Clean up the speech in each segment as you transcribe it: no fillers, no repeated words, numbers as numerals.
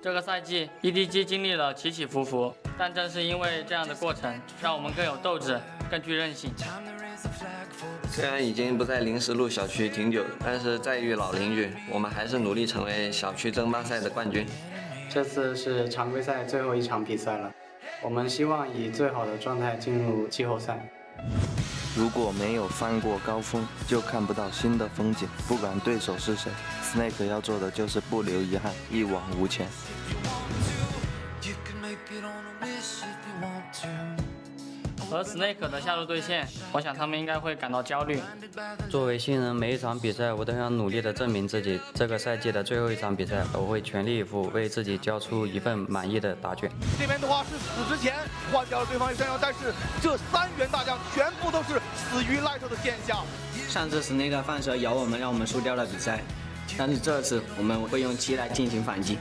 这个赛季 EDG 经历了起起伏伏，但正是因为这样的过程，让我们更有斗志，更具韧性。虽然已经不在临时路小区挺久，但是在遇老邻居，我们还是努力成为小区争霸赛的冠军。这次是常规赛最后一场比赛了，我们希望以最好的状态进入季后赛。如果没有翻过高峰，就看不到新的风景。不管对手是谁 ，Snake 要做的就是不留遗憾，一往无前。和 Snake 的下路对线，我想他们应该会感到焦虑。作为新人，每一场比赛我都想努力地证明自己。这个赛季的最后一场比赛，我会全力以赴，为自己交出一份满意的答卷。这边的话是死之前换掉了对方一身伤，但是这3员大将全部都是死于赖特的剑下。上次 Snake 放蛇咬我们，让我们输掉了比赛，但是这次我们会用7来进行反击。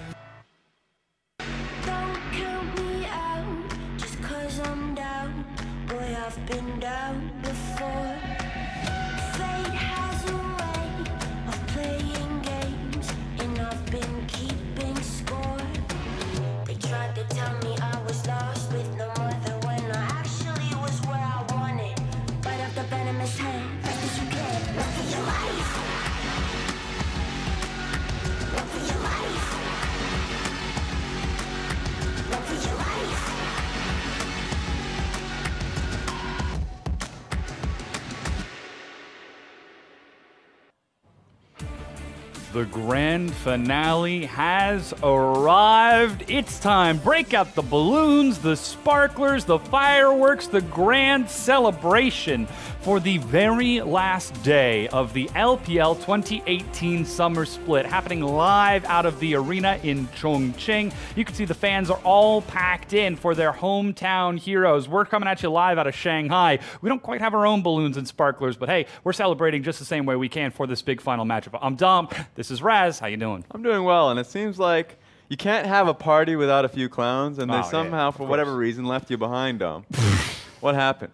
I've been down before. Fate has a way of playing games, and I've been keeping score. They tried to tell me I was lost with no mother when I actually was where I wanted. Bite off the venomous hand, fast as you can. Run for your life. Run for your life. Run for your life. The grand finale has arrived. It's time. Break out the balloons, the sparklers, the fireworks, the grand celebration for the very last day of the LPL 2018 Summer Split, happening live out of the arena in Chongqing. You can see the fans are all packed in for their hometown heroes. We're coming at you live out of Shanghai. We don't quite have our own balloons and sparklers, but hey, we're celebrating just the same way we can for this big final matchup. I'm Dom. This is Raz. How you doing? I'm doing well, and it seems like you can't have a party without a few clowns, and they somehow, for whatever reason, left you behind, Dom. What happened?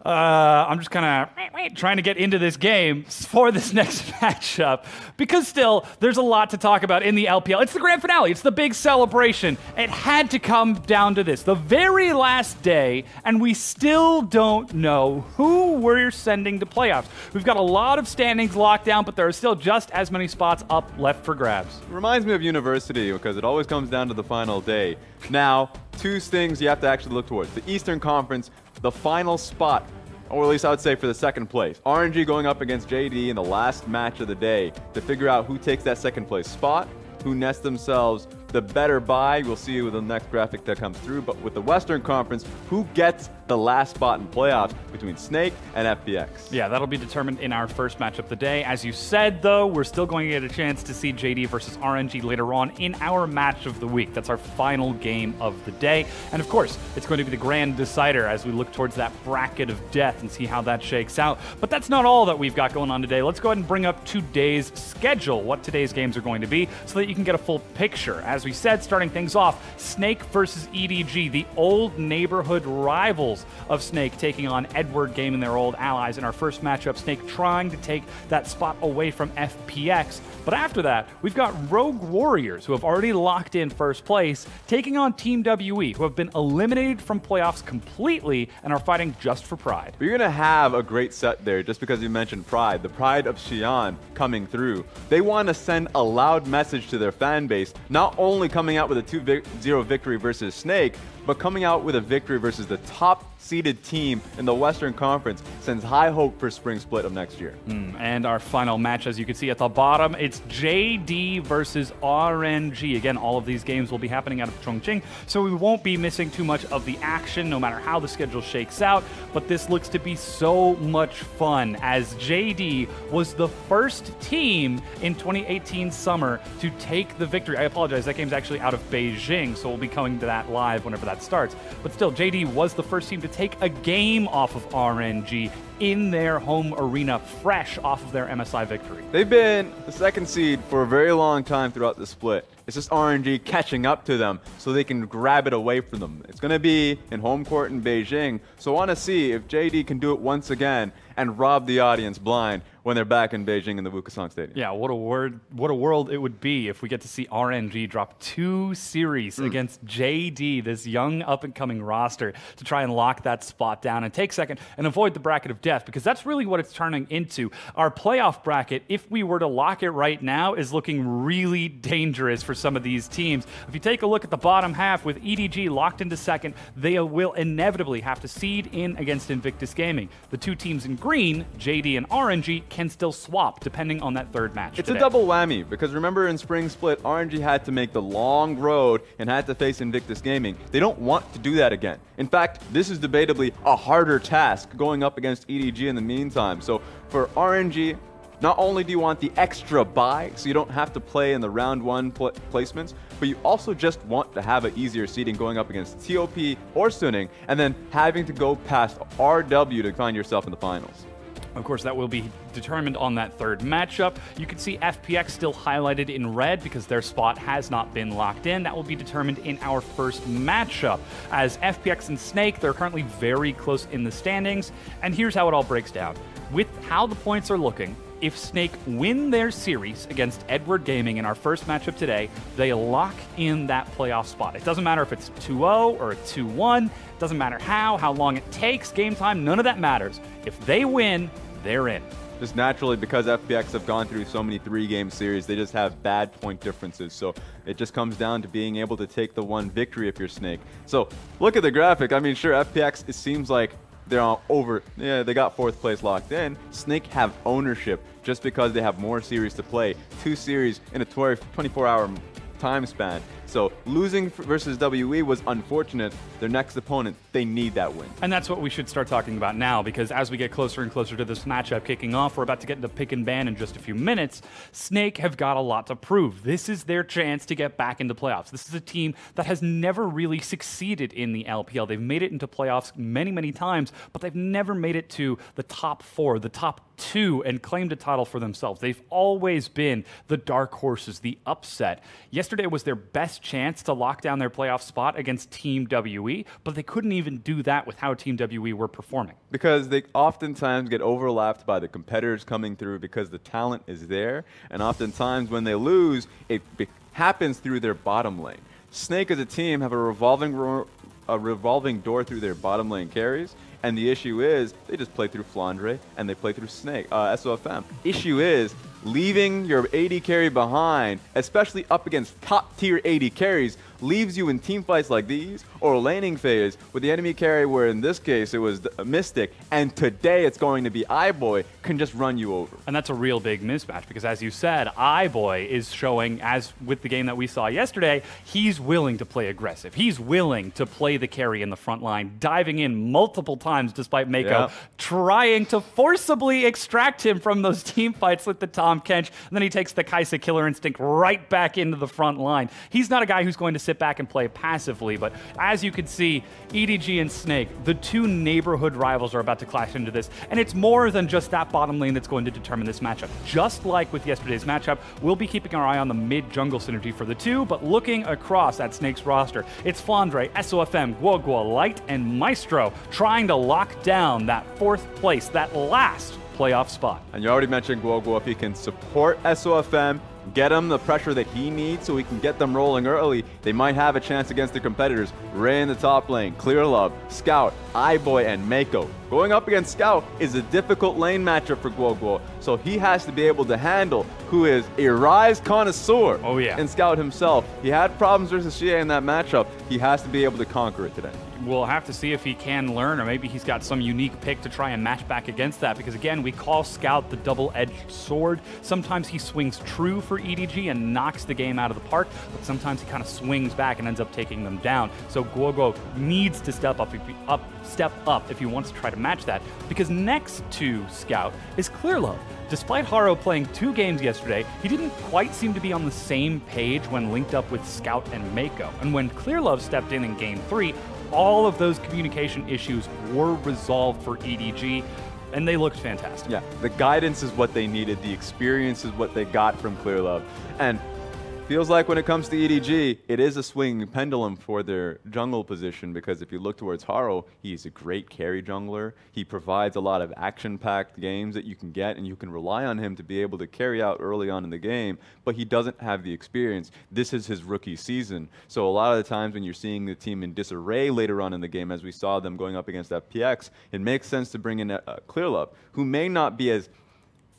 I'm just kind of trying to get into this game for this next matchup, because still, there's a lot to talk about in the LPL. It's the grand finale. It's the big celebration. It had to come down to this, the very last day, and we still don't know who we're sending to playoffs. We've got a lot of standings locked down, but there are still just as many spots up left for grabs. It reminds me of university, because it always comes down to the final day. Now, 2 things you have to actually look towards. The Eastern Conference, the final spot, or at least I would say for the 2nd place. RNG going up against JD in the last match of the day to figure out who takes that 2nd place spot, who nest themselves the better bye. We'll see with the next graphic that comes through. But with the Western Conference, who gets the last spot in playoffs between Snake and FPX? Yeah, that'll be determined in our first match of the day. As you said, though, we're still going to get a chance to see JD versus RNG later on in our match of the week. That's our final game of the day. And of course, it's going to be the grand decider as we look towards that bracket of death and see how that shakes out. But that's not all that we've got going on today. Let's go ahead and bring up today's schedule, what today's games are going to be, so that you can get a full picture. As we said, starting things off, Snake versus EDG, the old neighborhood rivals of Snake taking on Edward Game and their old allies in our first matchup. Snake trying to take that spot away from FPX. But after that, we've got Rogue Warriors, who have already locked in first place, taking on Team WE, who have been eliminated from playoffs completely and are fighting just for Pride. But you're going to have a great set there just because you mentioned Pride, the Pride of Xi'an coming through. They want to send a loud message to their fan base, not only coming out with a 2-0 victory versus Snake, but coming out with a victory versus the top-seeded team in the Western Conference sends high hope for Spring Split of next year. And our final match, as you can see at the bottom, it's JD versus RNG. Again, all of these games will be happening out of Chongqing, so we won't be missing too much of the action, no matter how the schedule shakes out. But this looks to be so much fun, as JD was the first team in 2018 summer to take the victory. I apologize, that game's actually out of Beijing, so we'll be coming to that live whenever that starts. But still, JD was the first team to take a game off of RNG in their home arena, fresh off of their MSI victory. They've been the 2nd seed for a very long time throughout the split. It's just RNG catching up to them so they can grab it away from them. It's going to be in home court in Beijing, so I want to see if JD can do it once again and rob the audience blind when they're back in Beijing in the Wukesong Stadium. Yeah, what a world it would be if we get to see RNG drop 2 series against JD, this young up-and-coming roster, to try and lock that spot down and take second and avoid the bracket of death, because that's really what it's turning into. Our playoff bracket, if we were to lock it right now, is looking really dangerous for some of these teams. If you take a look at the bottom half, with EDG locked into second, they will inevitably have to seed in against Invictus Gaming. The two teams in green, JD and RNG, can still swap depending on that third match. It's a double whammy, because remember in Spring Split, RNG had to make the long road and had to face Invictus Gaming. They don't want to do that again. In fact, this is debatably a harder task going up against EDG in the meantime. So for RNG, not only do you want the extra bye, so you don't have to play in the round 1 placements, but you also just want to have an easier seeding going up against TOP or Suning, and then having to go past RW to find yourself in the finals. Of course, that will be determined on that third matchup. You can see FPX still highlighted in red because their spot has not been locked in. That will be determined in our first matchup. As FPX and Snake, they're currently very close in the standings. And here's how it all breaks down. With how the points are looking, if Snake win their series against Edward Gaming in our first matchup today, they lock in that playoff spot. It doesn't matter if it's 2-0 or a 2-1. It doesn't matter how long it takes, game time, none of that matters. If they win, they're in. Just naturally, because FPX have gone through so many 3-game series, they just have bad point differences. So it just comes down to being able to take the one victory if you're Snake. So look at the graphic. I mean, sure, FPX, it seems like they're all over. Yeah, they got 4th place locked in. Snake have ownership just because they have more series to play. 2 series in a 24-hour time span. So losing versus WE was unfortunate. Their next opponent, they need that win. And that's what we should start talking about now, because as we get closer and closer to this matchup kicking off, we're about to get into pick and ban in just a few minutes. Snake have got a lot to prove. This is their chance to get back into playoffs. This is a team that has never really succeeded in the LPL. They've made it into playoffs many, many times, but they've never made it to the top 4, the top 2, and claimed a title for themselves. They've always been the dark horses, the upset. Yesterday was their best chance to lock down their playoff spot against Team WE, but they couldn't even do that with how Team WE were performing. Because they oftentimes get overlapped by the competitors coming through because the talent is there, and oftentimes when they lose, it happens through their bottom lane. Snake as a team have a revolving door through their bottom lane carries, and the issue is they just play through Flandre and they play through Snake, SOFM. Issue is leaving your AD carry behind, especially up against top tier AD carries, leaves you in team fights like these or laning phase with the enemy carry, where in this case it was Mystic, and today it's going to be iBoy, can just run you over. And that's a real big mismatch, because as you said, iBoy is showing, as with the game that we saw yesterday, he's willing to play aggressive. He's willing to play the carry in the front line, diving in multiple times despite Mako trying to forcibly extract him from those team fights with the Tom Kench, and then he takes the Kaisa Killer Instinct right back into the front line. He's not a guy who's going to sit back and play passively, but as you can see, EDG and Snake, the two neighborhood rivals, are about to clash into this, and it's more than just that bottom lane that's going to determine this matchup. Just like with yesterday's matchup, we'll be keeping our eye on the mid-jungle synergy for the two, but looking across at Snake's roster, it's Flandre, SOFM, Guogua, Light, and Maestro trying to lock down that 4th place, that last playoff spot. And you already mentioned Guogua. If he can support SOFM, get him the pressure that he needs so he can get them rolling early, they might have a chance against the competitors. Ray in the top lane, Clear Love, Scout, iBoy, and Mako. Going up against Scout is a difficult lane matchup for Guogua, so he has to be able to handle who is a Rise connoisseur. Oh yeah. And Scout himself. He had problems versus Shia in that matchup. He has to be able to conquer it today. We'll have to see if he can learn, or maybe he's got some unique pick to try and match back against that, because again, we call Scout the double-edged sword. Sometimes he swings true for EDG and knocks the game out of the park, but sometimes he kind of swings back and ends up taking them down. So Guogua needs to step up if he wants to try to match that, because next to Scout is Clear Love. Despite Haro playing 2 games yesterday, he didn't quite seem to be on the same page when linked up with Scout and Mako. And when Clear Love stepped in Game 3, all of those communication issues were resolved for EDG, and they looked fantastic. Yeah, the guidance is what they needed. The experience is what they got from Clear Love. And Feels like when it comes to EDG, it is a swinging pendulum for their jungle position, because if you look towards Haro, he's a great carry jungler. He provides a lot of action-packed games that you can get, and you can rely on him to be able to carry out early on in the game, but he doesn't have the experience. This is his rookie season. So a lot of the times when you're seeing the team in disarray later on in the game, as we saw them going up against FPX, it makes sense to bring in ClearLove, who may not be as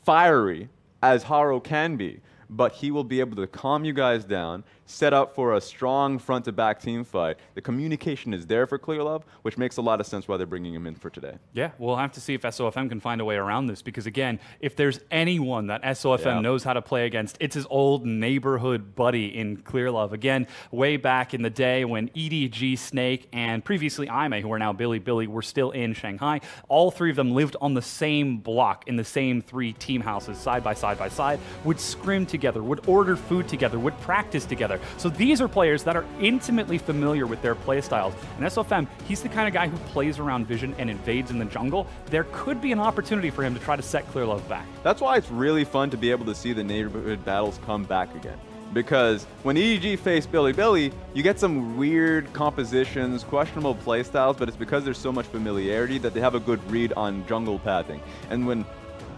fiery as Haro can be, but he will be able to calm you guys down, set up for a strong front-to-back team fight. The communication is there for ClearLove, which makes a lot of sense why they're bringing him in for today. Yeah, we'll have to see if SOFM can find a way around this, because again, if there's anyone that SOFM knows how to play against, it's his old neighborhood buddy in ClearLove. Again, way back in the day when EDG, Snake, and previously Aime, who are now Billy, were still in Shanghai, all three of them lived on the same block in the same 3 team houses, side by side, would scrim together, would order food together, would practice together. So these are players that are intimately familiar with their play styles. And SOFM, he's the kind of guy who plays around Vision and invades in the jungle. There could be an opportunity for him to try to set ClearLove back. That's why it's really fun to be able to see the neighborhood battles come back again. Because when EDG face Billy, you get some weird compositions, questionable playstyles, but it's because there's so much familiarity that they have a good read on jungle pathing. And when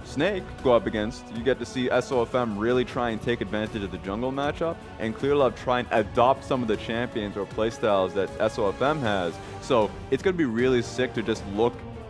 Snake go up against, you get to see SOFM really try and take advantage of the jungle matchup, and ClearLove try and adopt some of the champions or playstyles that SOFM has. So it's going to be really sick to just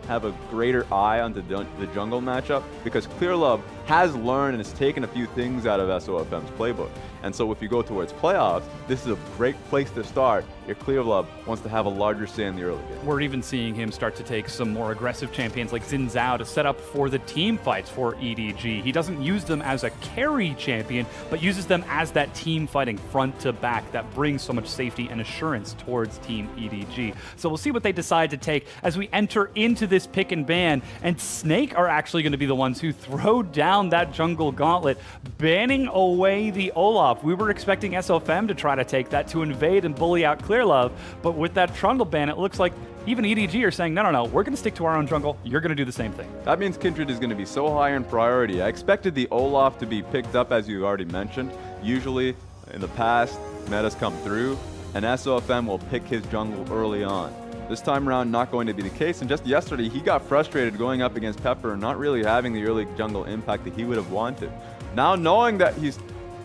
have a greater eye on the jungle matchup, because ClearLove has learned and has taken a few things out of SOFM's playbook. And so if you go towards playoffs, this is a great place to start if ClearLove wants to have a larger say in the early game. We're even seeing him start to take some more aggressive champions like Xin Zhao to set up for the team fights for EDG. He doesn't use them as a carry champion, but uses them as that team fighting front to back that brings so much safety and assurance towards Team EDG. So we'll see what they decide to take as we enter into this pick and ban, and Snake are actually going to be the ones who throw down that jungle gauntlet, banning away the Olaf. We were expecting SOFM to try to take that, to invade and bully out ClearLove, but with that jungle ban, it looks like even EDG are saying, no, we're going to stick to our own jungle. You're going to do the same thing. That means Kindred is going to be so high in priority. I expected the Olaf to be picked up, as you already mentioned. Usually, in the past, metas come through, and SOFM will pick his jungle early on. This time around, not going to be the case, and just yesterday, he got frustrated going up against Pepper and not really having the early jungle impact that he would have wanted. Now, knowing that he's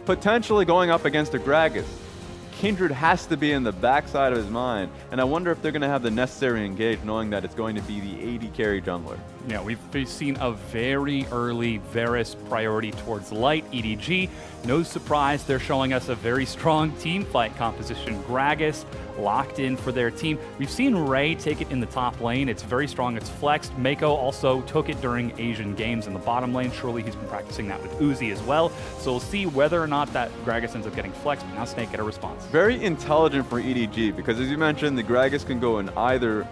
potentially going up against a Gragas, Kindred has to be in the backside of his mind, and I wonder if they're going to have the necessary engage, knowing that it's going to be the AD carry jungler. Yeah, we've seen a very early Varus priority towards light EDG. No surprise, they're showing us a very strong team fight composition. Gragas locked in for their team. We've seen Ray take it in the top lane. It's very strong. It's flexed. Mako also took it during Asian games in the bottom lane. Surely he's been practicing that with Uzi as well. So we'll see whether or not that Gragas ends up getting flexed, but now Snake get a response. Very intelligent for EDG, because as you mentioned, the Gragas can go in either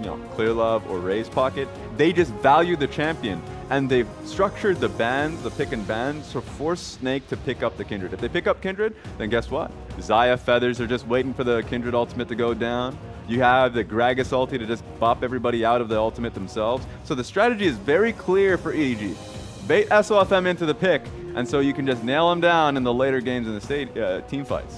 ClearLove or Ray's pocket. They just value the champion, and they've structured the bans, the pick and bans, to force Snake to pick up the Kindred. If they pick up Kindred, then guess what? Xayah Feathers are just waiting for the Kindred ultimate to go down. You have the Gragas ulti to just bop everybody out of the ultimate themselves. So the strategy is very clear for EDG. Bait SOFM into the pick, and so you can just nail him down in the later games in the team fights.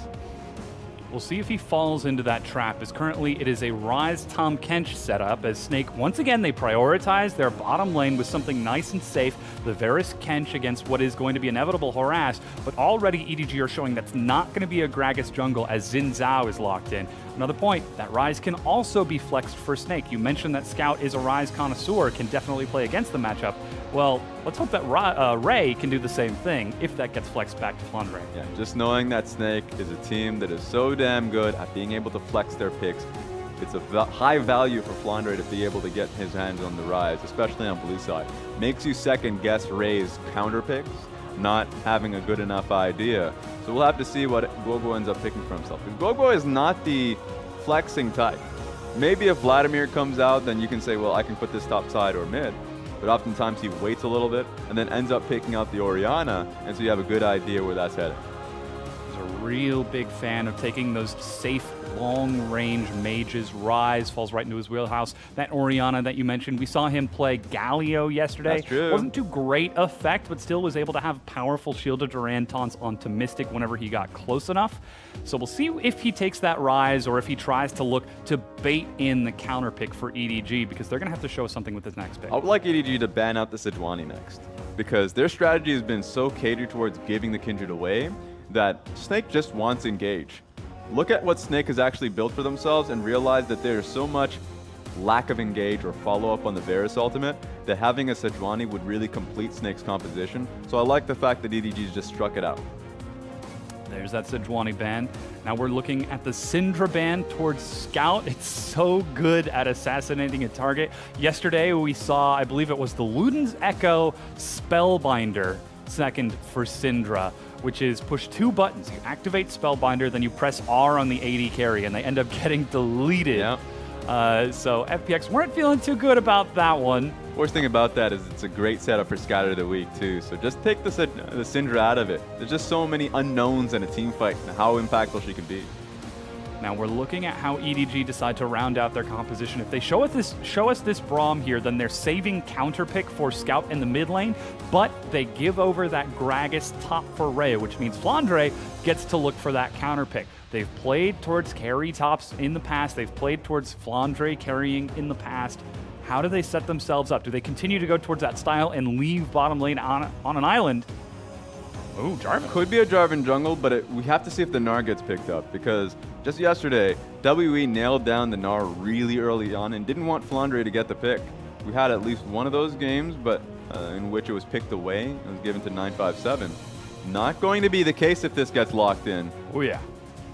We'll see if he falls into that trap, as currently it is a Ryze Tahm Kench setup, as Snake, once again, they prioritize their bottom lane with something nice and safe, the Varus Kench against what is going to be inevitable harass, but already EDG are showing that's not going to be a Gragas jungle, as Xin Zhao is locked in. Another point, that Ryze can also be flexed for Snake. You mentioned that Scout is a Ryze connoisseur, can definitely play against the matchup. Well, let's hope that Ray can do the same thing if that gets flexed back to Flandre. Yeah, just knowing that Snake is a team that is so damn good at being able to flex their picks, it's a high value for Flandre to be able to get his hands on the Ryze, especially on blue side. Makes you second guess Ray's counter picks, not having a good enough idea. So we'll have to see what Gogo ends up picking for himself. Because Gogo is not the flexing type. Maybe if Vladimir comes out, then you can say, well, I can put this top side or mid. But oftentimes he waits a little bit and then ends up picking out the Orianna, and so you have a good idea where that's headed. There's a real big fan of taking those safe, long-range mages. Rise falls right into his wheelhouse. That Orianna that you mentioned, we saw him play Galio yesterday. That's true. Wasn't too great effect, but still was able to have powerful shielded Duran taunts onto Mystic whenever he got close enough. So we'll see if he takes that Rise or if he tries to look to bait in the counter pick for EDG, because they're going to have to show something with this next pick. I would like EDG to ban out the Sejuani next, because their strategy has been so catered towards giving the Kindred away that Snake just wants engage. Look at what Snake has actually built for themselves and realize that there's so much lack of engage or follow-up on the Varus ultimate that having a Sejuani would really complete Snake's composition. So I like the fact that EDG's just struck it out. There's that Sejuani ban. Now we're looking at the Syndra ban towards Scout. It's so good at assassinating a target. Yesterday we saw, I believe it was the Luden's Echo Spellbinder second for Syndra, which is push 2 buttons. You activate Spellbinder, then you press R on the AD carry, and they end up getting deleted. Yeah. So FPX weren't feeling too good about that one. Worst thing about that is it's a great setup for Scatter of the Week too. So just take the Syndra out of it. There's just so many unknowns in a team fight and how impactful she can be. Now we're looking at how EDG decide to round out their composition. If they show us this Braum here, then they're saving counter pick for Scout in the mid lane, but they give over that Gragas top for Rhea, which means Flandre gets to look for that counter pick. They've played towards carry tops in the past. They've played towards Flandre carrying in the past. How do they set themselves up? Do they continue to go towards that style and leave bottom lane on an island? Oh, Jarvan. Could be a Jarvan jungle, but we have to see if the Gnar gets picked up, because just yesterday, WE nailed down the Gnar really early on and didn't want Flandre to get the pick. We had at least one of those games, but in which it was picked away and was given to 957. Not going to be the case if this gets locked in. Oh yeah,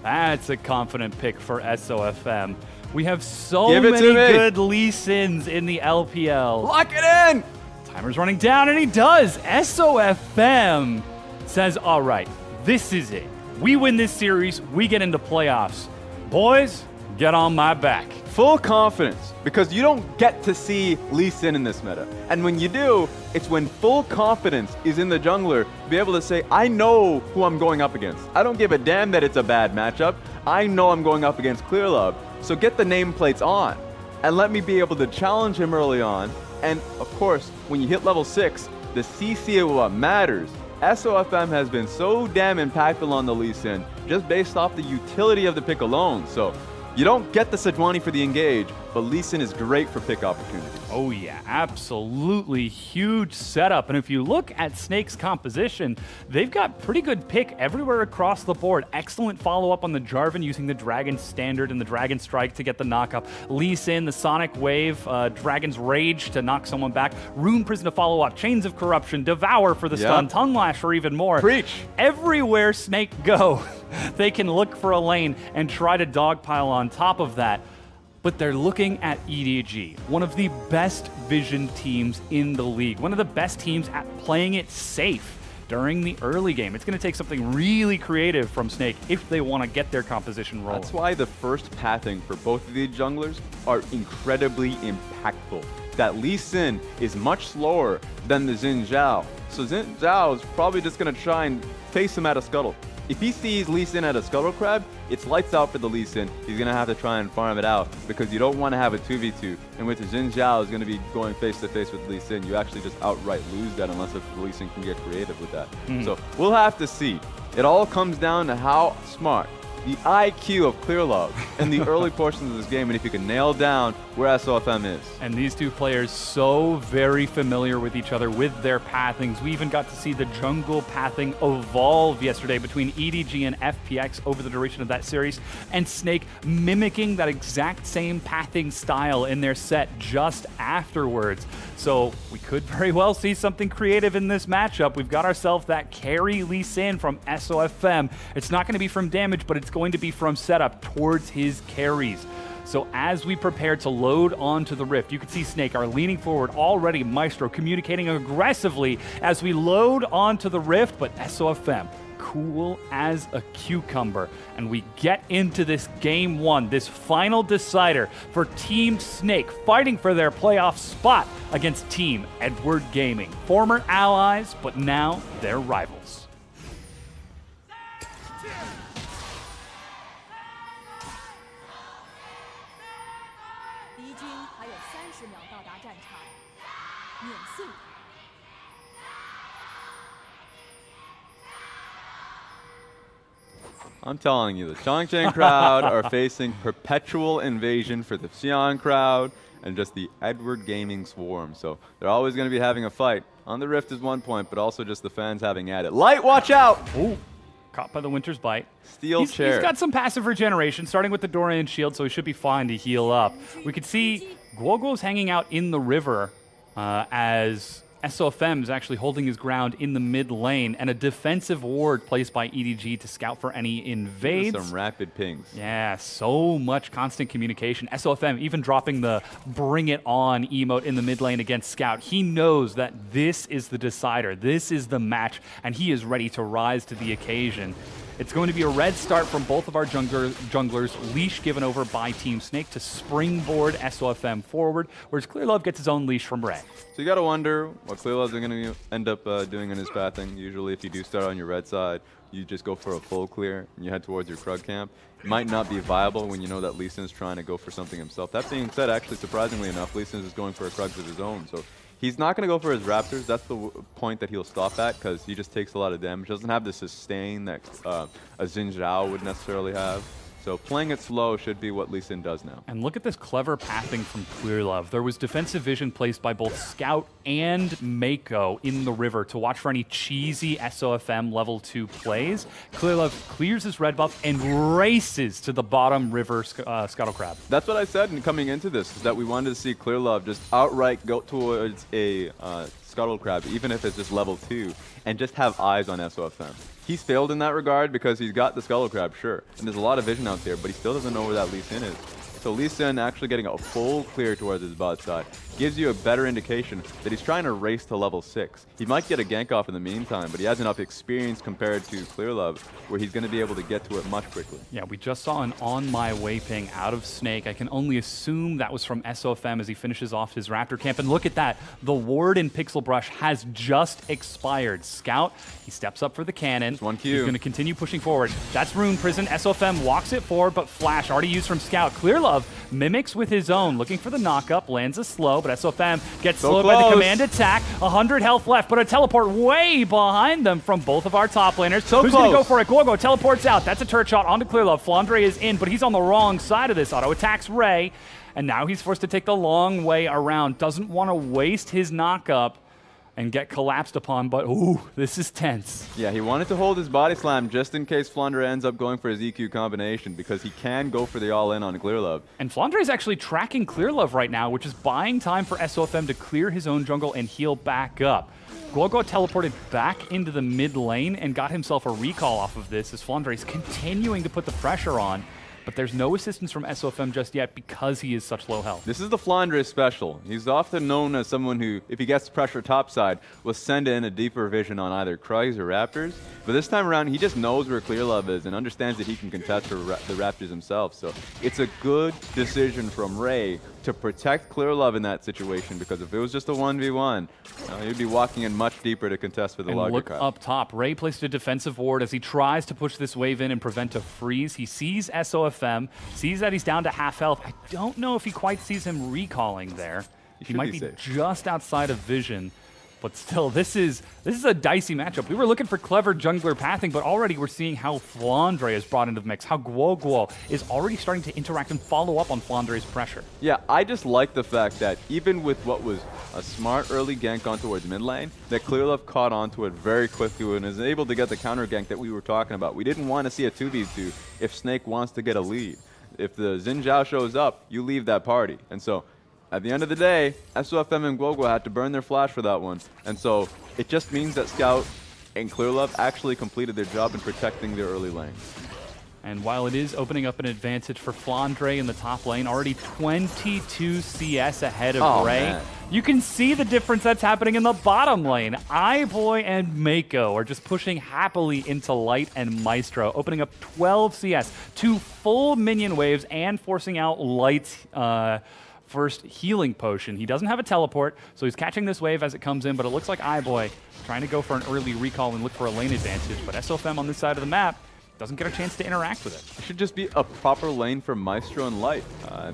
that's a confident pick for SOFM. We have so Give it many to me. good Lee Sins in the LPL. Lock it in! Timer's running down, and he does. SOFM says, all right, this is it. We win this series, we get into playoffs. Boys, get on my back. Full confidence, because you don't get to see Lee Sin in this meta. And when you do, it's when full confidence is in the jungler to be able to say, I know who I'm going up against. I don't give a damn that it's a bad matchup. I know I'm going up against Clearlove. So get the nameplates on and let me be able to challenge him early on. And of course, when you hit level 6, the CC is what matters. SOFM has been so damn impactful on the Lee Sin, just based off the utility of the pick alone. So you don't get the Sejuani for the engage, but Lee Sin is great for pick opportunities. Oh yeah, absolutely huge setup. And if you look at Snake's composition, they've got pretty good pick everywhere across the board. Excellent follow-up on the Jarvan using the Dragon Standard and the Dragon Strike to get the knockup. Lee Sin, the Sonic Wave, Dragon's Rage to knock someone back. Rune Prison to follow up. Chains of Corruption, Devour for the stun, Tongue Lash for even more. Preach! Everywhere Snake go, they can look for a lane and try to dogpile on top of that. But they're looking at EDG, one of the best vision teams in the league, one of the best teams at playing it safe during the early game. It's going to take something really creative from Snake if they want to get their composition rolling. That's why the first pathing for both of these junglers are incredibly impactful. That Lee Sin is much slower than the Xin Zhao. So Xin Zhao is probably just going to try and face him at a scuttle. If he sees Lee Sin at a Scuttle Crab, it's lights out for the Lee Sin. He's going to have to try and farm it out because you don't want to have a 2v2. And with the Xin Zhao is going to be going face-to-face with Lee Sin, you actually just outright lose that unless if Lee Sin can get creative with that. So we'll have to see. It all comes down to how smart the IQ of Clearlove in the early portions of this game, and if you can nail down where SOFM is. And these two players so very familiar with each other with their pathings. We even got to see the jungle pathing evolve yesterday between EDG and FPX over the duration of that series, and Snake mimicking that exact same pathing style in their set just afterwards. So we could very well see something creative in this matchup. We've got ourselves that carry Lee Sin from SOFM. It's not going to be from damage, but it's going to be from setup towards his carries. So as we prepare to load onto the Rift, you can see Snake are leaning forward already, Maestro communicating aggressively as we load onto the Rift, but SOFM cool as a cucumber. And we get into this game one, this final decider for Team Snake, fighting for their playoff spot against Team Edward Gaming. Former allies, but now they're rivals. I'm telling you, the Chongqing crowd are facing perpetual invasion for the Xi'an crowd and just the Edward Gaming swarm. So they're always going to be having a fight. On the Rift is 1 point, but also just the fans having at it. Light, watch out! Ooh, caught by the Winter's Bite. Steel chair. He's got some passive regeneration, starting with the Dorian Shield, so he should be fine to heal up. We could see Guoguo's hanging out in the river as SOFM is actually holding his ground in the mid lane, and a defensive ward placed by EDG to scout for any invades. Some rapid pings. Yeah, so much constant communication. SOFM even dropping the bring it on emote in the mid lane against Scout. He knows that this is the decider, this is the match, and he is ready to rise to the occasion. It's going to be a red start from both of our junglers. Leash given over by Team Snake to springboard SOFM forward, whereas Clearlove gets his own leash from Ray. So you got to wonder what Clearlove's going to end up doing in his pathing. Usually if you do start on your red side, you just go for a full clear and you head towards your Krug camp. It might not be viable when you know that Lee Sin's trying to go for something himself. That being said, actually, surprisingly enough, Lee Sin is going for a Krugs of his own. So he's not going to go for his Raptors. That's the point that he'll stop at, because he just takes a lot of damage. Doesn't have the sustain that a Xin Zhao would necessarily have. So playing it slow should be what Lee Sin does now. And look at this clever pathing from Clearlove. There was defensive vision placed by both Scout and Mako in the river to watch for any cheesy SOFM level 2 plays. Clearlove clears his red buff and races to the bottom river Scuttle Crab. That's what I said in coming into this, is that we wanted to see Clearlove just outright go towards a Scuttle Crab, even if it's just level 2, and just have eyes on SOFM. He's failed in that regard because he's got the Scuttle Crab, sure, and there's a lot of vision out there, but he still doesn't know where that Lee Sin is. So Lee Sin actually getting a full clear towards his bot side gives you a better indication that he's trying to race to level 6. He might get a gank off in the meantime, but he has enough experience compared to Clearlove where he's going to be able to get to it much quickly. Yeah, we just saw an on my way ping out of Snake. I can only assume that was from SOFM as he finishes off his Raptor camp. And look at that. The ward in Pixel Brush has just expired. Scout, he steps up for the cannon. Just 1 Q. He's going to continue pushing forward. That's Rune Prison. SOFM walks it forward, but Flash already used from Scout. Clearlove mimics with his own, looking for the knock-up, lands a slow, but SOFM gets slowed by the command attack. 100 health left, but a teleport way behind them from both of our top laners. Who's going to go for it? Guoguo teleports out. That's a turret shot onto Clearlove. Flandre is in, but he's on the wrong side of this. Auto attacks Ray, and now he's forced to take the long way around. Doesn't want to waste his knock-up and get collapsed upon, but ooh, this is tense. Yeah, he wanted to hold his body slam just in case Flandre ends up going for his EQ combination, because he can go for the all-in on Clearlove. And Flandre is actually tracking Clearlove right now, which is buying time for SOFM to clear his own jungle and heal back up. Guoguo teleported back into the mid lane and got himself a recall off of this as Flandre is continuing to put the pressure on. But there's no assistance from SOFM just yet because he is such low health. This is the Flandre special. He's often known as someone who, if he gets pressure topside, will send in a deeper vision on either Krugs or Raptors. But this time around, he just knows where Clearlove is and understands that he can contest the Raptors himself. So it's a good decision from Ray to protect Clearlove in that situation, because if it was just a 1v1, he'd be walking in much deeper to contest for the larger look crowd. Up top, Ray placed a defensive ward as he tries to push this wave in and prevent a freeze. He sees SOFM, sees that he's down to half health. I don't know if he quite sees him recalling there. He might be just outside of vision. But still, this is a dicey matchup. We were looking for clever jungler pathing, but already we're seeing how Flandre is brought into the mix, how Guoguo is already starting to interact and follow up on Flandre's pressure. Yeah, I just like the fact that even with what was a smart early gank on towards mid lane, that Clearlove caught onto it very quickly and is able to get the counter gank that we were talking about. We didn't want to see a 2v2 if Snake wants to get a lead. If the Xin Zhao shows up, you leave that party. And so at the end of the day, SOFM and Guoguo had to burn their flash for that one. And so it just means that Scout and Clearlove actually completed their job in protecting their early lane. And while it is opening up an advantage for Flandre in the top lane, already 22 CS ahead of Ray. Man. You can see the difference that's happening in the bottom lane. iBoy and Mako are just pushing happily into Light and Maestro, opening up 12 CS, 2 full minion waves, and forcing out Light's first healing potion. He doesn't have a teleport, so he's catching this wave as it comes in, but it looks like iBoy trying to go for an early recall and look for a lane advantage. But SOFM on this side of the map, doesn't get a chance to interact with it. It should just be a proper lane for Maestro and Light.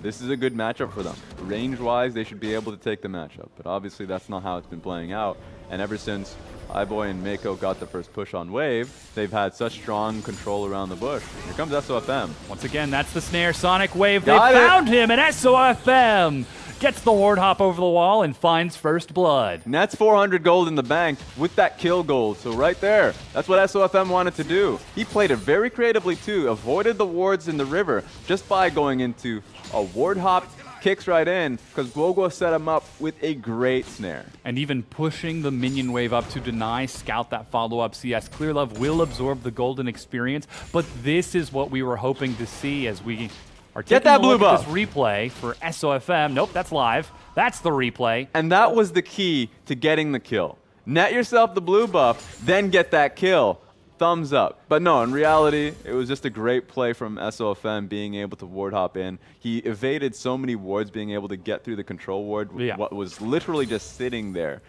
This is a good matchup for them. Range-wise, they should be able to take the matchup, but obviously that's not how it's been playing out. And ever since iBoy and Mako got the first push on Wave, they've had such strong control around the bush. Here comes SOFM. Once again, that's the snare. Sonic Wave, they found him, and SOFM gets the ward hop over the wall and finds first blood. And that's 400 gold in the bank with that kill gold. So right there, that's what SOFM wanted to do. He played it very creatively too, avoided the wards in the river just by going into a ward hop, kicks right in, because Guoguo set him up with a great snare. And even pushing the minion wave up to deny Scout that follow-up CS. Clearlove will absorb the golden experience, but this is what we were hoping to see as we are taking a look at this replay for SOFM. Nope, that's live. That's the replay. And that was the key to getting the kill. Net yourself the blue buff, then get that kill. Thumbs up. But no, in reality, it was just a great play from SOFM being able to ward hop in. He evaded so many wards, being able to get through the control ward, what was literally just sitting there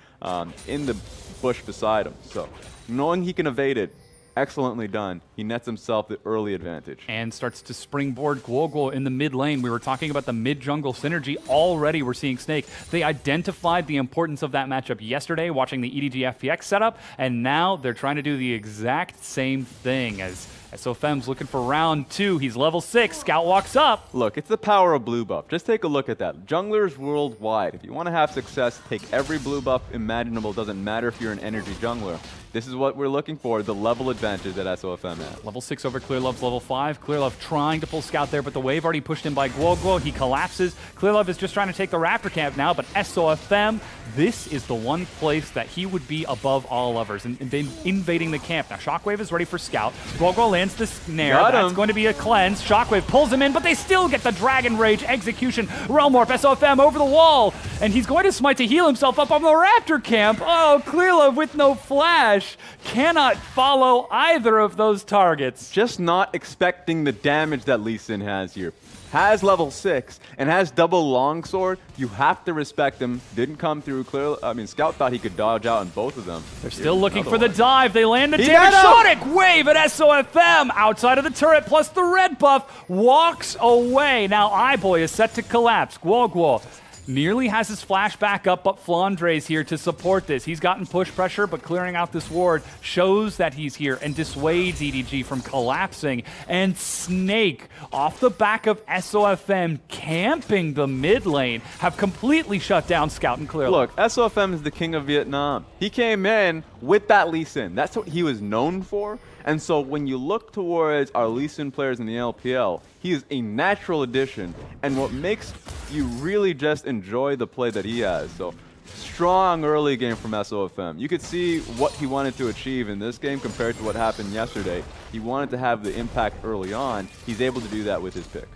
in the bush beside him. So knowing he can evade it, excellently done. He nets himself the early advantage. And starts to springboard Guoguo in the mid lane. We were talking about the mid-jungle synergy. Already we're seeing Snake. They identified the importance of that matchup yesterday, watching the EDG FPX setup, and now they're trying to do the exact same thing as SOFM's looking for round 2. He's level 6. Scout walks up. Look, it's the power of blue buff. Just take a look at that. Junglers worldwide, if you want to have success, take every blue buff imaginable. Doesn't matter if you're an energy jungler. This is what we're looking for, the level advantage that SOFM has. Level 6 over Clearlove's level 5. Clearlove trying to pull Scout there, but the wave already pushed in by Guoguo. He collapses. Clearlove is just trying to take the Raptor camp now, but SOFM, this is the one place that he would be above all others, and invading the camp. Now Shockwave is ready for Scout. Guoguo lands the snare. That's going to be a cleanse. Shockwave pulls him in, but they still get the Dragon Rage execution. Realm Warp, SOFM over the wall, and he's going to smite to heal himself up on the Raptor camp. Oh, Clearlove with no flash cannot follow either of those targets. Just not expecting the damage that Lee Sin has here. Has level 6 and has double longsword. You have to respect him. Didn't come through clear. I mean, Scout thought he could dodge out on both of them. They're still looking for the dive. They land the damage. Sonic Wave at SOFM outside of the turret, plus the red buff walks away. Now iBoy is set to collapse. Guoguo nearly has his flash back up, but Flandre's here to support this. He's gotten push pressure, but clearing out this ward shows that he's here and dissuades EDG from collapsing. And Snake, off the back of SOFM camping the mid lane, have completely shut down Scout and Clearlove. Look, SOFM is the king of Vietnam. He came in with that Lee Sin. That's what he was known for. And so when you look towards our Lee Sin players in the LPL, he is a natural addition, and what makes you really just enjoy the play that he has. So strong early game from SOFM. You could see what he wanted to achieve in this game compared to what happened yesterday. He wanted to have the impact early on. He's able to do that with his pick.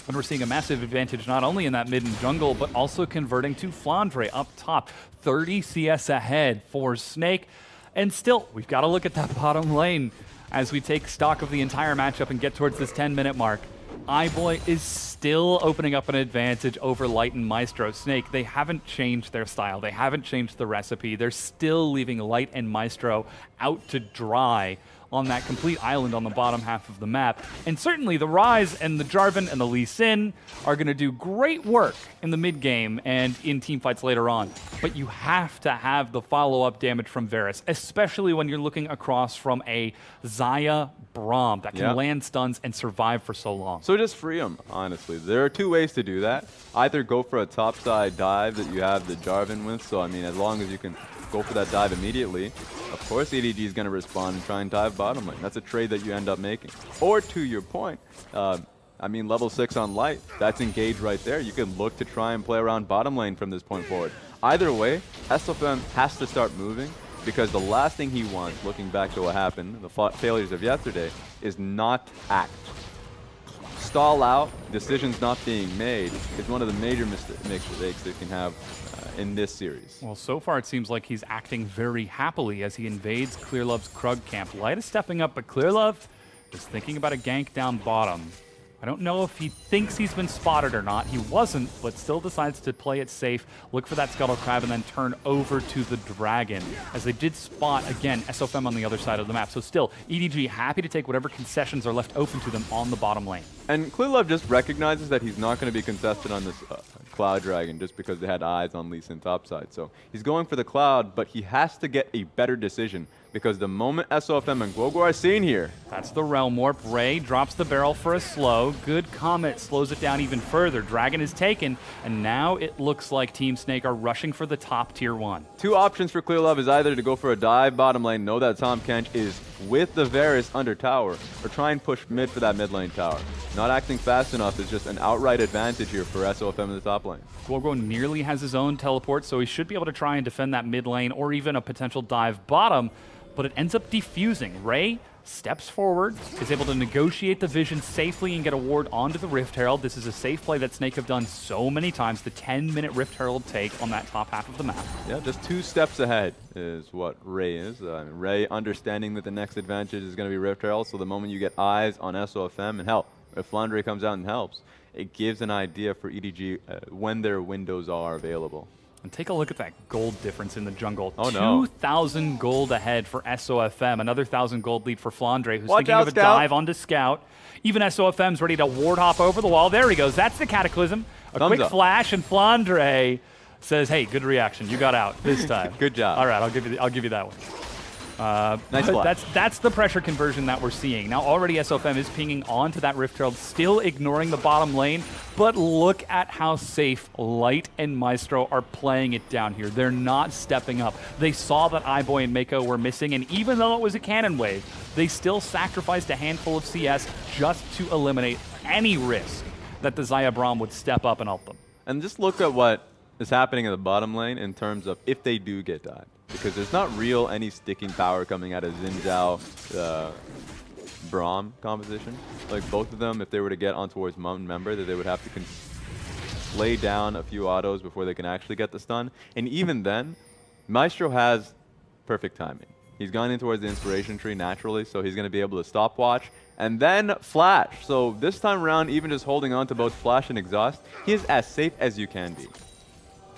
And we're seeing a massive advantage not only in that mid and jungle, but also converting to Flandre up top. 30 CS ahead for Snake. And still, we've got to look at that bottom lane as we take stock of the entire matchup and get towards this 10-minute mark. iBoy is still opening up an advantage over Light and Maestro. Snake, they haven't changed their style. They haven't changed the recipe. They're still leaving Light and Maestro out to dry on that complete island on the bottom half of the map. And certainly the Ryze and the Jarvan and the Lee Sin are going to do great work in the mid game and in teamfights later on. But you have to have the follow-up damage from Varus, especially when you're looking across from a Xayah Braum that can land stuns and survive for so long. So just free him, honestly. There are two ways to do that. Either go for a topside dive that you have the Jarvan with, so I mean, as long as you can go for that dive immediately, of course EDG is going to respond and try and dive bottom lane. That's a trade that you end up making. Or to your point, I mean, level 6 on Light, that's engaged right there. You can look to try and play around bottom lane from this point forward. Either way, SOFM has to start moving, because the last thing he wants, looking back to what happened, the failures of yesterday, is not act. Stall out, decisions not being made, is one of the major mistakes they can have in this series. Well, so far it seems like he's acting very happily as he invades Clearlove's Krug camp. Light is stepping up, but Clearlove is thinking about a gank down bottom. I don't know if he thinks he's been spotted or not. He wasn't, but still decides to play it safe, look for that Scuttle Crab, and then turn over to the Dragon, as they did spot, again, SOFM on the other side of the map. So still, EDG happy to take whatever concessions are left open to them on the bottom lane. And Clearlove just recognizes that he's not going to be contested on this Cloud Dragon just because they had eyes on Lee Sin topside. So he's going for the Cloud, but he has to get a better decision because the moment SOFM and Guoguo are seen here. That's the Realm Warp. Ray drops the barrel for a slow. Good Comet slows it down even further. Dragon is taken, and now it looks like Team Snake are rushing for the top tier 1. Two options for Clearlove is either to go for a dive bottom lane, know that Tahm Kench is with the Varus under tower, or try and push mid for that mid lane tower. Not acting fast enough is just an outright advantage here for SOFM in the top lane. Guoguo nearly has his own teleport, so he should be able to try and defend that mid lane or even a potential dive bottom, but it ends up defusing. Ray steps forward, is able to negotiate the vision safely and get a ward onto the Rift Herald. This is a safe play that Snake have done so many times, the 10-minute Rift Herald take on that top half of the map. Yeah, just 2 steps ahead is what Ray is. Ray understanding that the next advantage is going to be Rift Herald, so the moment you get eyes on SOFM, and hell, if Flandre comes out and helps, it gives an idea for EDG when their windows are available. And take a look at that gold difference in the jungle. Oh, no. 2,000 gold ahead for SOFM. Another 1,000 gold lead for Flandre, who's Watch thinking out, of a Scout. dive onto Scout. Even SOFM's ready to ward hop over the wall. There he goes. That's the Cataclysm. A Thumbs quick up. flash, and Flandre says, "Hey, good reaction. You got out this time." Good job. All right, I'll give you that one. Nice flash. That's the pressure conversion that we're seeing. Now already SOFM is pinging onto that Rift Herald, still ignoring the bottom lane, but look at how safe Light and Maestro are playing it down here. They're not stepping up. They saw that iBoy and Mako were missing, and even though it was a cannon wave, they still sacrificed a handful of CS just to eliminate any risk that the Xayah Braum would step up and ult them. And just look at what is happening in the bottom lane in terms of if they do get dived. Because there's not any sticking power coming out of Xin Zhao, Braum composition. Like both of them, if they were to get on towards Mountain Member, that they would have to lay down a few autos before they can actually get the stun. And even then, Maestro has perfect timing. He's gone in towards the Inspiration Tree naturally, so he's going to be able to stopwatch and then flash. So this time around, even just holding on to both flash and exhaust, he is as safe as you can be.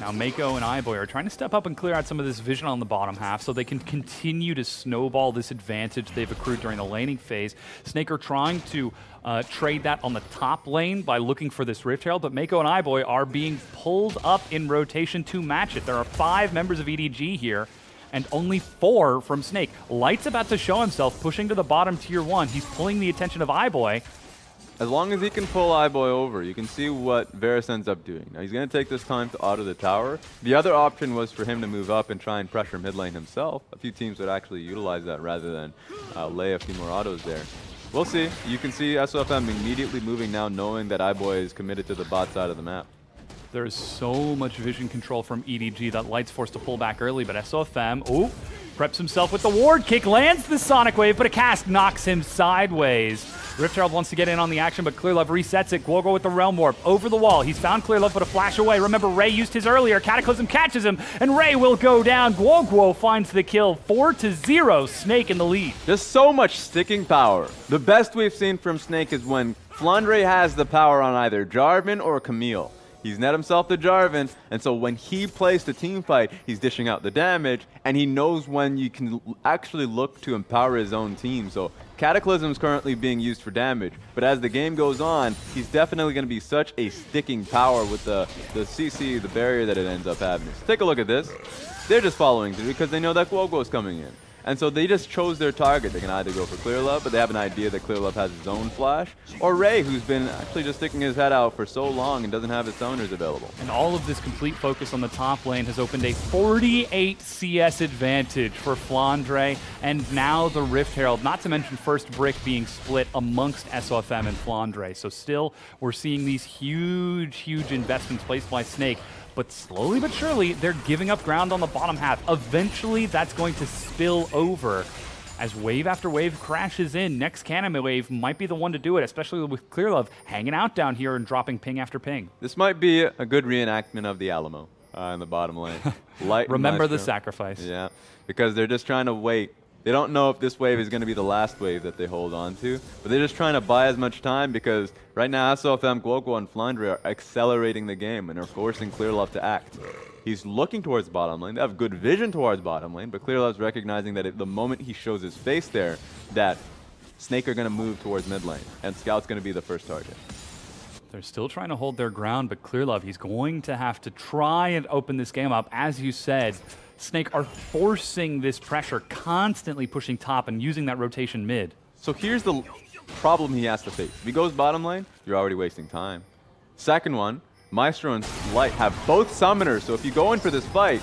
Now Mako and iBoy are trying to step up and clear out some of this vision on the bottom half so they can continue to snowball this advantage they've accrued during the laning phase. Snake are trying to trade that on the top lane by looking for this Rift Herald, but Mako and iBoy are being pulled up in rotation to match it. There are 5 members of EDG here, and only 4 from Snake. Light's about to show himself, pushing to the bottom tier 1. He's pulling the attention of iBoy. As long as he can pull iBoy over, you can see what Varus ends up doing. Now, he's going to take this time to auto the tower. The other option was for him to move up and try and pressure mid lane himself. A few teams would actually utilize that rather than lay a few more autos there. We'll see. You can see SOFM immediately moving now, knowing that iBoy is committed to the bot side of the map. There is so much vision control from EDG that Light's forced to pull back early, but SOFM, preps himself with the ward kick, lands the Sonic Wave, but a cast knocks him sideways. Rift Herald wants to get in on the action, but Clearlove resets it. Guoguo with the Realm Warp over the wall. He's found Clearlove, but a flash away. Remember, Ray used his earlier. Cataclysm catches him, and Ray will go down. Guoguo finds the kill. 4-0, Snake in the lead. Just so much sticking power. The best we've seen from Snake is when Flandre has the power on either Jarvan or Camille. He's net himself to Jarvan, and so when he plays the team fight, he's dishing out the damage, and he knows when you can actually look to empower his own team. So Cataclysm is currently being used for damage, but as the game goes on, he's definitely going to be such a sticking power with the CC, the barrier that it ends up having. So take a look at this. They're just following through because they know that Guoguo is coming in. And so they just chose their target. They can either go for Clearlove, but they have an idea that Clearlove has his own flash, or Ray, who's been actually just sticking his head out for so long and doesn't have his summoners available. And all of this complete focus on the top lane has opened a 48 CS advantage for Flandre, and now the Rift Herald, not to mention first brick being split amongst SOFM and Flandre. So still, we're seeing these huge investments placed by Snake. But slowly but surely, they're giving up ground on the bottom half. Eventually, that's going to spill over as wave after wave crashes in. Next cannon wave might be the one to do it, especially with Clearlove hanging out down here and dropping ping after ping. This might be a good reenactment of the Alamo in the bottom lane. Remember the sacrifice. Yeah, because they're just trying to wait They don't know if this wave is going to be the last wave that they hold on to, but they're just trying to buy as much time because right now SOFM, Guoguo, and Flandre are accelerating the game and are forcing Clearlove to act. He's looking towards bottom lane. They have good vision towards bottom lane, but Clearlove's recognizing that at the moment he shows his face there, that Snake are going to move towards mid lane, and Scout's going to be the first target. They're still trying to hold their ground, but Clearlove, he's going to have to try and open this game up. As you said, Snake are forcing this pressure, constantly pushing top and using that rotation mid. So here's the problem he has to face. If he goes bottom lane, you're already wasting time. Second one, Maestro and Light have both summoners, so if you go in for this fight,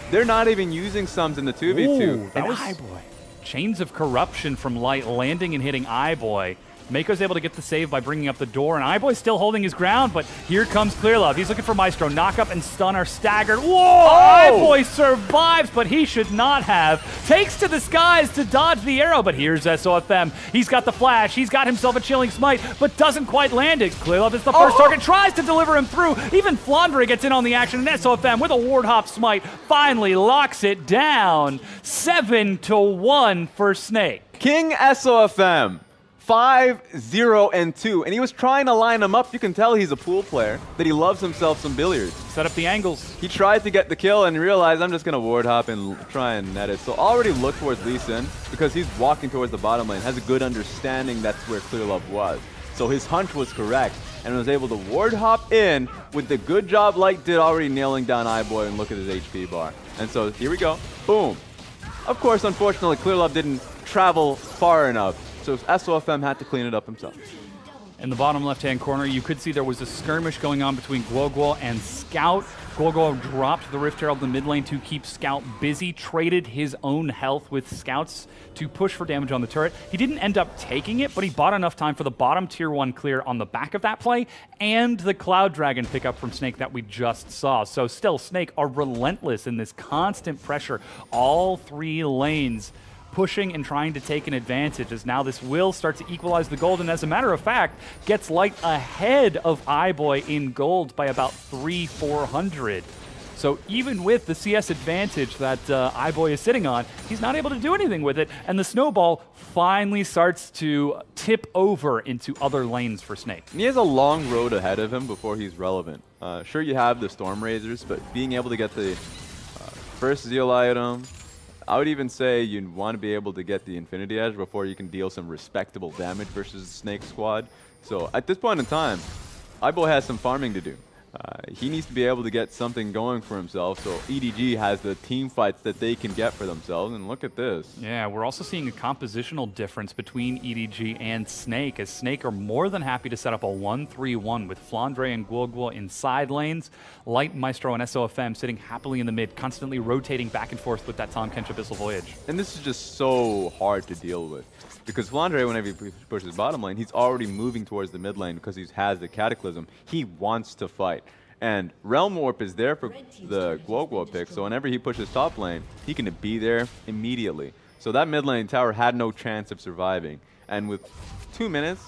they're not even using sums in the 2v2. Ooh, that was Eyeboy. Chains of Corruption from Light landing and hitting Eyeboy. Mako's able to get the save by bringing up the door, and Eyeboy's still holding his ground, but here comes Clearlove. He's looking for Maestro. Knock up and stun are staggered. Whoa! Eyeboy survives, but he should not have. Takes to the skies to dodge the arrow, but here's SOFM. He's got the flash. He's got himself a Chilling Smite, but doesn't quite land it. Clearlove is the first target, tries to deliver him through. Even Flandre gets in on the action, and SOFM with a Ward Hop Smite finally locks it down. 7-1 for Snake. King SOFM. 5-0-2, and he was trying to line him up. You can tell he's a pool player, that he loves himself some billiards. Set up the angles. He tried to get the kill and realized, I'm just going to ward hop and try and net it. So already look towards Lee Sin because he's walking towards the bottom lane, has a good understanding that's where Clearlove was. So his hunch was correct and was able to ward hop in with the good job Light did already nailing down Eyeboy, and look at his HP bar. And so here we go. Boom. Of course, unfortunately, Clearlove didn't travel far enough, so SOFM had to clean it up himself. In the bottom left-hand corner, you could see there was a skirmish going on between Guoguo and Scout. Guoguo dropped the Rift Herald in the mid lane to keep Scout busy, traded his own health with Scouts to push for damage on the turret. He didn't end up taking it, but he bought enough time for the bottom tier 1 clear on the back of that play and the Cloud Dragon pickup from Snake that we just saw. So still, Snake are relentless in this constant pressure. All 3 lanes pushing and trying to take an advantage, as now this will start to equalize the gold, and as a matter of fact, gets Light ahead of Eyeboy in gold by about 300-400. So even with the CS advantage that Eyeboy is sitting on, he's not able to do anything with it, and the snowball finally starts to tip over into other lanes for Snake. And he has a long road ahead of him before he's relevant. Sure, you have the Storm Razors, but being able to get the first Zeal item, I would even say you'd want to be able to get the Infinity Edge before you can deal some respectable damage versus the Snake squad. So at this point in time, Eyeboy has some farming to do. He needs to be able to get something going for himself, so EDG has the team fights that they can get for themselves, and look at this. Yeah, we're also seeing a compositional difference between EDG and Snake, as Snake are more than happy to set up a 1-3-1 with Flandre and Guoguo in side lanes, Light, Maestro, and SOFM sitting happily in the mid, constantly rotating back and forth with that Tahm Kench Abyssal Voyage. And this is just so hard to deal with, because Flandre, whenever he pushes bottom lane, he's already moving towards the mid lane because he has the Cataclysm. He wants to fight. And Realm Warp is there for the Guoguo pick, so whenever he pushes top lane, he can be there immediately. So that mid lane tower had no chance of surviving. And with 2 minutes,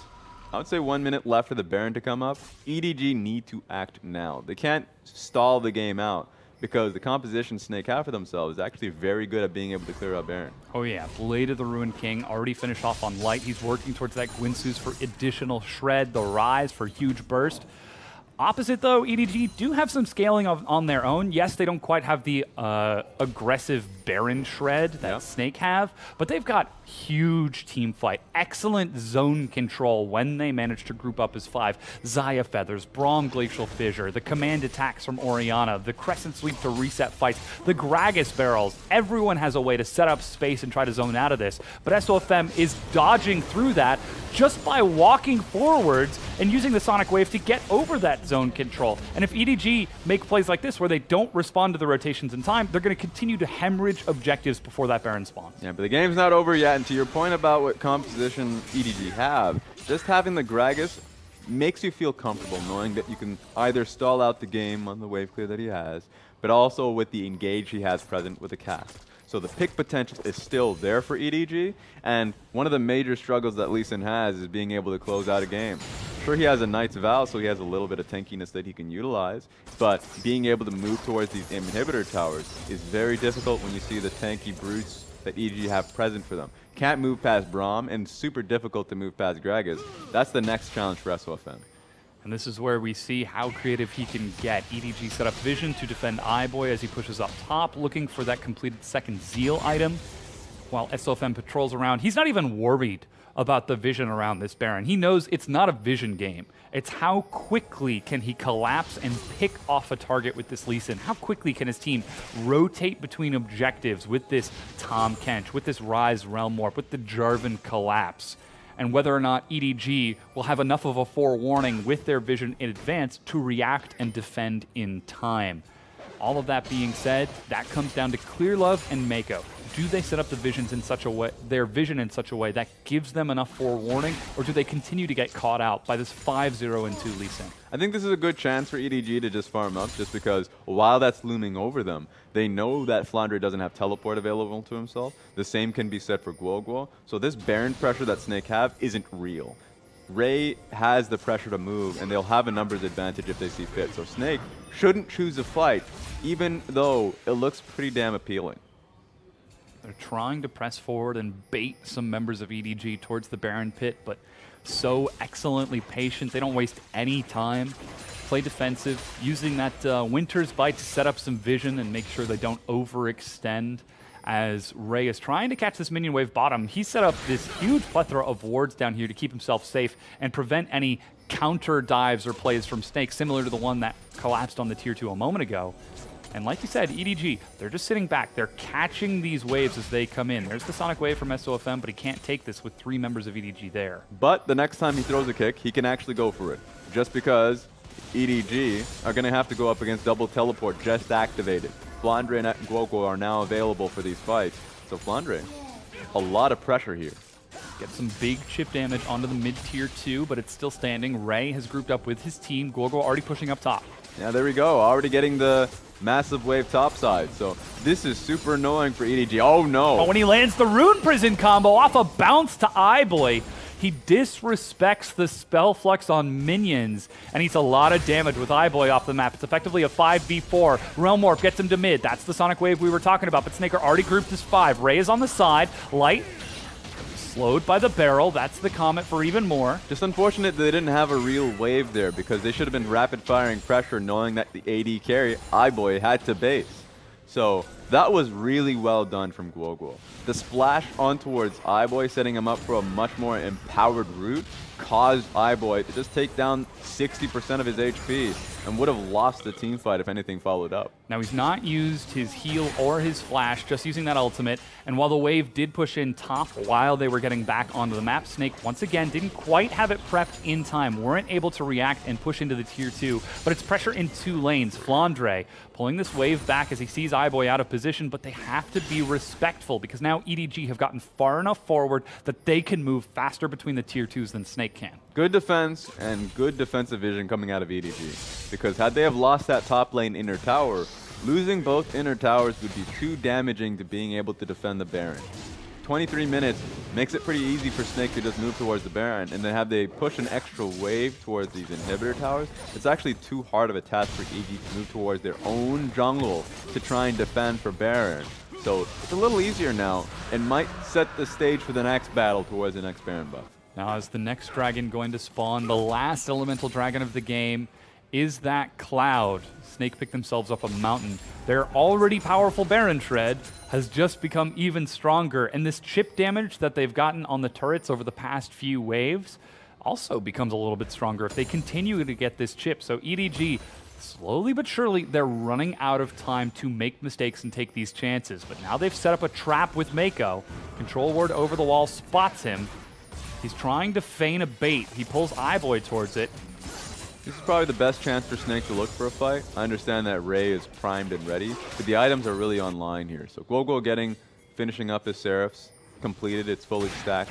I would say 1 minute left for the Baron to come up, EDG need to act now. They can't stall the game out, because the composition Snake have for themselves is actually very good at being able to clear out Baron. Oh yeah, Blade of the Ruined King already finished off on Light. He's working towards that Gwynsus for additional shred, the Rise for huge burst. Opposite, though, EDG do have some scaling on their own. Yes, they don't quite have the aggressive Baron shred that Snake have, but they've got huge team fight, excellent zone control when they manage to group up as 5. Xayah Feathers, Braum Glacial Fissure, the command attacks from Orianna, the Crescent Sweep to reset fights, the Gragas barrels. Everyone has a way to set up space and try to zone out of this, but SOFM is dodging through that just by walking forwards and using the Sonic Wave to get over that zone control. And if EDG make plays like this where they don't respond to the rotations in time, they're going to continue to hemorrhage objectives before that Baron spawns. Yeah, but the game's not over yet, and to your point about what composition EDG have, just having the Gragas makes you feel comfortable knowing that you can either stall out the game on the wave clear that he has, but also with the engage he has present with the cast. So the pick potential is still there for EDG, and one of the major struggles that Lee Sin has is being able to close out a game. Sure, he has a Knight's Vow, so he has a little bit of tankiness that he can utilize, but being able to move towards these inhibitor towers is very difficult when you see the tanky brutes that EDG have present for them. Can't move past Braum, and super difficult to move past Gragas. That's the next challenge for SOFM. And this is where we see how creative he can get. EDG set up Vision to defend iBoy as he pushes up top, looking for that completed second Zeal item. While SOFM patrols around, he's not even worried about the vision around this Baron. He knows it's not a vision game. It's how quickly can he collapse and pick off a target with this Lee Sin? How quickly can his team rotate between objectives with this Tahm Kench, with this Ryze Realm Warp, with the Jarvan collapse? And whether or not EDG will have enough of a forewarning with their vision in advance to react and defend in time. All of that being said, that comes down to Clearlove and Mako. Do they set up the visions in such a way, their vision in such a way that gives them enough forewarning, or do they continue to get caught out by this 5-0 and 2 Lee Sin? I think this is a good chance for EDG to just farm up, just because while that's looming over them, they know that Flandre doesn't have teleport available to himself. The same can be said for Guoguo. So this Baron pressure that Snake have isn't real. Ray has the pressure to move, and they'll have a numbers advantage if they see fit. So Snake shouldn't choose a fight, even though it looks pretty damn appealing. They're trying to press forward and bait some members of EDG towards the Baron pit, but so excellently patient. They don't waste any time. Play defensive, using that Winter's Bite to set up some vision and make sure they don't overextend. As Ray is trying to catch this minion wave bottom, he set up this huge plethora of wards down here to keep himself safe and prevent any counter dives or plays from Snake, similar to the one that collapsed on the tier 2 a moment ago. And like you said, EDG, they're just sitting back. They're catching these waves as they come in. There's the Sonic Wave from SOFM, but he can't take this with 3 members of EDG there. But the next time he throws a kick, he can actually go for it. Just because EDG are going to have to go up against double teleport just activated. Flandre and Guoguo are now available for these fights. So Flandre, a lot of pressure here. Get some big chip damage onto the mid-tier 2, but it's still standing. Ray has grouped up with his team. Guoguo already pushing up top. Yeah, there we go. Already getting the massive wave topside. So this is super annoying for EDG. Oh no. But when he lands the Rune Prison combo off a bounce to iBoy, he disrespects the Spell Flux on minions and eats a lot of damage with iBoy off the map. It's effectively a 5v4. Realm Warp gets him to mid. That's the Sonic Wave we were talking about, but Snaker already grouped as 5. Ray is on the side. Light slowed by the barrel. That's the Comet for even more. Just unfortunate they didn't have a real wave there, because they should have been rapid firing pressure knowing that the AD carry, iBoy, had to base. So that was really well done from Guoguo. The splash on towards iBoy, setting him up for a much more empowered route, caused iBoy to just take down 60% of his HP and would have lost the team fight if anything followed up. Now he's not used his heal or his flash, just using that ultimate. And while the wave did push in top while they were getting back onto the map, Snake once again didn't quite have it prepped in time, weren't able to react and push into the tier 2. But it's pressure in 2 lanes. Flandre pulling this wave back as he sees iBoy out of position, but they have to be respectful because now EDG have gotten far enough forward that they can move faster between the tier 2s than Snake can. Good defense and good defensive vision coming out of EDG, because had they have lost that top lane inner tower, losing both inner towers would be too damaging to being able to defend the Baron. 23 minutes makes it pretty easy for Snake to just move towards the Baron, and then have they push an extra wave towards these inhibitor towers, it's actually too hard of a task for EDG to move towards their own jungle to try and defend for Baron. So it's a little easier now, and might set the stage for the next battle towards the next Baron buff. Now is the next dragon going to spawn? The last elemental dragon of the game is that Cloud. Snake picked themselves up a mountain. Their already powerful Baron Shred has just become even stronger, and this chip damage that they've gotten on the turrets over the past few waves also becomes a little bit stronger if they continue to get this chip. So EDG, slowly but surely, they're running out of time to make mistakes and take these chances. But now they've set up a trap with Mako. Control ward over the wall spots him. He's trying to feign a bait. He pulls iBoy towards it. This is probably the best chance for Snake to look for a fight. I understand that Ray is primed and ready, but the items are really online here. So Guoguo finishing up his Seraphs, completed, it's fully stacked.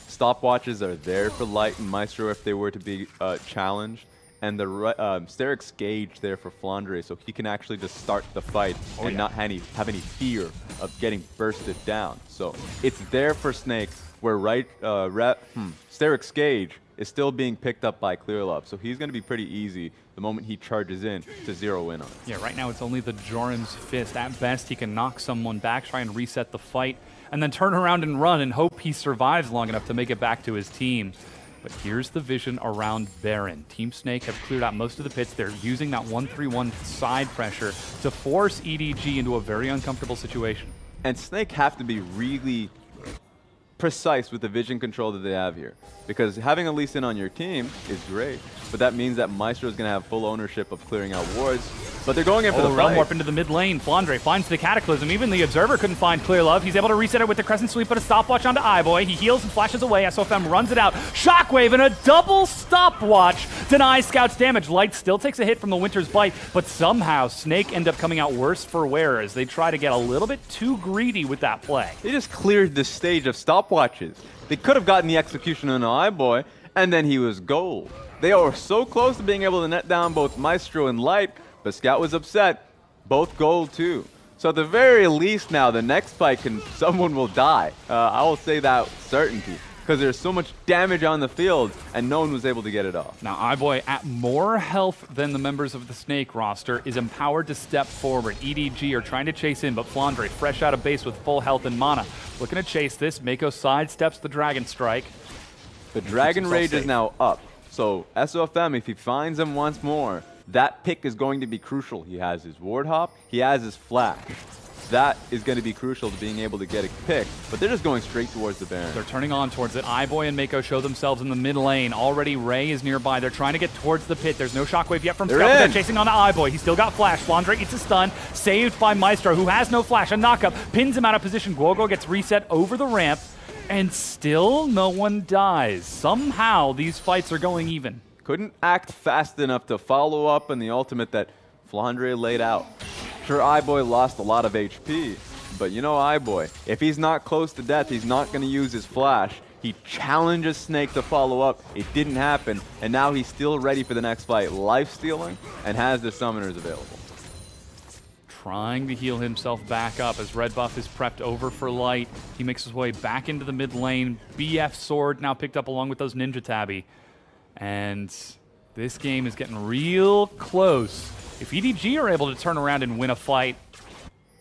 Stopwatches are there for Light and Maestro if they were to be challenged. And the Steric's Gauge there for Flandre, so he can actually just start the fight and not have any fear of getting bursted down. So it's there for Snake, where Steric's Gauge is still being picked up by Clearlove, so he's going to be pretty easy the moment he charges in to zero in on it. Yeah, right now it's only the Joram's Fist. At best, he can knock someone back, try and reset the fight. and then turn around and run and hope he survives long enough to make it back to his team. But here's the vision around Baron. Team Snake have cleared out most of the pits. They're using that 1-3-1 side pressure to force EDG into a very uncomfortable situation. And Snake have to be really precise with the vision control that they have here. Because having a Lee Sin on your team is great, but that means that Maestro is going to have full ownership of clearing out wards. But they're going in for the realm fight. warp into the mid lane. Flandre finds the Cataclysm. Even the Observer couldn't find Clear Love. He's able to reset it with the Crescent Sweep, but a stopwatch onto iBoy. He heals and flashes away. SOFM runs it out. Shockwave and a double stopwatch denies Scout's damage. Light still takes a hit from the Winter's Bite, but somehow Snake end up coming out worse for wear as they try to get a little bit too greedy with that play. They just cleared the stage of stopwatches. They could have gotten the execution on iBoy, and then he was gold. They were so close to being able to net down both Maestro and Light, but Scout was upset. Both gold too. So at the very least now, the next fight someone will die. I will say that certainty, because there's so much damage on the field, and no one was able to get it off. Now, iBoy, at more health than the members of the Snake roster, is empowered to step forward. EDG are trying to chase in, but Flandre, fresh out of base with full health and mana, looking to chase this. Mako sidesteps the Dragon Strike. The Dragon Rage is now up. So SOFM, if he finds him once more, that pick is going to be crucial. He has his Ward Hop, he has his Flash. That is going to be crucial to being able to get a pick, but they're just going straight towards the Baron. They're turning on towards it. iBoy and Mako show themselves in the mid lane. Already Ray is nearby. They're trying to get towards the pit. There's no Shockwave yet from Scout, but they're chasing on to iBoy. He's still got Flash. Flandre eats a stun, saved by Maestro, who has no Flash. A knockup pins him out of position. Guogo gets reset over the ramp, and still no one dies. Somehow these fights are going even. Couldn't act fast enough to follow up on the ultimate that Flandre laid out. Sure, iBoy lost a lot of HP, but you know iBoy, if he's not close to death, he's not going to use his Flash. He challenges Snake to follow up. It didn't happen, and now he's still ready for the next fight, life-stealing, and has the summoners available. Trying to heal himself back up as red buff is prepped over for Light. He makes his way back into the mid lane. BF Sword now picked up along with those Ninja Tabby. And this game is getting real close. If EDG are able to turn around and win a fight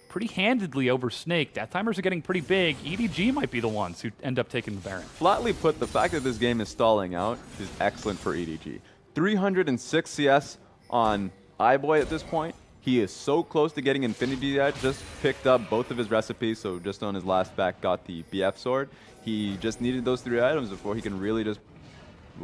pretty handedly over Snake, death timers are getting pretty big. EDG might be the ones who end up taking the Baron. Flatly put, the fact that this game is stalling out is excellent for EDG. 306 CS on iBoy at this point. He is so close to getting Infinity Edge, just picked up both of his recipes, so just on his last back got the BF Sword. He just needed those 3 items before he can really just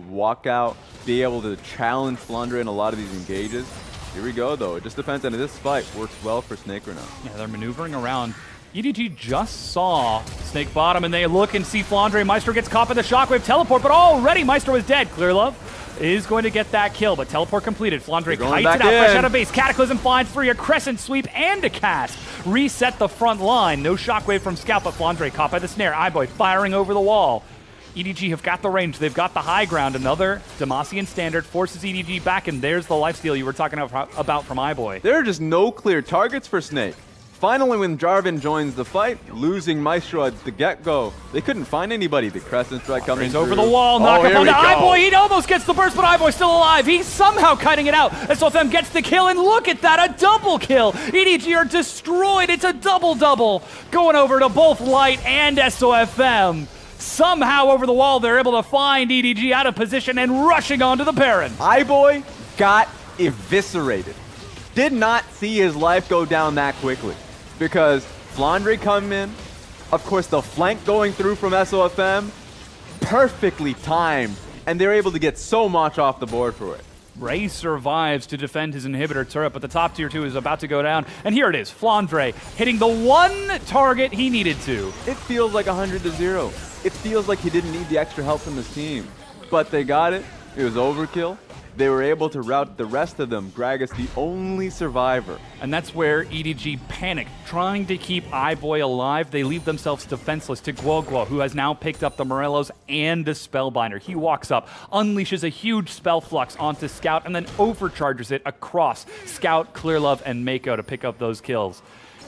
walk out, be able to challenge Flandre in a lot of these engages. Here we go, though. It just depends, and this fight works well for Snake or not. Yeah, they're maneuvering around. EDG just saw Snake bottom, and they look and see Flandre. Maestro gets caught by the Shockwave teleport, but already Maestro is dead. Clear Love is going to get that kill, but teleport completed. Flandre kites it out, fresh out of base. Cataclysm finds free, a Crescent Sweep and a cast. Reset the front line. No Shockwave from Scout, but Flandre caught by the snare. iBoy firing over the wall. EDG have got the range. They've got the high ground. Another Demacian standard forces EDG back, and there's the lifesteal you were talking about from iBoy. There are just no clear targets for Snake. Finally, when Jarvan joins the fight, losing Maestro at the get-go, they couldn't find anybody. The Crescent Strike coming through. Over the wall, knock up onto iBoy. He almost gets the burst, but iBoy's still alive. He's somehow kiting it out. SOFM gets the kill, and look at that, a double kill. EDG are destroyed. It's a double-double going over to both Light and SOFM. Somehow over the wall, they're able to find EDG out of position and rushing onto the Baron. iBoy got eviscerated. Did not see his life go down that quickly because Flandre come in. Of course, the flank going through from SOFM, perfectly timed, and they're able to get so much off the board for it. Ray survives to defend his inhibitor turret, but the top tier 2 is about to go down. And here it is, Flandre hitting the one target he needed to. It feels like 100-0. It feels like he didn't need the extra help from his team. But they got it. It was overkill. They were able to rout the rest of them. Gragas, the only survivor. And that's where EDG panicked. Trying to keep iBoy alive, they leave themselves defenseless to Guoguo, who has now picked up the Morellos and the Spellbinder. He walks up, unleashes a huge spell flux onto Scout, and then overcharges it across Scout, Clear Love, and Mako to pick up those kills.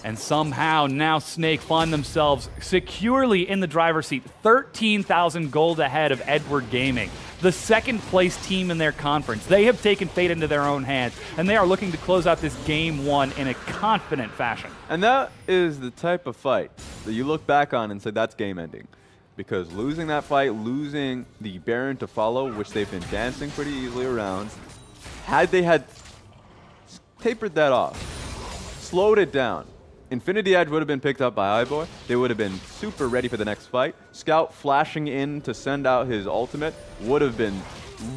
And somehow now Snake find themselves securely in the driver's seat, 13,000 gold ahead of Edward Gaming, the second place team in their conference. They have taken fate into their own hands, and they are looking to close out this game 1 in a confident fashion. And that is the type of fight that you look back on and say that's game ending. Because losing that fight, losing the Baron to follow, which they've been dancing pretty easily around, had they had tapered that off, slowed it down, Infinity Edge would have been picked up by iBoy. They would have been super ready for the next fight. Scout flashing in to send out his ultimate would have been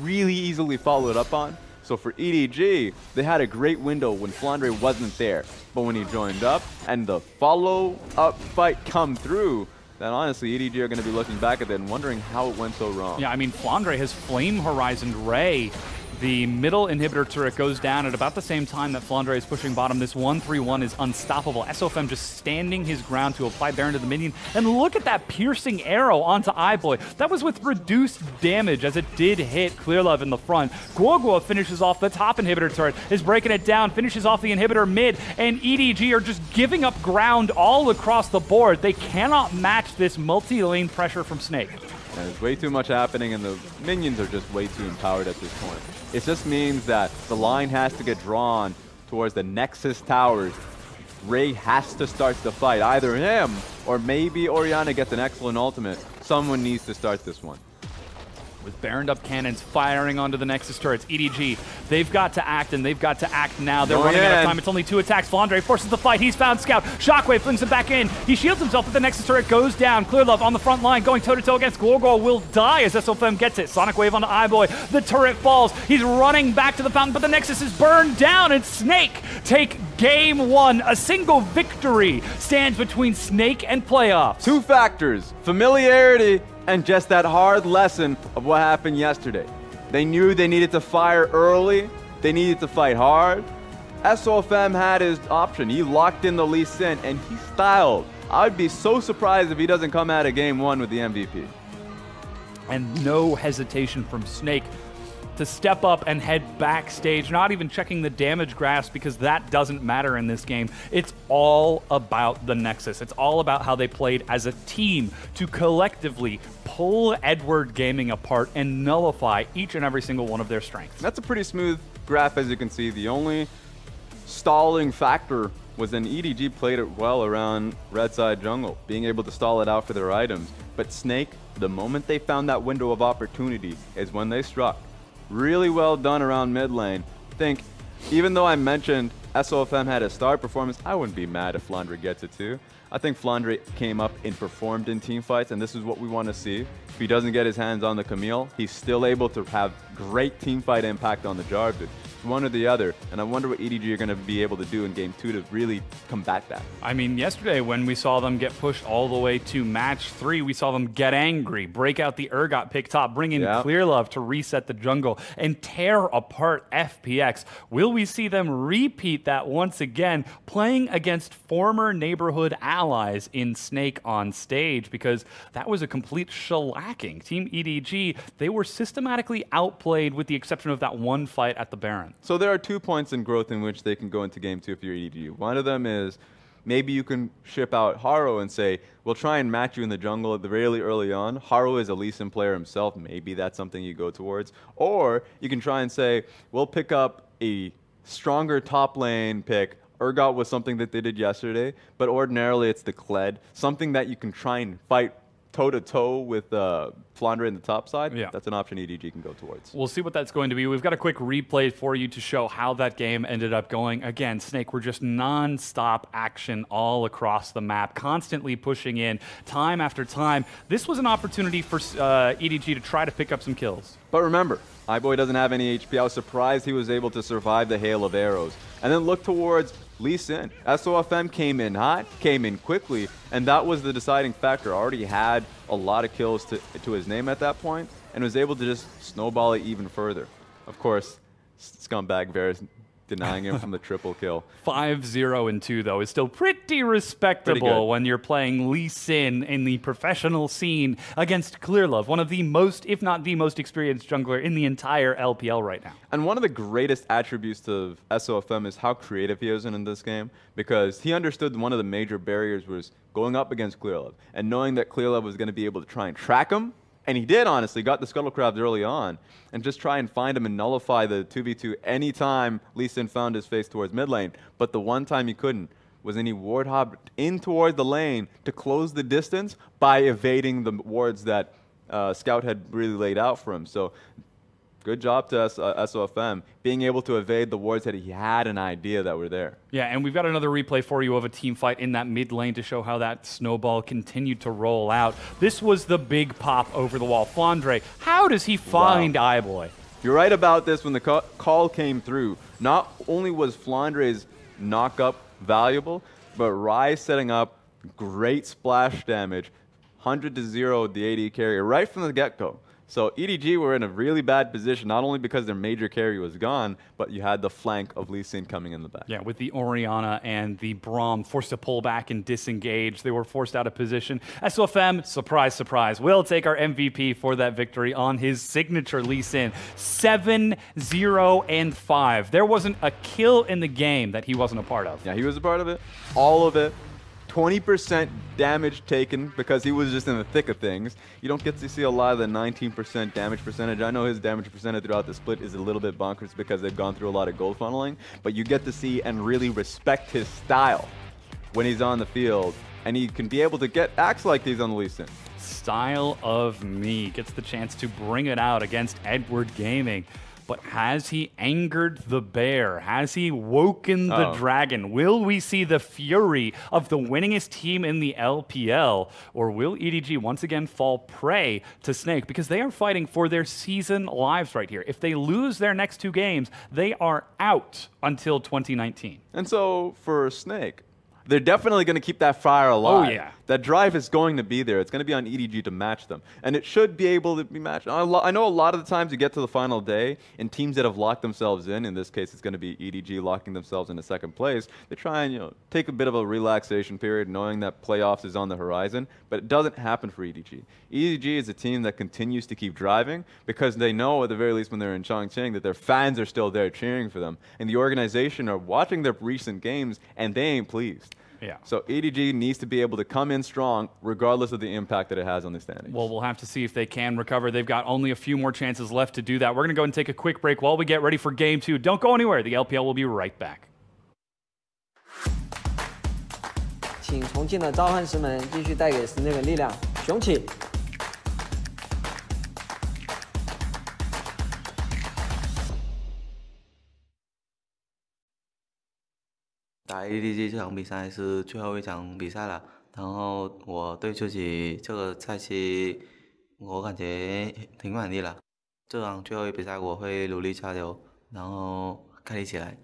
really easily followed up on. So for EDG, they had a great window when Flandre wasn't there. But when he joined up and the follow-up fight come through, then honestly, EDG are going to be looking back at it and wondering how it went so wrong. Yeah, I mean, Flandre has Flame Horizon Ray. The middle inhibitor turret goes down at about the same time that Flandre is pushing bottom. This 1-3-1 is unstoppable. SOFM just standing his ground to apply Baron to the minion. And look at that piercing arrow onto iBoy. That was with reduced damage as it did hit Clearlove in the front. Guogua finishes off the top inhibitor turret, is breaking it down, finishes off the inhibitor mid, and EDG are just giving up ground all across the board. They cannot match this multi-lane pressure from Snake. And there's way too much happening, and the minions are just way too empowered at this point. It just means that the line has to get drawn towards the Nexus towers. Ray has to start the fight. Either him or maybe Oriana gets an excellent ultimate. Someone needs to start this one. With Baroned up cannons firing onto the Nexus turrets, EDG, they've got to act, and they've got to act now. They're running out of time. It's only 2 attacks. Flandre forces the fight. He's found Scout. Shockwave flings him back in. He shields himself, but the Nexus turret goes down. Clearlove on the front line, going toe-to-toe against Gorgor, will die as SOFM gets it. Sonic Wave onto iBoy. The turret falls. He's running back to the fountain, but the Nexus is burned down, and Snake take game 1. A single victory stands between Snake and playoffs. 2 factors: familiarity and just that hard lesson of what happened yesterday. They knew they needed to fire early. They needed to fight hard. SOFM had his option. He locked in the Lee Sin, and he styled. I'd be so surprised if he doesn't come out of game 1 with the MVP. And no hesitation from Snake to step up and head backstage, not even checking the damage graphs because that doesn't matter in this game. It's all about the Nexus. It's all about how they played as a team to collectively pull Edward Gaming apart and nullify each and every single one of their strengths. That's a pretty smooth graph, as you can see. The only stalling factor was then EDG played it well around red side jungle, being able to stall it out for their items. But Snake, the moment they found that window of opportunity is when they struck. Really well done around mid lane. I think, even though I mentioned SOFM had a star performance, I wouldn't be mad if Flandre gets it too. I think Flandre came up and performed in team fights, and this is what we want to see. If he doesn't get his hands on the Camille, he's still able to have great team fight impact on the Jarvan. It's one or the other, and I wonder what EDG are going to be able to do in game 2 to really combat that. I mean, yesterday when we saw them get pushed all the way to match 3, we saw them get angry, break out the Urgot pick top, bring in Clearlove to reset the jungle, and tear apart FPX. Will we see them repeat that once again, playing against former neighborhood allies in Snake on stage? Because that was a complete shellacking. Team EDG, they were systematically outplayed with the exception of that one fight at the Baron. So there are 2 points in growth in which they can go into game 2 if you're EDG. One of them is maybe you can ship out Haro and say, we'll try and match you in the jungle at the really early on. Haro is a Lee Sin player himself. Maybe that's something you go towards. Or you can try and say, we'll pick up a stronger top lane pick. Urgot was something that they did yesterday, but ordinarily it's the Kled. Something that you can try and fight toe-to-toe with Flandre in the top side. Yeah. That's an option EDG can go towards. We'll see what that's going to be. We've got a quick replay for you to show how that game ended up going. Again, Snake were just non-stop action all across the map, constantly pushing in time after time. This was an opportunity for EDG to try to pick up some kills. But remember, iBoy doesn't have any HP. I was surprised he was able to survive the hail of arrows. And then look towards Lee Sin. SOFM came in hot, came in quickly, and that was the deciding factor. Already had a lot of kills to his name at that point, and was able to just snowball it even further. Of course, scumbag Varus denying him from the triple kill. 5-0-2 though is still pretty respectable when you're playing Lee Sin in the professional scene against Clearlove, one of the most, if not the most experienced jungler in the entire LPL right now. And one of the greatest attributes of SOFM is how creative he is in this game, because he understood one of the major barriers was going up against Clearlove and knowing that Clearlove was going to be able to try and track him. And he did, honestly, got the Scuttlecraft early on, and just try and find him and nullify the 2v2 anytime Lee Sin found his face towards mid lane. But the one time he couldn't, was when he ward hopped in towards the lane to close the distance by evading the wards that Scout had really laid out for him. So good job to SOFM being able to evade the wards that he had an idea that were there. Yeah, and we've got another replay for you of a team fight in that mid lane to show how that snowball continued to roll out. This was the big pop over the wall. Flandre, how does he find iBoy? You're right about this when the call came through. Not only was Flandre's knock-up valuable, but Rise setting up great splash damage, 100-0 the AD carry right from the get-go. So EDG were in a really bad position, not only because their major carry was gone, but you had the flank of Lee Sin coming in the back. Yeah, with the Orianna and the Braum forced to pull back and disengage. They were forced out of position. SOFM, surprise, surprise, will take our MVP for that victory on his signature Lee Sin. 7-0-5. There wasn't a kill in the game that he wasn't a part of. Yeah, he was a part of it. All of it. 20% damage taken because he was just in the thick of things. You don't get to see a lot of the 19% damage percentage. I know his damage percentage throughout the split is a little bit bonkers because they've gone through a lot of gold funneling, but you get to see and really respect his style when he's on the field, and he can be able to get acts like these on the Lee Sin. Style of me gets the chance to bring it out against Edward Gaming. But has he angered the bear? Has he woken the dragon? Will we see the fury of the winningest team in the LPL? Or will EDG once again fall prey to Snake? Because they are fighting for their season lives right here. If they lose their next 2 games, they are out until 2019. And so for Snake, they're definitely going to keep that fire alive. Oh, yeah. That drive is going to be there. It's going to be on EDG to match them. And it should be able to be matched. I know a lot of the times you get to the final day, and teams that have locked themselves in this case it's going to be EDG locking themselves into second place, they try and take a bit of a relaxation period knowing that playoffs is on the horizon, but it doesn't happen for EDG. EDG is a team that continues to keep driving because they know at the very least when they're in Chongqing that their fans are still there cheering for them. And the organization are watching their recent games and they ain't pleased. Yeah. So EDG needs to be able to come in strong regardless of the impact that it has on the standings. Well, we'll have to see if they can recover. They've got only a few more chances left to do that. We're going to go and take a quick break while we get ready for Game 2. Don't go anywhere. The LPL will be right back. 请重庆的召唤师们继续带给Snake力量，雄起！ 打 EDG 这场比赛是最后一场比赛了，然后我对自己这个赛期，我感觉挺满意了。这场最后一比赛我会努力加油，然后开力起来。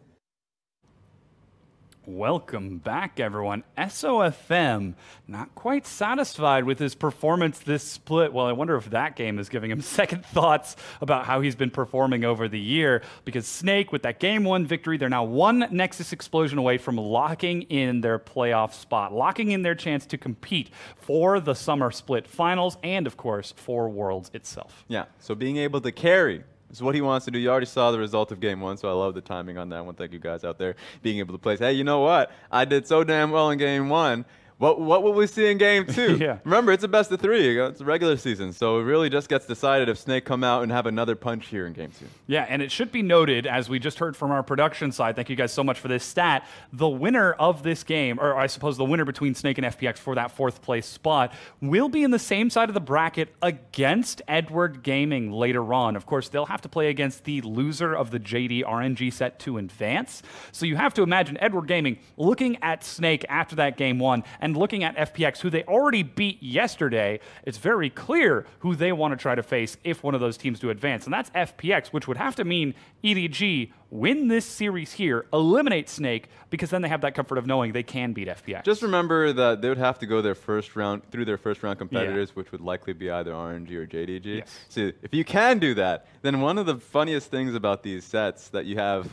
Welcome back, everyone. SOFM, not quite satisfied with his performance this split. Well, I wonder if that game is giving him second thoughts about how he's been performing over the year, because Snake, with that Game 1 victory, they're now 1 Nexus explosion away from locking in their playoff spot, locking in their chance to compete for the Summer Split Finals and, of course, for Worlds itself. Yeah, so being able to carry is what he wants to do. You already saw the result of Game 1, so I love the timing on that one. Thank you guys out there being able to place. Hey, you know what? I did so damn well in Game 1. What will we see in Game 2? Yeah. Remember, it's a best of 3. It's a regular season, so it really just gets decided if Snake come out and have another punch here in Game 2. Yeah, and it should be noted, as we just heard from our production side, thank you guys so much for this stat, the winner of this game, or I suppose the winner between Snake and FPX for that 4th place spot, will be in the same side of the bracket against Edward Gaming later on. Of course, they'll have to play against the loser of the JD RNG set to advance. So you have to imagine Edward Gaming looking at Snake after that Game 1, and looking at FPX, who they already beat yesterday. It's very clear who they want to try to face if one of those teams do advance, and that's FPX, which would have to mean EDG win this series here, eliminate Snake, because then they have that comfort of knowing they can beat FPX. Just remember that they would have to go their first round through their first round competitors, which would likely be either RNG or JDG. Yes. So if you can do that, then one of the funniest things about these sets that you have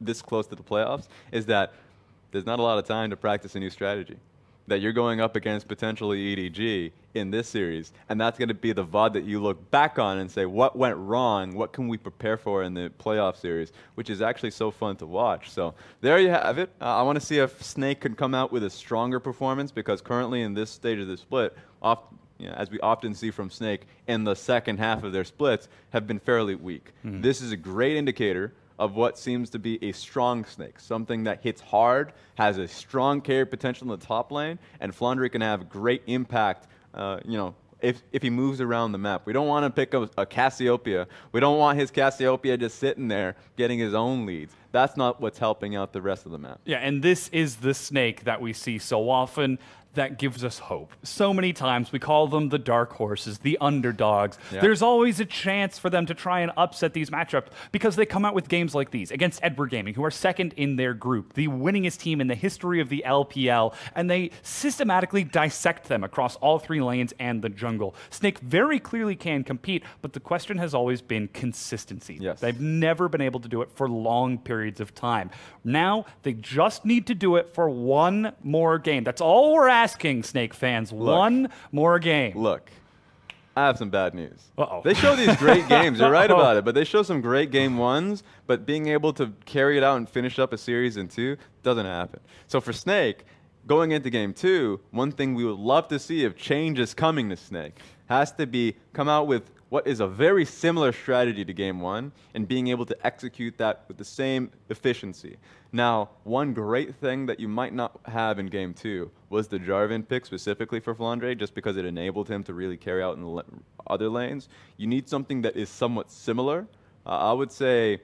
this close to the playoffs is that there's not a lot of time to practice a new strategy. That you're going up against potentially EDG in this series, and that's going to be the VOD that you look back on and say, what went wrong? What can we prepare for in the playoff series? Which is actually so fun to watch. So there you have it. I want to see if Snake can come out with a stronger performance, because currently in this stage of the split, as we often see from Snake, in the second half of their splits, have been fairly weak. This is a great indicator of what seems to be a strong Snake, something that hits hard, has a strong carry potential in the top lane, and Flandre can have great impact, you know, if he moves around the map. We don't want to pick a Cassiopeia. We don't want his Cassiopeia just sitting there getting his own leads. That's not what's helping out the rest of the map. Yeah, and this is the Snake that we see so often that gives us hope. So many times we call them the dark horses, the underdogs. Yeah. There's always a chance for them to try and upset these matchups because they come out with games like these against Edward Gaming, who are second in their group, the winningest team in the history of the LPL, and they systematically dissect them across all 3 lanes and the jungle. Snake very clearly can compete, but the question has always been consistency. Yes. They've never been able to do it for long periods of time. Now, they just need to do it for one more game. That's all we're asking, Snake fans. One more game. Look, I have some bad news. Uh-oh. They show these great games. You're right about it, but they show some great game 1s, but being able to carry it out and finish up a series in 2 doesn't happen. So for Snake, going into game 2, one thing we would love to see if change is coming to Snake has to be come out with what is a very similar strategy to game 1 and being able to execute that with the same efficiency. Now, one great thing that you might not have in game 2 was the Jarvan pick specifically for Flandre, just because it enabled him to really carry out in the other lanes. You need something that is somewhat similar. I would say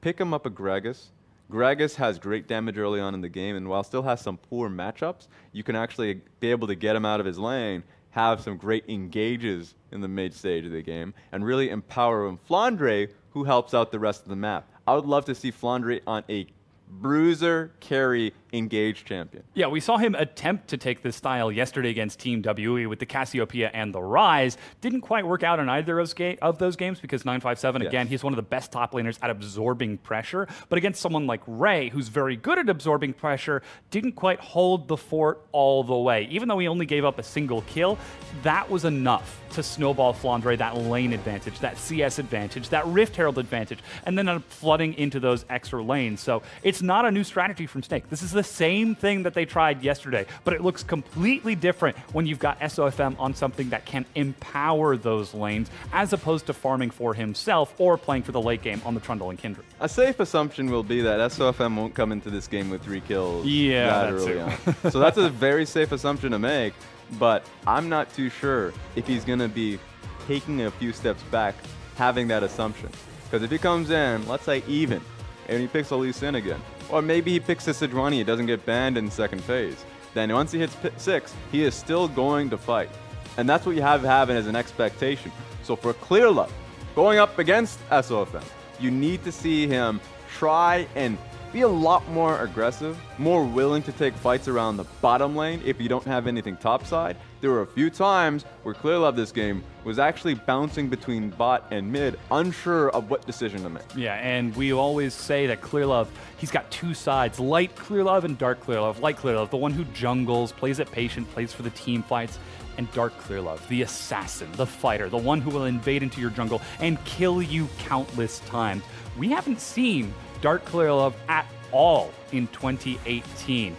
pick him up a Gragas. Gragas has great damage early on in the game, and while still has some poor matchups, you can actually be able to get him out of his lane, have some great engages in the mid stage of the game, and really empower him. Flandre, who helps out the rest of the map. I would love to see Flandre on a bruiser, carry, engage champion. Yeah, we saw him attempt to take this style yesterday against Team WE with the Cassiopeia and the Rise. Didn't quite work out in either of those games because 957, again, he's one of the best top laners at absorbing pressure. But against someone like Ray, who's very good at absorbing pressure, didn't quite hold the fort all the way. Even though he only gave up a single kill, that was enough to snowball Flandre that lane advantage, that CS advantage, that Rift Herald advantage, and then flooding into those extra lanes. So it's not a new strategy from Snake. This is the same thing that they tried yesterday, but it looks completely different when you've got SOFM on something that can empower those lanes as opposed to farming for himself or playing for the late game on the Trundle and Kindred. A safe assumption will be that SOFM won't come into this game with 3 kills that early on. So that's a very safe assumption to make, but I'm not too sure if he's going to be taking a few steps back having that assumption. Because if he comes in, let's say even, and he picks a Lee Sin again, or maybe he picks a Sejuani, he doesn't get banned in second phase, then once he hits 6, he is still going to fight. And that's what you have having as an expectation. So for Clear Love, going up against SOFM, you need to see him try and be a lot more aggressive, more willing to take fights around the bottom lane if you don't have anything topside. There were a few times where Clear Love this game was actually bouncing between bot and mid, unsure of what decision to make. Yeah, and we always say that Clear Love, he's got 2 sides, light Clear Love and dark Clear Love. Light Clear Love, the one who jungles, plays it patient, plays for the team fights, and dark Clear Love, the assassin, the fighter, the one who will invade into your jungle and kill you countless times. We haven't seen dark Clear Love at all in 2018.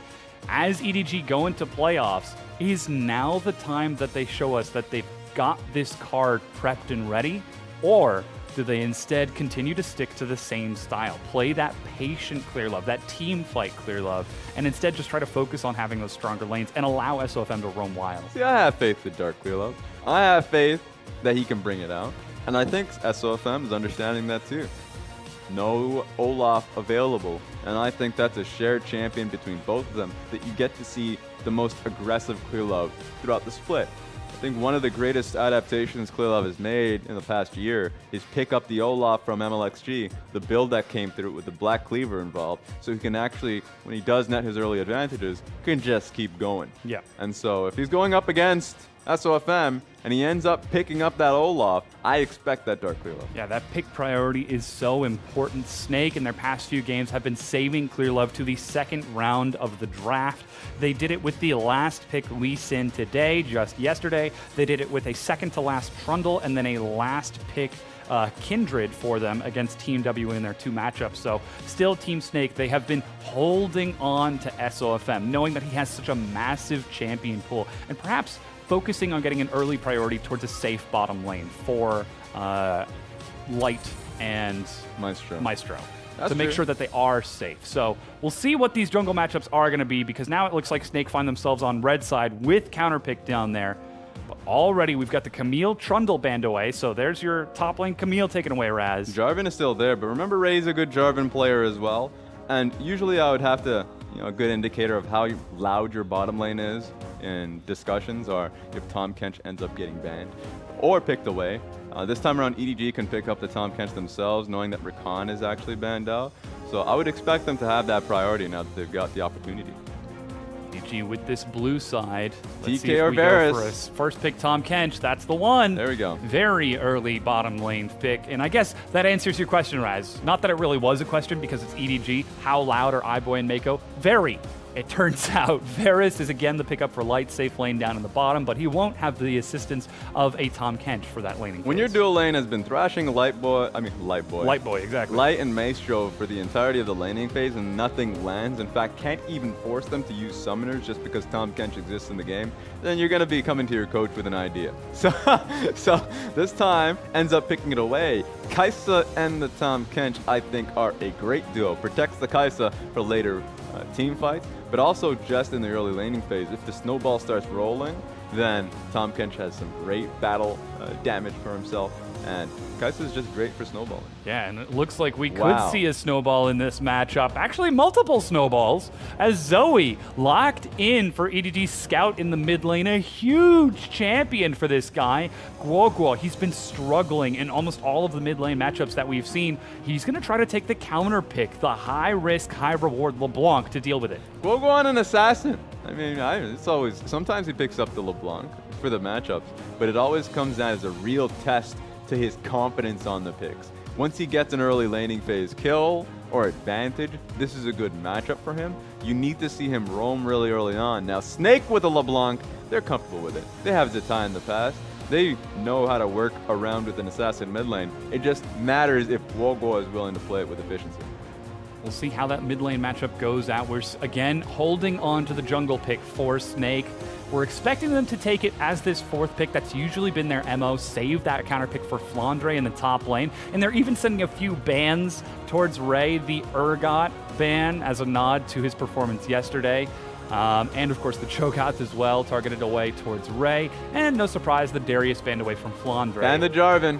As EDG go into playoffs, is now the time that they show us that they've got this card prepped and ready, or do they instead continue to stick to the same style, play that patient Clear Love, that team fight Clear Love, and instead just try to focus on having those stronger lanes and allow SOFM to roam wild? See, I have faith in Dark Clear Love. I have faith that he can bring it out, and I think SOFM is understanding that too. No Olaf available, and I think that's a shared champion between both of them that you get to see the most aggressive Clear Love throughout the split. I think one of the greatest adaptations Clear Love has made in the past year is pick up the Olaf from MLXG, the build that came through with the Black Cleaver involved, so he can actually, when he does net his early advantages, can just keep going. Yeah. And so if he's going up against SOFM and he ends up picking up that Olaf, I expect that Dark Clear Love. Yeah, that pick priority is so important. Snake in their past few games have been saving Clear Love to the second round of the draft. They did it with the last pick Lee Sin today, just yesterday. They did it with a second to last Trundle and then a last pick Kindred for them against Team W in their 2 matchups. So still Team Snake, they have been holding on to SOFM, knowing that he has such a massive champion pool, and perhaps focusing on getting an early priority towards a safe bottom lane for Light and Maestro. to make sure that they are safe. So we'll see what these jungle matchups are going to be, because now it looks like Snake find themselves on red side with counterpick down there. But already we've got the Camille Trundle banned away, so there's your top lane Camille taken away, Raz. Jarvan is still there, but remember Ray's a good Jarvan player as well. And usually I would have to, a good indicator of how loud your bottom lane is in discussions are if Tahm Kench ends up getting banned or picked away. This time around, EDG can pick up the Tahm Kench themselves, knowing that Rakan is actually banned out. So I would expect them to have that priority now that they've got the opportunity. EDG with this blue side. Let's see DK if or we go Varus. for a first pick Tahm Kench. That's the one. There we go. Very early bottom lane pick. And I guess that answers your question, Raz. Not that it really was a question because it's EDG. How loud are iBoy and Mako? Very. It turns out Varus is again the pickup for Light, safe lane down in the bottom, but he won't have the assistance of a Tahm Kench for that laning When phase. your dual lane has been thrashing Light Boy, exactly. Light and Maestro for the entirety of the laning phase and nothing lands, in fact can't even force them to use summoners just because Tahm Kench exists in the game, then you're going to be coming to your coach with an idea. So this time ends up picking it away. Kai'Sa and the Tahm Kench, I think, are a great duo. Protects the Kai'Sa for later team fights, but also just in the early laning phase. If the snowball starts rolling, then Tahm Kench has some great battle damage for himself, and Kai'Sa is just great for snowballing. Yeah, and it looks like we could see a snowball in this matchup. Actually, multiple snowballs, as Zoe locked in for EDG Scout in the mid lane. A huge champion for this guy. Guoguo, he's been struggling in almost all of the mid lane matchups that we've seen. He's going to try to take the counter pick, the high risk, high reward LeBlanc to deal with it. Guoguo on an assassin. I mean, it's always, sometimes he picks up the LeBlanc for the matchups, but it always comes down as a real test to his confidence on the picks. Once he gets an early laning phase kill or advantage, this is a good matchup for him. You need to see him roam really early on. Now, Snake with a LeBlanc, they're comfortable with it. They have Zatai in the past. They know how to work around with an assassin mid lane. It just matters if Guoguo is willing to play it with efficiency. We'll see how that mid lane matchup goes out. We're, again, holding on to the jungle pick for Snake. We're expecting them to take it as this fourth pick. That's usually been their MO. Save that counter pick for Flandre in the top lane. And they're even sending a few bans towards Ray. The Urgot ban as a nod to his performance yesterday. And of course the Cho'Gath as well, targeted away towards Ray. And no surprise, the Darius banned away from Flandre. And the Jarvan.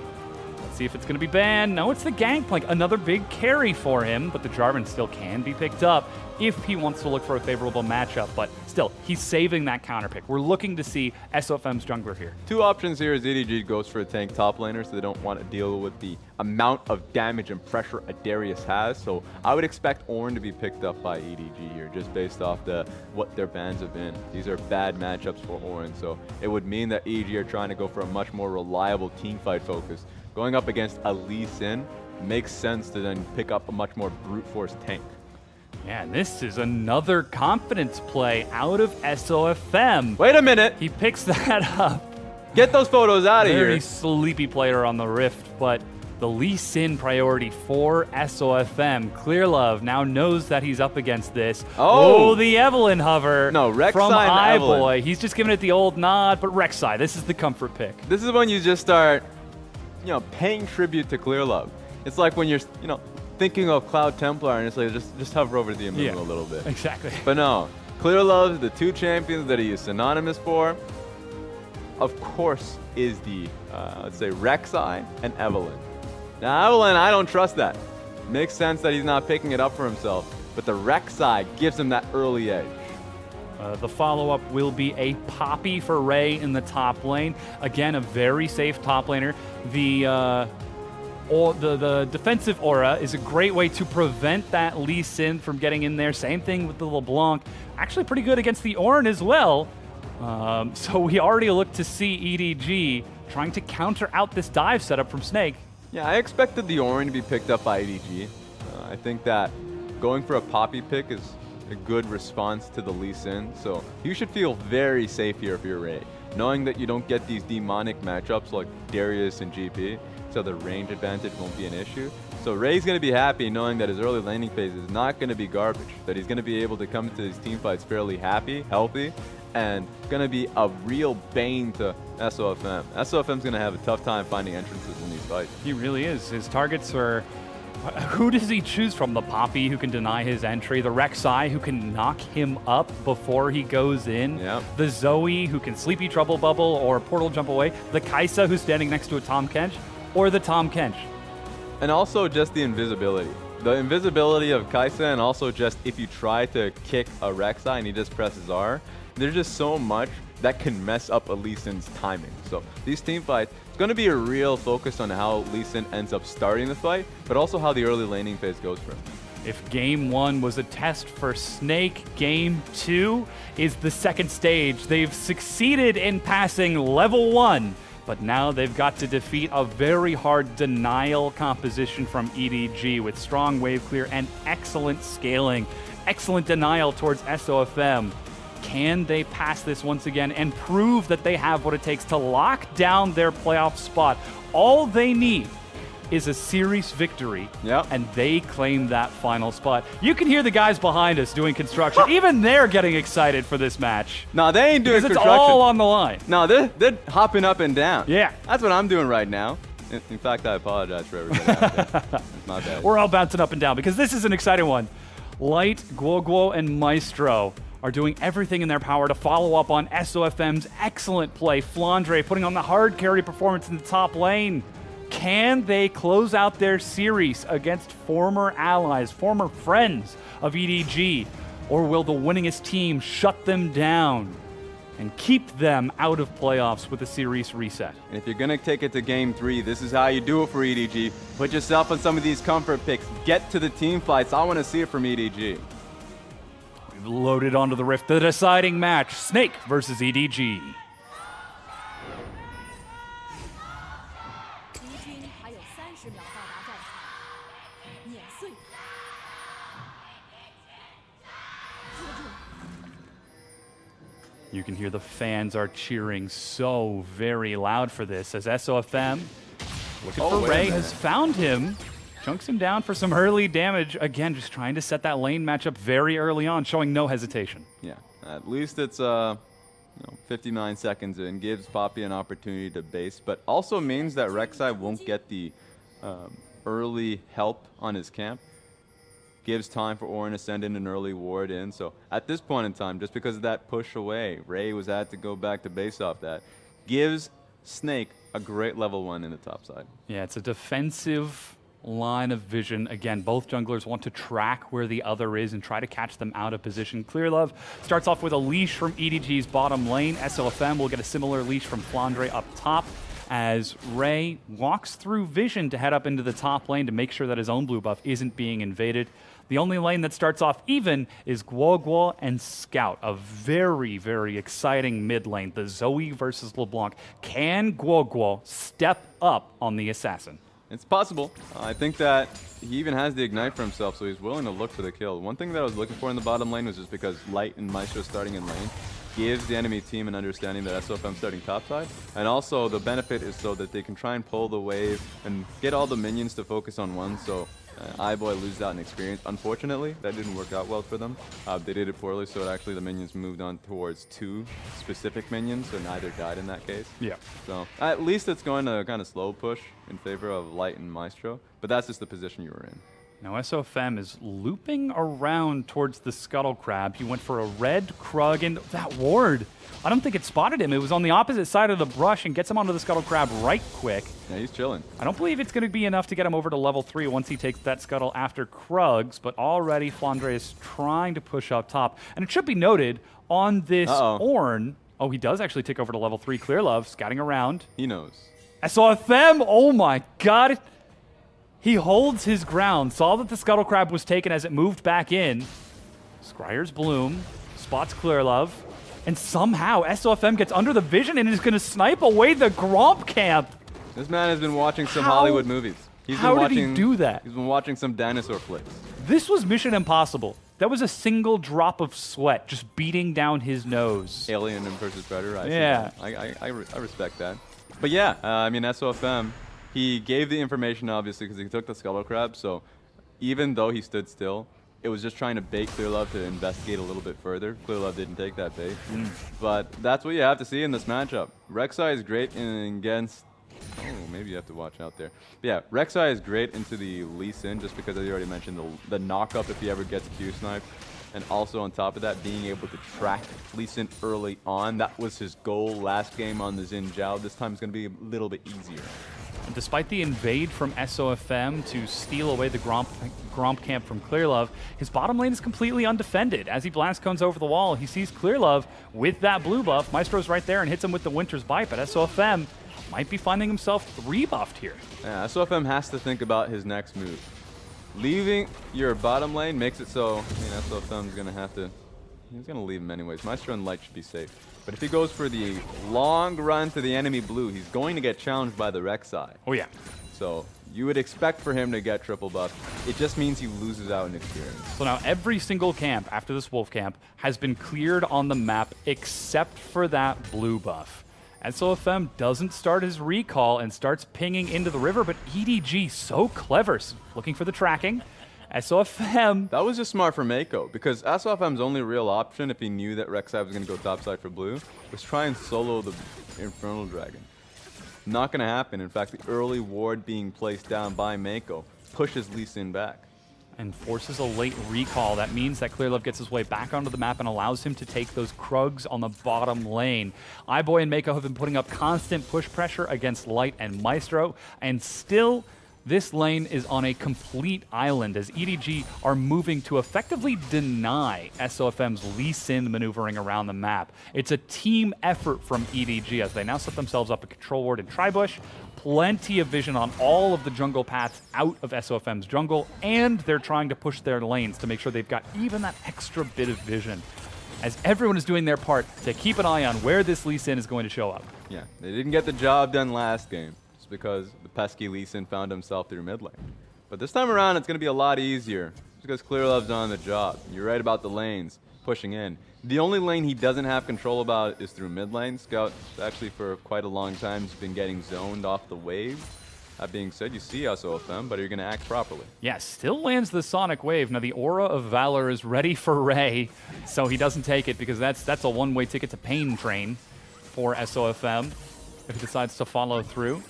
Let's see if it's going to be banned. No, it's the Gangplank. Another big carry for him, but the Jarvan still can be picked up if he wants to look for a favorable matchup. But still, he's saving that counter pick. We're looking to see SOFM's jungler here. Two options here is EDG goes for a tank top laner, so they don't want to deal with the amount of damage and pressure a Darius has. So I would expect Ornn to be picked up by EDG here, just based off what their bans have been. These are bad matchups for Ornn, so it would mean that EDG are trying to go for a much more reliable teamfight focus. Going up against a Lee Sin makes sense to then pick up a much more brute force tank. Yeah, and this is another confidence play out of SOFM. Wait a minute. He picks that up. Get those photos out of here. Very sleepy player on the Rift, but the Lee Sin priority for SOFM. Clearlove now knows that he's up against this. Oh, the Evelyn hover. No, Rek'Sai from and iBoy. Evelyn. He's just giving it the old nod, but Rek'Sai, this is the comfort pick. This is when you just start, paying tribute to Clearlove. It's like when you're, thinking of Cloud Templar and it's like just hover over the Amumu a little bit. Exactly. But no, Clearlove, the two champions that he is synonymous for, of course, is the, let's say, Rek'Sai and Evelyn. Now, Evelyn, I don't trust that. Makes sense that he's not picking it up for himself, but the Rek'Sai gives him that early edge. The follow-up will be a Poppy for Ray in the top lane. Again, a very safe top laner. The defensive aura is a great way to prevent that Lee Sin from getting in there. Same thing with the LeBlanc. Actually pretty good against the Ornn as well. So we already look to see EDG trying to counter out this dive setup from Snake. Yeah, I expected the Ornn to be picked up by EDG. I think that going for a Poppy pick is a good response to the Lee Sin, so you should feel very safe here if you're Ray, knowing that you don't get these demonic matchups like Darius and GP, so the range advantage won't be an issue. So Ray's going to be happy knowing that his early laning phase is not going to be garbage, that he's going to be able to come to these team fights fairly happy, healthy, and going to be a real bane to SOFM. SOFM's going to have a tough time finding entrances in these fights. He really is. His targets are Who does he choose from? The Poppy, who can deny his entry, the Rek'Sai, who can knock him up before he goes in, the Zoe, who can Sleepy Trouble Bubble or Portal Jump away, the Kaisa, who's standing next to a Tahm Kench, or the Tahm Kench. And also just the invisibility. The invisibility of Kaisa, and also just if you try to kick a Rek'Sai and he just presses R, there's just so much that can mess up a Lee Sin's timing. So these team fights, it's going to be a real focus on how Lee Sin ends up starting the fight, but also how the early laning phase goes for him. If Game 1 was a test for Snake, Game 2 is the second stage. They've succeeded in passing level 1, but now they've got to defeat a very hard denial composition from EDG with strong wave clear and excellent scaling. Excellent denial towards SOFM. Can they pass this once again and prove that they have what it takes to lock down their playoff spot? All they need is a series victory, and they claim that final spot. You can hear the guys behind us doing construction. Even they're getting excited for this match. No, they ain't doing construction. It's all on the line. No, they're hopping up and down. Yeah. That's what I'm doing right now. In fact, I apologize for everybody out there. It's my bad. We're all bouncing up and down because this is an exciting one. Light, Guoguo, and Maestro are doing everything in their power to follow up on SOFM's excellent play. Flandre putting on the hard carry performance in the top lane. Can they close out their series against former allies, former friends of EDG? Or will the winningest team shut them down and keep them out of playoffs with a series reset? And if you're going to take it to Game 3, this is how you do it for EDG. Put yourself on some of these comfort picks. Get to the team fights. I want to see it from EDG. We've loaded onto the Rift, the deciding match, Snake versus EDG. You can hear the fans are cheering so very loud for this as SOFM, looking for Ray, has found him. Chunks him down for some early damage. Again, just trying to set that lane matchup very early on, showing no hesitation. Yeah, at least it's 59 seconds in, gives Poppy an opportunity to base, but also means that Rek'Sai won't get the early help on his camp. Gives time for Orin to send in an early ward in. So at this point in time, just because of that push away, Ray was had to go back to base off that. Gives Snake a great level 1 in the top side. Yeah, it's a defensive line of vision. Again, both junglers want to track where the other is and try to catch them out of position. Clearlove starts off with a leash from EDG's bottom lane. SOFM will get a similar leash from Flandre up top as Ray walks through vision to head up into the top lane to make sure that his own blue buff isn't being invaded. The only lane that starts off even is Guoguo and Scout, a very, very exciting mid lane. The Zoe versus LeBlanc. Can Guoguo step up on the assassin? It's possible. I think that he even has the ignite for himself, so he's willing to look for the kill. One thing that I was looking for in the bottom lane was just because Light and Maestro starting in lane gives the enemy team an understanding that SOFM starting topside, and also the benefit is so that they can try and pull the wave and get all the minions to focus on one, so iBoy loses out in experience. Unfortunately, that didn't work out well for them. They did it poorly, so actually the minions moved on towards 2 specific minions, so neither died in that case. Yeah. So at least it's going to kind of slow push in favor of Light and Maestro, but that's just the position you were in. Now SOFM is looping around towards the Scuttle Crab. He went for a red Krug, and that ward, I don't think it spotted him. It was on the opposite side of the brush and gets him onto the Scuttle Crab right quick. Yeah, he's chilling. I don't believe it's going to be enough to get him over to level 3 once he takes that Scuttle after Krugs, but already Flandre is trying to push up top. And it should be noted on this Ornn, oh, he does actually take over to level 3. Clearlove, scouting around. He knows. SOFM, oh my god. He holds his ground, saw that the Scuttle Crab was taken as it moved back in. Scryer's Bloom, spots Clearlove, and somehow SOFM gets under the vision and is going to snipe away the Gromp camp. This man has been watching some Hollywood movies. How did he do that? He's been watching some dinosaur flicks. This was Mission Impossible. That was a single drop of sweat just beating down his nose. Alien versus Predator. Yeah. I respect that. But yeah, I mean, SOFM, he gave the information, obviously, because he took the Scuttle Crab, so even though he stood still, it was just trying to bait Clearlove to investigate a little bit further. Clearlove didn't take that bait. But that's what you have to see in this matchup. Rek'Sai is great against Oh, maybe you have to watch out there. But yeah, Rek'Sai is great into the Lee Sin just because, as you already mentioned, the knock-up if he ever gets Q-sniped. And also on top of that, being able to track Lee Sin early on. That was his goal last game on the Xin Zhao. This time it's going to be a little bit easier. And despite the invade from SOFM to steal away the Gromp camp from Clearlove, his bottom lane is completely undefended. As he blast cones over the wall, he sees Clearlove with that blue buff. Maestro's right there and hits him with the Winter's Bite, but SOFM might be finding himself 3-buffed here. Yeah, SOFM has to think about his next move. Leaving your bottom lane makes it so, SOFM's going to have to, he's going to leave him anyways. Maestro and Light should be safe. But if he goes for the long run to the enemy blue, he's going to get challenged by the Rek'Sai. Oh, yeah. So you would expect for him to get triple buff. It just means he loses out in experience. So now every single camp after this Wolf camp has been cleared on the map except for that blue buff. SOFM doesn't start his recall and starts pinging into the river, but EDG, so clever, looking for the tracking. SOFM. That was just smart for Mako, because SOFM's only real option if he knew that Rek'Sai was going to go topside for blue was try and solo the Infernal Dragon. Not going to happen. In fact, the early ward being placed down by Mako pushes Lee Sin back. And forces a late recall. That means that Clearlove gets his way back onto the map and allows him to take those Krugs on the bottom lane. iBoy and Mako have been putting up constant push pressure against Light and Maestro, and still this lane is on a complete island as EDG are moving to effectively deny SOFM's Lee Sin maneuvering around the map. It's a team effort from EDG as they now set themselves up a control ward in Tribush. Plenty of vision on all of the jungle paths out of SOFM's jungle, and they're trying to push their lanes to make sure they've got even that extra bit of vision, as everyone is doing their part to keep an eye on where this Lee Sin is going to show up. Yeah, they didn't get the job done last game. It's because the pesky Lee Sin found himself through mid lane. But this time around, it's going to be a lot easier because Clearlove's on the job. You're right about the lanes pushing in. The only lane he doesn't have control about is through mid lane. Scout, actually for quite a long time, has been getting zoned off the wave. That being said, you see SOFM, but you're going to act properly. Yeah, still lands the Sonic Wave. Now the Aura of Valor is ready for Ray, so he doesn't take it because that's a one-way ticket to Pain Train for SOFM if he decides to follow through.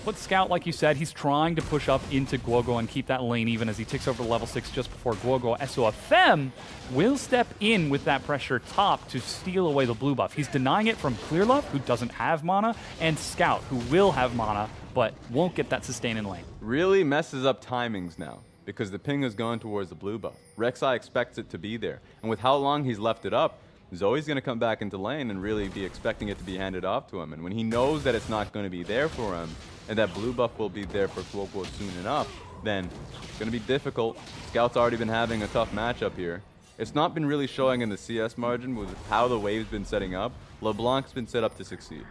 But Scout, like you said, he's trying to push up into Guoguo and keep that lane even as he ticks over to level 6 just before Guoguo. SOFM will step in with that pressure top to steal away the blue buff. He's denying it from Clearlove, who doesn't have mana, and Scout, who will have mana, but won't get that sustain in lane. Really messes up timings now, because the ping is going towards the blue buff. Rek'Sai expects it to be there, and with how long he's left it up, Zoe's going to come back into lane and really be expecting it to be handed off to him. And when he knows that it's not going to be there for him, and that blue buff will be there for Guoguo soon enough, then it's going to be difficult. Scout's already been having a tough matchup here. It's not been really showing in the CS margin with how the wave's been setting up. LeBlanc's been set up to succeed.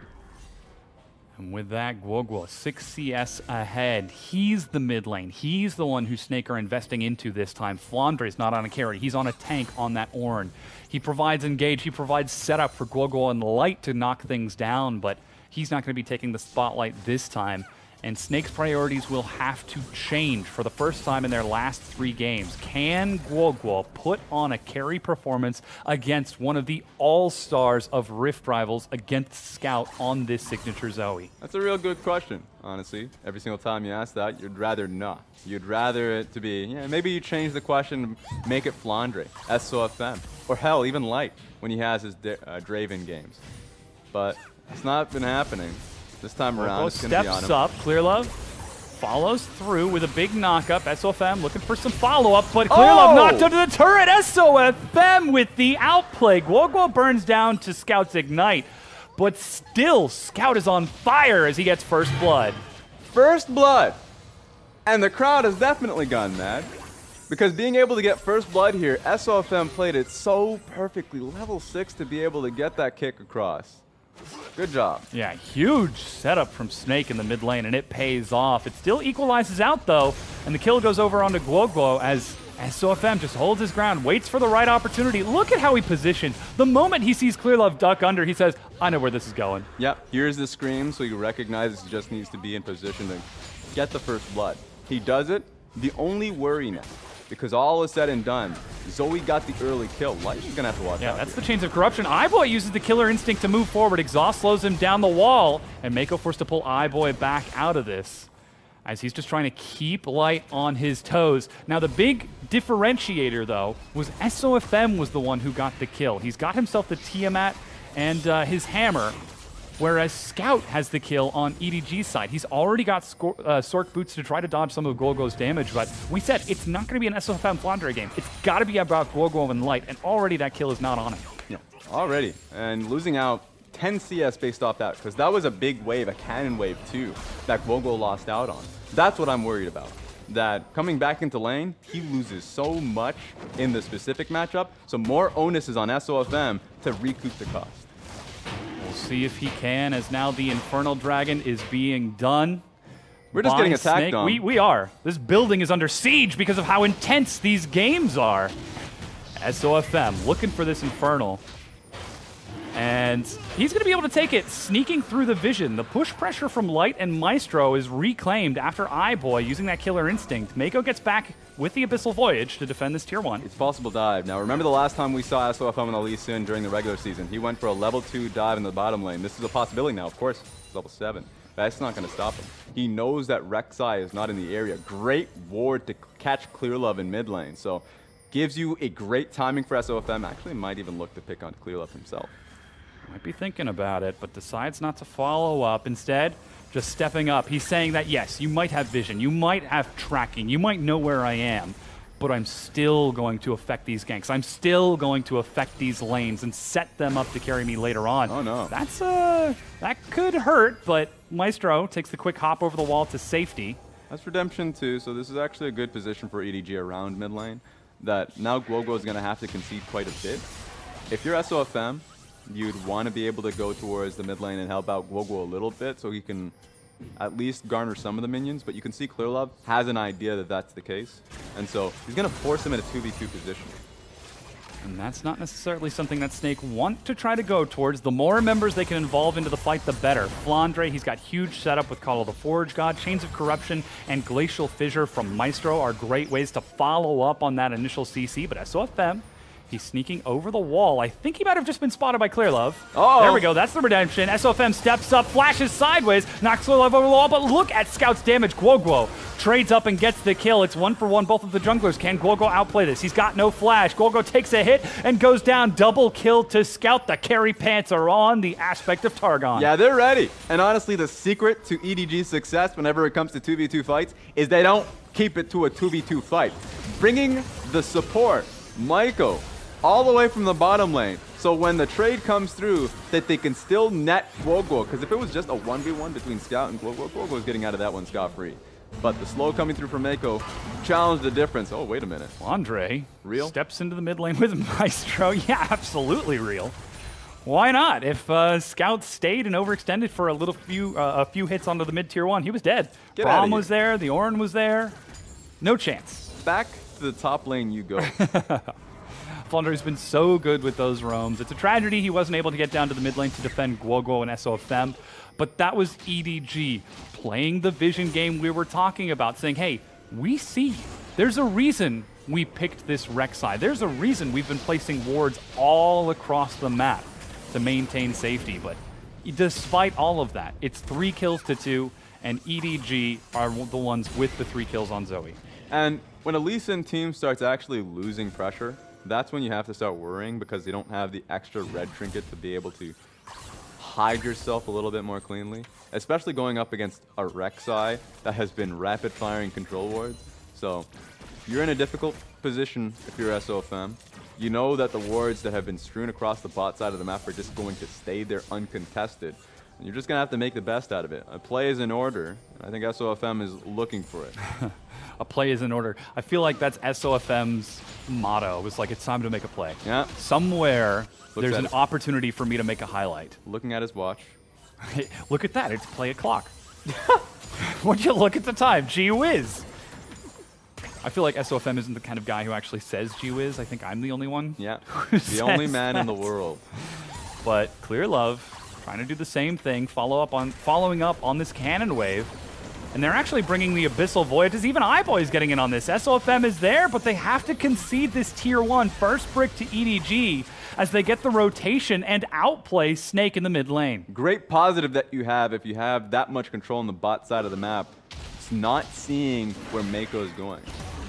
And with that, Guoguo, 6 CS ahead. He's the mid lane. He's the one who Snake are investing into this time. Flandre's not on a carry. He's on a tank on that Ornn. He provides engage. He provides setup for Guoguo and Light to knock things down, but he's not going to be taking the spotlight this time. And Snake's priorities will have to change for the first time in their last 3 games. Can Guoguo put on a carry performance against one of the all-stars of Rift Rivals against Scout on this signature Zoe? That's a real good question, honestly. Every single time you ask that, you'd rather not. You'd rather it to be, yeah, maybe you change the question, make it Flandre, SOFM, or hell, even Light when he has his Draven games. But it's not been happening. This time around, it's going to be on him. Steps up, Clearlove follows through with a big knock-up. SOFM looking for some follow-up, but Clearlove knocked under the turret. SOFM with the outplay. Guoguo burns down to Scout's Ignite, but still, Scout is on fire as he gets first blood. First blood! And the crowd has definitely gone mad, because being able to get first blood here, SOFM played it so perfectly. Level 6 to be able to get that kick across. Good job. Yeah, huge setup from Snake in the mid lane, and it pays off. It still equalizes out, though, and the kill goes over onto Guoguo as SOFM just holds his ground, waits for the right opportunity. Look at how he positioned. The moment he sees Clearlove duck under, he says, I know where this is going. Yep, here's the scream, so he recognizes he just needs to be in position to get the first blood. He does it. The only worry now because all is said and done, Zoe got the early kill. Light's gonna have to watch out. Yeah, that's the Chains of Corruption. iBoy uses the killer instinct to move forward. Exhaust slows him down the wall, and Mako forced to pull iBoy back out of this, as he's just trying to keep Light on his toes. Now, the big differentiator, though, was SOFM was the one who got the kill. He's got himself the Tiamat and his hammer, whereas Scout has the kill on EDG's side. He's already got Sork boots to try to dodge some of Golgo's damage, but we said it's not going to be an SOFM Flandre game. It's got to be about Golgo and Light, and already that kill is not on him. Yeah, already. And losing out 10 CS based off that, because that was a big wave, a cannon wave too, that Golgo lost out on. That's what I'm worried about. That coming back into lane, he loses so much in the specific matchup, so more onus is on SOFM to recoup the cost. We'll see if he can, as now the Infernal Dragon is being done. We're just getting attacked Snake. on. We are. This building is under siege because of how intense these games are. SOFM looking for this Infernal. And he's going to be able to take it, sneaking through the vision. The push pressure from Light and Maestro is reclaimed after iBoy using that killer instinct. Mako gets back with the Abyssal Voyage to defend this tier 1. It's possible dive. Now, remember the last time we saw SOFM in the Lee Sin during the regular season? He went for a level 2 dive in the bottom lane. This is a possibility now, of course. It's level 7. That's not going to stop him. He knows that Rek'Sai is not in the area. Great ward to catch Clear Love in mid lane. So, gives you a great timing for SOFM. Actually, might even look to pick on Clear Love himself. Might be thinking about it, but decides not to follow up. Instead, just stepping up. He's saying that, yes, you might have vision, you might have tracking, you might know where I am, but I'm still going to affect these ganks. I'm still going to affect these lanes and set them up to carry me later on. Oh, no. That's, that could hurt, but Maestro takes the quick hop over the wall to safety. That's Redemption too, so this is actually a good position for EDG around mid lane, that now Golgo is going to have to concede quite a bit. If you're SOFM, you'd want to be able to go towards the mid lane and help out Golgo a little bit so he can at least garner some of the minions, but you can see Clear Love has an idea that that's the case, and so he's going to force him in a 2v2 position. And that's not necessarily something that Snake want to try to go towards. The more members they can involve into the fight, the better. Flandre, he's got huge setup with Call of the Forge God, Chains of Corruption, and Glacial Fissure from Maestro are great ways to follow up on that initial CC, but SOFM, he's sneaking over the wall. I think he might have just been spotted by Clear Love. Oh! There we go. That's the redemption. SOFM steps up, flashes sideways, knocks Clear Love over the wall, but look at Scout's damage. Guoguo trades up and gets the kill. It's 1-for-1. Both of the junglers. Can Guoguo outplay this? He's got no flash. Guoguo takes a hit and goes down. Double kill to Scout. The carry pants are on. The aspect of Targon. Yeah, they're ready. And honestly, the secret to EDG's success whenever it comes to 2v2 fights is they don't keep it to a 2v2 fight. Bringing the support, Maiko, all the way from the bottom lane, so when the trade comes through, that they can still net Guoguo, because if it was just a 1v1 between Scout and Guoguo, Guoguo is getting out of that one scot-free. But the slow coming through from Mako challenged the difference. Oh, wait a minute. Andre real steps into the mid lane with Maestro. Yeah, absolutely real. Why not? If Scout stayed and overextended for a few hits onto the mid tier 1, he was dead. Braum was there, the Ornn was there. No chance. Back to the top lane you go. Flandre's been so good with those roams. It's a tragedy he wasn't able to get down to the mid lane to defend Guoguo and SOFM, but that was EDG playing the vision game we were talking about, saying, hey, we see you. There's a reason we picked this Rek'Sai. There's a reason we've been placing wards all across the map to maintain safety, but despite all of that, it's 3 kills to 2, and EDG are the ones with the 3 kills on Zoe. And when a Lee Sin team starts actually losing pressure, that's when you have to start worrying, because they don't have the extra red trinket to be able to hide yourself a little bit more cleanly, especially going up against a Rek'Sai that has been rapid firing control wards. So you're in a difficult position if you're SOFM. You know that the wards that have been strewn across the bot side of the map are just going to stay there uncontested. And you're just going to have to make the best out of it. A play is in order. I think SOFM is looking for it. A play is in order. I feel like that's SOFM's motto. It was like, it's time to make a play. Yeah. Somewhere, there's an opportunity for me to make a highlight. Looking at his watch. Hey, look at that. It's play o'clock. Would you look at the time? Gee whiz. I feel like SOFM isn't the kind of guy who actually says gee whiz. I think I'm the only one. Yeah. The only man in the world. But Clear Love trying to do the same thing, following up on this cannon wave. and they're actually bringing the Abyssal Voyages. Even iBoy's getting in on this. SOFM is there, but they have to concede this Tier 1 first brick to EDG as they get the rotation and outplay Snake in the mid lane. Great positive that you have if you have that much control on the bot side of the map. It's not seeing where Mako is going.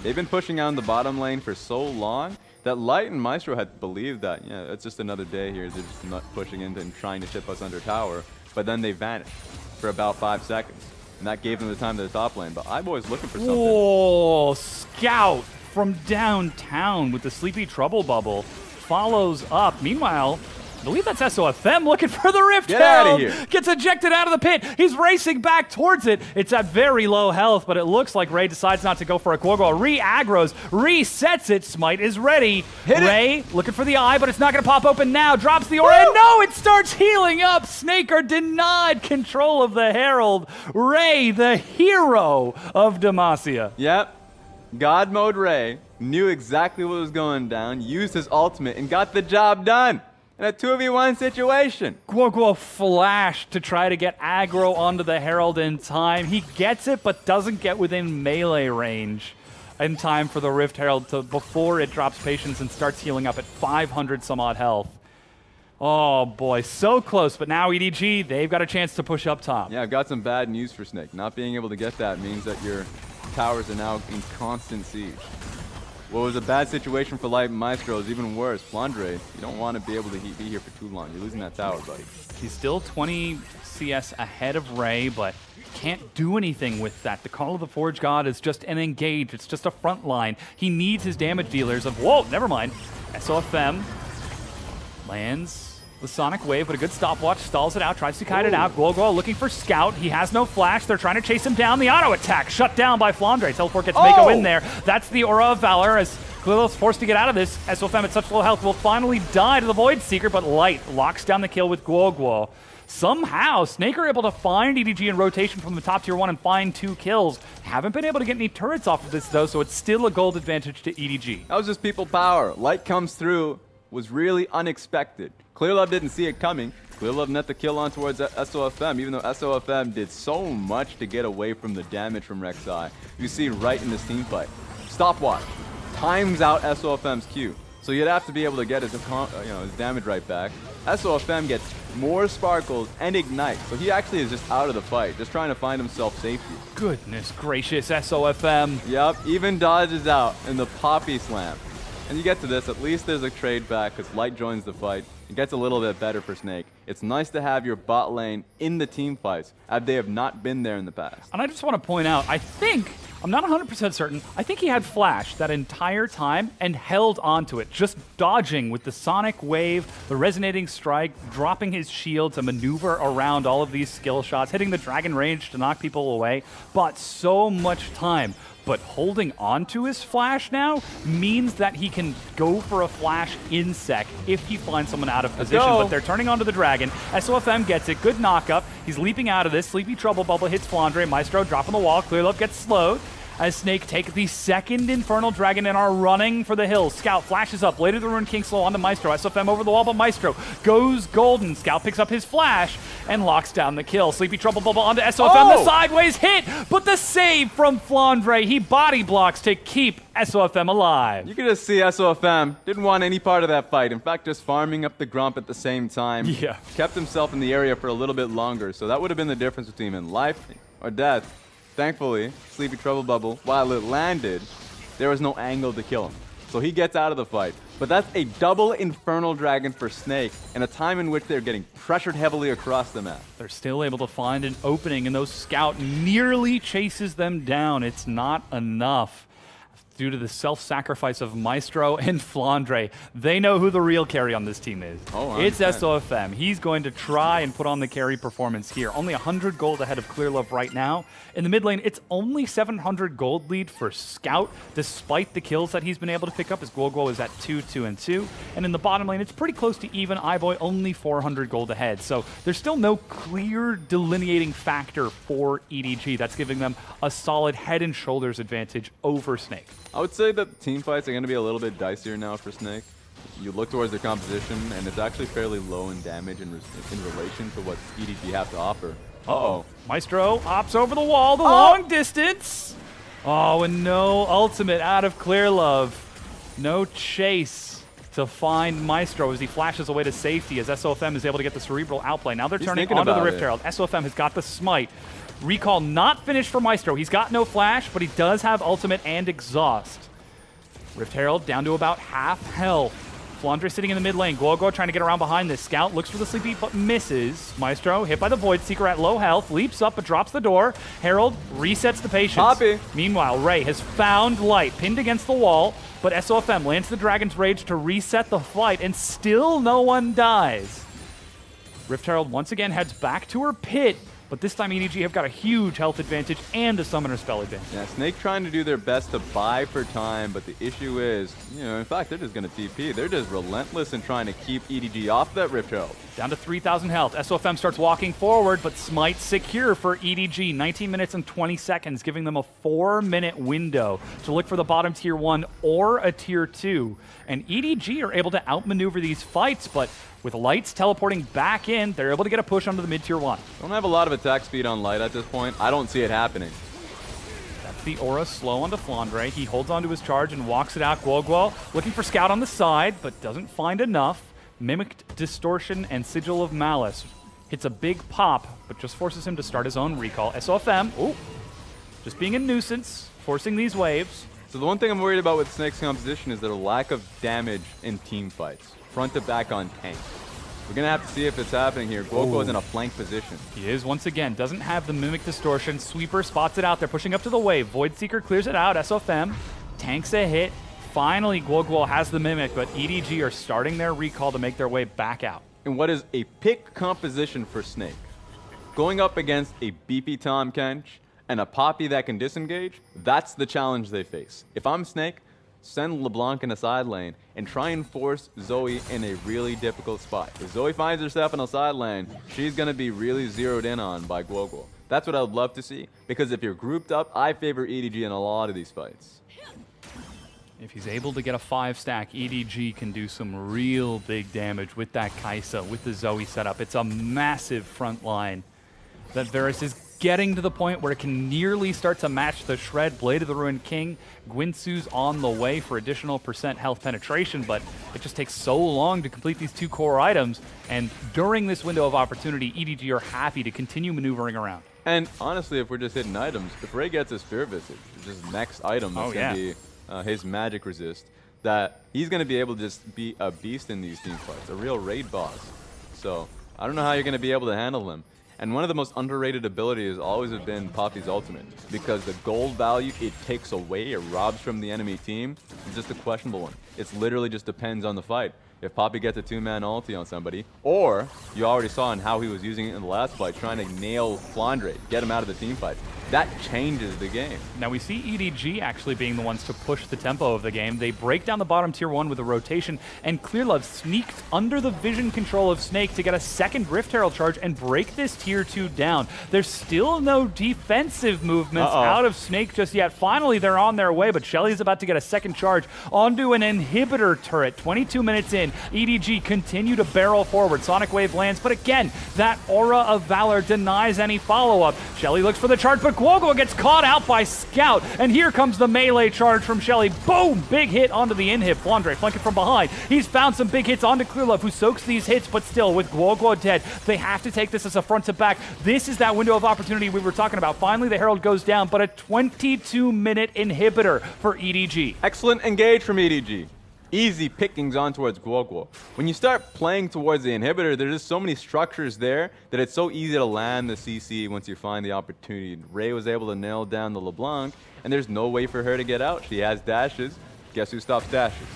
They've been pushing out in the bottom lane for so long that Light and Maestro had believed that, yeah, it's just another day here. They're just not pushing into and trying to ship us under tower. But then they vanished for about 5 seconds. And that gave them the time to the top lane. But iBoy's looking for something. Oh, Scout from downtown with the Sleepy Trouble Bubble follows up. Meanwhile, I believe that's SOFM looking for the Rift Get out of Herald. here. Gets ejected out of the pit. He's racing back towards it. It's at very low health, but it looks like Ray decides not to go for a Gorgo. Re-aggros, resets it. Smite is ready. Ray looking for the eye, but it's not going to pop open now. Drops the aura, and no, it starts healing up. Snake are denied control of the Herald. Ray, the hero of Demacia. Yep. God mode Ray knew exactly what was going down, used his ultimate, and got the job done. In a 2v1 situation. Guoguo flashed to try to get aggro onto the Herald in time. He gets it, but doesn't get within melee range in time for the Rift Herald before it drops patience and starts healing up at 500 some odd health. Oh boy, so close, but now EDG, they've got a chance to push up top. Yeah, I've got some bad news for Snake. Not being able to get that means that your towers are now in constant siege. What was a bad situation for Light and Maestro is even worse. Flandre, you don't want to be able to be here for too long. You're losing that tower, buddy. He's still 20 CS ahead of Ray, but can't do anything with that. The Call of the Forge God is just an engage. It's just a front line. He needs his damage dealers of, whoa, never mind. SOFM lands the Sonic Wave, but a good stopwatch, stalls it out, tries to kite it out. Guoguo looking for Scout. He has no flash. They're trying to chase him down. The auto attack shut down by Flandre. Teleport gets Mako in there. That's the Aura of Valor as Clearlow's forced to get out of this. SOFM at such low health will finally die to the Void Seeker, but Light locks down the kill with Guoguo. Somehow, Snake are able to find EDG in rotation from the top tier 1 and find 2 kills. Haven't been able to get any turrets off of this, though, so it's still a gold advantage to EDG. That was just people power. Light comes through, was really unexpected. Clearlove didn't see it coming. Clearlove net the kill on towards SOFM, even though SOFM did so much to get away from the damage from Rek'Sai. You see right in this team fight. Stopwatch times out SOFM's Q. So you'd have to be able to get his damage right back. SOFM gets more sparkles and ignite, so he actually is just out of the fight, just trying to find himself safety. Goodness gracious, SOFM. Yep, even dodges out in the Poppy Slam. And you get to this, at least there's a trade back because Light joins the fight. It gets a little bit better for Snake. It's nice to have your bot lane in the team fights, as they have not been there in the past. And I just want to point out, I'm not 100% certain, I think he had Flash that entire time and held onto it, just dodging with the Sonic Wave, the Resonating Strike, dropping his shield to maneuver around all of these skill shots, hitting the Dragon Range to knock people away, but so much time. But holding onto his flash now means that he can go for a flash in sec if he finds someone out of position. But they're turning onto the Dragon. SOFM gets it. Good knock-up. He's leaping out of this. Sleepy Trouble Bubble hits Flandre. Maestro dropping the wall. Clearlove gets slowed as Snake take the second Infernal Dragon and are running for the hills. Scout flashes up. Later the Ruined King slow onto Maestro. SOFM over the wall, but Maestro goes golden. Scout picks up his flash and locks down the kill. Sleepy Trouble Bubble onto SOFM. The sideways hit, but the save from Flandre. He body blocks to keep SOFM alive. You can just see SOFM didn't want any part of that fight. In fact, just farming up the Grump at the same time. Yeah. Kept himself in the area for a little bit longer. So that would have been the difference between him in life or death. Thankfully, Sleepy Trouble Bubble, while it landed, there was no angle to kill him. So he gets out of the fight. But that's a double Infernal Dragon for Snake in a time in which they're getting pressured heavily across the map. They're still able to find an opening, and those Scout nearly chases them down. It's not enough. Due to the self-sacrifice of Maestro and Flandre, they know who the real carry on this team is. It's SOFM. He's going to try and put on the carry performance here. Only 100 gold ahead of Clearlove right now. In the mid lane, it's only 700 gold lead for Scout, despite the kills that he's been able to pick up, as Guoguo is at 2, 2, and 2. And in the bottom lane, it's pretty close to even. iBoy only 400 gold ahead. So there's still no clear delineating factor for EDG. That's giving them a solid head and shoulders advantage over Snake. I would say that team fights are going to be a little bit dicier now for Snake. You look towards their composition, and it's actually fairly low in damage in relation to what EDG have to offer. Uh-oh. Maestro opts over the wall, the long distance. Oh, and no ultimate out of Clear Love. No chase to find Maestro as he flashes away to safety as SOFM is able to get the Cerebral outplay. Now they're turning onto the Rift Herald. SOFM has got the smite. Recall not finished for Maestro. He's got no flash, but he does have ultimate and exhaust. Rift Herald down to about half health. Flandre sitting in the mid lane. Guoguo trying to get around behind this. Scout looks for the sleepy, but misses. Maestro hit by the Void Seeker at low health. Leaps up, but drops the door. Herald resets the patience. Poppy. Meanwhile, Ray has found Light, pinned against the wall, but SOFM lands the Dragon's Rage to reset the fight, and still no one dies. Rift Herald once again heads back to her pit, but this time EDG have got a huge health advantage and a summoner spell advantage. Yeah, Snake trying to do their best to buy for time, but the issue is, in fact, they're just going to TP. They're just relentless in trying to keep EDG off that Rift Herald. Down to 3,000 health. SOFM starts walking forward, but Smite secure for EDG. 19 minutes and 20 seconds, giving them a 4-minute window to look for the bottom tier 1 or a tier 2. And EDG are able to outmaneuver these fights, but with Lights teleporting back in, they're able to get a push onto the mid tier 1. Don't have a lot of attack speed on Light at this point. I don't see it happening. That's the aura slow onto Flandre. He holds onto his charge and walks it out. Guoguo looking for Scout on the side, but doesn't find enough. Mimicked Distortion and Sigil of Malice. Hits a big pop, but just forces him to start his own recall. SOFM, just being a nuisance, forcing these waves. So the one thing I'm worried about with Snake's composition is their lack of damage in team fights. Front to back on tank. We're going to have to see if it's happening here. Guoguo is in a flank position. He is once again. Doesn't have the Mimic Distortion. Sweeper spots it out. They're pushing up to the wave. Void Seeker clears it out. SOFM tanks a hit. Finally, Guoguo has the Mimic, but EDG are starting their recall to make their way back out. And what is a pick composition for Snake? Going up against a beefy Tahm Kench and a Poppy that can disengage, that's the challenge they face. If I'm Snake, send LeBlanc in a side lane and try and force Zoe in a really difficult spot. If Zoe finds herself in a side lane, she's going to be really zeroed in on by Guoguo. That's what I would love to see, because if you're grouped up, I favor EDG in a lot of these fights. If he's able to get a 5-stack, EDG can do some real big damage with that Kai'Sa, with the Zoe setup. It's a massive front line that Varus is getting to the point where it can nearly start to match the Shred. Blade of the Ruined King. Guinsu's on the way for additional % health penetration, but it just takes so long to complete these 2 core items, and during this window of opportunity, EDG are happy to continue maneuvering around. And honestly, if we're just hitting items, if Ray gets a Spirit Visage, which is next item that's going to be his magic resist, that he's going to be able to just be a beast in these team fights, a real raid boss. So I don't know how you're going to be able to handle him. And one of the most underrated abilities always have been Poppy's ultimate, because the gold value it takes away, it robs from the enemy team, is just a questionable one. It literally just depends on the fight. If Poppy gets a 2-man ulti on somebody, or you already saw in how he was using it in the last fight, trying to nail Flandre, get him out of the team fight, that changes the game. Now we see EDG actually being the ones to push the tempo of the game. They break down the bottom tier 1 with a rotation, and Clearlove sneaked under the vision control of Snake to get a second Rift Herald charge and break this tier 2 down. There's still no defensive movements out of Snake just yet. Finally, they're on their way, but Shelly's about to get a second charge onto an inhibitor turret. 22 minutes in, EDG continue to barrel forward. Sonic Wave lands, but again, that Aura of Valor denies any follow-up. Shelly looks for the charge, but Guoguo gets caught out by Scout, and here comes the melee charge from Shelly. Boom! Big hit onto the inhib. Flandre flanking from behind. He's found some big hits onto Clearlove, who soaks these hits, but still, with Guoguo dead, they have to take this as a front to back. This is that window of opportunity we were talking about. Finally, the Herald goes down, but a 22-minute inhibitor for EDG. Excellent engage from EDG. Easy pickings on towards Guoguo. When you start playing towards the inhibitor, there's just so many structures there that it's so easy to land the CC once you find the opportunity. Ray was able to nail down the LeBlanc, and there's no way for her to get out. She has dashes. Guess who stops dashes?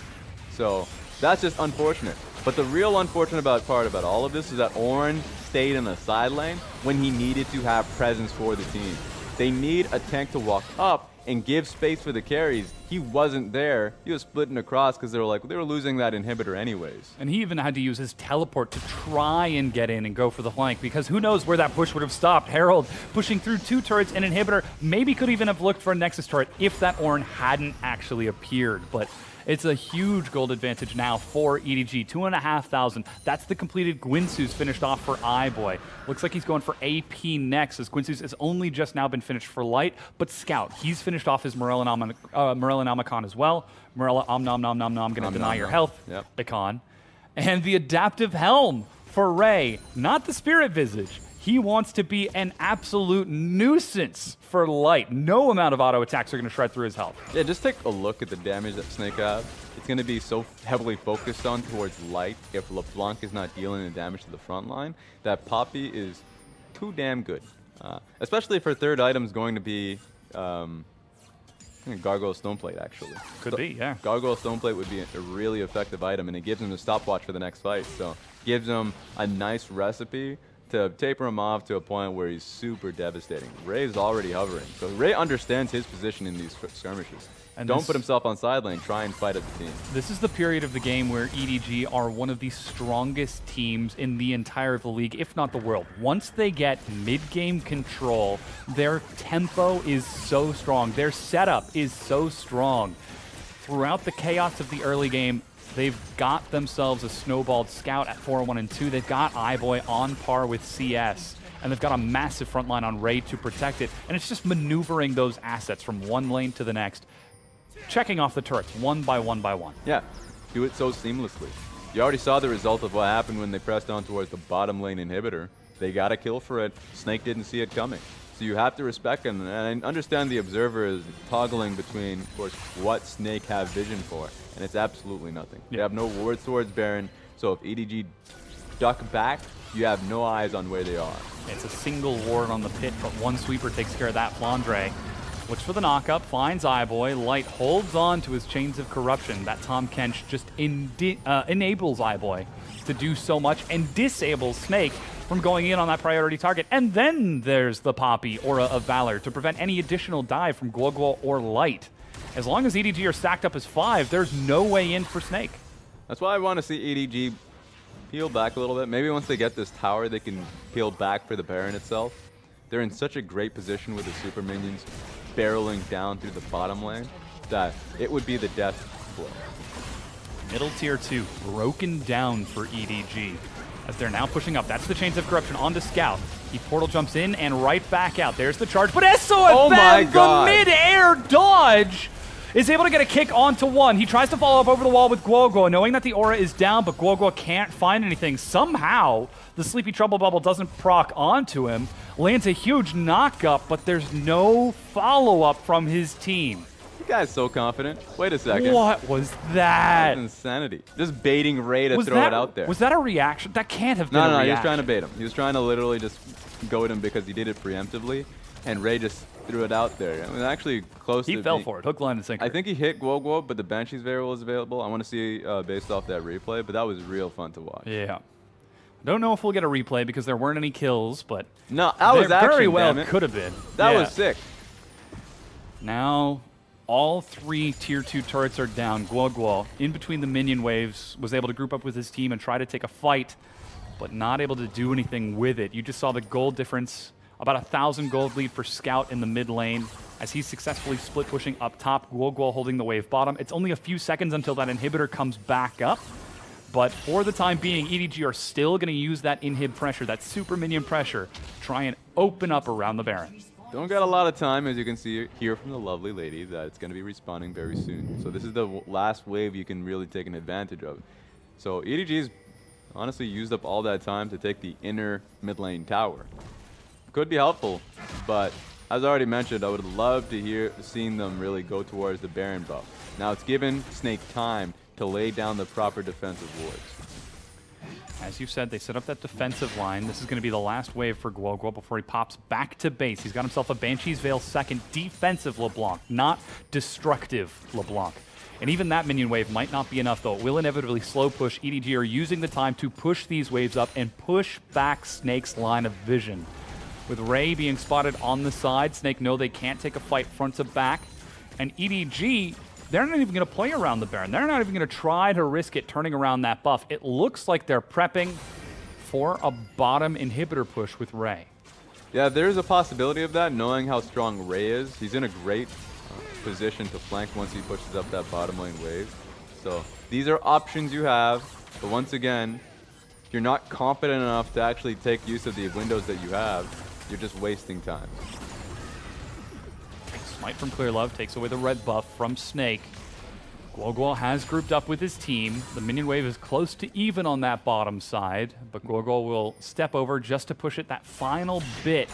So that's just unfortunate. But the real unfortunate part about all of this is that Orange stayed in the side lane when he needed to have presence for the team. They need a tank to walk up and give space for the carries. He wasn't there. He was splitting across because they were losing that inhibitor anyways. And he even had to use his teleport to try and get in and go for the flank, because who knows where that push would have stopped. Herald pushing through 2 turrets and inhibitor, maybe could even have looked for a Nexus turret if that Ornn hadn't actually appeared. But it's a huge gold advantage now for EDG, 2,500. That's the completed Guinsoo's finished off for iBoy. Looks like he's going for AP next, as Guinsoo's has only just now been finished for Light, but Scout, he's finished off his Morellan Omicron as well. Morella I'm gonna deny your health, Icon. And the Adaptive Helm for Ray, not the Spirit Visage. He wants to be an absolute nuisance for Light. No amount of auto attacks are going to shred through his health. Yeah, just take a look at the damage that Snake has. It's going to be so heavily focused on towards Light if LeBlanc is not dealing the damage to the front line, that Poppy is too damn good. Especially if her third item is going to be Gargoyle Stoneplate, actually. Could be, yeah. Gargoyle Stoneplate would be a really effective item, and it gives him a stopwatch for the next fight. So gives him a nice recipe to taper him off to a point where he's super devastating. Ray's already hovering, so Ray understands his position in these skirmishes. And don't put himself on side lane, try and fight at the team. This is the period of the game where EDG are one of the strongest teams in the entire of the league, if not the world. Once they get mid-game control, their tempo is so strong, their setup is so strong. Throughout the chaos of the early game, they've got themselves a snowballed Scout at 4-1 and 2. They've got iBoy on par with CS. And they've got a massive front line on Ray to protect it. And it's just maneuvering those assets from one lane to the next, checking off the turrets one by one by one. Yeah, do it so seamlessly. You already saw the result of what happened when they pressed on towards the bottom lane inhibitor. They got a kill for it. Snake didn't see it coming. So you have to respect him. And I understand the observer is toggling between, of course, what Snake have vision for. And it's absolutely nothing. They have no wards towards Baron, so if EDG duck back, you have no eyes on where they are. It's a single ward on the pit, but one sweeper takes care of that. Flandre looks for the knockup, finds iBoy. Light holds on to his chains of corruption. That Tom Kench just enables iBoy to do so much and disables Snake from going in on that priority target. And then there's the Poppy Aura of Valor to prevent any additional dive from Guoguo or Light. As long as EDG are stacked up as 5, there's no way in for Snake. That's why I want to see EDG peel back a little bit. Maybe once they get this tower, they can peel back for the Baron itself. They're in such a great position with the super minions barreling down through the bottom lane that it would be the death blow. Middle tier 2 broken down for EDG as they're now pushing up. That's the Chains of Corruption onto Scout. He portal jumps in and right back out. There's the charge, but SOFM, the mid-air dodge, is able to get a kick onto one. He tries to follow up over the wall with Guoguo, knowing that the aura is down, but Guoguo can't find anything. Somehow, the Sleepy Trouble Bubble doesn't proc onto him. Lands a huge knockup, but there's no follow-up from his team. You guy's so confident. Wait a second. What was that? That's insanity. Just baiting Ray to throw it out there. Was that a reaction? That can't have been a reaction. No, he was trying to bait him. He was trying to literally just goad him because he did it preemptively, and Ray just threw it out there. I mean, actually close to... He fell for it. Hook, line, and sinker. I think he hit Guoguo, but the Banshee's variable is available. I want to see based off that replay, but that was real fun to watch. Yeah. Don't know if we'll get a replay because there weren't any kills, but... No, that was action, very well damn it. could have been. That was sick. Now, all 3 tier 2 turrets are down. Guoguo, in between the minion waves, was able to group up with his team and try to take a fight, but not able to do anything with it. You just saw the gold difference. About 1,000 gold lead for Scout in the mid lane as he's successfully split pushing up top. Guoguo holding the wave bottom. It's only a few seconds until that inhibitor comes back up. But for the time being, EDG are still going to use that inhib pressure, that super minion pressure, to try and open up around the Baron. Don't got a lot of time, as you can see here from the lovely lady, that it's going to be respawning very soon. So this is the last wave you can really take an advantage of. So EDG's honestly used up all that time to take the inner mid lane tower. Could be helpful, but as I already mentioned, I would love to seeing them really go towards the Baron buff. Now it's given Snake time to lay down the proper defensive wards. As you said, they set up that defensive line. This is going to be the last wave for Guoguo before he pops back to base. He's got himself a Banshee's Veil second, defensive LeBlanc, not destructive LeBlanc. And even that minion wave might not be enough, though. It will inevitably slow push. EDG are using the time to push these waves up and push back Snake's line of vision. With Ray being spotted on the side, Snake know they can't take a fight front to back. And EDG, they're not even going to play around the Baron. They're not even going to try to risk it turning around that buff. It looks like they're prepping for a bottom inhibitor push with Ray. Yeah, there's a possibility of that, knowing how strong Ray is. He's in a great position to flank once he pushes up that bottom lane wave. So these are options you have, but once again, if you're not confident enough to actually take use of the windows that you have, you're just wasting time. Smite from Clear Love takes away the red buff from Snake. Guoguo has grouped up with his team. The minion wave is close to even on that bottom side, but Guoguo will step over just to push it that final bit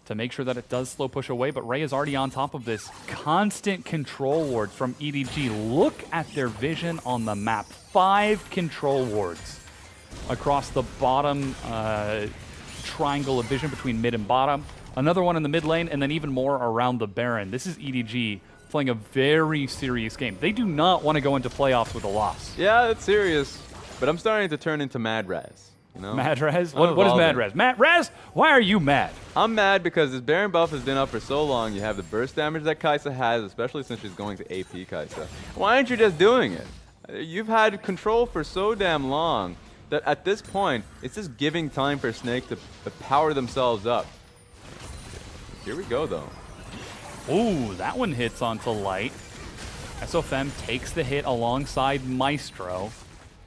to make sure that it does slow push away, but Ray is already on top of this. Constant control wards from EDG. Look at their vision on the map. 5 control wards across the bottom triangle of vision between mid and bottom. Another one in the mid lane, and then even more around the Baron. This is EDG playing a very serious game. They do not want to go into playoffs with a loss. Yeah, it's serious, but I'm starting to turn into Mad Raz. You know? Mad Raz? What is Mad Raz? Mad Raz, why are you mad? I'm mad because this Baron buff has been up for so long. You have the burst damage that Kai'Sa has, especially since she's going to AP Kai'Sa. Why aren't you just doing it? You've had control for so damn long that at this point, it's just giving time for Snake to power themselves up. Here we go, though. Ooh, that one hits onto Light. SOFM takes the hit alongside Maestro.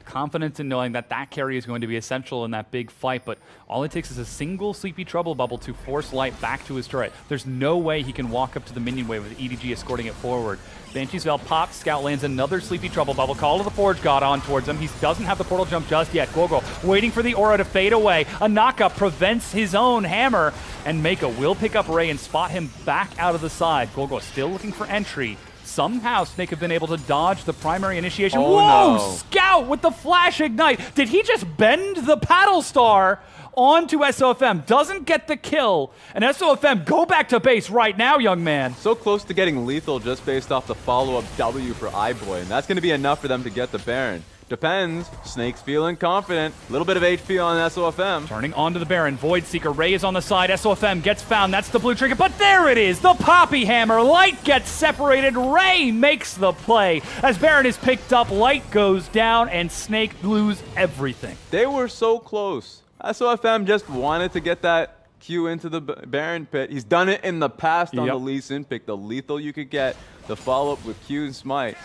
Confidence in knowing that that carry is going to be essential in that big fight, but all it takes is a single Sleepy Trouble Bubble to force Light back to his turret. There's no way he can walk up to the minion wave with EDG escorting it forward. Banshee's Veil pops, Scout lands another Sleepy Trouble Bubble. Call of the Forge God on towards him. He doesn't have the portal jump just yet. Guoguo waiting for the aura to fade away. A knockup prevents his own hammer, and Mako will pick up Ray and spot him back out of the side. Guoguo still looking for entry. Somehow Snake have been able to dodge the primary initiation. Oh, whoa! no. Scout with the flash ignite. Did he just bend the paddle star onto SOFM? Doesn't get the kill. And SOFM, go back to base right now, young man. So close to getting lethal just based off the follow-up W for iBoy, and that's going to be enough for them to get the Baron. Depends. Snake's feeling confident. A little bit of HP on SOFM. Turning onto the Baron. Void Seeker. Ray is on the side. SOFM gets found. That's the blue trigger. But there it is. The Poppy Hammer. Light gets separated. Ray makes the play. As Baron is picked up, Light goes down, and Snake lose everything. They were so close. SOFM just wanted to get that Q into the Baron pit. He's done it in the past on the Lee Sin pick. The lethal you could get, the follow-up with Q and Smite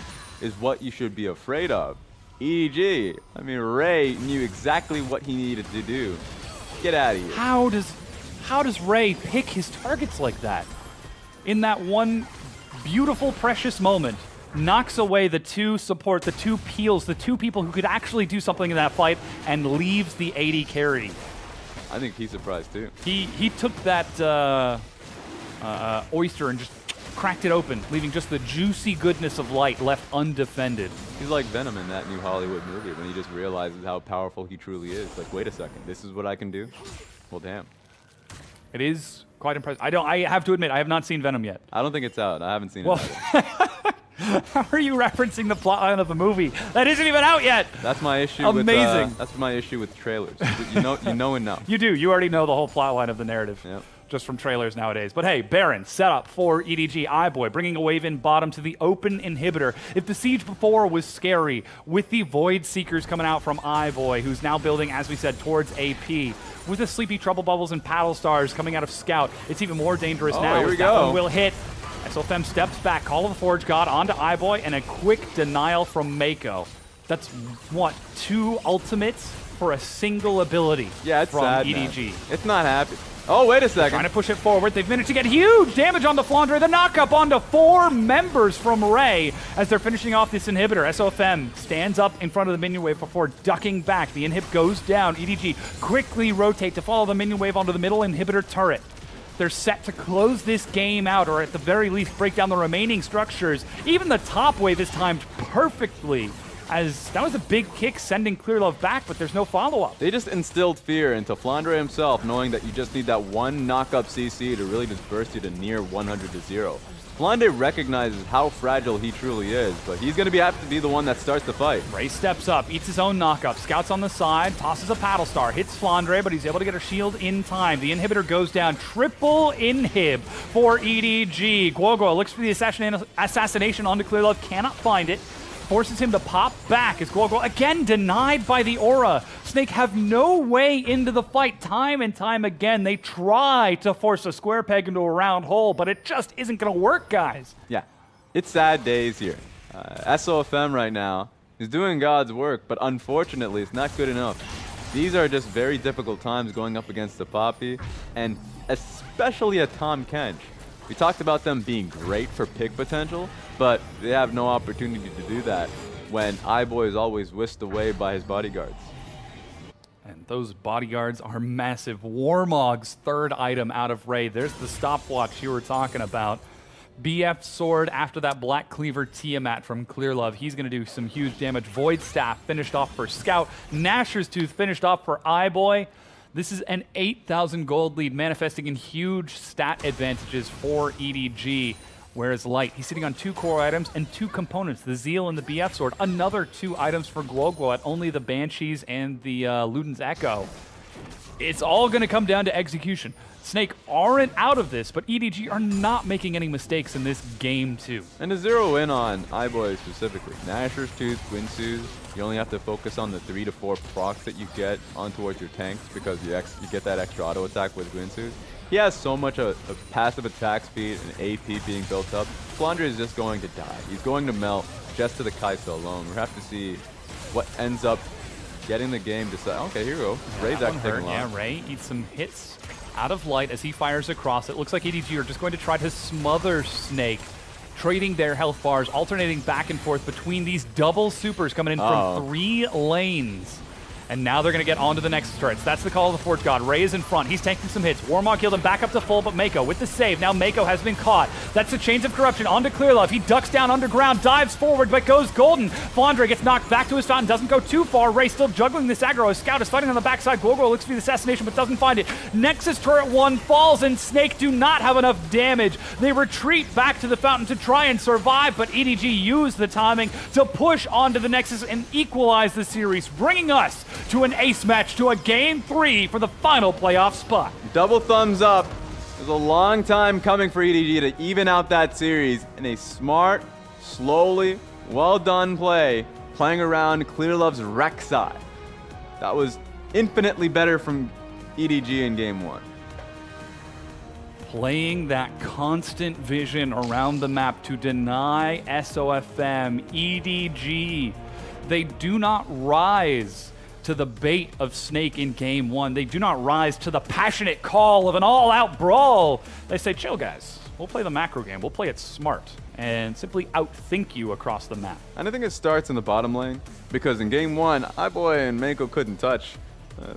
is what you should be afraid of. EDG, I mean, Ray knew exactly what he needed to do. Get out of here. How does Ray pick his targets like that? In that one beautiful, precious moment, knocks away the 2 support, the 2 peels, the 2 people who could actually do something in that fight, and leaves the AD carry. I think he's surprised too. He took that oyster and just cracked it open, leaving just the juicy goodness of Light left undefended. He's like Venom in that new Hollywood movie when he just realizes how powerful he truly is. Like, wait a second, this is what I can do? Well, damn. It is quite impressive. I have to admit, I have not seen Venom yet. I don't think it's out. I haven't seen it either. How are you referencing the plotline of the movie? That isn't even out yet. That's my issue. Amazing. That's my issue with trailers. You know enough. You do. You already know the whole plotline of the narrative. Yep. Just from trailers nowadays. But hey, Baron set up for EDG. iBoy bringing a wave in bottom to the open inhibitor. If the siege before was scary, with the Void Seekers coming out from iBoy, who's now building, as we said, towards AP, with the Sleepy Trouble Bubbles and Paddle Stars coming out of Scout, it's even more dangerous now. Here we that go. one will hit. SOFM steps back, Call of the Forge God onto iBoy, and a quick denial from Mako. That's, what, 2 ultimates for a single ability it's from sad, EDG. Man. It's not happy. Oh, wait a second. Trying to push it forward. They've managed to get huge damage onto Flandre. The knockup onto 4 members from Ray as they're finishing off this inhibitor. SOFM stands up in front of the minion wave before ducking back. The inhib goes down. EDG quickly rotate to follow the minion wave onto the middle inhibitor turret. They're set to close this game out, or at the very least break down the remaining structures. Even the top wave is timed perfectly, as that was a big kick sending Clear Love back, but there's no follow-up. They just instilled fear into Flandre himself, knowing that you just need that one knock-up CC to really just burst you to near 100 to 0. Flandre recognizes how fragile he truly is, but he's going to have to be the one that starts the fight. Ray steps up, eats his own knockup, scouts on the side, tosses a paddle star, hits Flandre, but he's able to get a shield in time. The inhibitor goes down, triple inhib for EDG. Guoguo looks for the assassination onto Clearlove, cannot find it. Forces him to pop back as Guoguo again denied by the aura. Snake have no way into the fight time and time again. They try to force a square peg into a round hole, but it just isn't going to work, guys. Yeah, it's sad days here. SOFM right now is doing God's work, but unfortunately it's not good enough. These are just very difficult times going up against the Poppy, and especially a Tahm Kench. We talked about them being great for pick potential, but they have no opportunity to do that when iBoy is always whisked away by his bodyguards. And those bodyguards are massive. Warmog's third item out of Ray. There's the stopwatch you were talking about. BF Sword after that Black Cleaver Tiamat from Clearlove. He's going to do some huge damage. Void Staff finished off for Scout. Nashor's Tooth finished off for iBoy. This is an 8,000 gold lead, manifesting in huge stat advantages for EDG. Whereas Light, he's sitting on 2 core items and 2 components, the Zeal and the BF Sword. Another 2 items for Guoguo at only the Banshees and the Luden's Echo. It's all going to come down to execution. Snake aren't out of this, but EDG are not making any mistakes in this game too. And to zero in on iBoy specifically, Nashor's Tooth, Guinsoo's, you only have to focus on the 3 to 4 procs that you get on towards your tanks because you get that extra auto attack with Guinsoo's. He has so much of passive attack speed and AP being built up. Flandre is just going to die. He's going to melt just to the Kaisa alone. We have to see what ends up getting the game decided. Okay, here we go. Yeah, Ray's actually taking long. Yeah, Ray eats some hits out of Light as he fires across. It looks like EDG are just going to try to smother Snake, trading their health bars, alternating back and forth between these double supers coming in from 3 lanes. And now they're going to get onto the next turrets. That's the call of the Forge God. Ray is in front. He's tanking some hits. Warmog killed him back up to full, but Mako with the save. Now Mako has been caught. That's the Chains of Corruption onto Clearlove. He ducks down underground, dives forward, but goes golden. Flandre gets knocked back to his fountain, doesn't go too far. Ray still juggling this aggro. His Scout is fighting on the backside. Guoguo looks for the assassination, but doesn't find it. Nexus turret 1 falls, and Snake do not have enough damage. They retreat back to the fountain to try and survive, but EDG used the timing to push onto the Nexus and equalize the series, bringing us to an ace match, to a game 3 for the final playoff spot. Double thumbs up. It was a long time coming for EDG to even out that series in a smart, slowly, well done play, playing around Clearlove's Rek'Sai. That was infinitely better from EDG in game 1. Playing that constant vision around the map to deny SOFM, EDG. They do not rise to the bait of Snake in game 1. They do not rise to the passionate call of an all-out brawl. They say, chill guys, we'll play the macro game, we'll play it smart, and simply outthink you across the map. And I think it starts in the bottom lane, because in game 1, iBoy and Mako couldn't touch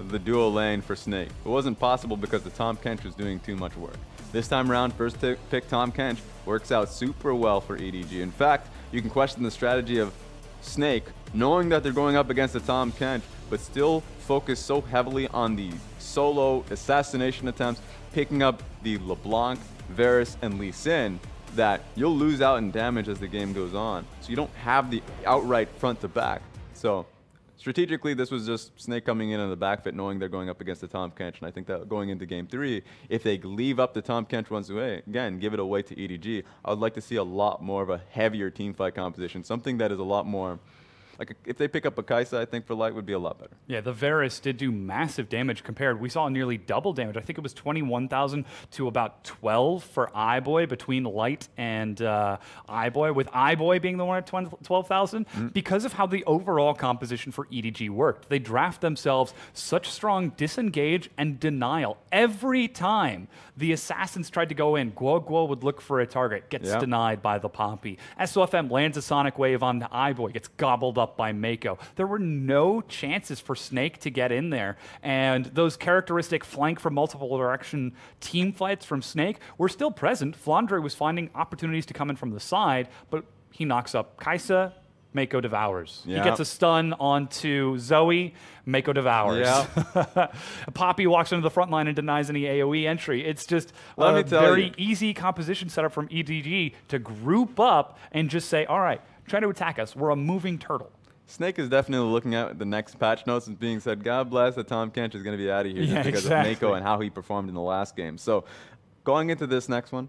the dual lane for Snake. It wasn't possible because the Tahm Kench was doing too much work. This time around, first pick Tahm Kench works out super well for EDG. In fact, you can question the strategy of Snake, knowing that they're going up against the Tahm Kench, but still focus so heavily on the solo assassination attempts, picking up the LeBlanc, Varus, and Lee Sin, that you'll lose out in damage as the game goes on. So you don't have the outright front to back. So strategically, this was just Snake coming in on the back foot, knowing they're going up against the Tahm Kench. And I think that going into game 3, if they leave up the Tahm Kench once away, again, give it away to EDG, I would like to see a lot more of a heavier teamfight composition, something that is a lot more. Like, if they pick up a Kaisa, I think for Light would be a lot better. Yeah, the Varus did do massive damage compared. We saw nearly double damage. I think it was 21,000 to about 12 for iBoy between Light and iBoy, with iBoy being the one at 12,000 because of how the overall composition for EDG worked. They draft themselves such strong disengage and denial. Every time the assassins tried to go in, Guoguo would look for a target, gets denied by the Poppy. SOFM lands a Sonic Wave on iBoy, gets gobbled up by Mako. There were no chances for Snake to get in there, and those characteristic flank from multiple direction team fights from Snake were still present. Flandre was finding opportunities to come in from the side, but he knocks up Kaisa, Mako devours. Yeah. He gets a stun onto Zoe, Mako devours. Yeah. Poppy walks into the front line and denies any AoE entry. It's just Let a me tell very you. easy composition setup from EDG to group up and just say, all right, try to attack us. We're a moving turtle. Snake is definitely looking at the next patch notes and being said, God bless that Tom Kench is going to be out of here just because of Mako and how he performed in the last game. So going into this next one,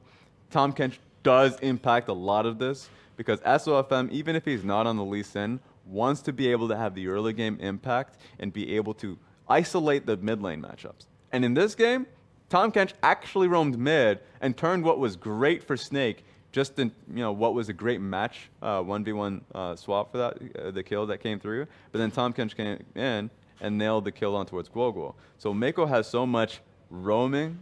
Tom Kench does impact a lot of this because SOFM, even if he's not on the Lee Sin, wants to be able to have the early game impact and be able to isolate the mid lane matchups. And in this game, Tom Kench actually roamed mid and turned what was great for Snake just in, what was a great match, 1v1 swap for that, the kill that came through. But then Tom Kench came in and nailed the kill on towards Guoguo. So Mako has so much roaming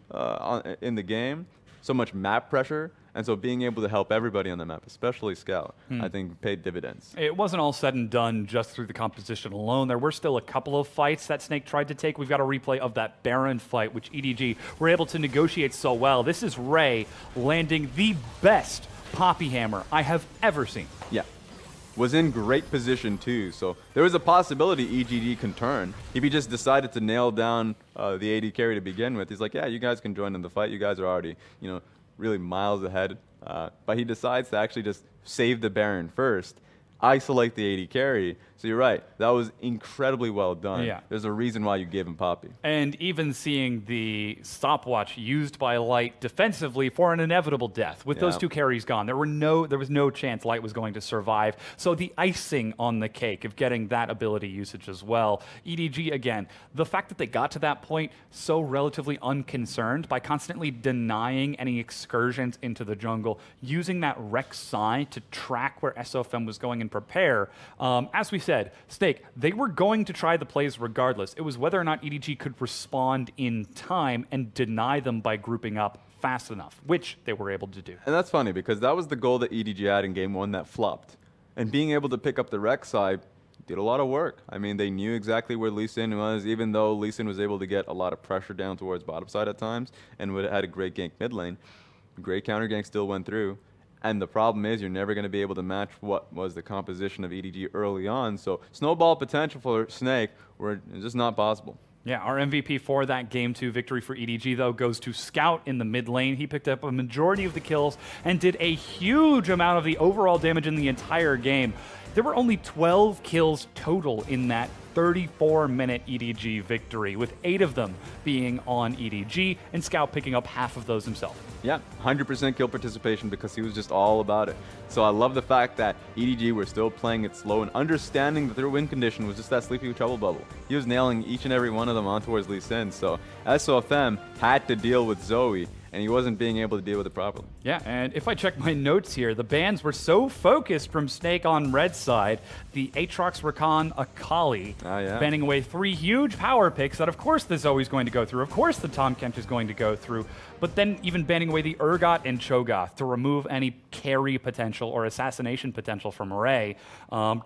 in the game, so much map pressure, and so being able to help everybody on the map, especially Scout, I think paid dividends. It wasn't all said and done just through the composition alone. There were still a couple of fights that Snake tried to take. We've got a replay of that Baron fight, which EDG were able to negotiate so well. This is Ray landing the best Poppy Hammer I have ever seen. Yeah. Was in great position too, so there was a possibility EDG can turn. If he just decided to nail down the AD carry to begin with, he's like, yeah, you guys can join in the fight. You guys are already, really miles ahead. But he decides to actually just save the Baron first, isolate the AD carry. So you're right, that was incredibly well done. Yeah. There's a reason why you gave him Poppy. And even seeing the stopwatch used by Light defensively for an inevitable death. With those two carries gone, there was no chance Light was going to survive. So the icing on the cake of getting that ability usage as well. EDG, again, the fact that they got to that point so relatively unconcerned by constantly denying any excursions into the jungle, using that Rex Psy to track where SOFM was going and prepare. As we said, Snake, they were going to try the plays regardless. It was whether or not EDG could respond in time and deny them by grouping up fast enough, which they were able to do. And that's funny because that was the goal that EDG had in game 1 that flopped. And being able to pick up the Rex side did a lot of work. I mean, they knew exactly where Lee Sin was, even though Lee Sin was able to get a lot of pressure down towards bottom side at times and had a great gank mid lane. Great counter gank still went through. And the problem is you're never going to be able to match what was the composition of EDG early on. So snowball potential for Snake were just not possible. Yeah, our MVP for that Game 2 victory for EDG, though, goes to Scout in the mid lane. He picked up a majority of the kills and did a huge amount of the overall damage in the entire game. There were only 12 kills total in that 34-minute EDG victory, with 8 of them being on EDG, and Scout picking up half of those himself. Yeah, 100% kill participation because he was just all about it. So I love the fact that EDG were still playing it slow and understanding that their win condition was just that sleepy trouble bubble. He was nailing each and every one of them on towards Lee Sin, so SOFM had to deal with Zoe, and he wasn't being able to deal with it properly. Yeah, and if I check my notes here, the bans were so focused from Snake on red side, the Aatrox Rakan Akali, banning away 3 huge power picks that of course the Zoe's going to go through, of course the Tahm Kench is going to go through, but then even banning away the Urgot and Cho'Gath to remove any carry potential or assassination potential from Ray,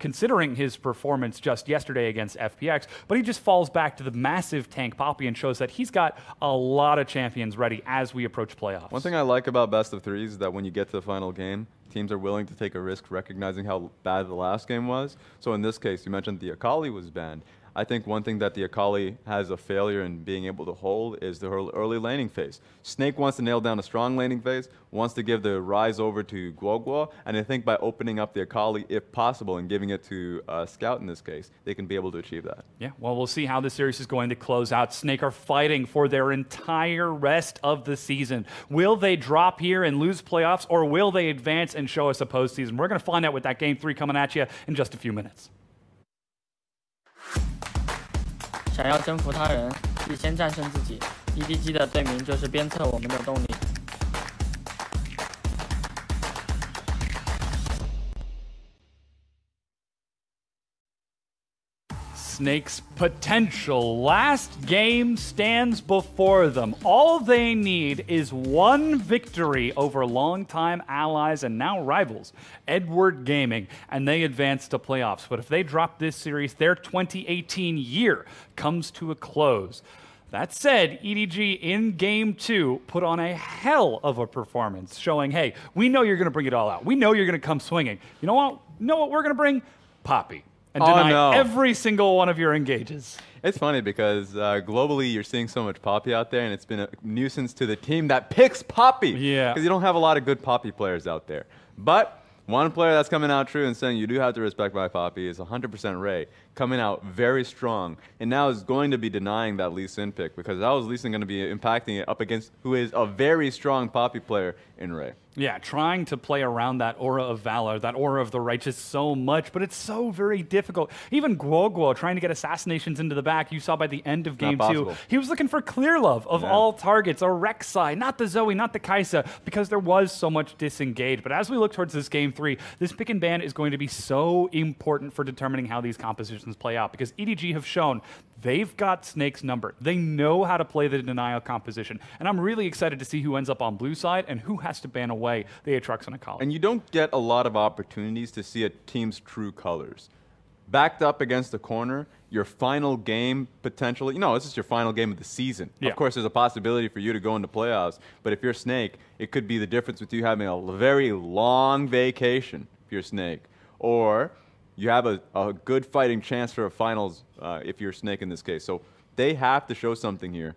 considering his performance just yesterday against FPX, but he just falls back to the massive tank Poppy and shows that he's got a lot of champions ready as we approach playoffs. One thing I like about best of threes is that when you get to the final game, teams are willing to take a risk recognizing how bad the last game was. So in this case, you mentioned the Akali was banned. I think one thing that the Akali has a failure in being able to hold is the early laning phase. Snake wants to nail down a strong laning phase, wants to give the rise over to Guoguo, and I think by opening up the Akali, if possible, and giving it to Scout in this case, they can be able to achieve that. Yeah, well, we'll see how this series is going to close out. Snake are fighting for their entire rest of the season. Will they drop here and lose playoffs, or will they advance and show us a postseason? We're going to find out with that Game 3 coming at you in just a few minutes. 想要征服他人，必先战胜自己。EDG 的队名就是鞭策我们的动力。 Snake's potential last game stands before them. All they need is one victory over longtime allies and now rivals, Edward Gaming, and they advance to playoffs. But if they drop this series, their 2018 year comes to a close. That said, EDG in Game 2 put on a hell of a performance, showing, hey, we know you're going to bring it all out. We know you're going to come swinging. You know what? We're going to bring Poppy and deny no. every single one of your engages. It's funny because globally you're seeing so much Poppy out there, and it's been a nuisance to the team that picks Poppy. Yeah. Because you don't have a lot of good Poppy players out there. But one player that's coming out true and saying you do have to respect my Poppy is 100% Ray, coming out very strong, and now is going to be denying that Lee Sin pick, because that was Lee Sin going to be impacting it up against who is a very strong Poppy player in Ray. Yeah, trying to play around that aura of valor, that aura of the righteous so much, but it's so very difficult. Even Guoguo trying to get assassinations into the back, you saw by the end of game 2, he was looking for clear love of all targets, a Rek'Sai, not the Zoe, not the Kai'Sa, because there was so much disengage. But as we look towards this game 3, this pick and ban is going to be so important for determining how these compositions play out, because EDG have shown they've got Snake's number. They know how to play the denial composition. And I'm really excited to see who ends up on blue side and who has to ban away the Aatrox and Akali. And you don't get a lot of opportunities to see a team's true colors. Backed up against the corner, your final game potentially, this is your final game of the season. Yeah. Of course, there's a possibility for you to go into playoffs, but if you're Snake, it could be the difference with you having a very long vacation if you're Snake, or you have a good fighting chance for a finals if you're Snake in this case. So they have to show something here.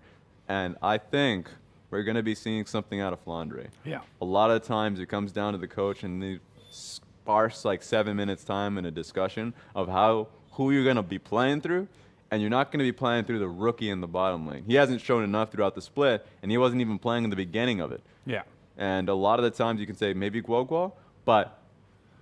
And I think we're going to be seeing something out of Flandre. Yeah. A lot of times it comes down to the coach and they sparse like 7 minutes time in a discussion of who you're going to be playing through. And you're not going to be playing through the rookie in the bottom lane. He hasn't shown enough throughout the split, and he wasn't even playing in the beginning of it. Yeah. And a lot of the times you can say maybe Guoguo, but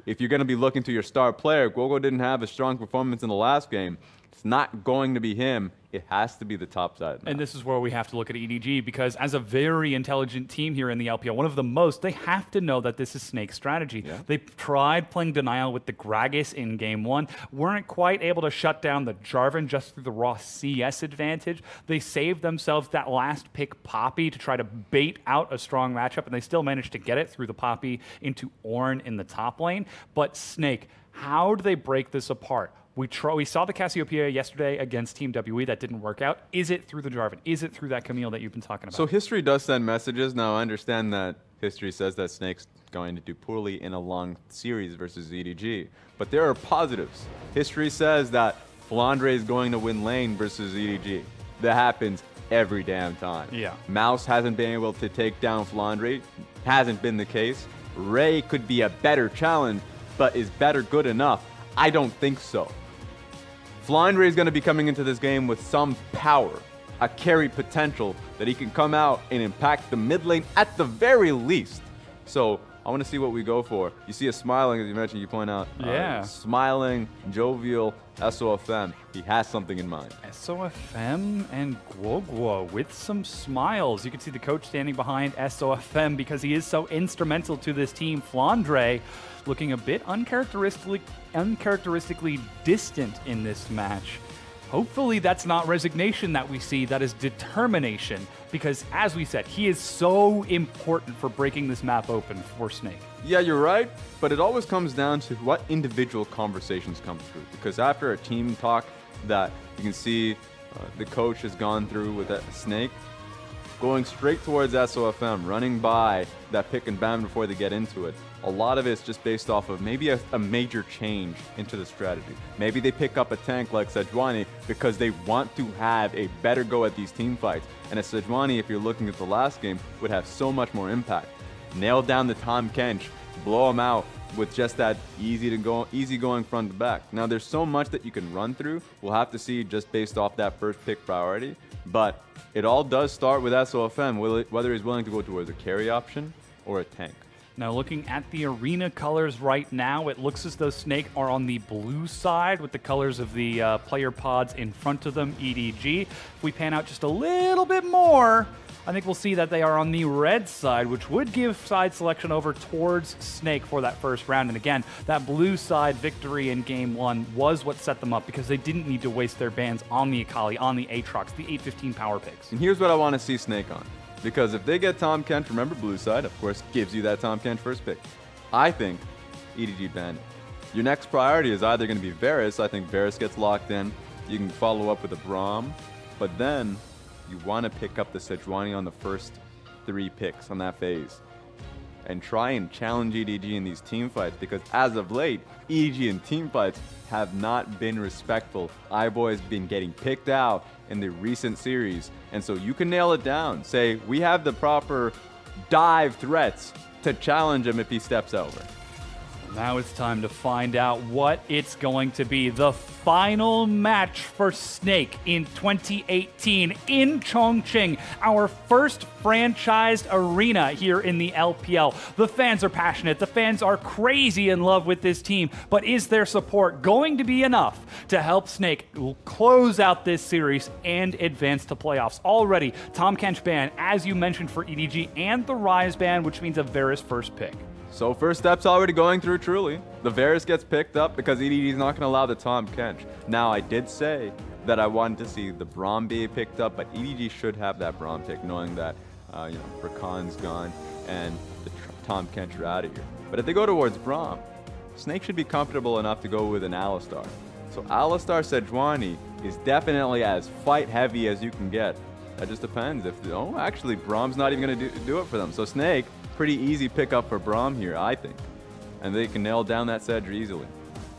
if you're going to be looking to your star player, Guoguo didn't have a strong performance in the last game. It's not going to be him. It has to be the top side. And this is where we have to look at EDG, because as a very intelligent team here in the LPL, one of the most, they have to know that this is Snake's strategy. Yeah. They tried playing denial with the Gragas in game 1, weren't quite able to shut down the Jarvan just through the raw CS advantage. They saved themselves that last pick Poppy to try to bait out a strong matchup, and they still managed to get it through the Poppy into Ornn in the top lane. But Snake, how do they break this apart? We saw the Cassiopeia yesterday against Team WE. That didn't work out. Is it through the Jarvan? Is it through that Camille that you've been talking about? So history does send messages. Now, I understand that history says that Snake's going to do poorly in a long series versus EDG. But there are positives. History says that Flandre is going to win lane versus EDG. That happens every damn time. Yeah. Mouse hasn't been able to take down Flandre. Hasn't been the case. Ray could be a better challenge, but is better good enough? I don't think so. Flandre is going to be coming into this game with some power, a carry potential that he can come out and impact the mid lane at the very least. So I want to see what we go for. You see a smiling, as you mentioned, you point out. Yeah. Smiling, jovial, SOFM. He has something in mind. SOFM and Guoguo with some smiles. You can see the coach standing behind SOFM because he is so instrumental to this team. Flandre looking a bit uncharacteristically distant in this match. Hopefully that's not resignation that we see, that is determination, because as we said, he is so important for breaking this map open for Snake. Yeah, you're right, but it always comes down to what individual conversations come through, because after a team talk that you can see the coach has gone through with that Snake, going straight towards SOFM, running by that pick and ban before they get into it. A lot of it's just based off of maybe a major change into the strategy. Maybe they pick up a tank like Sejuani because they want to have a better go at these team fights. And a Sejuani, if you're looking at the last game, would have so much more impact. Nail down the Tahm Kench, blow him out with just that easy going front to back. Now there's so much that you can run through. We'll have to see just based off that first pick priority. But it all does start with SOFM, whether he's willing to go towards a carry option or a tank. Now looking at the arena colors right now, it looks as though Snake are on the blue side with the colors of the player pods in front of them, EDG. If we pan out just a little bit more, I think we'll see that they are on the red side, which would give side selection over towards Snake for that first round. And again, that blue side victory in game 1 was what set them up because they didn't need to waste their bans on the Akali, on the Aatrox, the 815 power picks. And here's what I want to see Snake on. Because if they get Tahm Kench, remember blue side, of course, gives you that Tahm Kench first pick. I think EDG ban it. Your next priority is either going to be Varus. I think Varus gets locked in. You can follow up with a Braum. But then you want to pick up the Sejuani on the first 3 picks on that phase. and try and challenge EDG in these team fights, because as of late, EDG in team fights have not been respectful. iBoy has been getting picked out in the recent series, and so you can nail it down. Say, we have the proper dive threats to challenge him if he steps over. Now it's time to find out what it's going to be. The final match for Snake in 2018 in Chongqing, our first franchised arena here in the LPL. The fans are passionate. The fans are crazy in love with this team. But is their support going to be enough to help Snake close out this series and advance to playoffs? Already, Tahm Kench ban, as you mentioned, for EDG, and the Rise ban, which means a Varus first pick. So first step's already going through truly. The Varus gets picked up because EDG is not going to allow the Tahm Kench. Now, I did say that I wanted to see the Braum be picked up, but EDG should have that Braum pick, knowing that, Rakan's gone and the Tahm Kench are out of here. But if they go towards Braum, Snake should be comfortable enough to go with an Alistar. So Alistar Sejuani is definitely as fight-heavy as you can get. That just depends if, actually, Braum's not even going to do it for them. So Snake, pretty easy pickup for Braum here, I think. And they can nail down that Sedge easily.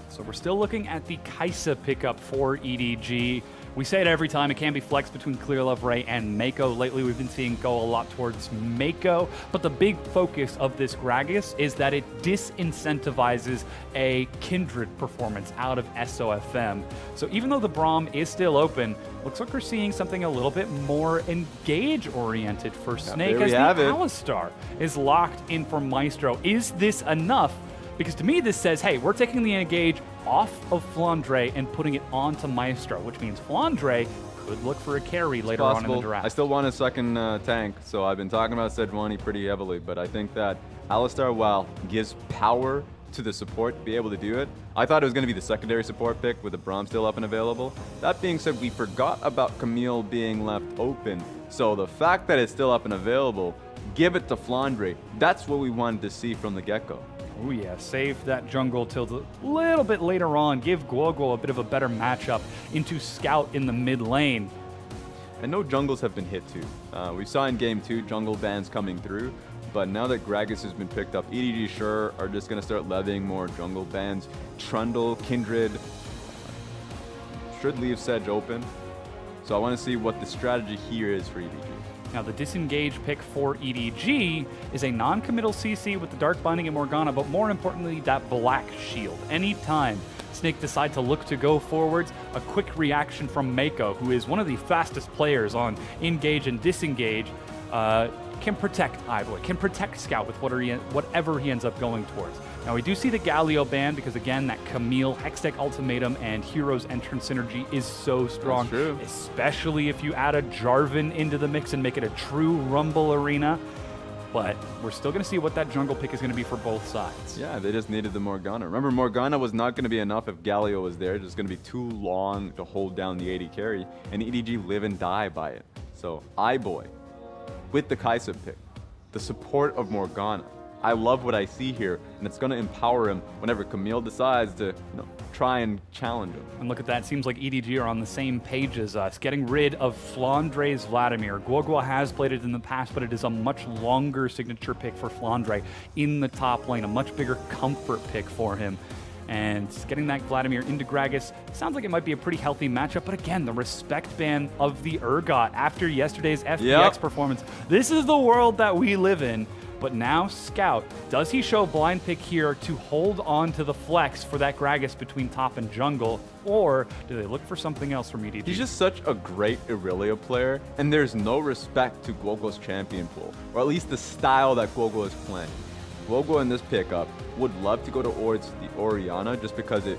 So we're still looking at the Kaisa pickup for EDG. We say it every time, it can be flexed between Clearlove Ray and Mako. Lately we've been seeing go a lot towards Mako, but the big focus of this Gragas is that it disincentivizes a Kindred performance out of SOFM. So even though the Braum is still open, looks like we're seeing something a little bit more engage-oriented for Snake, as the Alistar is locked in for Maestro. Is this enough? Because to me, this says, hey, we're taking the engage off of Flandre and putting it onto Maestro, which means Flandre could look for a carry later on in the draft. I still want a second tank, so I've been talking about Sejuani pretty heavily, but I think that Alistar, while gives power to the support to be able to do it, I thought it was going to be the secondary support pick with the Braum still up and available. That being said, we forgot about Camille being left open, so the fact that it's still up and available, give it to Flandre. That's what we wanted to see from the get-go. Oh yeah, save that jungle till a little bit later on. Give Guoguo a bit of a better matchup into Scout in the mid lane. And no jungles have been hit too. We saw in game 2 jungle bans coming through, but now that Gragas has been picked up, EDG sure are just going to start levying more jungle bans. Trundle, Kindred should leave Sedge open. So I want to see what the strategy here is for EDG. Now, the disengage pick for EDG is a non-committal CC with the Dark Binding and Morgana, but more importantly, that Black Shield. Anytime Snake decide to look to go forwards, a quick reaction from Mako, who is one of the fastest players on engage and disengage, can protect iBoy, can protect Scout with whatever he ends up going towards. Now, we do see the Galio ban because, again, that Camille Hextech Ultimatum and Hero's Entrance synergy is so strong. That's true. Especially if you add a Jarvan into the mix and make it a true Rumble arena. But we're still going to see what that jungle pick is going to be for both sides. Yeah, they just needed the Morgana. Remember, Morgana was not going to be enough if Galio was there. It's just going to be too long to hold down the AD carry, and EDG live and die by it. So, iBoy, with the Kaisa pick, the support of Morgana, I love what I see here, and it's going to empower him whenever Camille decides to try and challenge him. And look at that. Seems like EDG are on the same page as us, getting rid of Flandre's Vladimir. Guoguo has played it in the past, but it is a much longer signature pick for Flandre in the top lane, a much bigger comfort pick for him. And getting that Vladimir into Gragas sounds like it might be a pretty healthy matchup, but again, the respect ban of the Urgot after yesterday's FPX performance. This is the world that we live in. But now Scout, does he show blind pick here to hold on to the flex for that Gragas between top and jungle, or do they look for something else from EDG? He's just such a great Irelia player, and there's no respect to Guoguo's champion pool, or at least the style that Guoguo is playing. Guoguo in this pickup would love to go towards the Orianna just because it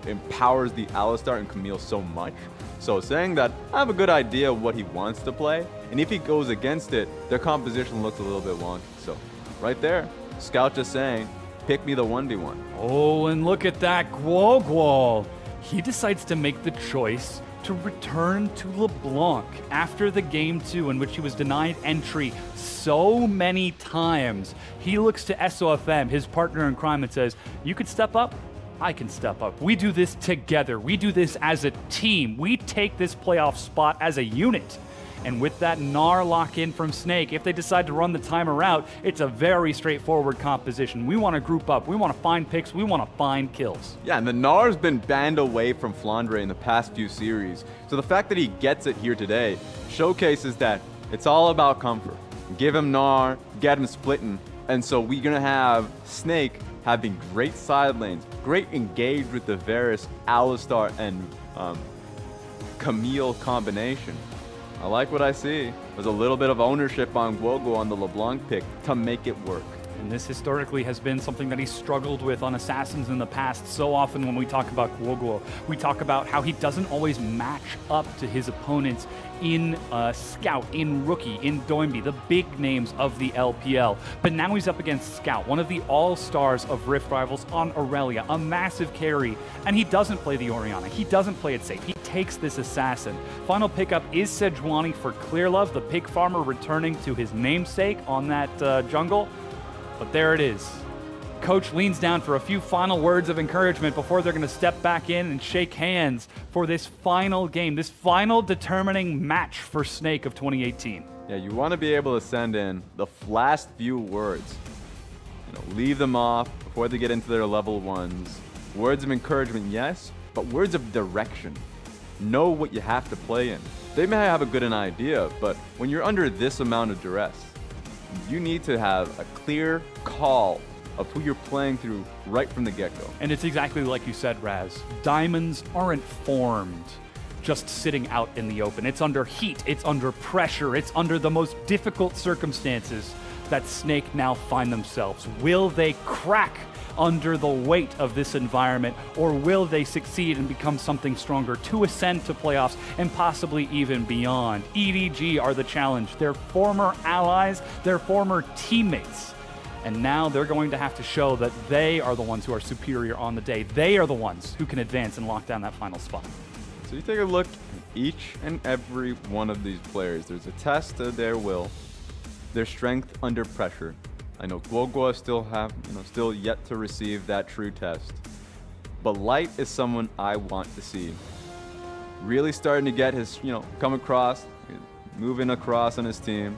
empowers the Alistar and Camille so much. So saying that, I have a good idea of what he wants to play, and if he goes against it, their composition looks a little bit wonky. So right there, Scout just saying, pick me the 1v1. Oh, and look at that Guoguo. He decides to make the choice to return to LeBlanc after the game 2 in which he was denied entry so many times. He looks to SOFM, his partner in crime, and says, you could step up, I can step up. We do this together. We do this as a team. We take this playoff spot as a unit. And with that Gnar lock in from Snake, if they decide to run the timer out, it's a very straightforward composition. We want to group up, we want to find picks, we want to find kills. Yeah, and the Gnar's been banned away from Flandre in the past few series. So the fact that he gets it here today showcases that it's all about comfort. Give him Gnar, get him splitting. And so we're going to have Snake having great side lanes, great engage with the Varus, Alistar, and Camille combination. I like what I see. There's a little bit of ownership on Guoguo on the LeBlanc pick to make it work. And this historically has been something that he's struggled with on Assassins in the past. So often when we talk about Guoguo, we talk about how he doesn't always match up to his opponents in Scout, in Rookie, in Doinby, the big names of the LPL. But now he's up against Scout, one of the all-stars of Rift Rivals on Aurelia, a massive carry, and he doesn't play the Orianna. He doesn't play it safe. He takes this Assassin. Final pickup is Sejuani for Clearlove, the pig farmer returning to his namesake on that jungle. But there it is. Coach leans down for a few final words of encouragement before they're going to step back in and shake hands for this final game, this final determining match for Snake of 2018. Yeah, you want to be able to send in the last few words. You know, leave them off before they get into their level 1s. Words of encouragement, yes, but words of direction. Know what you have to play in. They may have a good idea, but when you're under this amount of duress, you need to have a clear call of who you're playing through right from the get-go. And it's exactly like you said, Raz. Diamonds aren't formed just sitting out in the open. It's under heat, it's under pressure, it's under the most difficult circumstances that Snake now find themselves. Will they crack under the weight of this environment, or will they succeed and become something stronger to ascend to playoffs and possibly even beyond? EDG are the challenge. Their former allies, their former teammates. And now they're going to have to show that they are the ones who are superior on the day. They are the ones who can advance and lock down that final spot. So you take a look at each and every one of these players. There's a test of their will, their strength under pressure. I know Guoguo still yet to receive that true test. But Light is someone I want to see really starting to get his, come across, moving across on his team.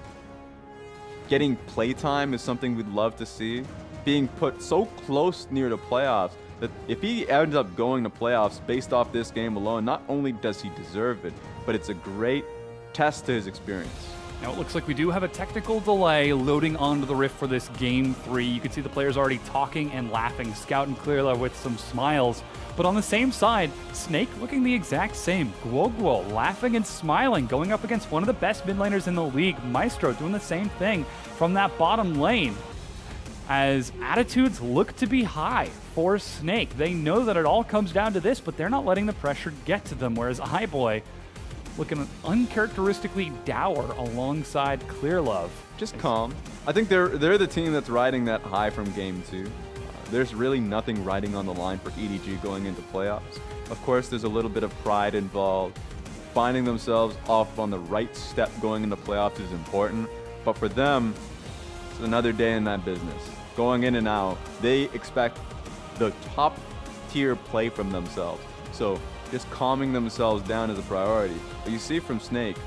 Getting playtime is something we'd love to see. Being put so close near the playoffs that if he ends up going to playoffs based off this game alone, not only does he deserve it, but it's a great test to his experience. Now it looks like we do have a technical delay loading onto the Rift for this Game 3. You can see the players already talking and laughing, Scout and Clearlove with some smiles. But on the same side, Snake looking the exact same. Guoguo laughing and smiling, going up against one of the best mid laners in the league. Maestro doing the same thing from that bottom lane. As attitudes look to be high for Snake. They know that it all comes down to this, but they're not letting the pressure get to them, whereas iBoy looking uncharacteristically dour alongside Clearlove. Just calm. I think they're the team that's riding that high from Game 2. There's really nothing riding on the line for EDG going into playoffs. Of course, there's a little bit of pride involved. Finding themselves off on the right step going into playoffs is important. But for them, it's another day in that business. Going in and out, they expect the top tier play from themselves. So just calming themselves down is a priority. But you see from Snake,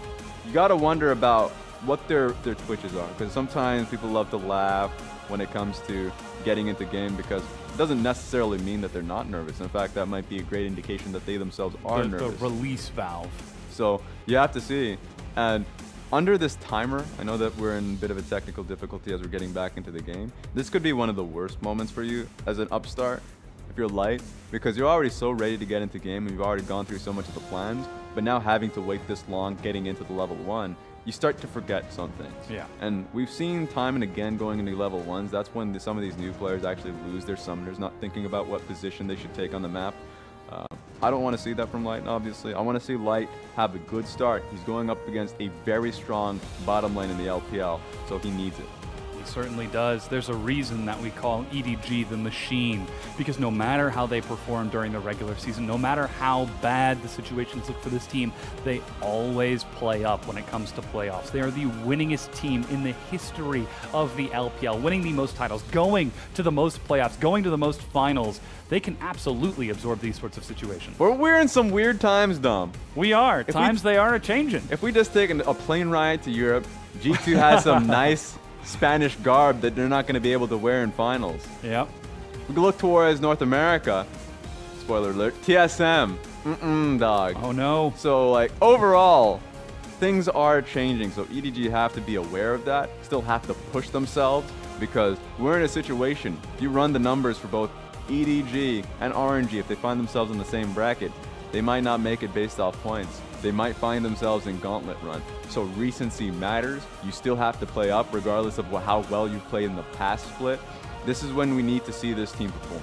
you got to wonder about what their twitches are, because sometimes people love to laugh when it comes to getting into game, because it doesn't necessarily mean that they're not nervous. In fact, that might be a great indication that they themselves are nervous. The release valve. So you have to see. And under this timer, I know that we're in a bit of a technical difficulty as we're getting back into the game. This could be one of the worst moments for you as an upstart if you're Light, because you're already so ready to get into game and you've already gone through so much of the plans, but now having to wait this long getting into the level 1, you start to forget some things. Yeah. And we've seen time and again going into level 1s, that's when some of these new players actually lose their summoners, not thinking about what position they should take on the map. I don't want to see that from Light, obviously. I want to see Light have a good start. He's going up against a very strong bottom lane in the LPL, so he needs it. It certainly does. There's a reason that we call EDG the machine, because no matter how they perform during the regular season, no matter how bad the situations look for this team, they always play up when it comes to playoffs. They are the winningest team in the history of the LPL, winning the most titles, going to the most playoffs, going to the most finals. They can absolutely absorb these sorts of situations. But we're in some weird times, Dom. We are. They are a-changing. If we just take a plane ride to Europe, G2 has some nice Spanish garb that they're not going to be able to wear in finals. Yep. We can look towards North America. Spoiler alert. TSM. Dog. Oh, no. So, like, overall, things are changing. So EDG have to be aware of that. Still have to push themselves, because we're in a situation. If you run the numbers for both EDG and RNG, if they find themselves in the same bracket, they might not make it based off points. They might find themselves in gauntlet run. So recency matters. You still have to play up regardless of how well you played in the past split. This is when we need to see this team perform.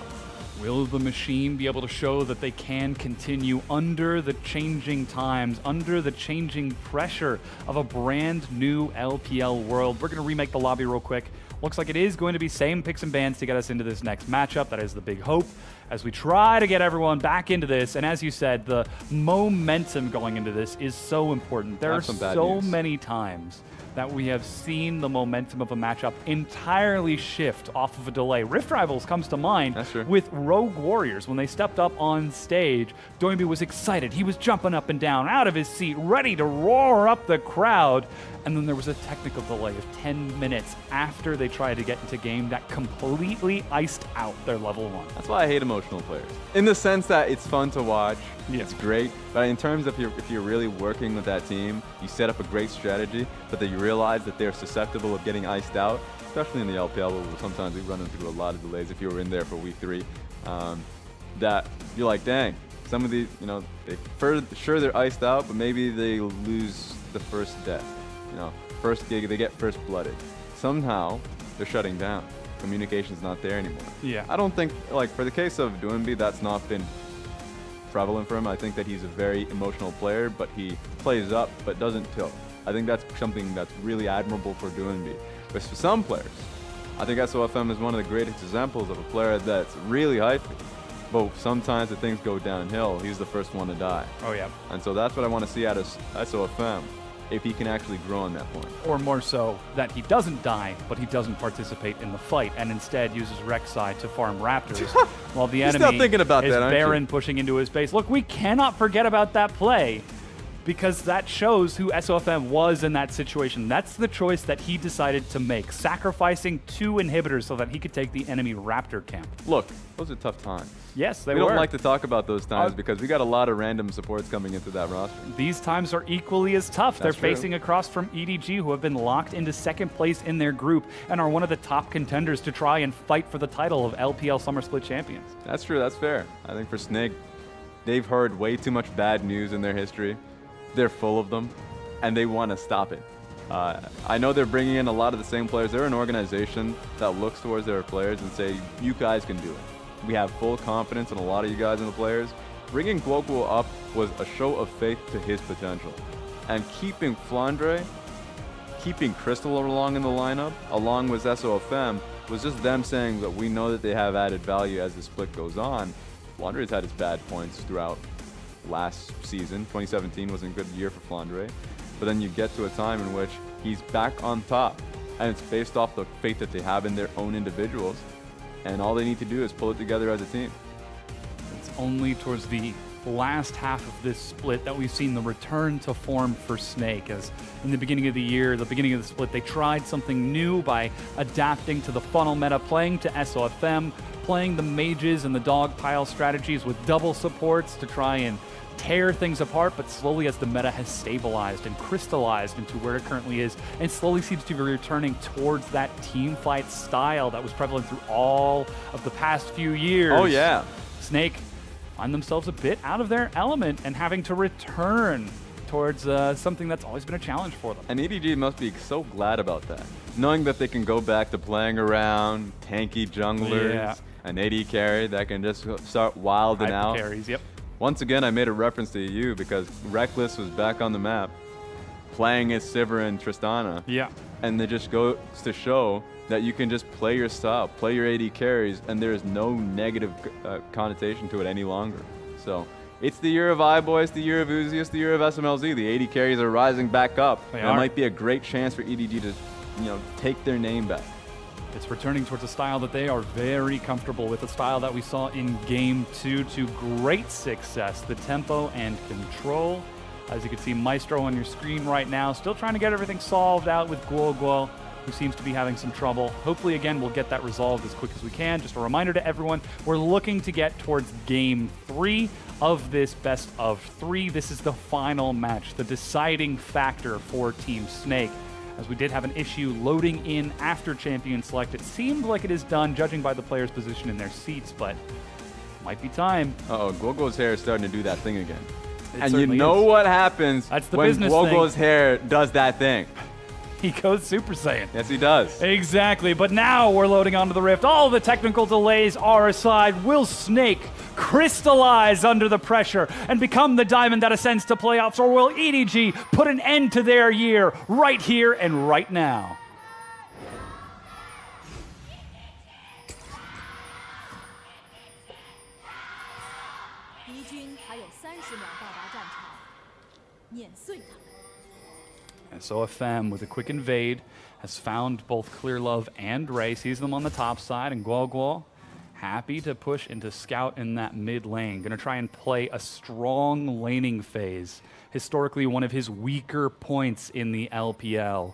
Will the machine be able to show that they can continue under the changing times, under the changing pressure of a brand new LPL world? We're going to remake the lobby real quick. Looks like it is going to be same picks and bans to get us into this next matchup. That is the big hope as we try to get everyone back into this. And as you said, the momentum going into this is so important. There are so many times that we have seen the momentum of a matchup entirely shift off of a delay. Rift Rivals comes to mind with Rogue Warriors. When they stepped up on stage, Doinby was excited. He was jumping up and down out of his seat, ready to roar up the crowd. And then there was a technical delay of 10 minutes after they tried to get into game that completely iced out their level 1. That's why I hate emotional players. In the sense that it's fun to watch, it's great, but in terms of if you're really working with that team, you set up a great strategy, but then you realize that they're susceptible of getting iced out, especially in the LPL, where sometimes we run into a lot of delays if you were in there for week 3, that you're like, dang, some of these, sure they're iced out, but maybe they lose the first death. First gig, they get first blooded. Somehow, they're shutting down. Communication's not there anymore. Yeah. I don't think, for the case of Doinby, that's not been prevalent for him. I think that he's a very emotional player, but he plays up, but doesn't tilt. I think that's something that's really admirable for Doinby. But for some players, I think SOFM is one of the greatest examples of a player that's really hypey. But sometimes if things go downhill, he's the first one to die. Oh, yeah. And so that's what I want to see out of SOFM, if he can actually grow on that point. Or more so, that he doesn't die, but he doesn't participate in the fight, and instead uses Rek'Sai to farm Raptors, while the enemy still thinking about is that, aren't Baron you? pushing into his base. Look, we cannot forget about that play, because that shows who SOFM was in that situation. That's the choice that he decided to make, sacrificing 2 inhibitors so that he could take the enemy Raptor camp. Look, those are tough times. Yes, they were. were. We don't like to talk about those times because we got a lot of random supports coming into that roster. These times are equally as tough. They're facing across from EDG, who have been locked into 2nd place in their group and are one of the top contenders to try and fight for the title of LPL Summer Split champions. That's true. That's fair. I think for Snake, they've heard way too much bad news in their history. They're full of them, and they want to stop it. I know they're bringing in a lot of the same players. They're an organization that looks towards their players and say, you guys can do it. We have full confidence in a lot of you guys and the players. Bringing Guoguo up was a show of faith to his potential. And keeping Flandre, keeping Crystal along in the lineup, along with SOFM, was just them saying that we know that they have added value as the split goes on. Flandre's had his bad points throughout last season. 2017 wasn't a good year for Flandre. But then you get to a time in which he's back on top. And it's based off the faith that they have in their own individuals. And all they need to do is pull it together as a team. It's only towards the last half of this split that we've seen the return to form for Snake, as in the beginning of the year, the beginning of the split, they tried something new by adapting to the funnel meta, playing to SOFM, playing the mages and the dog pile strategies with double supports to try and tear things apart, but slowly as the meta has stabilized and crystallized into where it currently is, and slowly seems to be returning towards that team fight style that was prevalent through all of the past few years. Oh yeah. Snake find themselves a bit out of their element and having to return towards something that's always been a challenge for them. And EDG must be so glad about that, knowing that they can go back to playing around tanky junglers, an AD carry that can just start wilding out. Carries, yep. Once again, I made a reference to you because Reckless was back on the map playing as Sivir and Tristana. Yeah. And they just go to show that you can just play your style, play your AD carries, and there is no negative connotation to it any longer. So it's the year of iBoy, it's the year of Uzi, it's the year of SMLZ. The AD carries are rising back up. It might be a great chance for EDG to, take their name back. It's returning towards a style that they are very comfortable with, a style that we saw in Game 2 to great success. The tempo and control. As you can see, Maestro on your screen right now, still trying to get everything solved out with Guoguo, who seems to be having some trouble. Hopefully, again, we'll get that resolved as quick as we can. Just a reminder to everyone, we're looking to get towards Game 3 of this best of 3. This is the final match, the deciding factor for Team Snake. As we did have an issue loading in after Champion Select. It seemed like it is done, judging by the players' position in their seats, but might be time. Uh-oh, Guoguo's hair is starting to do that thing again. It and you know is. what happens That's the when business Guoguo's thing. hair does that thing. He goes Super Saiyan. Yes, he does. Exactly, but now we're loading onto the Rift. All the technical delays are aside. Will Snake crystallize under the pressure and become the diamond that ascends to playoffs, or will EDG put an end to their year right here and right now? SOFM with a quick invade has found both Clearlove and Ray, sees them on the top side, and Guoguo happy to push into Scout in that mid lane. Gonna try and play a strong laning phase, historically one of his weaker points in the LPL.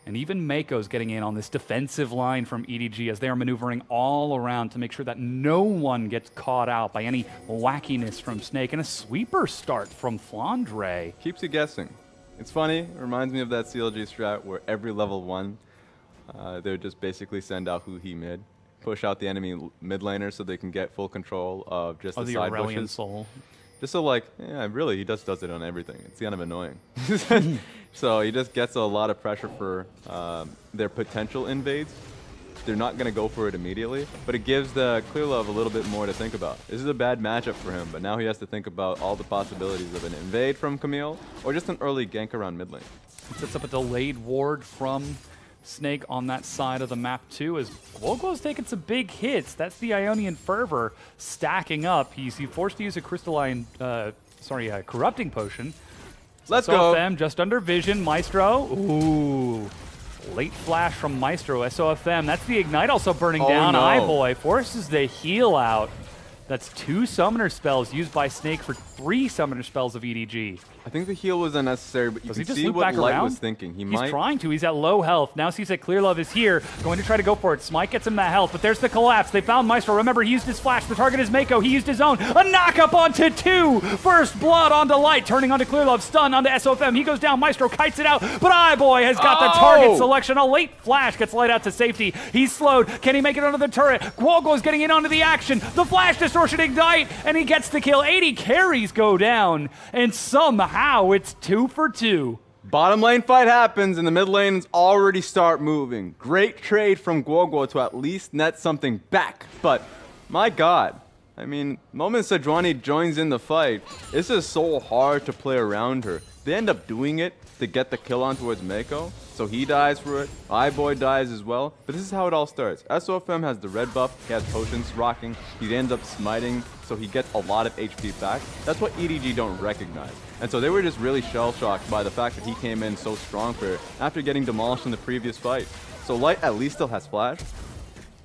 And even Mako's getting in on this defensive line from EDG as they are maneuvering all around to make sure that no one gets caught out by any wackiness from Snake. And a sweeper start from Flandre. Keeps you guessing. It's funny, it reminds me of that CLG strat where every level 1, they would just basically send out who he mid, push out the enemy mid laner so they can get full control of just the side Aurelian bushes. Soul. Just so really, he just does it on everything. It's kind of annoying. So he just gets a lot of pressure for their potential invades. They're not going to go for it immediately, but it gives the Clearlove a little bit more to think about. This is a bad matchup for him, but now he has to think about all the possibilities of an invade from Camille or just an early gank around mid lane. It sets up a delayed ward from Snake on that side of the map too, as Guoguo's taking some big hits. That's the Ionian Fervor stacking up. He's forced to use a Corrupting Potion. Let's go. SOFM just under vision. Maestro. Ooh. Late flash from Maestro. SOFM. That's the Ignite also burning down. No. iBoy forces the heal out. That's 2 summoner spells used by Snake for 3 summoner spells of EDG. I think the heal was unnecessary, but you Does he can just see loop what back Light around? was thinking. He's trying to. He's at low health. Now sees that Clearlove is here, going to try to go for it. Smite gets him that health, but there's the collapse. They found Maestro. Remember, he used his flash. The target is Mako. He used his own. A knock up onto 2. First blood onto Light, turning onto Clearlove. Stun onto SOFM. He goes down. Maestro kites it out, but iBoy has got the target selection. A late flash gets Light out to safety. He's slowed. Can he make it onto the turret? Guoguo's getting in onto the action. The flash distortion ignite, and he gets the kill. 80 carries go down, and somehow it's 2 for 2. Bottom lane fight happens, and the mid lanes already start moving. Great trade from Guoguo to at least net something back. But, my god, I mean, moment Sejuani joins in the fight, this is so hard to play around her. They end up doing it to get the kill on towards Mako, so he dies for it. iBoy dies as well, but this is how it all starts. SOFM has the red buff, he has potions rocking, he ends up smiting, so he gets a lot of HP back. That's what EDG don't recognize. And so they were just really shell-shocked by the fact that he came in so strong for it after getting demolished in the previous fight. So Light at least still has flash,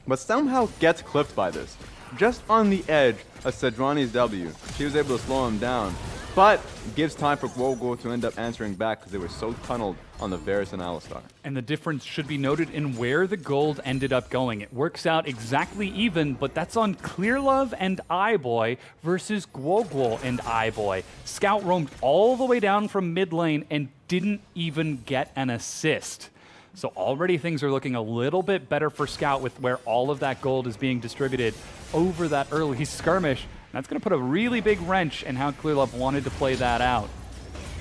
but somehow gets clipped by this. Just on the edge of Sejuani's W, she was able to slow him down, but gives time for Guoguo to end up answering back because they were so tunneled on the Varus and Alistar. And the difference should be noted in where the gold ended up going. It works out exactly even, but that's on Clearlove and iBoy versus Guoguo and iBoy. Scout roamed all the way down from mid lane and didn't even get an assist. So already things are looking a little bit better for Scout with where all of that gold is being distributed over that early skirmish. That's going to put a really big wrench in how Clearlove wanted to play that out.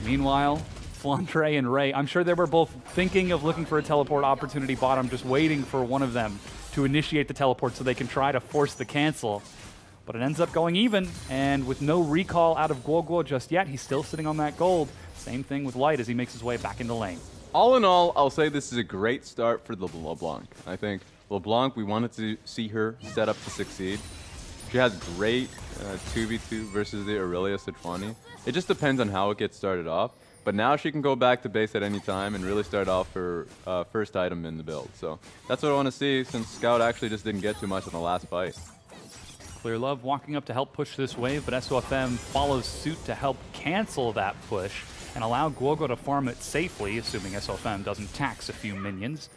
Meanwhile, Flandre and Ray, I'm sure they were both thinking of looking for a teleport opportunity bottom, just waiting for one of them to initiate the teleport so they can try to force the cancel. But it ends up going even, and with no recall out of Guoguo just yet, he's still sitting on that gold. Same thing with Light as he makes his way back into lane. All in all, I'll say this is a great start for the LeBlanc. I think LeBlanc, we wanted to see her set up to succeed. She has great 2v2 versus the Aurelia Sejuani. It just depends on how it gets started off. But now she can go back to base at any time and really start off her first item in the build. So that's what I want to see, since Scout actually just didn't get too much in the last fight. Clear Love walking up to help push this wave, but SOFM follows suit to help cancel that push and allow Guogo to farm it safely, assuming SOFM doesn't tax a few minions.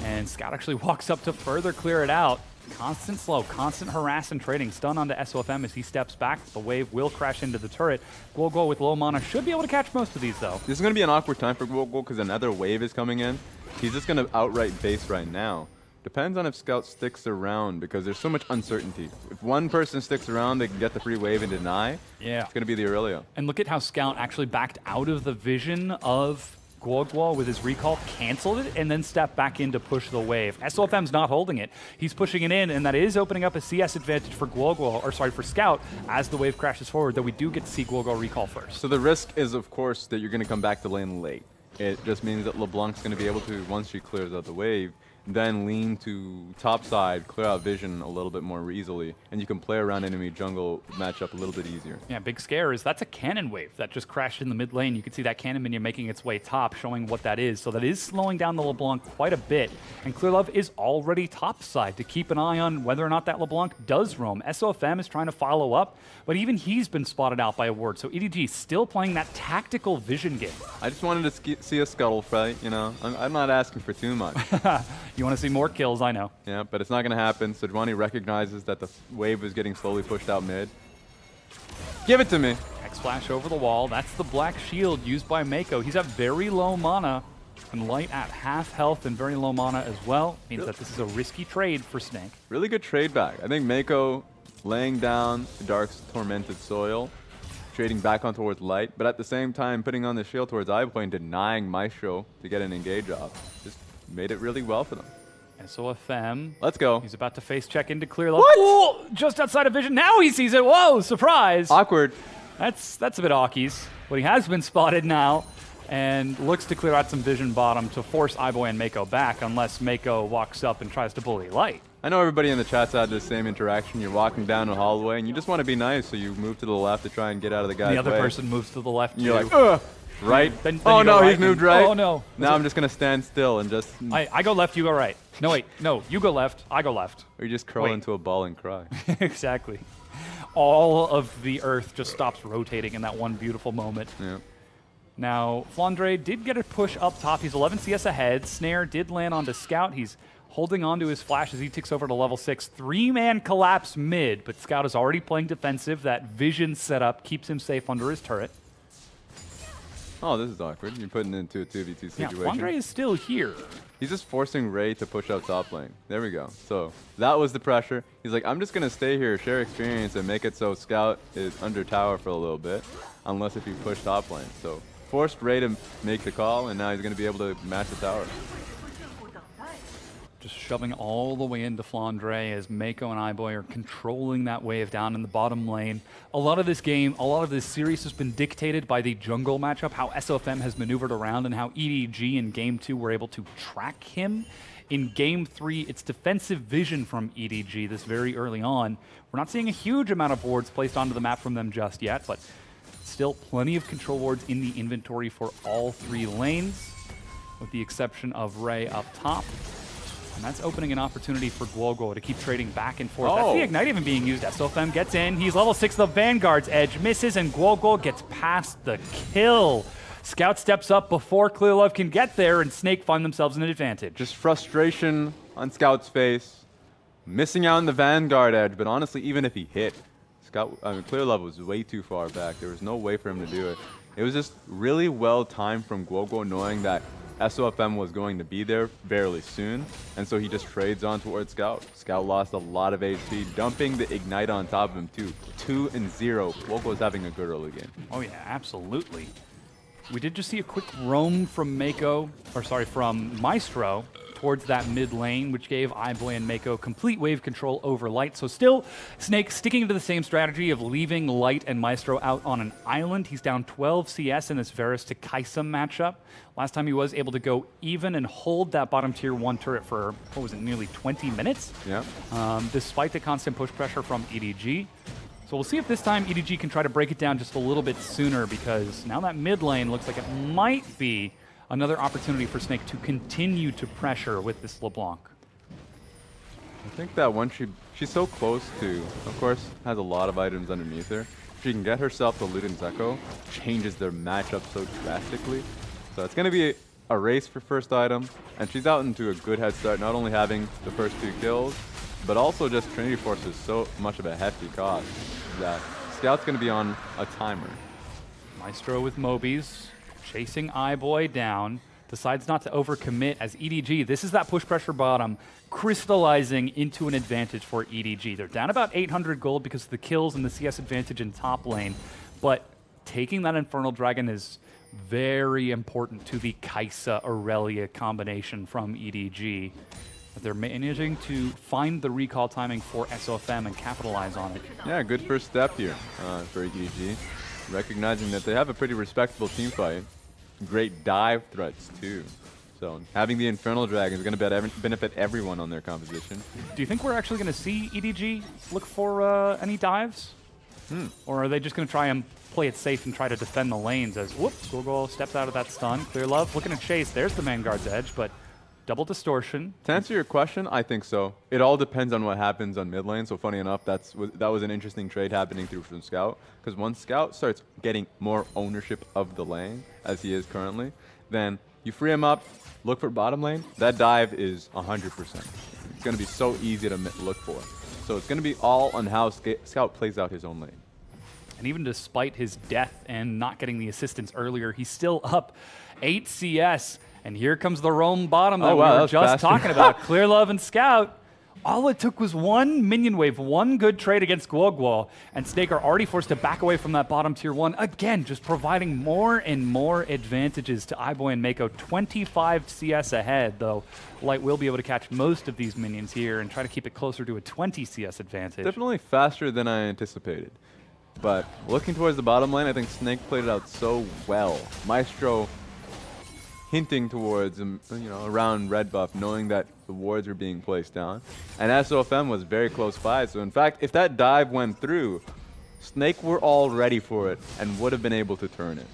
And Scout actually walks up to further clear it out. Constant slow, constant harass and trading. Stun onto SOFM as he steps back. The wave will crash into the turret. Guogo with low mana should be able to catch most of these, though. This is going to be an awkward time for Guogo because another wave is coming in. He's just going to outright base right now. Depends on if Scout sticks around, because there's so much uncertainty. If one person sticks around, they can get the free wave and deny. Yeah. It's going to be the Aurelia. And look at how Scout actually backed out of the vision of Guoguo with his recall, canceled it, and then stepped back in to push the wave. SOFM's not holding it. He's pushing it in, and that is opening up a CS advantage for Guoguo, or sorry, for Scout, as the wave crashes forward, though we do get to see Guoguo recall first. So the risk is, of course, that you're going to come back to lane late. It just means that LeBlanc's going to be able to, once she clears out the wave, then lean to top side, clear out vision a little bit more easily, and you can play around enemy jungle matchup a little bit easier. Yeah, big scare is that's a cannon wave that just crashed in the mid lane. You can see that cannon minion making its way top, showing what that is. So that is slowing down the LeBlanc quite a bit. And Clear Love is already top side to keep an eye on whether or not that LeBlanc does roam. SOFM is trying to follow up, but even he's been spotted out by a ward. So EDG still playing that tactical vision game. I just wanted to see a scuttle fight, you know. I'm not asking for too much. You want to see more kills, I know. Yeah, but it's not going to happen. Sejuani recognizes that the wave is getting slowly pushed out mid. Give it to me. X-Flash over the wall. That's the black shield used by Mako. He's at very low mana, and Light at half health and very low mana as well. Means that this is a risky trade for Snake. Really good trade back. I think Mako laying down Dark's Tormented Soil, trading back on towards Light, but at the same time putting on the shield towards iBoy and denying Maestro to get an engage off. Just made it really well for them. SOFM. Let's go. He's about to face check into Clear Love. What? Ooh, just outside of vision. Now he sees it. Whoa, surprise. Awkward. That's a bit awkies. But he has been spotted now and looks to clear out some vision bottom to force iBoy and Mako back, unless Mako walks up and tries to bully Light. I know everybody in the chat's had the same interaction. You're walking down a hallway and you just want to be nice, so you move to the left to try and get out of the guy's way. The other person moves to the left and you're too. like, ugh. Right? Then oh no, he's moved right. Oh no. Now I'm just going to stand still and just... I go left, you go right. No, wait. No, you go left, I go left. Or you just curl into a ball and cry. Exactly. All of the earth just stops rotating in that one beautiful moment. Yeah. Now, Flandre did get a push up top. He's 11 CS ahead. Snare did land onto Scout. He's holding on to his flash as he ticks over to level 6. Three-man collapse mid, but Scout is already playing defensive. That vision setup keeps him safe under his turret. Oh, this is awkward. You're putting it into a 2v2 situation. Yeah, Flandre is still here. He's just forcing Ray to push out top lane. There we go. So that was the pressure. He's like, I'm just going to stay here, share experience, and make it so Scout is under tower for a little bit, unless if you push top lane. So forced Ray to make the call, and now he's going to be able to match the tower. Just shoving all the way into Flandre as Mako and iBoy are controlling that wave down in the bottom lane. A lot of this game, a lot of this series has been dictated by the jungle matchup, how SOFM has maneuvered around and how EDG in Game 2 were able to track him. In Game 3, it's defensive vision from EDG this very early on. We're not seeing a huge amount of wards placed onto the map from them just yet, but still plenty of control wards in the inventory for all three lanes, with the exception of Ray up top. And that's opening an opportunity for Guoguo to keep trading back and forth. That's the Ignite even being used. SOFM gets in. He's level 6. The Vanguard's edge misses, and Guoguo gets past the kill. Scout steps up before Clear Love can get there, and Snake find themselves in an advantage. Just frustration on Scout's face. Missing out on the Vanguard edge, but honestly, even if he hit, Clear Love was way too far back. There was no way for him to do it. It was just really well timed from Guoguo, knowing that SOFM was going to be there fairly soon, and so he just trades on towards Scout. Scout lost a lot of HP, dumping the Ignite on top of him too. 2-0. Guoguo's having a good early game. Oh yeah, absolutely. We did just see a quick roam from from Maestro towards that mid lane, which gave iBoy and Mako complete wave control over Light. So still, Snake sticking to the same strategy of leaving Light and Maestro out on an island. He's down 12 CS in this Varus to Kaisa matchup. Last time he was able to go even and hold that bottom tier 1 turret for, what was it, nearly 20 minutes? Yeah. Despite the constant push pressure from EDG. So we'll see if this time EDG can try to break it down just a little bit sooner, because now that mid lane looks like it might be another opportunity for Snake to continue to pressure with this LeBlanc. I think that once she's so close to, of course, has a lot of items underneath her. She can get herself the Luden's Echo, changes their matchup so drastically. So it's going to be a race for first item, and she's out into a good head start, not only having the first 2 kills, but also just Trinity Force is so much of a hefty cost that Scout's going to be on a timer. Maestro with Mobies, chasing iBoy down, decides not to overcommit as EDG. This is that push pressure bottom, crystallizing into an advantage for EDG. They're down about 800 gold because of the kills and the CS advantage in top lane, but taking that Infernal Dragon is very important to the Kaisa Aurelia combination from EDG. They're managing to find the recall timing for SOFM and capitalize on it. Yeah, good first step here for EDG, recognizing that they have a pretty respectable team fight. Great dive threats too. So having the Infernal Dragon is going to benefit everyone on their composition. Do you think we're actually going to see EDG look for any dives? Or are they just going to try and play it safe and try to defend the lanes as, whoops, Google steps out of that stun. Clear Love looking to chase. There's the Vanguard's edge, but double distortion. To answer your question, I think so. It all depends on what happens on mid lane. So funny enough, that was an interesting trade happening through from Scout. Because once Scout starts getting more ownership of the lane, as he is currently, then you free him up, look for bottom lane. That dive is 100%. It's going to be so easy to look for. So it's going to be all on how Scout plays out his own lane. And even despite his death and not getting the assistance earlier, he's still up 8 CS. And here comes the roam bottom that we were just talking about. Clear Love and Scout. All it took was one minion wave, one good trade against Guoguo, and Snake are already forced to back away from that bottom tier 1. Again, just providing more and more advantages to iBoy and Mako. 25 CS ahead, though. Light will be able to catch most of these minions here and try to keep it closer to a 20 CS advantage. Definitely faster than I anticipated. But looking towards the bottom lane, I think Snake played it out so well. Maestro hinting towards him, around red buff, knowing that the wards were being placed down. And SOFM was very close by. So in fact, if that dive went through, Snake were all ready for it and would have been able to turn it.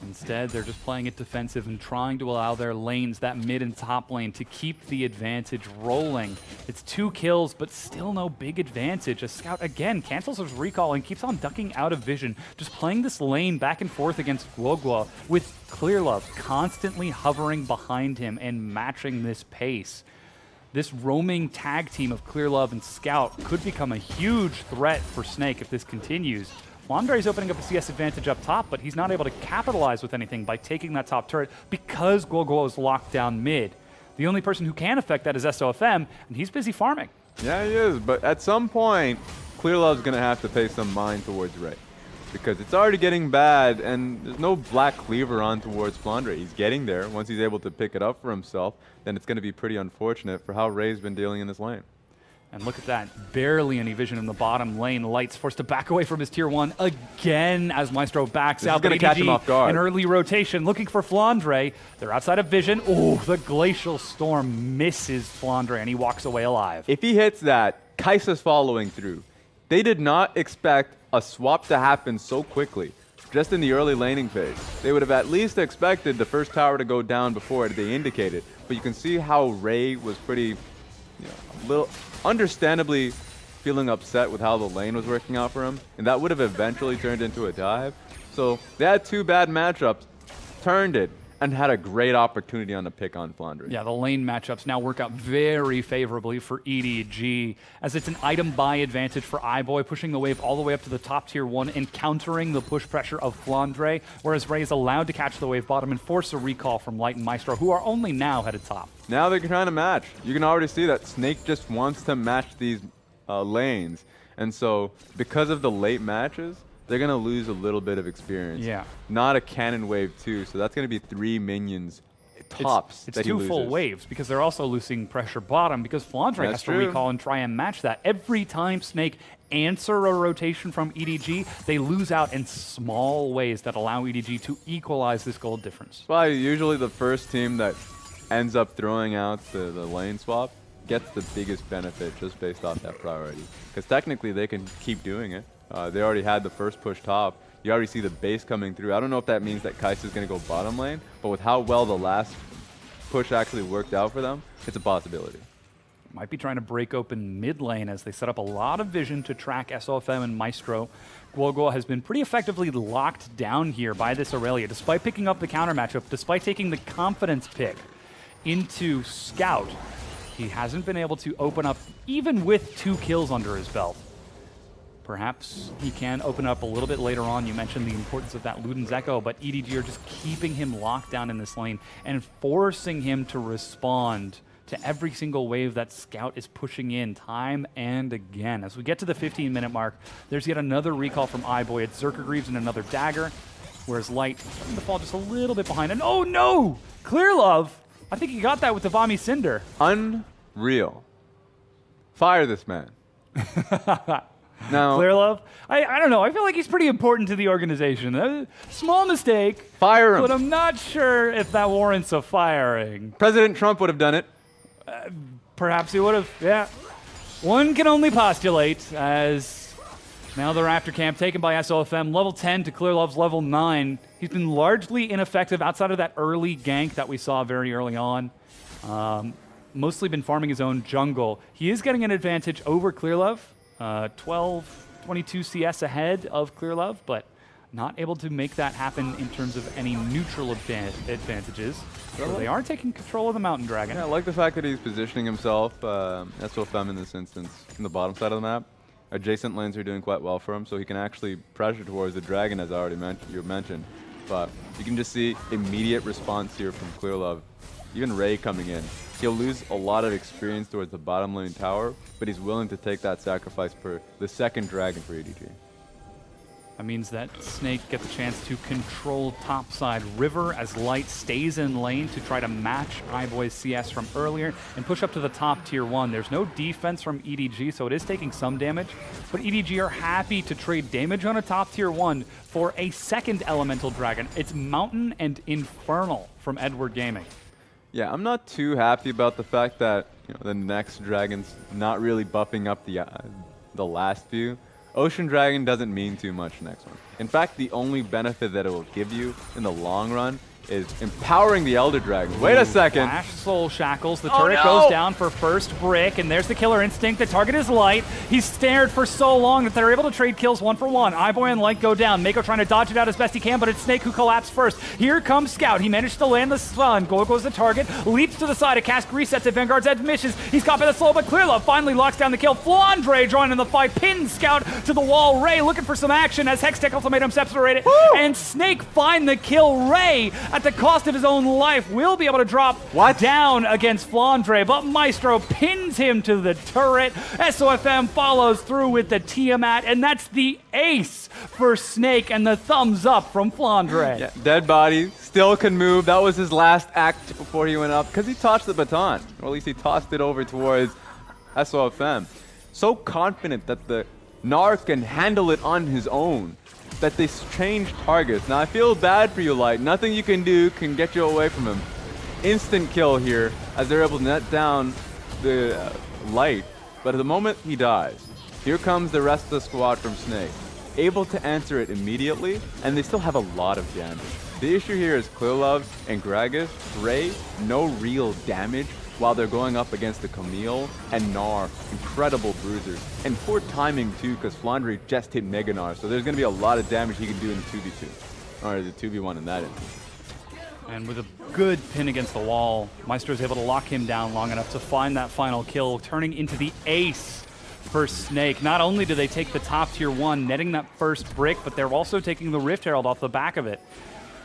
Instead, they're just playing it defensive and trying to allow their lanes, that mid and top lane, to keep the advantage rolling. It's 2 kills, but still no big advantage. A Scout, again, cancels his recall and keeps on ducking out of vision, just playing this lane back and forth against Guoguo with Clear Love constantly hovering behind him and matching this pace. This roaming tag team of Clear Love and Scout could become a huge threat for Snake if this continues. Flandre's opening up a CS advantage up top, but he's not able to capitalize with anything by taking that top turret because Guoguo is locked down mid. The only person who can affect that is SOFM, and he's busy farming. Yeah, he is, but at some point, Clear Love's going to have to pay some mind towards Ray. Because it's already getting bad, and there's no Black Cleaver on towards Flandre. He's getting there. Once he's able to pick it up for himself, then it's going to be pretty unfortunate for how Ray's been dealing in this lane. And look at that, barely any vision in the bottom lane. Light's forced to back away from his tier 1 again as Maestro backs out. This is going to catch him off guard. An early rotation, looking for Flandre. They're outside of vision. Oh, the Glacial Storm misses Flandre, and he walks away alive. If he hits that, Kaisa's following through. They did not expect a swap to happen so quickly, just in the early laning phase. They would have at least expected the first tower to go down before they indicated. But you can see how Ray was pretty, a little understandably feeling upset with how the lane was working out for him, and that would have eventually turned into a dive. So they had 2 bad matchups, turned it, and had a great opportunity on the pick on Flandre. Yeah, the lane matchups now work out very favorably for EDG, as it's an item buy advantage for iBoy, pushing the wave all the way up to the top tier 1 and countering the push pressure of Flandre, whereas Ray is allowed to catch the wave bottom and force a recall from Light and Maestro, who are only now headed top. Now they're trying to match. You can already see that Snake just wants to match these lanes. And so because of the late matches, they're going to lose a little bit of experience. Yeah. Not a cannon wave too, so that's going to be 3 minions tops. It's 2 full waves because they're also losing pressure bottom because Flandre has to recall and try and match that. Every time Snake answer a rotation from EDG, they lose out in small ways that allow EDG to equalize this gold difference. Well, usually the first team that ends up throwing out the lane swap gets the biggest benefit just based off that priority. Because technically they can keep doing it. They already had the first push top. You already see the base coming through. I don't know if that means that Kai'Sa is going to go bottom lane, but with how well the last push actually worked out for them, it's a possibility. Might be trying to break open mid lane as they set up a lot of vision to track SOFM and Maestro. Guoguo has been pretty effectively locked down here by this Aurelia, despite picking up the counter matchup, despite taking the confidence pick into Scout. He hasn't been able to open up even with 2 kills under his belt. Perhaps he can open up a little bit later on. You mentioned the importance of that Luden's Echo, but EDG are just keeping him locked down in this lane and forcing him to respond to every single wave that Scout is pushing in time and again. As we get to the 15-minute mark, there's yet another recall from iBoy. It's Zerker Greaves and another dagger, whereas Light starting to fall just a little bit behind. And oh no! Clear Love! I think he got that with the Vami Cinder. Unreal. Fire this man. Now, Clear Love, I don't know. I feel like he's pretty important to the organization. Small mistake. Fire him. But I'm not sure if that warrants a firing. President Trump would have done it. Perhaps he would have, yeah. One can only postulate as now the Raptor camp taken by SOFM. Level 10 to Clear Love's level 9. He's been largely ineffective outside of that early gank that we saw very early on. Mostly been farming his own jungle. He is getting an advantage over Clear Love. 12, 22 CS ahead of Clear Love, but not able to make that happen in terms of any neutral advantages. So they are taking control of the Mountain Dragon. Yeah, I like the fact that he's positioning himself, SOFM in this instance, in the bottom side of the map. Adjacent lanes are doing quite well for him, so he can actually pressure towards the Dragon, as I already mentioned. But you can just see immediate response here from Clear Love. Even Ray coming in. He'll lose a lot of experience towards the bottom lane tower, but he's willing to take that sacrifice for the second Dragon for EDG. That means that Snake gets a chance to control topside River as Light stays in lane to try to match iBoy's CS from earlier and push up to the top tier 1. There's no defense from EDG, so it is taking some damage, but EDG are happy to trade damage on a top tier 1 for a second Elemental Dragon. It's Mountain and Infernal from Edward Gaming. Yeah, I'm not too happy about the fact that the next Dragon's not really buffing up the last few. Ocean Dragon doesn't mean too much next one. In fact, the only benefit that it will give you in the long run is empowering the Elder Dragon. Wait a second. Flash Soul Shackles. The turret goes down for first brick, and there's the Killer Instinct. The target is Light. He's stared for so long that they're able to trade kills 1 for 1. iBoy and Light go down. Mako trying to dodge it out as best he can, but it's Snake who collapsed first. Here comes Scout. He managed to land the stun. Goes the target. Leaps to the side. A cast resets at Vanguard's edge. Misses. He's caught by the slow, but Clear Love finally locks down the kill. Flandre joining the fight. Pins Scout to the wall. Ray looking for some action as Hextech Ultimatum separated. And Snake find the kill. Ray, at the cost of his own life, will be able to drop down against Flandre, but Maestro pins him to the turret. SOFM follows through with the Tiamat, and that's the ace for Snake and the thumbs up from Flandre. Yeah, dead body, still can move. That was his last act before he went up, because he tossed the baton, or at least he tossed it over towards SOFM. So confident that the Gnar can handle it on his own, that they change targets. Now I feel bad for you, Light. Nothing you can do can get you away from him. Instant kill here as they're able to net down the Light. But at the moment he dies, here comes the rest of the squad from Snake. Able to answer it immediately, and they still have a lot of damage. The issue here is Clear Love and Gragas, Ray, no real damage, while they're going up against the Camille and Gnar, incredible bruisers. And poor timing too, because Flandre just hit Mega Gnar, so there's going to be a lot of damage he can do in 2v2, or the 2v1 in that instance. And with a good pin against the wall, Maestro's able to lock him down long enough to find that final kill, turning into the ace for Snake. Not only do they take the top tier 1, netting that first brick, but they're also taking the Rift Herald off the back of it.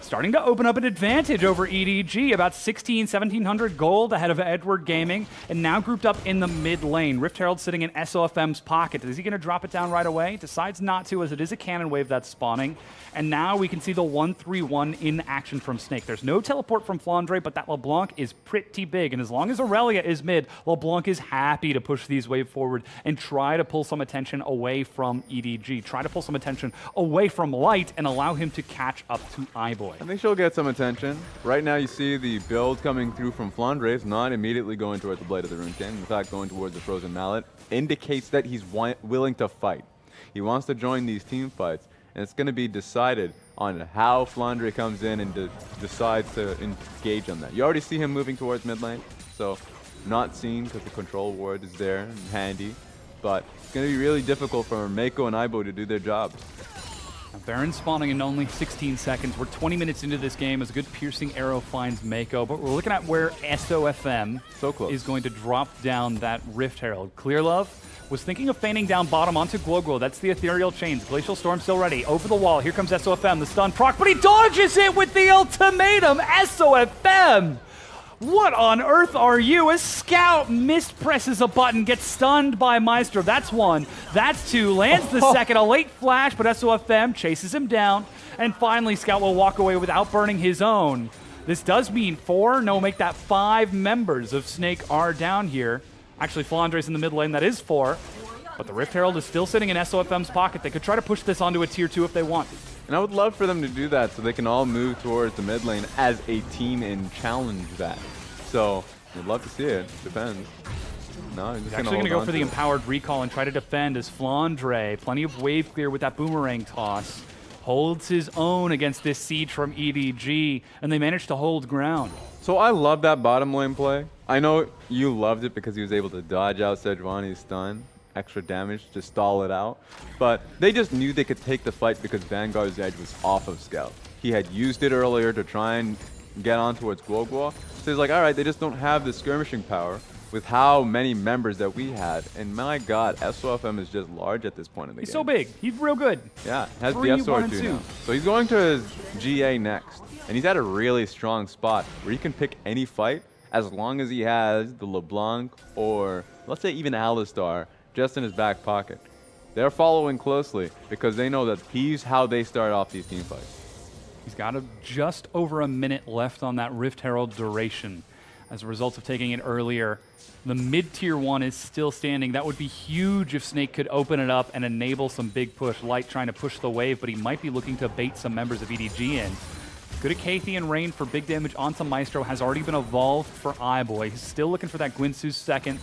starting to open up an advantage over EDG, about 1,700 gold ahead of Edward Gaming, and now grouped up in the mid lane. Rift Herald sitting in SOFM's pocket. Is he going to drop it down right away? Decides not to, as it is a cannon wave that's spawning. And now we can see the 1-3-1 in action from Snake. There's no teleport from Flandre, but that LeBlanc is pretty big. And as long as Aurelia is mid, LeBlanc is happy to push these wave forward and try to pull some attention away from EDG. Try to pull some attention away from Light and allow him to catch up to iBoy. I think she'll get some attention. Right now you see the build coming through from Flandre. It's not immediately going towards the Blade of the Rune King. In fact, going towards the Frozen Mallet indicates that he's willing to fight. He wants to join these team fights. And it's going to be decided on how Flandre comes in and decides to engage on that. You already see him moving towards mid lane, so not seen because the control ward is there and handy. But it's going to be really difficult for Mako and iBoy to do their job. Now, Baron spawning in only 16 seconds. We're 20 minutes into this game as a good piercing arrow finds Mako, but we're looking at where SOFM is going to drop down that Rift Herald. Clearlove was thinking of feigning down bottom onto Gloglo. That's the Ethereal Chains. Glacial Storm still ready. Over the wall. Here comes SOFM. The stun proc, but he dodges it with the ultimatum. SOFM! What on earth are you? As Scout mispresses a button, gets stunned by Maestro. That's one. That's two. Lands the second. A late flash, but SOFM chases him down. And finally, Scout will walk away without burning his own. This does mean 4, no, make that 5 members of Snake are down here. Actually, Flandre's in the mid lane. That is 4. But the Rift Herald is still sitting in SOFM's pocket. They could try to push this onto a tier 2 if they want. And I would love for them to do that so they can all move towards the mid lane as a team and challenge that. So, I'd love to see it. Depends. No, he's actually going to go for the Empowered Recall and try to defend as Flandre, plenty of wave clear with that boomerang toss, holds his own against this siege from EDG, and they manage to hold ground. So I love that bottom lane play. I know you loved it because he was able to dodge out Sejuani's stun, extra damage to stall it out. But they just knew they could take the fight because Vanguard's edge was off of Scout. He had used it earlier to try and get on towards Guogua. So he's like, all right, they just don't have the skirmishing power with how many members that we had. And my God, SOFM is just large at this point in the game. He's so big. He's real good. Yeah, has the SR2 now. So he's going to his GA next. And he's at a really strong spot where he can pick any fight as long as he has the LeBlanc or, let's say, even Alistar just in his back pocket. They're following closely because they know that he's how they start off these team fights. He's got just over a minute left on that Rift Herald duration. As a result of taking it earlier, the mid-tier 1 is still standing. That would be huge if Snake could open it up and enable some big push. Light trying to push the wave, but he might be looking to bait some members of EDG in. Good Acathian Rain for big damage onto Maestro has already been evolved for iBoy. He's still looking for that Guinsoo's second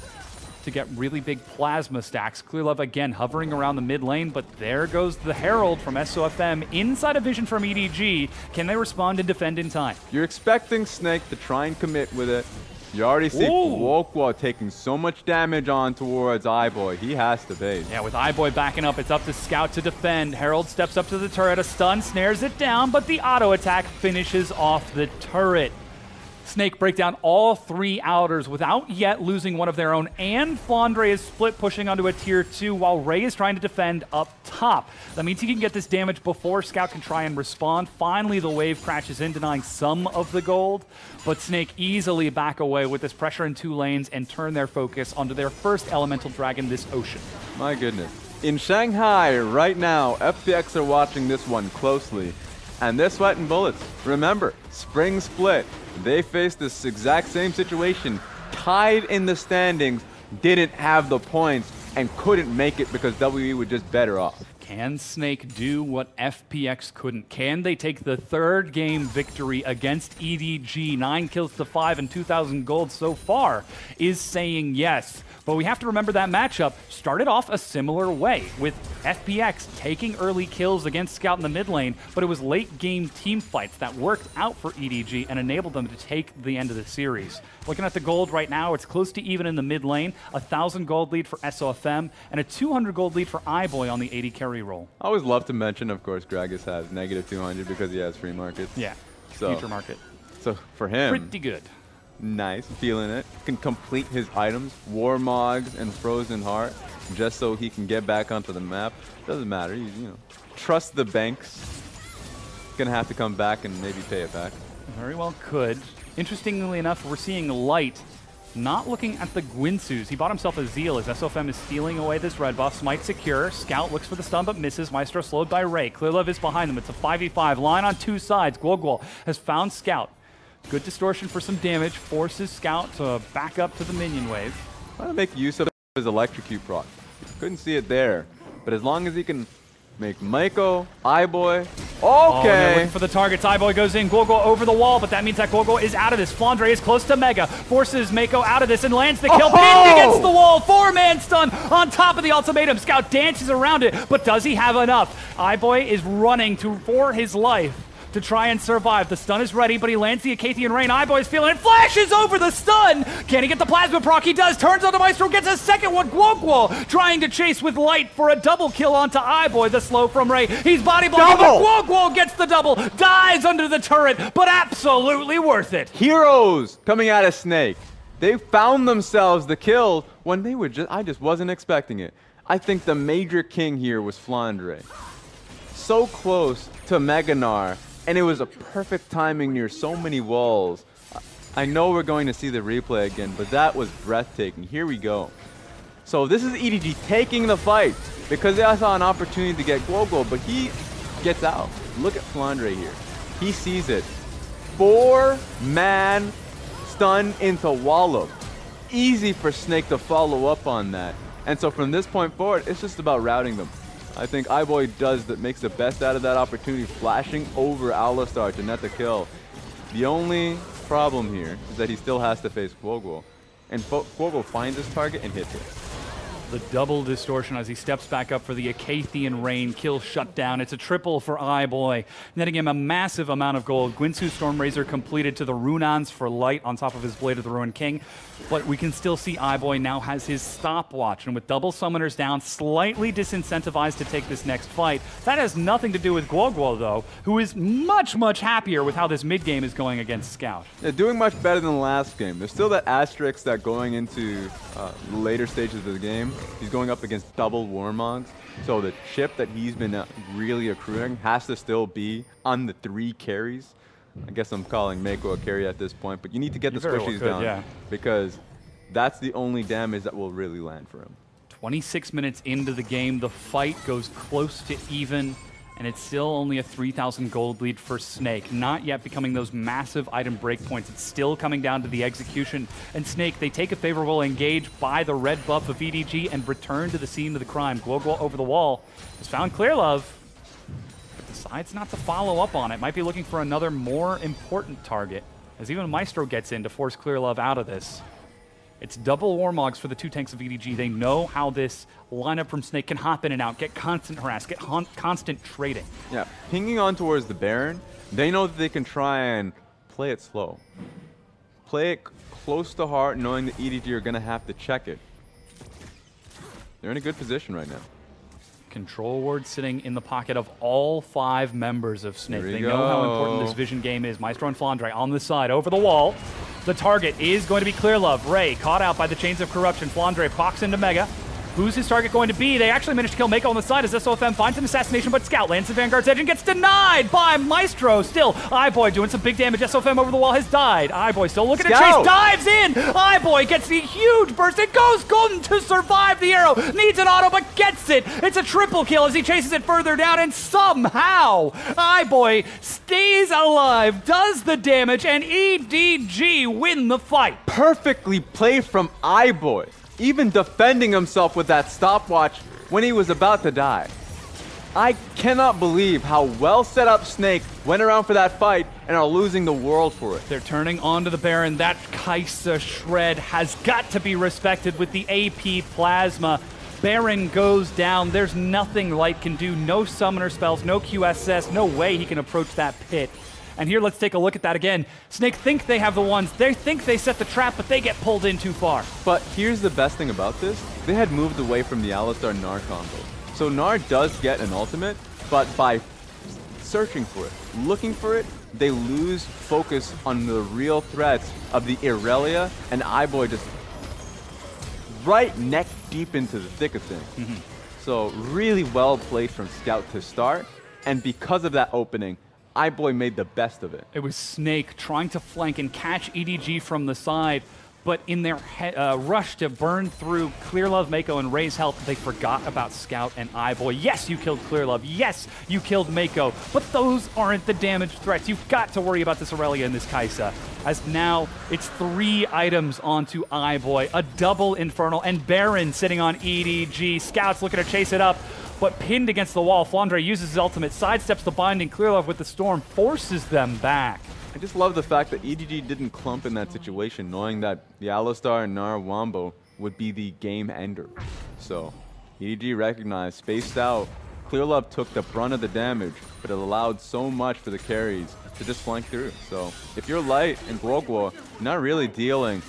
to get really big plasma stacks. Clearlove again hovering around the mid lane, but there goes the Herald from SOFM inside a vision from EDG. Can they respond and defend in time? You're expecting Snake to try and commit with it. You already see Wokwa taking so much damage on towards iBoy. He has to bait. Yeah, with iBoy backing up, it's up to Scout to defend. Herald steps up to the turret, a stun, snares it down, but the auto attack finishes off the turret. Snake break down all 3 outers without yet losing one of their own, and Flandre is split pushing onto a tier 2 while Ray is trying to defend up top. That means he can get this damage before Scout can try and respond. Finally, the wave crashes in, denying some of the gold, but Snake easily back away with this pressure in 2 lanes and turn their focus onto their first elemental dragon this ocean. My goodness. In Shanghai right now, FPX are watching this one closely, and they're sweating bullets. Remember, Spring Split. They faced this exact same situation, tied in the standings, didn't have the points, and couldn't make it because WE were just better off. Can Snake do what FPX couldn't? Can they take the 3rd game victory against EDG? 9 kills to 5 and 2,000 gold so far is saying yes. But we have to remember that matchup started off a similar way, with FPX taking early kills against Scout in the mid lane, but it was late game team fights that worked out for EDG and enabled them to take the end of the series. Looking at the gold right now, it's close to even in the mid lane, 1,000 gold lead for SOFM, and a 200 gold lead for iBoy on the 80 carry roll. I always love to mention, of course, Gragas has negative 200 because he has free markets. Yeah, so, future market. So for him, pretty good. Nice, feeling it. Can complete his items, Warmogs and Frozen Heart, just so he can get back onto the map. Doesn't matter, you know. Trust the banks. gonna have to come back and maybe pay it back. Very well could. Interestingly enough, we're seeing Light not looking at the Gwinsus. He bought himself a Zeal as SOFM is stealing away this red buff. Smite secure. Scout looks for the stun but misses. Maestro slowed by Ray. Clearlove is behind them. It's a 5v5. Line on two sides. Guoguo has found Scout. Good distortion for some damage. Forces Scout to back up to the minion wave. Trying to make use of his electrocute proc. Couldn't see it there. But as long as he can make Maiko, iBoy. Okay! Oh, they're looking for the targets. iBoy goes in. Guoguo over the wall, but that means that Guoguo is out of this. Flandre is close to Mega. Forces Maiko out of this and lands the kill. Pinned against the wall. 4-man stun on top of the ultimatum. Scout dances around it, but does he have enough? iBoy is running for his life to try and survive. The stun is ready, but he lands the Acathian Rain. iBoy is feeling it. Flashes over the stun. Can he get the plasma proc? He does. Turns onto Maestro. Gets a second one. Guoguo trying to chase with Light for a double kill onto iBoy. The slow from Ray. He's body blocking, but Guoguo gets the double. Dies under the turret, but absolutely worth it. Heroes coming out of Snake. They found themselves the kill when they were I just wasn't expecting it. I think the major king here was Flandre. So close to Meganar. And it was a perfect timing near so many walls. I know we're going to see the replay again, but that was breathtaking. Here we go. So this is EDG taking the fight because they saw an opportunity to get Guoguo, but he gets out. Look at Flandre here. He sees it. 4-man stun into Wallop. Easy for Snake to follow up on that. And so from this point forward, it's just about routing them. I think iBoy makes the best out of that opportunity, flashing over Alistar to net the kill. The only problem here is that he still has to face Guoguo. And Guoguo finds his target and hits it. The double distortion as he steps back up for the Acathian Rain. Kill shut down. It's a triple for iBoy, netting him a massive amount of gold. Gwinsu Stormrazor completed to the Runans for Light on top of his Blade of the Ruined King. But we can still see iBoy now has his stopwatch, and with double summoners down, slightly disincentivized to take this next fight. That has nothing to do with Guoguo, though, who is much, much happier with how this mid-game is going against Scout. They're doing much better than the last game. There's still that asterisk that going into the later stages of the game, he's going up against double Warmogs. So the chip that he's been really accruing has to still be on the 3 carries. I guess I'm calling Maiko a carry at this point, but you need to get the squishies down because that's the only damage that will really land for him. 26 minutes into the game, the fight goes close to even, and it's still only a 3,000 gold lead for Snake. Not yet becoming those massive item breakpoints. It's still coming down to the execution. And Snake, they take a favorable engage by the red buff of EDG and return to the scene of the crime. Guoguo over the wall has found Clearlove, but decides not to follow up on it. Might be looking for another more important target, as even Maestro gets in to force Clearlove out of this. It's double Warmogs for the 2 tanks of EDG. They know how this lineup from Snake can hop in and out, get constant harass, get constant trading. Yeah, pinging on towards the Baron, they know that they can try and play it slow. Play it close to heart, knowing that EDG are going to have to check it. They're in a good position right now. Control ward sitting in the pocket of all 5 members of Snake. They know how important this vision game is. Maestro and Flandre on the side, over the wall. The target is going to be Clearlove. Ray caught out by the Chains of Corruption. Flandre pox into Mega. Who's his target going to be? They actually managed to kill Maiko on the side as SOFM finds an assassination, but Scout lands the Vanguard's edge and gets denied by Maestro. Still, iBoy doing some big damage. SOFM over the wall has died. iBoy still looking to chase, dives in. iBoy gets the huge burst. It goes golden to survive the arrow. Needs an auto, but gets it. It's a triple kill as he chases it further down, and somehow iBoy stays alive, does the damage, and EDG win the fight. Perfectly played from iBoy. Even defending himself with that stopwatch when he was about to die. I cannot believe how well set up Snake went around for that fight and are losing the world for it. They're turning onto the Baron. That Kaisa shred has got to be respected with the AP Plasma. Baron goes down. There's nothing Light can do. No summoner spells, no QSS, no way he can approach that pit. And here, let's take a look at that again. Snake think they have the ones. They think they set the trap, but they get pulled in too far. But here's the best thing about this. They had moved away from the Alistar Gnar combo. So Gnar does get an ultimate, but by searching for it, looking for it, they lose focus on the real threats of the Irelia, and iBoy just right neck deep into the thick of things. So really well played from Scout to start, and because of that opening, iBoy made the best of it. It was Snake trying to flank and catch EDG from the side, but in their rush to burn through Clearlove, Mako, and Ray's health, they forgot about Scout and iBoy. Yes, you killed Clearlove. Yes, you killed Mako, but those aren't the damage threats. You've got to worry about this Aurelia and this Kai'Sa, as now it's 3 items onto iBoy, a double Infernal, and Baron sitting on EDG. Scout's looking to chase it up, but pinned against the wall. Flandre uses his ultimate, sidesteps the binding. Clearlove with the Storm forces them back. I just love the fact that EDG didn't clump in that situation, knowing that the Alistar and Nara Wombo would be the game ender. So EDG recognized, spaced out. Clearlove took the brunt of the damage, but it allowed so much for the carries to just flank through. So if you're light and Guoguo, you're not really dealing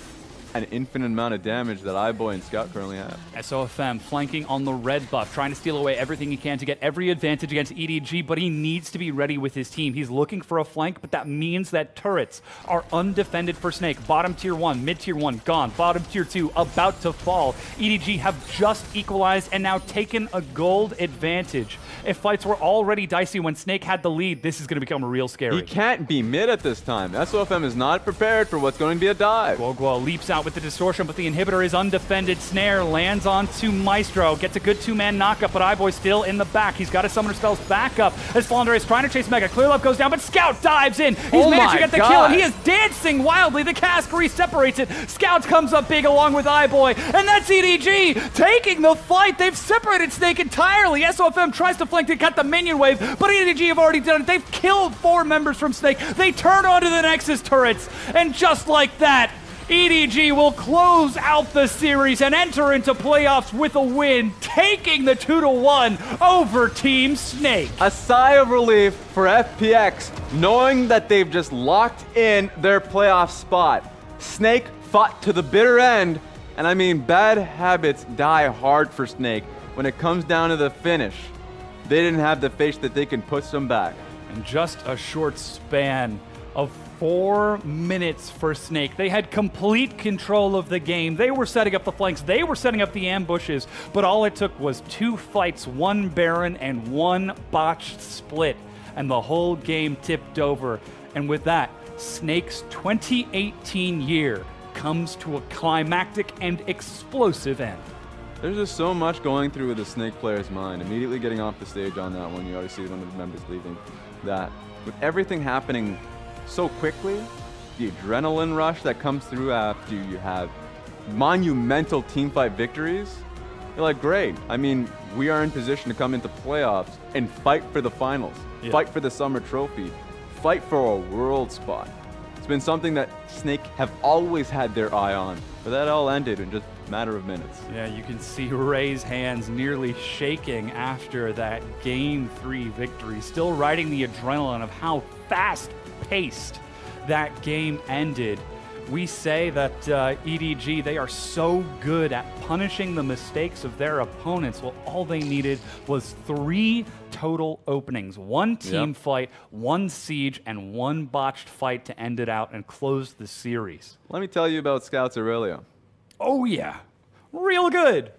an infinite amount of damage that iBoy and Scout currently have. SOFM flanking on the red buff, trying to steal away everything he can to get every advantage against EDG, but he needs to be ready with his team. He's looking for a flank, but that means that turrets are undefended for Snake. Bottom tier 1, mid tier 1, gone. Bottom tier 2, about to fall. EDG have just equalized and now taken a gold advantage. If fights were already dicey when Snake had the lead, this is going to become real scary. He can't be mid at this time. SOFM is not prepared for what's going to be a dive. Guoguo leaps out with the distortion, but the inhibitor is undefended. Snare lands onto Maestro, gets a good 2-man knockup, but iBoy still in the back. He's got his summoner spells back up as Flandre is trying to chase Mega. Clearlove goes down, but Scout dives in. He's managed to get the kill, and he is dancing wildly. The Cascari separates it. Scout comes up big along with iBoy, and that's EDG taking the fight. They've separated Snake entirely. SOFM tries to flank to cut the minion wave, but EDG have already done it. They've killed 4 members from Snake. They turn onto the Nexus turrets, and just like that, EDG will close out the series and enter into playoffs with a win, taking the 2-1 over Team Snake. A sigh of relief for FPX, knowing that they've just locked in their playoff spot. Snake fought to the bitter end, and I mean, bad habits die hard for Snake. When it comes down to the finish, they didn't have the face that they can push them back. In just a short span of 4 minutes for Snake, they had complete control of the game. They were setting up the flanks, they were setting up the ambushes, but all it took was 2 fights, 1 Baron and 1 botched split, and the whole game tipped over. And with that, Snake's 2018 year comes to a climactic and explosive end. There's just so much going through the Snake player's mind. Immediately getting off the stage on that one, you already see one of the members leaving. That with everything happening so quickly, the adrenaline rush that comes through after you have monumental teamfight victories, you're like, great. I mean, we are in position to come into playoffs and fight for the finals, fight for the summer trophy, fight for a world spot. It's been something that Snake have always had their eye on, but that all ended in just a matter of minutes. Yeah, you can see Ray's hands nearly shaking after that Game 3 victory, still riding the adrenaline of how fast-paced that game ended. We say that EDG, they are so good at punishing the mistakes of their opponents. Well, all they needed was 3 total openings. 1 team fight, 1 siege, and 1 botched fight to end it out and close the series. Let me tell you about Scout's Aurelia. Oh yeah, real good.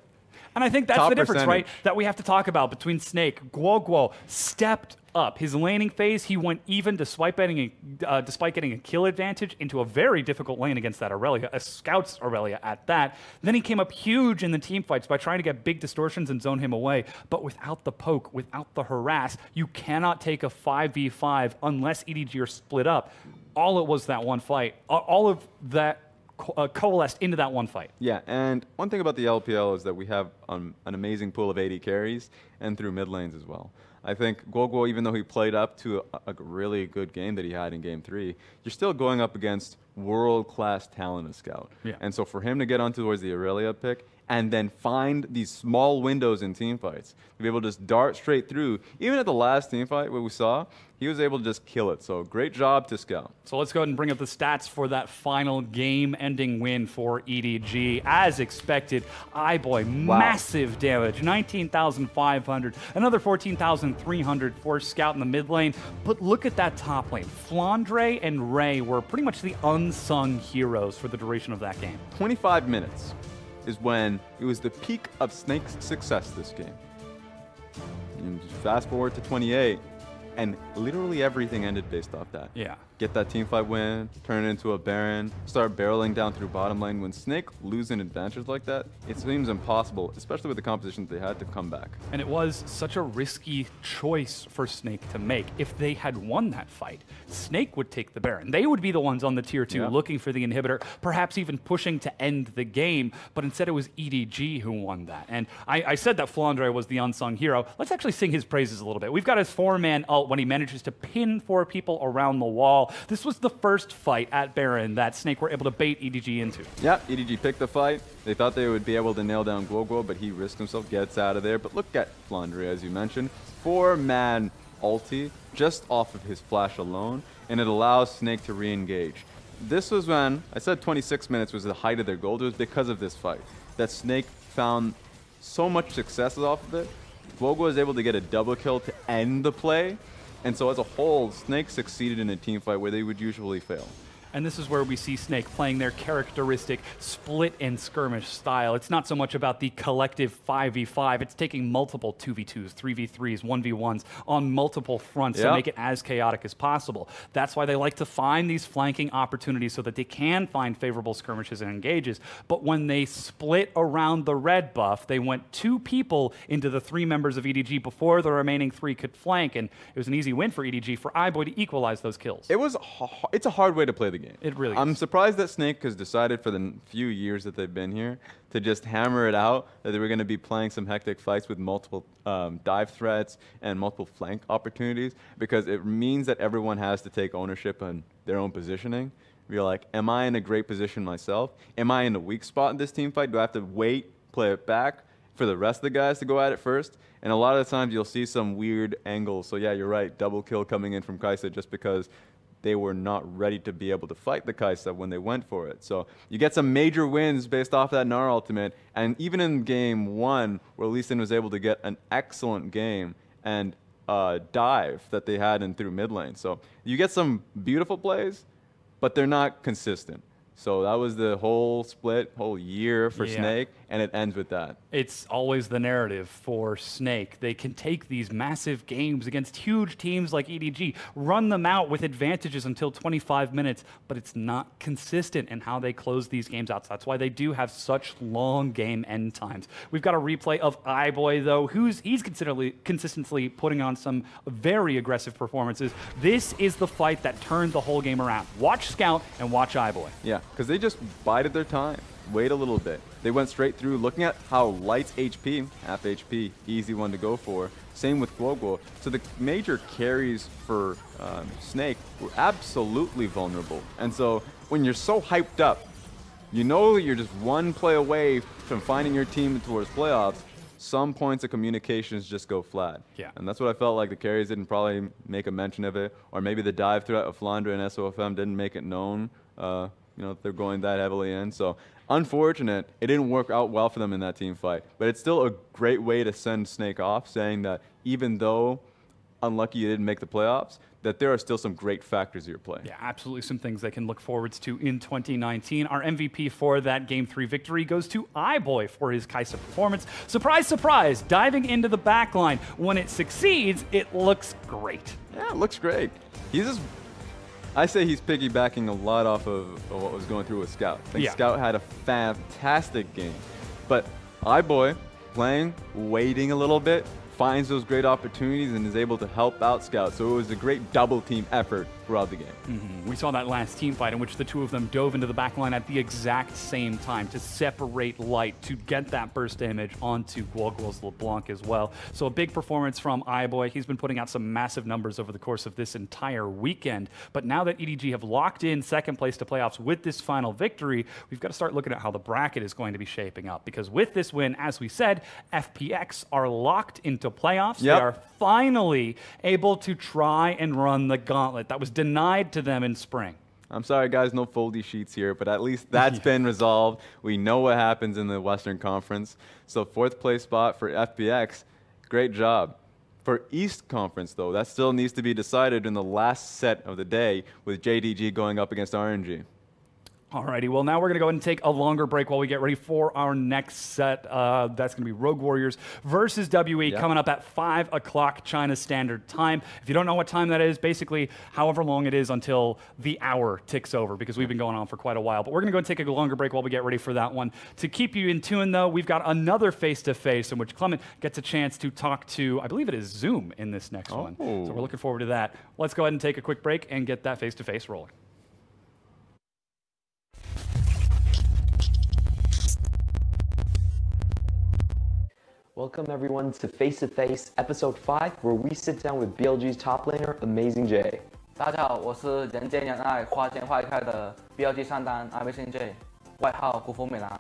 And I think that's the difference, right, that we have to talk about between Snake. Guoguo stepped up. His laning phase, he went even despite getting a kill advantage into a very difficult lane against that Aurelia, a Scout's Aurelia at that. Then he came up huge in the team fights by trying to get big distortions and zone him away. But without the poke, without the harass, you cannot take a 5v5 unless EDG are split up. All it was that one fight. All of that coalesced into that one fight. Yeah, and one thing about the LPL is that we have an amazing pool of AD carries and through mid lanes as well. I think Guoguo, even though he played up to a really good game that he had in Game 3, you're still going up against world-class talent as Scout. Yeah. And so for him to get on towards the Aurelia pick and then find these small windows in team fights, to be able to just dart straight through, even at the last team fight where we saw, he was able to just kill it. So great job to Scout. So let's go ahead and bring up the stats for that final game-ending win for EDG. As expected, iBoy, massive damage, 19,500, another 14,300 for Scout in the mid lane. But look at that top lane. Flandre and Ray were pretty much the unsung heroes for the duration of that game. 25 minutes is when it was the peak of Snake's success this game. And fast forward to 28, and literally everything ended based off that. Yeah. Get that team fight win, turn it into a Baron, start barreling down through bottom lane. When Snake lose an advantage like that, it seems impossible, especially with the composition they had, to come back. And it was such a risky choice for Snake to make. If they had won that fight, Snake would take the Baron. They would be the ones on the tier 2 looking for the inhibitor, perhaps even pushing to end the game, but instead it was EDG who won that. And I said that Flandre was the unsung hero. Let's actually sing his praises a little bit. We've got his 4-man ult when he manages to pin 4 people around the wall. This was the first fight at Baron that Snake were able to bait EDG into. Yeah, EDG picked the fight. They thought they would be able to nail down Guoguo, but he risked himself, gets out of there. But look at Flandre, as you mentioned. 4-man ulti just off of his flash alone, and it allows Snake to re-engage. This was when, I said 26 minutes was the height of their goal. It was because of this fight that Snake found so much success off of it. Guoguo was able to get a double kill to end the play. And so as a whole, Snake succeeded in a team fight where they would usually fail. And this is where we see Snake playing their characteristic split and skirmish style. It's not so much about the collective 5v5. It's taking multiple 2v2s, 3v3s, 1v1s on multiple fronts to make it as chaotic as possible. That's why they like to find these flanking opportunities so that they can find favorable skirmishes and engages. But when they split around the red buff, they went 2 people into the 3 members of EDG before the remaining 3 could flank. And it was an easy win for EDG, for iBoy to equalize those kills. It's a hard way to play the game. It really is. I'm surprised that Snake has decided for the few years that they've been here to just hammer it out, that they were going to be playing some hectic fights with multiple dive threats and multiple flank opportunities, because it means that everyone has to take ownership on their own positioning. You're like, am I in a great position myself? Am I in a weak spot in this team fight? Do I have to wait, play it back for the rest of the guys to go at it first? And a lot of the times you'll see some weird angles. So yeah, you're right, double kill coming in from Kai'Sa just because they were not ready to be able to fight the Kai'Sa when they went for it. So you get some major wins based off that Gnar ultimate, and even in game 1, where Lee Sin was able to get an excellent game and dive that they had in through mid lane. So you get some beautiful plays, but they're not consistent. So that was the whole split, whole year for Snake, and it ends with that. It's always the narrative for Snake. They can take these massive games against huge teams like EDG, run them out with advantages until 25 minutes, but it's not consistent in how they close these games out. So that's why they do have such long game end times. We've got a replay of iBoy, though, he's consistently putting on some very aggressive performances. This is the fight that turned the whole game around. Watch Scout and watch iBoy. Yeah, because they just bided their time. Wait a little bit. They went straight through, looking at how Light's HP, half HP, easy one to go for. Same with Guoguo. So the major carries for Snake were absolutely vulnerable. And so when you're so hyped up, you know you're just one play away from finding your team towards playoffs. Some points of communications just go flat. Yeah. And that's what I felt like the carries didn't probably make a mention of it. Or maybe the dive threat of Flandre and SOFM didn't make it known. You know, they're going that heavily in. So unfortunate, it didn't work out well for them in that team fight. But it's still a great way to send Snake off, saying that even though unlucky you didn't make the playoffs, that there are still some great factors of your play. Yeah, absolutely some things they can look forwards to in 2019. Our MVP for that Game 3 victory goes to iBoy for his Kai'Sa performance. Surprise, surprise, diving into the backline. When it succeeds, it looks great. Yeah, it looks great. He's just... I say he's piggybacking a lot off of what was going through with Scout. I think Scout had a fantastic game. But iBoy, playing, waiting a little bit, finds those great opportunities and is able to help out Scout. So it was a great double team effort throughout the game. We saw that last team fight in which the two of them dove into the backline at the exact same time to separate Light, to get that burst damage onto Guoguo's LeBlanc as well. So a big performance from iBoy. He's been putting out some massive numbers over the course of this entire weekend. But now that EDG have locked in second place to playoffs with this final victory, we've got to start looking at how the bracket is going to be shaping up. Because with this win, as we said, FPX are locked into playoffs. They are finally able to try and run the gauntlet that was denied to them in spring. I'm sorry, guys, no foldy sheets here, but at least that's been resolved. We know what happens in the Western Conference. So 4th place spot for FPX, great job. For East Conference, though, that still needs to be decided in the last set of the day with JDG going up against RNG. Alrighty, well now we're going to go ahead and take a longer break while we get ready for our next set. That's going to be Rogue Warriors versus WE coming up at 5 o'clock China Standard Time. If you don't know what time that is, basically however long it is until the hour ticks over, because we've been going on for quite a while. But we're going to go and take a longer break while we get ready for that one. To keep you in tune though, we've got another face-to-face in which Clement gets a chance to talk to, I believe it is Zoom in this next one. So we're looking forward to that. Let's go ahead and take a quick break and get that face-to-face rolling. Welcome everyone to Face to Face Episode 5, where we sit down with BLG's top laner, Amazing J. 大家好，我是人见人爱、花见花开的 BLG 上单 Amazing J， 外号古风美男。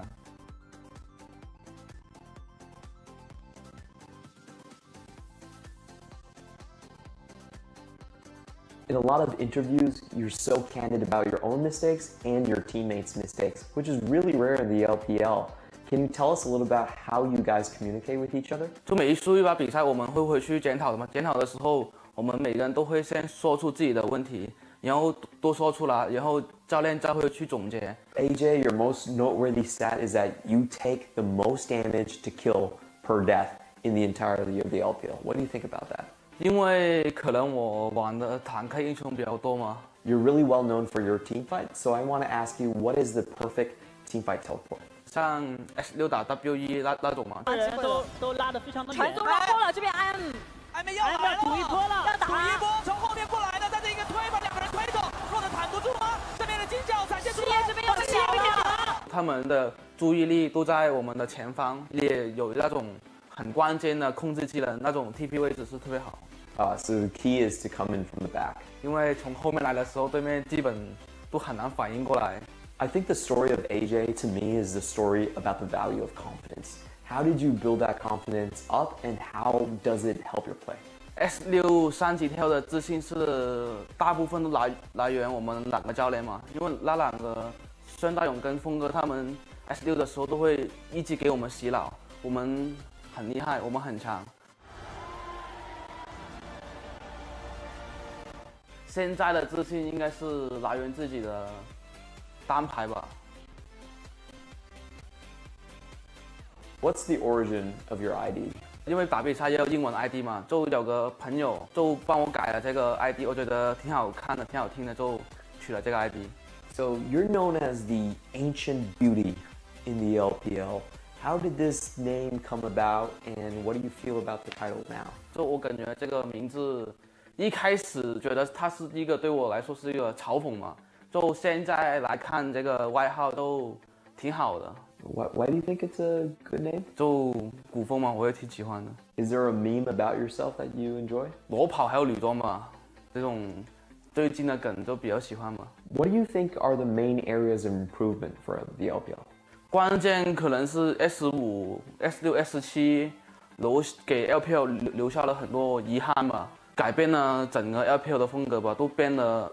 In a lot of interviews, you're so candid about your own mistakes and your teammates' mistakes, which is really rare in the LPL. Can you tell us a little about how you guys communicate with each other? 就每一输一把比赛，我们会回去检讨的嘛。检讨的时候，我们每个人都会先说出自己的问题，然后多说出来，然后教练再会去总结。AJ, your most noteworthy stat is that you take the most damage to kill per death in the entirety of the LPL. What do you think about that? 因为可能我玩的坦克英雄比较多嘛。You're really well known for your teamfight, so I want to ask you, what is the perfect teamfight teleport? 像 S6 打 WE 那种嘛，人都拉得非常的远。传送绕后了，这边 M 要来了，赌一波了，要打赌一波，从后面过来的，但是一个推把两个人推走，弱的坦不住吗？这边的金角闪现出来，这边有小了。他们的注意力都在我们的前方，也有那种很关键的控制技能，那种 TP 位置是特别好。So the key is to come in from the back. 因为从后面来的时候，对面基本都很难反应过来。I think the story of AJ to me is the story about the value of confidence. How did you build that confidence up, and how does it help your play? S6 3级跳的自信是大部分都来源我们两个教练嘛，因为那两个孙大勇跟峰哥他们 S6 的时候都会一直给我们洗脑，我们很厉害，我们很强。现在的自信应该是来源自己的单排吧。What's the origin of your ID? 因为打比赛也有英文 ID 嘛，就有个朋友就帮我改了这个 ID， 我觉得挺好看的，挺好听的，就取了这个 ID。So you're known as the ancient beauty in the LPL. How did this name come about, and what do you feel about the title now? 就我感觉这个名字一开始觉得它是一个对我来说是一个嘲讽嘛。就现在来看这个外号都挺好的。Why do you think it's a good name? 就古风嘛，我也挺喜欢的。Is there a meme about yourself that you enjoy? 裸跑还有女装吧，这种最近的梗都比较喜欢嘛。What do you think are the main areas of improvement for the LPL? 关键可能是 S5、S6、S7 给 LPL 留下了很多遗憾吧，改变了整个 LPL 的风格吧，都变得。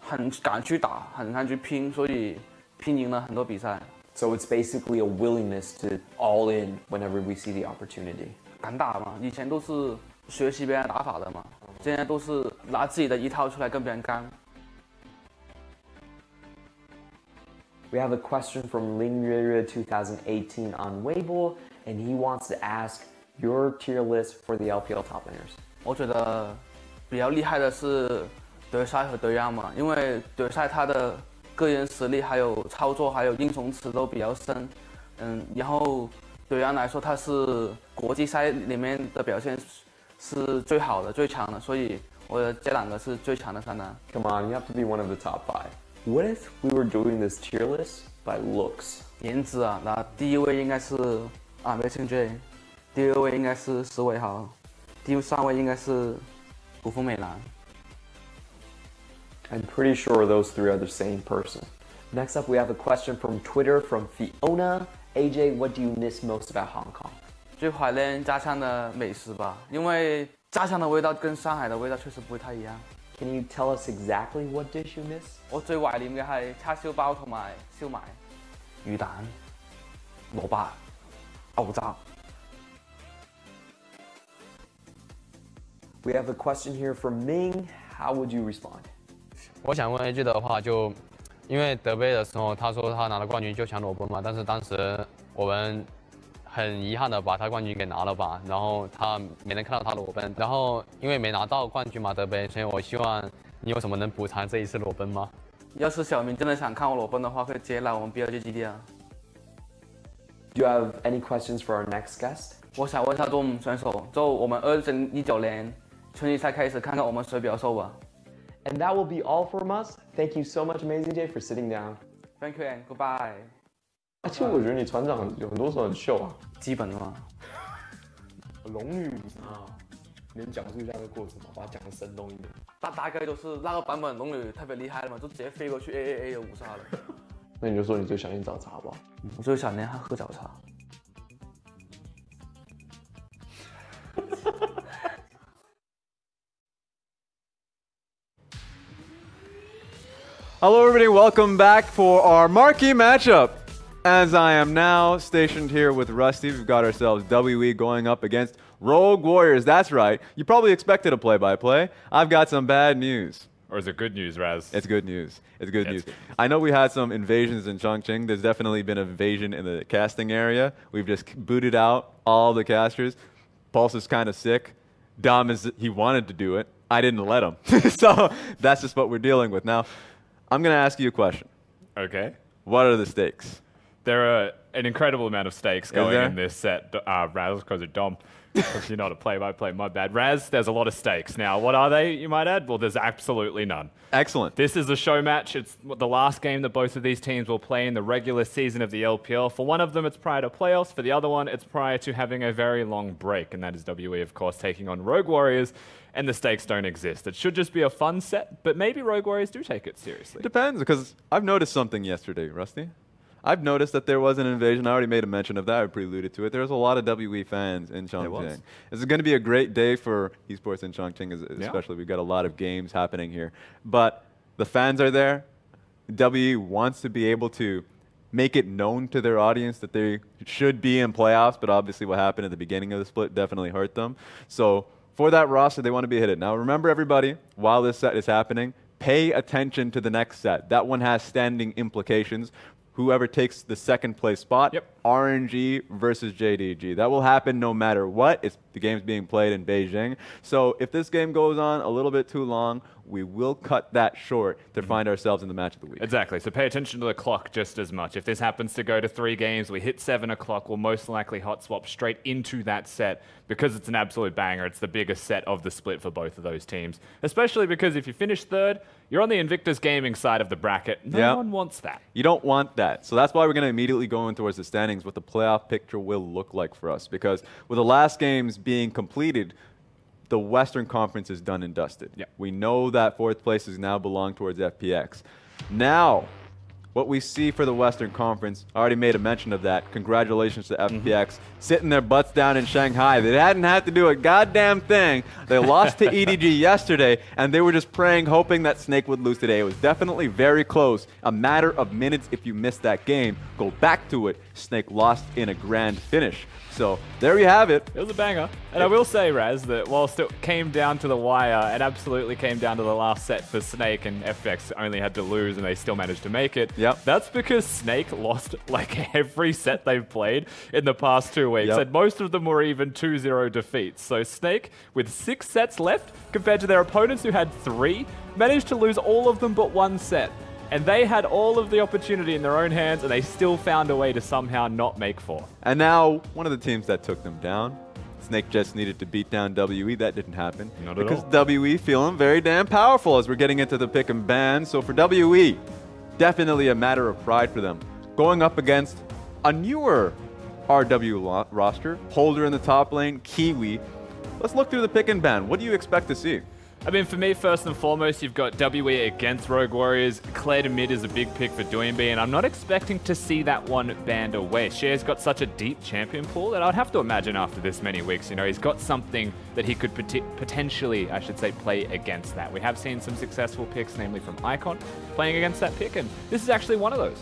很敢去打，很敢去拼，所以拼赢了很多比赛。So it's basically a willingness to all in whenever we see the opportunity. 敢打嘛，以前都是学习别人打法的嘛，现在都是拿自己的一套出来跟别人干。We have a question from Lingyue 2018 on Weibo, and he wants to ask your tier list for the LPL top laners. 我觉得比较厉害的是。德赛和德阳嘛，因为德赛他的个人实力、还有操作、还有英雄池都比较深，然后德阳来说，他是国际赛里面的表现是最好的、最强的，所以我的这两个是最强的三单。Come on, you have to be one of the top 5. What if we were doing this tier list by looks? 颜值啊，那第一位应该是Amazing J， 第二位应该是石伟豪，第3位应该是古风美男。I'm pretty sure those 3 are the same person. Next up, we have a question from Twitter from Fiona. AJ, what do you miss most about Hong Kong? 最怀念家乡的美食吧，因为家乡的味道跟上海的味道确实不会太一样。Can you tell us exactly what dish you miss? 我最懷念嘅係叉燒包同埋燒賣、魚蛋、蘿蔔、牛雜。We have a question here from Ming. How would you respond? 我想问一句的话，就因为德杯的时候，他说他拿了冠军就想裸奔嘛，但是当时我们很遗憾的把他冠军给拿了吧，然后他没能看到他裸奔，然后因为没拿到冠军嘛德杯，所以我希望你有什么能补偿这一次裸奔吗？要是小明真的想看我裸奔的话，可以直接来我们 BLG 基地啊。Do you have any questions for our next guest? 我想问一下中文选手，就我们2019年春季赛开始，看看我们谁比较瘦吧。And that will be all from us. Thank you so much, Amazing J, for sitting down. Thank you and goodbye. 其实我觉得你船长有很多时候很秀啊，基本的嘛。龙女啊，能讲述一下这个过程吗？把它讲得生动一点。大概就是那个版本龙女特别厉害了嘛，就直接飞过去 AAA 就5杀了。那你就说你最想念早茶吧。我最想念喝早茶。Hello everybody, welcome back for our marquee matchup. As I am now stationed here with Rusty, we've got ourselves WE going up against Rogue Warriors. That's right, you probably expected a play-by-play. I've got some bad news. Or is it good news, Raz? It's good news. It's good news. I know we had some invasions in Chongqing. There's definitely been an invasion in the casting area. We've just booted out all the casters. Pulse is kind of sick. Dom he wanted to do it. I didn't let him. So that's just what we're dealing with. Now, I'm going to ask you a question. Okay. What are the stakes? There are an incredible amount of stakes going in this set. Raz, because of Dom. Because you're not a play-by-play, my bad. Raz, there's a lot of stakes. Now, what are they, you might add? Well, there's absolutely none. Excellent. This is a show match. It's the last game that both of these teams will play in the regular season of the LPL. For one of them, it's prior to playoffs. For the other one, it's prior to having a very long break. And that is WE, of course, taking on Rogue Warriors. And the stakes don't exist. It should just be a fun set, but maybe Rogue Warriors do take it seriously. Depends, because I've noticed something yesterday, Rusty. I've noticed that there was an invasion. I already made a mention of that. I preluded to it. There was a lot of WE fans in Chongqing. This is going to be a great day for esports in Chongqing, especially. We've got a lot of games happening here. But the fans are there. WE wants to be able to make it known to their audience that they should be in playoffs, but obviously what happened at the beginning of the split definitely hurt them. So for that roster, they want to be hit. Now remember, everybody, while this set is happening, pay attention to the next set. That one has standing implications. Whoever takes the second place spot, RNG versus JDG. That will happen no matter what. The game's being played in Beijing. So if this game goes on a little bit too long, we will cut that short to find ourselves in the match of the week. Exactly. So pay attention to the clock just as much. If this happens to go to 3 games, we hit 7 o'clock, we'll most likely hot swap straight into that set because it's an absolute banger. It's the biggest set of the split for both of those teams. Especially because if you finish 3rd, you're on the Invictus Gaming side of the bracket. No one wants that. You don't want that. So that's why we're going to immediately go in towards the standings, what the playoff picture will look like for us. Because with the last games being completed, the Western Conference is done and dusted. We know that 4th place is now belong towards FPX. Now, what we see for the Western Conference, I already made a mention of that. Congratulations to FPX, sitting their butts down in Shanghai. They hadn't had to do a goddamn thing. They lost to EDG yesterday, and they were just praying, hoping that Snake would lose today. It was definitely very close. A matter of minutes if you missed that game. Go back to it. Snake lost in a grand finish. So there you have it. It was a banger. And I will say, Raz, that whilst it came down to the wire, it absolutely came down to the last set for Snake, and FX only had to lose and they still managed to make it. That's because Snake lost like every set they've played in the past 2 weeks, and most of them were even 2-0 defeats. So Snake, with 6 sets left, compared to their opponents who had 3, managed to lose all of them but 1 set. And they had all of the opportunity in their own hands, and they still found a way to somehow not make 4. And now, one of the teams that took them down, Snake just needed to beat down WE. That didn't happen. Not at all. Because WE feeling very damn powerful as we're getting into the pick and ban. So for WE, definitely a matter of pride for them. Going up against a newer RW roster, Holder in the top lane, Kiwi. Let's look through the pick and ban. What do you expect to see? I mean, for me, first and foremost, you've got WE against Rogue Warriors. Claire to mid is a big pick for Doinby, and I'm not expecting to see that one banned away. Share's got such a deep champion pool that I'd have to imagine after this many weeks, you know, he's got something that he could potentially, I should say, play against that. We have seen some successful picks, namely from Icon, playing against that pick, and this is actually one of those.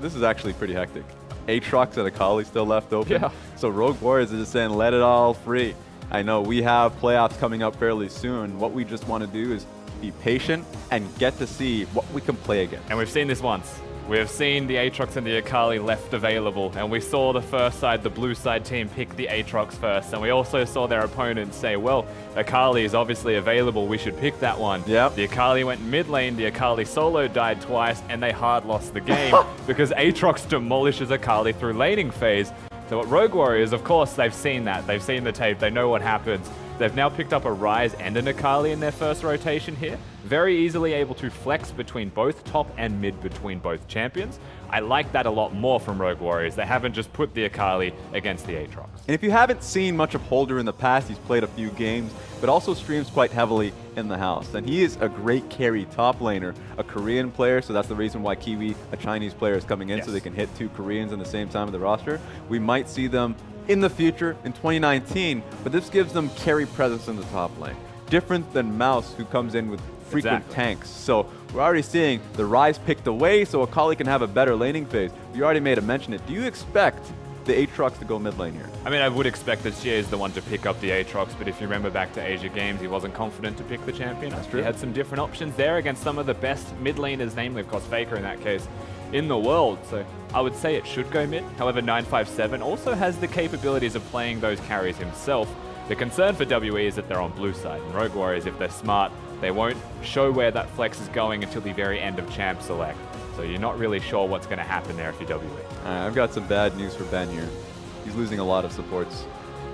This is actually pretty hectic. Aatrox and Akali still left open. So Rogue Warriors is just saying, let it all free. I know we have playoffs coming up fairly soon. What we just want to do is be patient, and get to see what we can play against. And we've seen this once. We have seen the Aatrox and the Akali left available, and we saw the first side, the blue side team, pick the Aatrox first, and we also saw their opponents say, well, Akali is obviously available, we should pick that one. Yep. The Akali went mid lane, the Akali solo died twice, and they hard lost the game because Aatrox demolishes Akali through laning phase. So what Rogue Warriors, of course, they've seen that. They've seen the tape, they know what happens. They've now picked up a Ryze and an Akali in their first rotation here. Very easily able to flex between both top and mid between both champions. I like that a lot more from Rogue Warriors. They haven't just put the Akali against the Aatrox. And if you haven't seen much of Holder in the past, he's played a few games, but also streams quite heavily in the house. And he is a great carry top laner, a Korean player, so that's the reason why Kiwi, a Chinese player, is coming in, so they can hit 2 Koreans in the same time of the roster. We might see them in the future, in 2019, but this gives them carry presence in the top lane. Different than Mouse, who comes in with frequent tanks. So we're already seeing the Ryze picked away so Akali can have a better laning phase. You already made a mention it. Do you expect the Aatrox to go mid lane here? I mean, I would expect that Xie is the one to pick up the Aatrox, but if you remember back to Asia Games, he wasn't confident to pick the champion. That's true. He had some different options there against some of the best mid laners, namely, of course, Faker in that case, in the world. So I would say it should go mid. However, 957 also has the capabilities of playing those carries himself. The concern for WE is that they're on blue side, and Rogue Warriors, if they're smart, they won't show where that flex is going until the very end of champ select. So you're not really sure what's going to happen there if you're WE. I've got some bad news for Ben here. He's losing a lot of supports.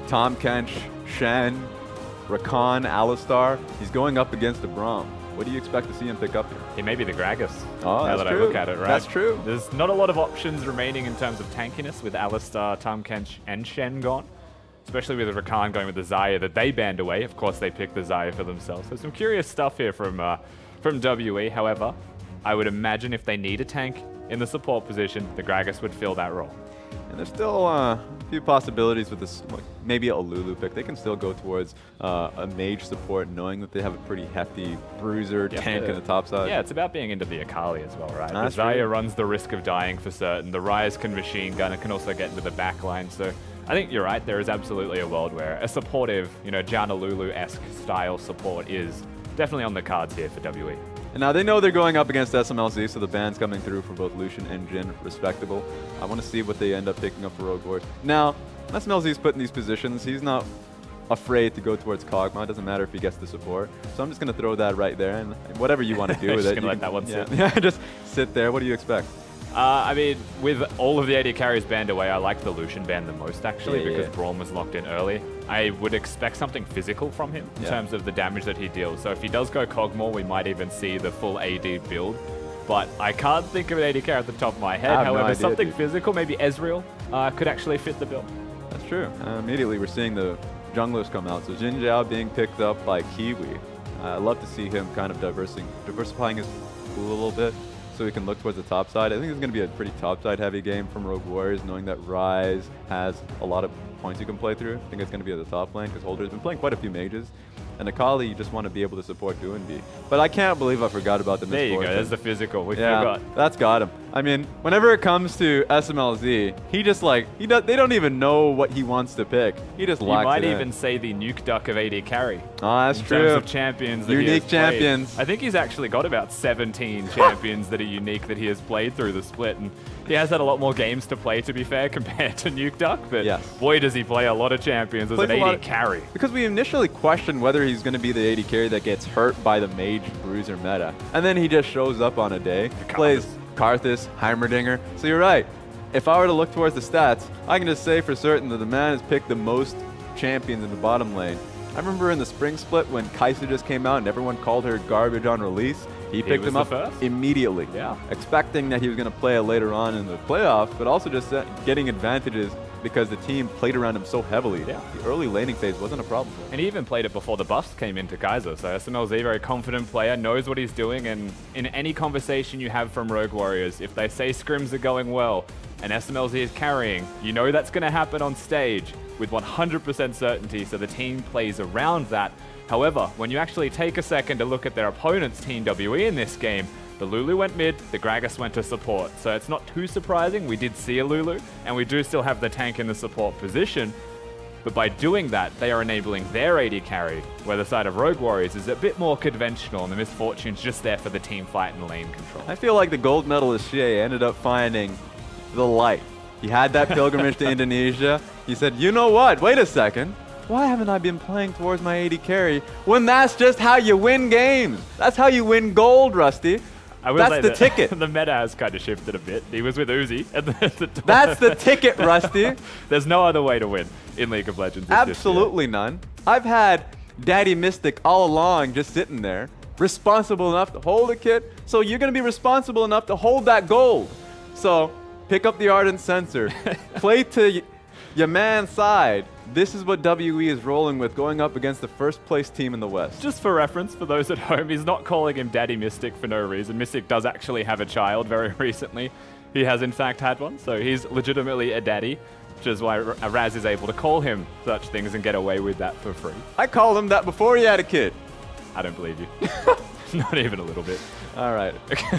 Tom Kench, Shen, Rakan, Alistar. He's going up against the Braum. What do you expect to see him pick up here? He may be the Gragas. Oh, now that's that true. I look at it, right? That's true. There's not a lot of options remaining in terms of tankiness with Alistar, Tom Kench, and Shen gone. Especially with Rakan going with the Xayah that they banned away. Of course, they picked the Xayah for themselves. So some curious stuff here from WE. However, I would imagine if they need a tank in the support position, the Gragas would fill that role. And there's still a few possibilities with this, like maybe a Lulu pick. They can still go towards a mage support, knowing that they have a pretty hefty bruiser tank in the top side. Yeah, it's about being into the Akali as well, right? That's the Xayah true. runs the risk of dying for certain. The Ryze can machine gun. It can also get into the back line. So I think you're right. There is absolutely a world where a supportive, Janna Lulu-esque style support is definitely on the cards here for WE. And now they know they're going up against SMLZ, so the ban's coming through for both Lucian and Jhin, respectable. I want to see what they end up picking up for Rogue Warriors. Now, SMLZ's put in these positions. He's not afraid to go towards Kog'Maw. It doesn't matter if he gets the support. So I'm just going to throw that right there, and whatever you want to do with it. Just going to let that one sit. Yeah, just sit there. What do you expect? I mean, with all of the AD carries banned away, I like the Lucian ban the most, actually, because Braum was locked in early. I would expect something physical from him in terms of the damage that he deals. So if he does go Kog'Maw, we might even see the full AD build. But I can't think of an AD carry at the top of my head. However, something physical, maybe Ezreal, could actually fit the bill. That's true. Immediately, we're seeing the junglers come out. So Jin Zhao being picked up by Kiwi. I'd love to see him kind of diversifying his pool a little bit, so we can look towards the top side. I think it's going to be a pretty top side heavy game from Rogue Warriors, knowing that Ryze has a lot of points you can play through. I think it's going to be at the top lane because Holder's been playing quite a few mages. And Akali, you just want to be able to support Do and B. But I can't believe I forgot about the There you go, there's the physical. We forgot. That's got him. I mean, whenever it comes to SMLZ, he just they don't even know what he wants to pick. He just locks it in. You might even say the nuke duck of AD carry. Oh, that's true. In terms of champions that Unique he has played. champions. I think he's actually got about 17 champions that are unique that he has played through the split. And he has had a lot more games to play, to be fair, compared to nuke duck. But boy, does he play a lot of champions as an AD carry. Because we initially questioned whether he's going to be the AD carry that gets hurt by the mage bruiser meta. And then he just shows up on a day, plays Karthus, Heimerdinger. So you're right. If I were to look towards the stats, I can just say for certain that the man has picked the most champions in the bottom lane. I remember in the spring split when Kai'Sa just came out and everyone called her garbage on release. He picked him up immediately, expecting that he was going to play it later on in the playoffs, but also just getting advantages because the team played around him so heavily. The early laning phase wasn't a problem. And he even played it before the bust came into Kai'Sa. So SMLZ, very confident player, knows what he's doing. And in any conversation you have from Rogue Warriors, if they say scrims are going well and SMLZ is carrying, you know that's going to happen on stage with 100% certainty. So the team plays around that. However, when you actually take a second to look at their opponent's Team WE in this game, the Lulu went mid, the Gragas went to support. So it's not too surprising. We did see a Lulu, and we do still have the tank in the support position. But by doing that, they are enabling their AD carry, where the side of Rogue Warriors is a bit more conventional and the Misfortune's just there for the team fight and lane control. I feel like the gold medalist Shea ended up finding the light. He had that pilgrimage to Indonesia. He said, you know what? Wait a second. Why haven't I been playing towards my AD carry when that's just how you win games? That's how you win gold, Rusty. That's the ticket. The meta has kind of shifted a bit. He was with Uzi. That's the ticket, Rusty. There's no other way to win in League of Legends. Absolutely none. I've had Daddy Mystic all along just sitting there, responsible enough to hold a kit, so you're going to be responsible enough to hold that gold. So pick up the Ardent Sensor, play to your man's side. This is what WE is rolling with going up against the first place team in the West. Just for reference, for those at home, he's not calling him Daddy Mystic for no reason. Mystic does actually have a child very recently. He has in fact had one, so he's legitimately a daddy, which is why Raz is able to call him such things and get away with that for free. I called him that before he had a kid. I don't believe you. Not even a little bit. All right.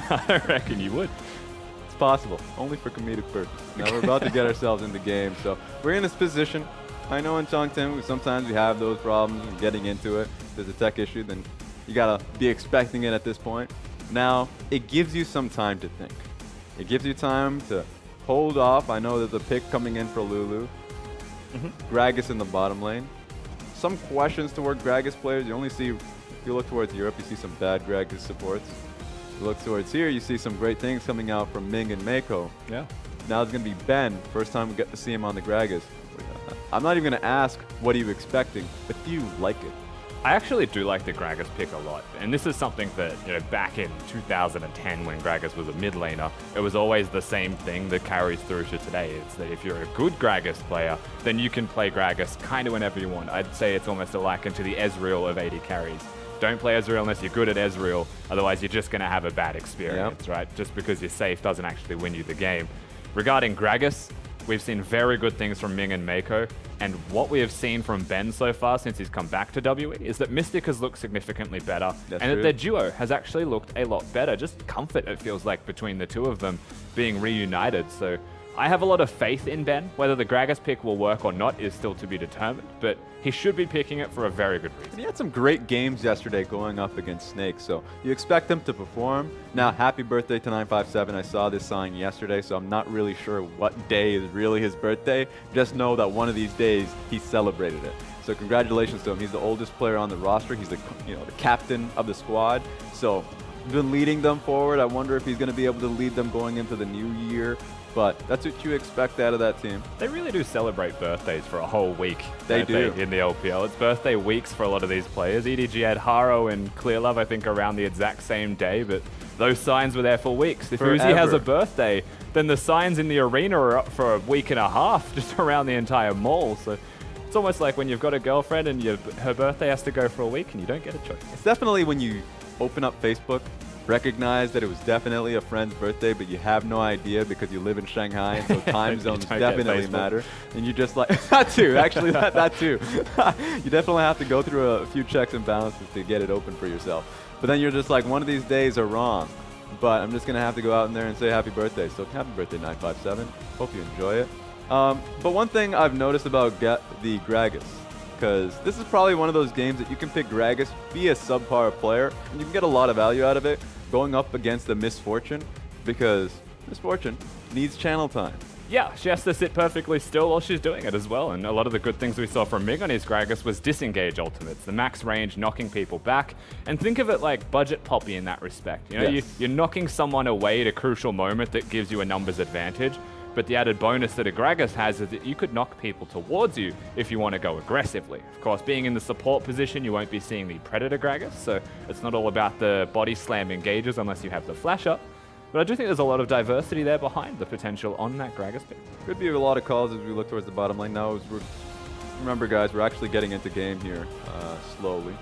I reckon you would. It's possible, only for comedic purposes. Now we're about to get ourselves in the game, so we're in this position. I know in Chongqing, sometimes we have those problems and getting into it. If there's a tech issue, then you gotta be expecting it at this point. Now, it gives you some time to think. It gives you time to hold off. I know there's a pick coming in for Lulu. Gragas in the bottom lane. Some questions toward Gragas players. You only see, if you look towards Europe, you see some bad Gragas supports. If you look towards here, you see some great things coming out from Ming and Mako. Yeah. Now it's gonna be Ben. First time we get to see him on the Gragas. I'm not even going to ask what are you expecting, but do you like it? I actually do like the Gragas pick a lot, and this is something that, you know, back in 2010 when Gragas was a mid laner, it was always the same thing that carries through to today. It's that if you're a good Gragas player, then you can play Gragas kind of whenever you want. I'd say it's almost a liken to the Ezreal of AD carries. Don't play Ezreal unless you're good at Ezreal, otherwise you're just going to have a bad experience, right? Just because you're safe doesn't actually win you the game. Regarding Gragas, we've seen very good things from Ming and Mako, and what we have seen from Ben so far since he's come back to WE is that Mystic has looked significantly better, and that their duo has actually looked a lot better. Just comfort, it feels like, between the two of them being reunited. So I have a lot of faith in Ben. Whether the Gragas pick will work or not is still to be determined, but he should be picking it for a very good reason. And he had some great games yesterday going up against Snake, so you expect him to perform. Now, happy birthday to 957. I saw this sign yesterday, so I'm not really sure what day is really his birthday. Just know that one of these days he celebrated it. So congratulations to him. He's the oldest player on the roster. He's the, the captain of the squad. So been leading them forward. I wonder if he's going to be able to lead them going into the new year. But that's what you expect out of that team. They really do celebrate birthdays for a whole week. They do. In the LPL. It's birthday weeks for a lot of these players. EDG had Haro and Clearlove, I think, around the exact same day, but those signs were there for weeks. If Uzi has a birthday, then the signs in the arena are up for a week and a half, just around the entire mall. So it's almost like when you've got a girlfriend and her birthday has to go for a week and you don't get a choice. It's definitely when you open up Facebook, recognize that it was definitely a friend's birthday, but you have no idea because you live in Shanghai, and so time zones definitely matter. And you just like, that too, actually, that too. You definitely have to go through a few checks and balances to get it open for yourself. But then you're just like, one of these days are wrong, but I'm just going to have to go out in there and say happy birthday. So happy birthday, 957. Hope you enjoy it. But one thing I've noticed about the Gragas, because this is probably one of those games that you can pick Gragas, be a subpar player, and you can get a lot of value out of it going up against the Misfortune, because Misfortune needs channel time. Yeah, she has to sit perfectly still while she's doing it as well, and a lot of the good things we saw from Mig on his Gragas was disengage ultimates, the max range, knocking people back, and think of it like budget Poppy in that respect. You know, you're knocking someone away at a crucial moment that gives you a numbers advantage, but the added bonus that a Gragas has is that you could knock people towards you if you want to go aggressively. Of course, being in the support position, you won't be seeing the Predator Gragas, so it's not all about the body slam engages unless you have the flash up. But I do think there's a lot of diversity there behind the potential on that Gragas pick. Could be a lot of calls as we look towards the bottom lane now. Remember, guys, we're actually getting into game here slowly.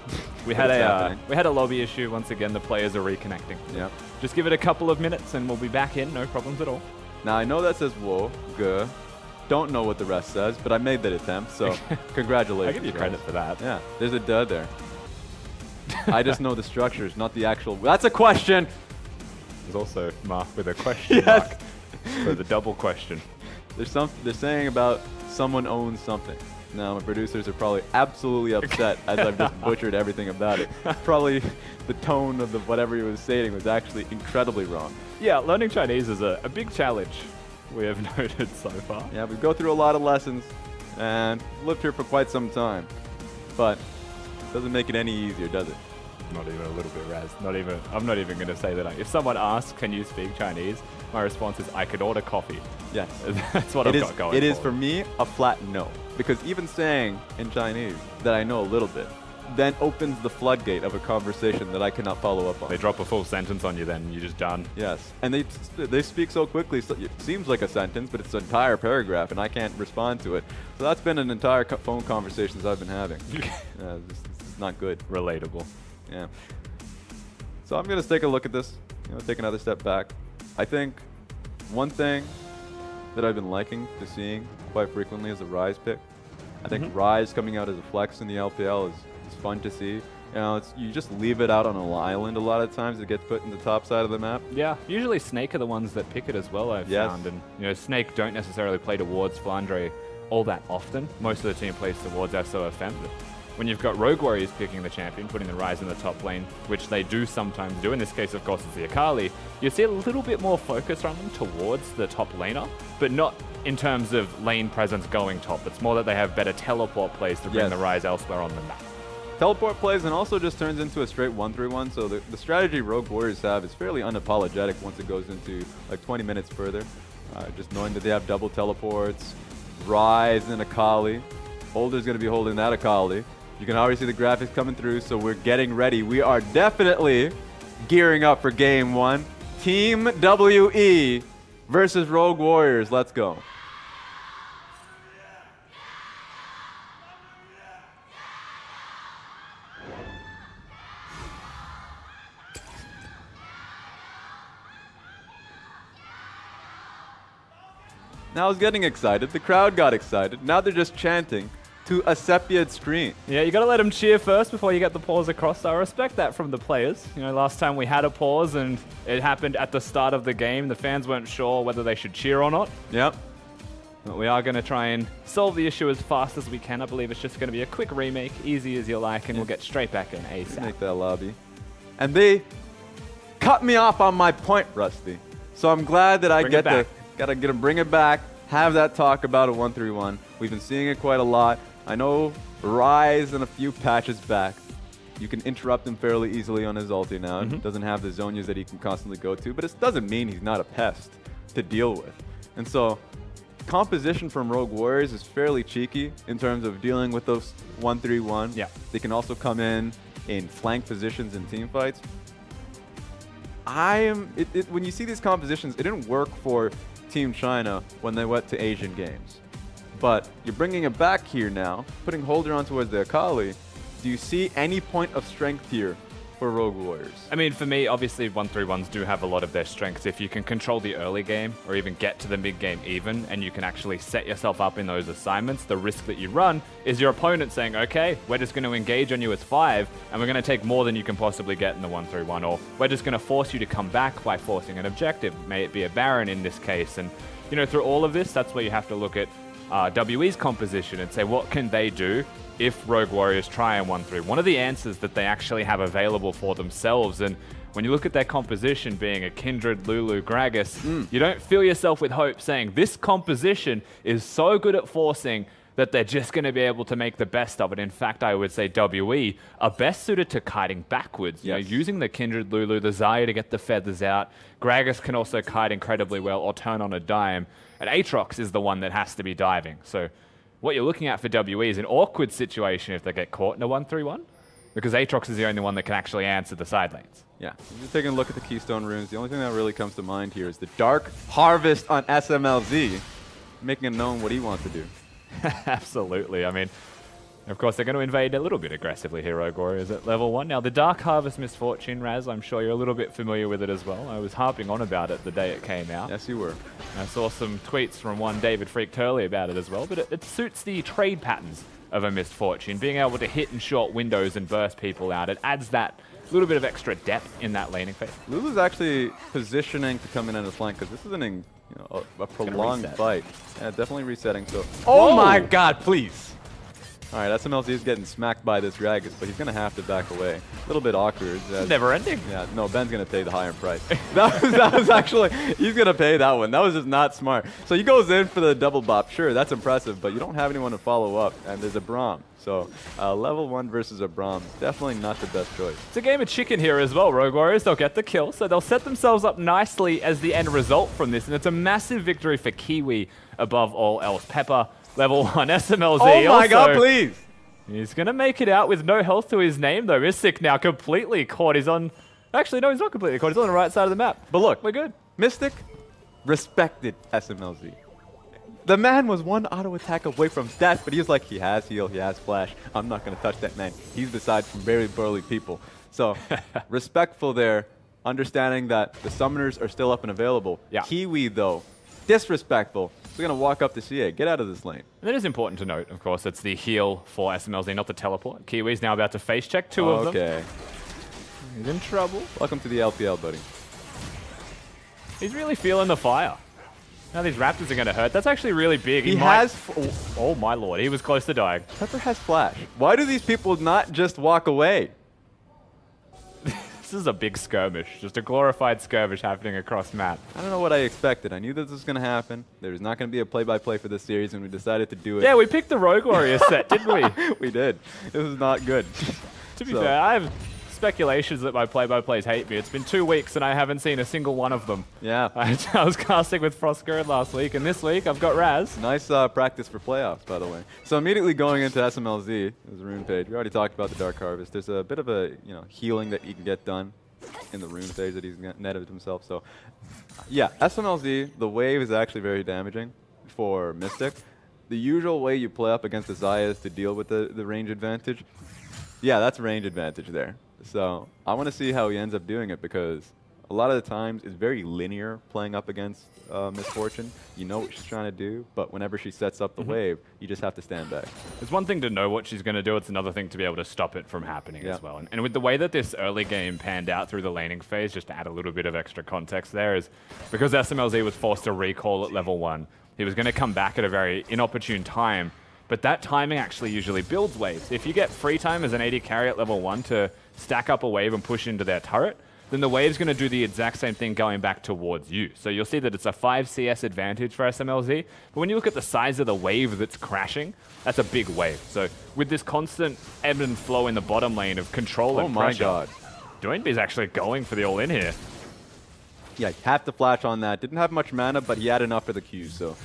We had a lobby issue once again. The players are reconnecting. Yeah. Just give it a couple of minutes and we'll be back in. No problems at all. Now, I know that says whoa, good. Don't know what the rest says, but I made that attempt, so congratulations. I give you credit for that. Yeah, there's a duh there. I just know the structures, not the actual... That's a question! There's also Mark with a question mark for the double question. They're saying about someone owns something. Now, my producers are probably absolutely upset as I've just butchered everything about it. Probably the tone of whatever he was saying was actually incredibly wrong. Yeah, learning Chinese is a big challenge we have noted so far. Yeah, we go through a lot of lessons and lived here for quite some time. But it doesn't make it any easier, does it? Not even a little bit, Raz. I'm not even going to say that. If someone asks, can you speak Chinese? My response is, I could order coffee. Yes. That's what I've got going. It is for me a flat no. Because even saying in Chinese that I know a little bit then opens the floodgate of a conversation that I cannot follow up on. They drop a full sentence on you, then you're just done. Yes. And they speak so quickly, so it seems like a sentence, but it's an entire paragraph, and I can't respond to it. So that's been an entire phone conversations I've been having. This is not good. Relatable. Yeah. So I'm going to take a look at this, take another step back. I think one thing that I've been liking to seeing quite frequently is a Rise pick. I think Rise coming out as a flex in the LPL is fun to see. You just leave it out on an island a lot of times. It gets put in the top side of the map. Yeah, usually Snake are the ones that pick it as well, I've found. And Snake don't necessarily play towards Flandre all that often. Most of the team plays towards SOFM. But when you've got Rogue Warriors picking the champion, putting the Rise in the top lane, which they do sometimes do, in this case, of course, it's the Akali, you see a little bit more focus from them towards the top laner, but not in terms of lane presence going top. It's more that they have better teleport plays to bring the Rise elsewhere on the map. Teleport plays and also just turns into a straight 1-3-1, so the strategy Rogue Warriors have is fairly unapologetic once it goes into like 20 minutes further. Just knowing that they have double teleports, Rise and Akali. Holder's going to be holding that Akali. You can already see the graphics coming through, so we're getting ready. We are definitely gearing up for Game 1. Team WE versus Rogue Warriors. Let's go. Now I was getting excited. The crowd got excited. Now they're just chanting to a sepia screen. Yeah, you got to let them cheer first before you get the pause across. So I respect that from the players. Last time we had a pause and it happened at the start of the game. The fans weren't sure whether they should cheer or not. Yep. But we are going to try and solve the issue as fast as we can. I believe it's just going to be a quick remake, easy as you like, and we'll get straight back in ASAP. Make that lobby. And they cut me off on my point, Rusty. So I'm glad that I get to bring it back, have that talk about a 1-3-1. We've been seeing it quite a lot. I know Rise and a few patches back, you can interrupt him fairly easily on his ulti now. Doesn't have the zonias that he can constantly go to, but it doesn't mean he's not a pest to deal with. And so composition from Rogue Warriors is fairly cheeky in terms of dealing with those 1-3-1. Yeah. They can also come in flank positions in team fights. When you see these compositions, it didn't work for Team China when they went to Asian Games. But you're bringing it back here now, putting Holder on towards the Akali. Do you see any point of strength here for Rogue Warriors? I mean, for me, obviously 1-3-1s do have a lot of their strengths. If you can control the early game or even get to the mid game even, and you can actually set yourself up in those assignments, the risk that you run is your opponent saying, okay, we're just going to engage on you as 5, and we're going to take more than you can possibly get in the 1-3-1, or we're just going to force you to come back by forcing an objective, may it be a Baron in this case. And, through all of this, that's where you have to look at WE's composition and say, what can they do if Rogue Warriors try and 1-3? One of the answers that they actually have available for themselves, and when you look at their composition being a Kindred, Lulu, Gragas, you don't fill yourself with hope saying this composition is so good at forcing that they're just going to be able to make the best of it. In fact, I would say WE are best suited to kiting backwards. Using the Kindred, Lulu, the Xayah to get the feathers out. Gragas can also kite incredibly well or turn on a dime. And Aatrox is the one that has to be diving. So what you're looking at for WE is an awkward situation if they get caught in a 1-3-1, because Aatrox is the only one that can actually answer the side lanes. Yeah, just taking a look at the Keystone runes, the only thing that really comes to mind here is the Dark Harvest on SMLZ, making it known what he wants to do. Absolutely. I mean, of course, they're going to invade a little bit aggressively here, Rogue Warriors at level 1. Now, the Dark Harvest Misfortune, Raz, I'm sure you're a little bit familiar with it as well. I was harping on about it the day it came out. Yes, you were. I saw some tweets from one David Freaked Hurley about it as well, but it suits the trade patterns of a Misfortune. Being able to hit in short windows and burst people out, it adds that little bit of extra depth in that laning phase. Lulu's actually positioning to come in at a flank, because this is a prolonged fight. Yeah, definitely resetting. So, oh my God, please. All right, SMLZ is getting smacked by this Gragas, but he's going to have to back away. A little bit awkward. Never ending. Yeah, no, Ben's going to pay the higher price. that was actually, he's going to pay that one. That was just not smart. So he goes in for the double bop. Sure, that's impressive, but you don't have anyone to follow up, and there's a Braum. So level 1 versus a Braum, definitely not the best choice. It's a game of chicken here as well. Rogue Warriors, they'll get the kill, so they'll set themselves up nicely as the end result from this, and it's a massive victory for Kiwi above all else. Pepper, level 1, SMLZ. Oh my god, please! He's going to make it out with no health to his name, though. Mystic now completely caught. He's on... Actually, no, he's not completely caught. He's on the right side of the map. But look, we're good. Mystic respected SMLZ. The man was one auto attack away from death, but he was like, he has heal, he has flash. I'm not going to touch that man. He's beside some very burly people. So, respectful there, understanding that the summoners are still up and available. Yeah. Kiwi, though, disrespectful. We're going to walk up to CA. Get out of this lane. And it is important to note, of course, it's the heal for SMLZ, not the teleport. Kiwi's now about to face check 2 of them. Okay. He's in trouble. Welcome to the LPL, buddy. He's really feeling the fire. Now these Raptors are going to hurt. That's actually really big. He has... Oh my lord, he was close to dying. Pepper has flash. Why do these people not just walk away? This is a big skirmish. Just a glorified skirmish happening across map. I don't know what I expected. I knew that this was going to happen. There was not going to be a play-by-play for this series, and we decided to do it. Yeah, we picked the Rogue Warrior set, didn't we? We did. It was not good. To be fair, I have speculations that my play-by-plays hate me. It's been 2 weeks and I haven't seen a single one of them. Yeah. I was casting with Frostgird last week, and this week I've got Raz. Nice practice for playoffs, by the way. So immediately going into SMLZ, there's a rune page. We already talked about the Dark Harvest. There's a bit of a healing that you can get done in the rune phase that he's netted himself. So yeah, SMLZ, the wave is actually very damaging for Mystic. The usual way you play up against the Xayah is to deal with the range advantage. Yeah, that's range advantage there. So I want to see how he ends up doing it, because a lot of the times it's very linear playing up against Misfortune. You know what she's trying to do, but whenever she sets up the wave, you just have to stand back. It's one thing to know what she's going to do, it's another thing to be able to stop it from happening as well. And with the way that this early game panned out through the laning phase, just to add a little bit of extra context there, is because SMLZ was forced to recall at level 1, he was going to come back at a very inopportune time, but that timing actually usually builds waves. If you get free time as an AD carry at level 1 to stack up a wave and push into their turret, then the wave's going to do the exact same thing going back towards you. So you'll see that it's a 5 CS advantage for SMLZ, but when you look at the size of the wave that's crashing, that's a big wave. So with this constant ebb and flow in the bottom lane of control and pressure, god, Doinby's actually going for the all-in here. Yeah, he had to flash on that. Didn't have much mana, but he had enough for the Q. So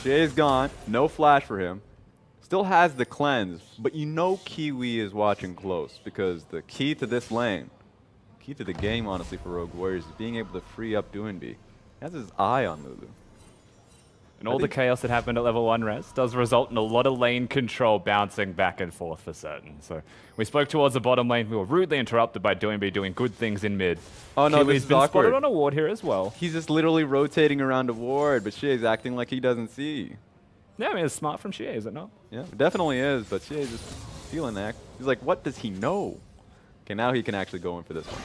Shay's gone. No flash for him. Still has the cleanse, but you know Kiwi is watching close, because the key to this lane, key to the game, honestly, for Rogue Warriors is being able to free up Doinby. He has his eye on Lulu. And all the chaos that happened at level 1 res does result in a lot of lane control bouncing back and forth for certain. So we spoke towards the bottom lane. We were rudely interrupted by Doinby doing good things in mid. Oh no, Kiwi's this is been awkward. spotted on a ward here as well. He's just literally rotating around a ward, but Shay's acting like he doesn't see. Yeah, I mean, it's smart from Shea, is it not? Yeah, it definitely is, but Shay's just feeling that. He's like, what does he know? Okay, now he can actually go in for this one.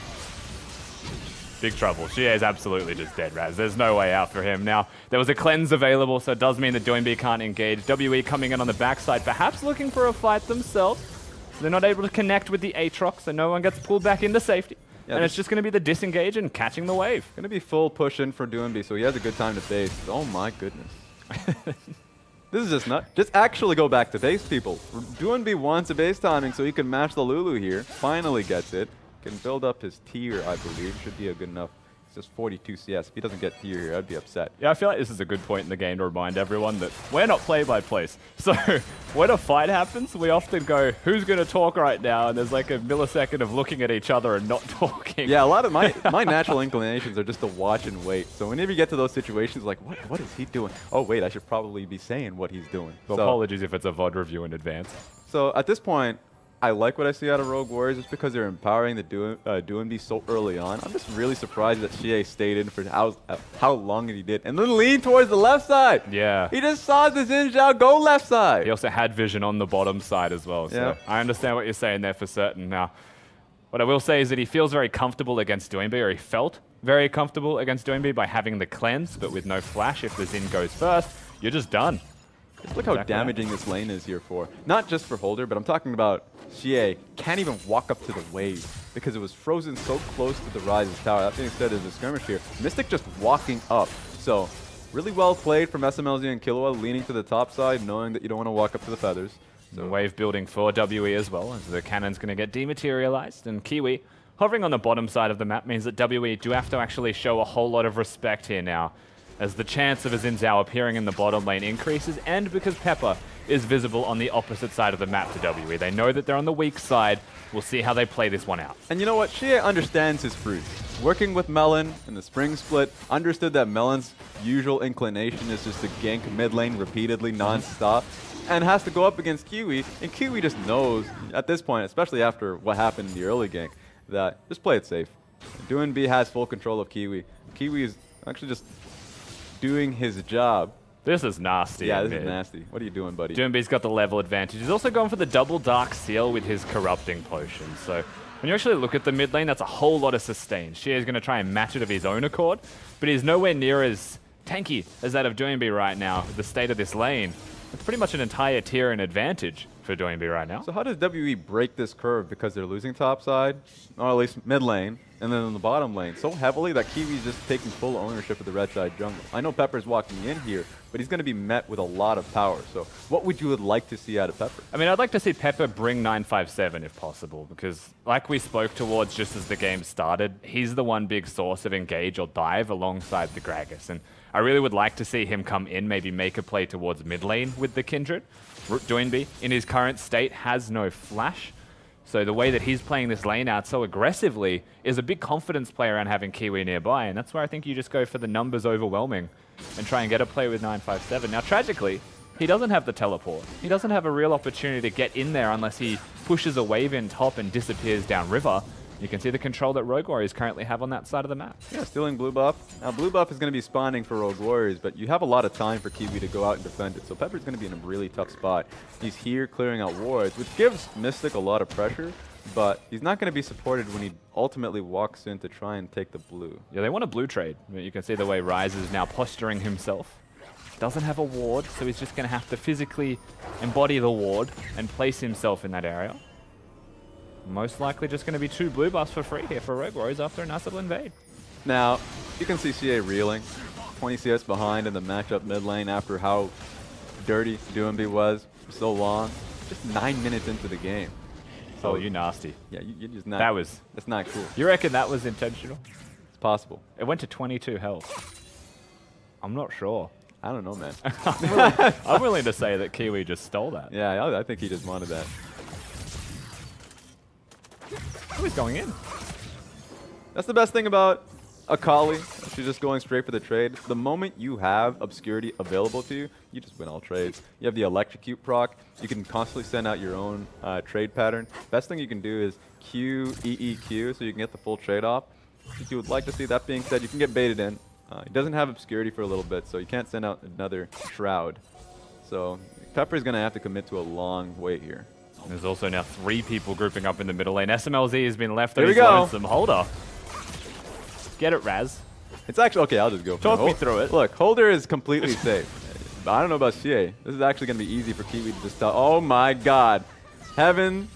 Big trouble. Shea is absolutely just dead, Raz. There's no way out for him. Now, there was a cleanse available, so it does mean that Doinby can't engage. WE coming in on the backside, perhaps looking for a fight themselves. They're not able to connect with the Aatrox, so no one gets pulled back into safety. Yeah, and it's just going to be the disengage and catching the wave. Going to be full push in for Doinby, so he has a good time to base. Oh my goodness. This is just nuts. Just actually go back to base, people. Doinby wants a base timing so he can match the Lulu here. Finally gets it. Can build up his tier, I believe. Should be a good enough. It's just 42 CS. If he doesn't get tier here, I'd be upset. Yeah, I feel like this is a good point in the game to remind everyone that we're not play-by-plays. So when a fight happens, we often go, who's going to talk right now? And there's like a millisecond of looking at each other and not talking. Yeah, a lot of my natural inclinations are just to watch and wait. So whenever you get to those situations, like, what is he doing? Oh, wait, I should probably be saying what he's doing. So apologies if it's a VOD review in advance. So at this point, I like what I see out of Rogue Warriors just because they're empowering the Doinby so early on. I'm just really surprised that Shea stayed in for how long he did. And then leaned towards the left side. Yeah. He just saw the Xin Zhao go left side. He also had vision on the bottom side as well. So yeah. I understand what you're saying there for certain. Now, what I will say is that he feels very comfortable against Doinby, or he felt very comfortable against Doinby by having the cleanse, but with no flash. If the Xin goes first, you're just done. Just look how damaging this lane is here for. Not just for Holder, but I'm talking about Xie can't even walk up to the wave because it was frozen so close to the Rise's tower. That being said, there's a skirmish here. Mystic just walking up. So really well played from SMLZ and Killua, leaning to the top side, knowing that you don't want to walk up to the feathers. So wave building for WE as well, as the cannon's going to get dematerialized, and Kiwi hovering on the bottom side of the map means that WE do have to actually show a whole lot of respect here now, as the chance of a Xin Zhao appearing in the bottom lane increases, and because Pepper is visible on the opposite side of the map to WE. They know that they're on the weak side. We'll see how they play this one out. And you know what? Xie understands his fruit. Working with Melon in the spring split, understood that Melon's usual inclination is just to gank mid lane repeatedly, non-stop, and has to go up against Kiwi, and Kiwi just knows at this point, especially after what happened in the early gank, that just play it safe. DoinB has full control of Kiwi. Kiwi is actually just doing his job. This is nasty. Yeah, this is nasty. What are you doing, buddy? DoinB's got the level advantage. He's also gone for the double Dark Seal with his Corrupting Potion. So when you actually look at the mid lane, that's a whole lot of sustain. Xie is going to try and match it of his own accord, but he's nowhere near as tanky as that of DoinB right now with the state of this lane. It's pretty much an entire tier in advantage for DoinB right now. So how does WE break this curve? Because they're losing top side, or at least mid lane, and then in the bottom lane so heavily that Kiwi's just taking full ownership of the red side jungle. I know Pepper's walking in here, but he's going to be met with a lot of power. So what would you like to see out of Pepper? I mean, I'd like to see Pepper bring 957 if possible, because like we spoke towards just as the game started, he's the one big source of engage or dive alongside the Gragas. And I really would like to see him come in, maybe make a play towards mid lane with the Kindred. DoinB, in his current state, has no flash. So the way that he's playing this lane out so aggressively is a big confidence play around having Kiwi nearby, and that's where I think you just go for the numbers overwhelming and try and get a play with 957. Now, tragically, he doesn't have the teleport. He doesn't have a real opportunity to get in there unless he pushes a wave in top and disappears downriver. You can see the control that Rogue Warriors currently have on that side of the map. Yeah, stealing blue buff. Now, blue buff is going to be spawning for Rogue Warriors, but you have a lot of time for Kiwi to go out and defend it. So Pepper's going to be in a really tough spot. He's here clearing out wards, which gives Mystic a lot of pressure, but he's not going to be supported when he ultimately walks in to try and take the blue. Yeah, they want a blue trade. You can see the way Rise is now posturing himself. Doesn't have a ward, so he's just going to have to physically embody the ward and place himself in that area. Most likely just going to be 2 blue buffs for free here for Rogue Warriors after a nice little invade. Now, you can see Xie reeling. 20 CS behind in the matchup mid lane after how dirty DoinB was for so long. Just 9 minutes into the game. So, you nasty. Yeah, you just not. That's not cool. You reckon that was intentional? It's possible. It went to 22 health. I'm not sure. I don't know, man. I'm willing to say that Kiwi just stole that. Yeah, I think he just wanted that. Oh, he's going in. That's the best thing about Akali. She's just going straight for the trade. The moment you have Obscurity available to you, you just win all trades. You have the Electrocute proc. You can constantly send out your own trade pattern. Best thing you can do is Q, EEQ, so you can get the full trade off. If you would like to see that being said, you can get baited in. He doesn't have Obscurity for a little bit, so you can't send out another Shroud. So Pepper's going to have to commit to a long wait here. There's also now 3 people grouping up in the middle lane. SMLZ has been left on Here his we go. lonesome. Holder. Get it, Raz. It's actually, okay, I'll just go for Talk me through it. Look, Holder is completely safe. But I don't know about Xie. This is actually going to be easy for Kiwi to just tell. Oh my god. Heaven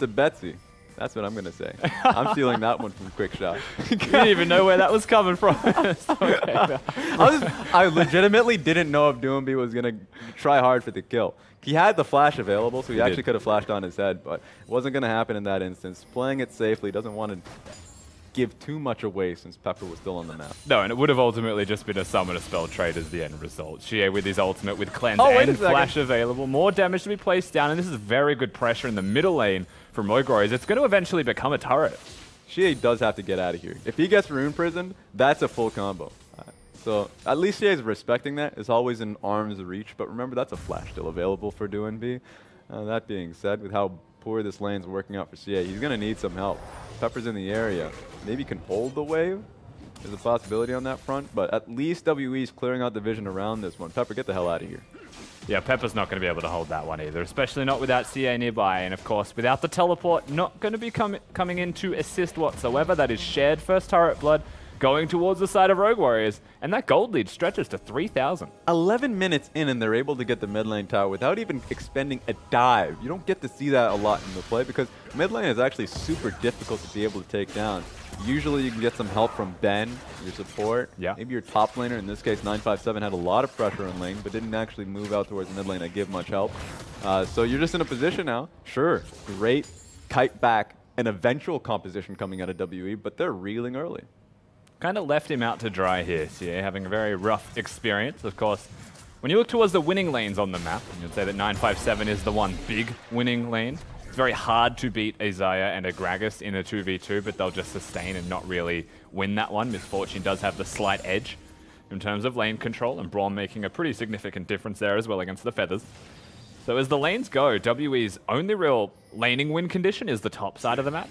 to Betsy. That's what I'm going to say. I'm stealing that one from Quick Shot. You didn't even know where that was coming from. Okay. I legitimately didn't know if DoinB was going to try hard for the kill. He had the flash available, so he actually could have flashed on his head, but it wasn't going to happen in that instance. Playing it safely, doesn't want to give too much away since Pepper was still on the map. No, and it would have ultimately just been a summon a spell trade as the end result. Xie with his ultimate with cleanse and flash available. More damage to be placed down, and this is very good pressure in the middle lane from Rogue Warriors. It's going to eventually become a turret. Xie does have to get out of here. If he gets rune prisoned, that's a full combo. So at least Xie is respecting that. It's always in arm's reach, but remember that's a flash still available for DoinB. That being said, with how poor this lane's working out for Xie, he's going to need some help. Pepper's in the area. Maybe he can hold the wave. There's a possibility on that front, but at least WE's clearing out the vision around this one. Pepper, get the hell out of here. Yeah, Pepper's not going to be able to hold that one either, especially not without CA nearby. And of course, without the teleport, not going to be coming in to assist whatsoever. That is shared first turret blood. going towards the side of Rogue Warriors, and that gold lead stretches to 3,000. 11 minutes in, and they're able to get the mid lane tower without even expending a dive. You don't get to see that a lot in the play because mid lane is actually super difficult to be able to take down. Usually you can get some help from Ben, your support. Yeah. Maybe your top laner. In this case, 957 had a lot of pressure in lane, but didn't actually move out towards mid lane and give much help. So you're just in a position now. Sure, great kite back, an eventual composition coming out of WE, but they're reeling early. Kind of left him out to dry here, CA, having a very rough experience. Of course, when you look towards the winning lanes on the map, you'd say that 957 is the one big winning lane. It's very hard to beat a Xayah and a Gragas in a 2v2, but they'll just sustain and not really win that one. Misfortune does have the slight edge in terms of lane control, and Braum making a pretty significant difference there as well against the Feathers. So as the lanes go, WE's only real laning win condition is the top side of the map.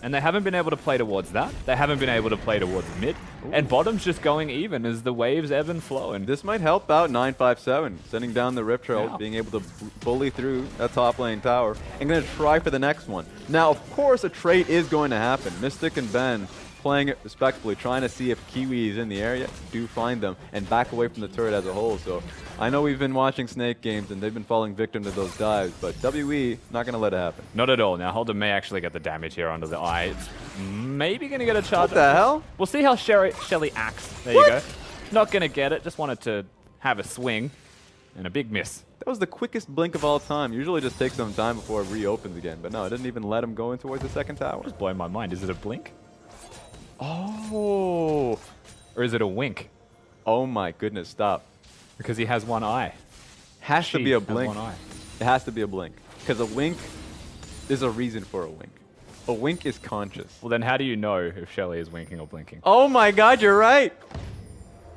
And they haven't been able to play towards that. They haven't been able to play towards mid. Ooh. And bottom's just going even as the waves ebb and flow. And this might help out 957, sending down the Rift Trail, being able to bully through that top lane tower, and going to try for the next one. Now, of course, a trade is going to happen. Mystic and Ben playing it respectfully, trying to see if Kiwi is in the area, do find them, and back away from the turret as a whole. So I know we've been watching Snake games, and they've been falling victim to those dives, but WE, not going to let it happen. Not at all. Now, Holder may actually get the damage here onto the eye. It's maybe going to get a charge. What the hell? We'll see how Shelly acts. There you go. Not going to get it. Just wanted to have a swing, and a big miss. That was the quickest blink of all time. Usually just takes some time before it reopens again, but no, it didn't even let him go in towards the second tower. Just blowing my mind. Is it a blink? Oh, or is it a wink? Oh my goodness, stop. Because he has one eye. Has to be a blink. One eye. It has to be a blink. Because a wink is a reason for a wink. A wink is conscious. Well, then how do you know if Shelly is winking or blinking? Oh my god, you're right!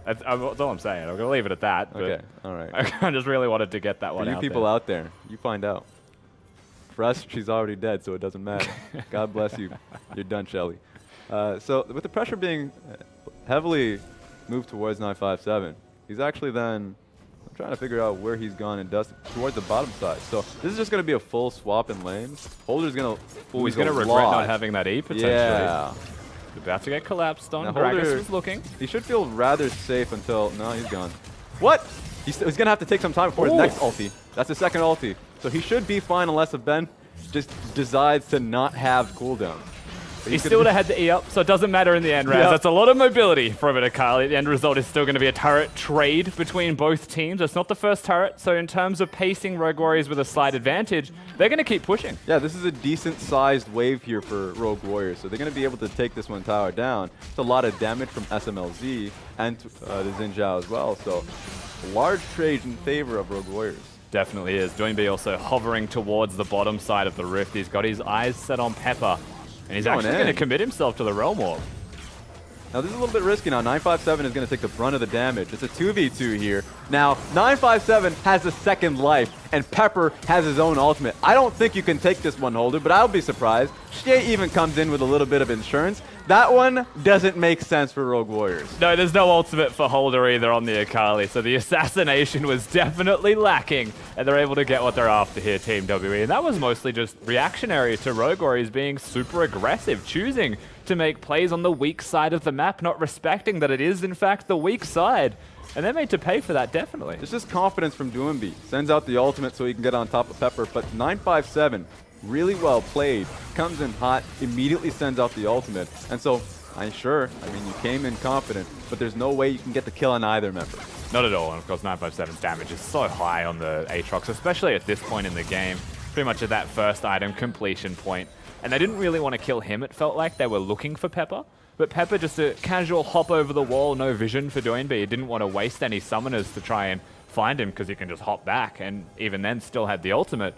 That's all I'm saying. I'm going to leave it at that. Okay, alright. I just really wanted to get that one out. For you people out there, you find out. For us, she's already dead, so it doesn't matter. God bless you. You're done, Shelly. So with the pressure being heavily moved towards 957, he's actually then trying to figure out where he's gone and dust towards the bottom side. So this is just going to be a full swap in lanes. Holder's going to he's going to regret not having that E potentially. Yeah. He's about to get collapsed on. Now Gragas was looking. He should feel rather safe until... No, he's gone. What? He's going to have to take some time before his next ulti. That's his second ulti. So he should be fine unless a Ben just decides to not have cooldown. He still would have had the E up, so it doesn't matter in the end, Raz. Yep. That's a lot of mobility from it, Akali. The end result is still going to be a turret trade between both teams. It's not the first turret, so in terms of pacing Rogue Warriors with a slight advantage, they're going to keep pushing. Yeah, this is a decent-sized wave here for Rogue Warriors, so they're going to be able to take this one tower down. It's a lot of damage from SMLZ and the Xin Zhao as well, so large trade in favor of Rogue Warriors. Definitely is. Doinby also hovering towards the bottom side of the rift. He's got his eyes set on Pepper. And he's actually going to commit himself to the Realm Orb. Now, this is a little bit risky now. 957 is going to take the brunt of the damage. It's a 2v2 here. Now, 957 has a second life, and Pepper has his own ultimate. I don't think you can take this one, Holder, but I'll be surprised. Shea even comes in with a little bit of insurance. That one doesn't make sense for Rogue Warriors. No, there's no ultimate for Holder either on the Akali, so the assassination was definitely lacking, and they're able to get what they're after here, Team WE. And that was mostly just reactionary to Rogue Warriors being super aggressive, choosing to make plays on the weak side of the map, not respecting that it is, in fact, the weak side. And they're made to pay for that, definitely. It's just confidence from Doinby. Sends out the ultimate so he can get on top of Pepper, but 957, really well played, comes in hot, immediately sends out the ultimate. And so, I mean, you came in confident, but there's no way you can get the kill on either member. Not at all, and of course 957's damage is so high on the Aatrox, especially at this point in the game, pretty much at that first item completion point. And they didn't really want to kill him, it felt like. They were looking for Pepper. But Pepper, just a casual hop over the wall, no vision for Doinby. He didn't want to waste any summoners to try and find him because he can just hop back, and even then still had the ultimate.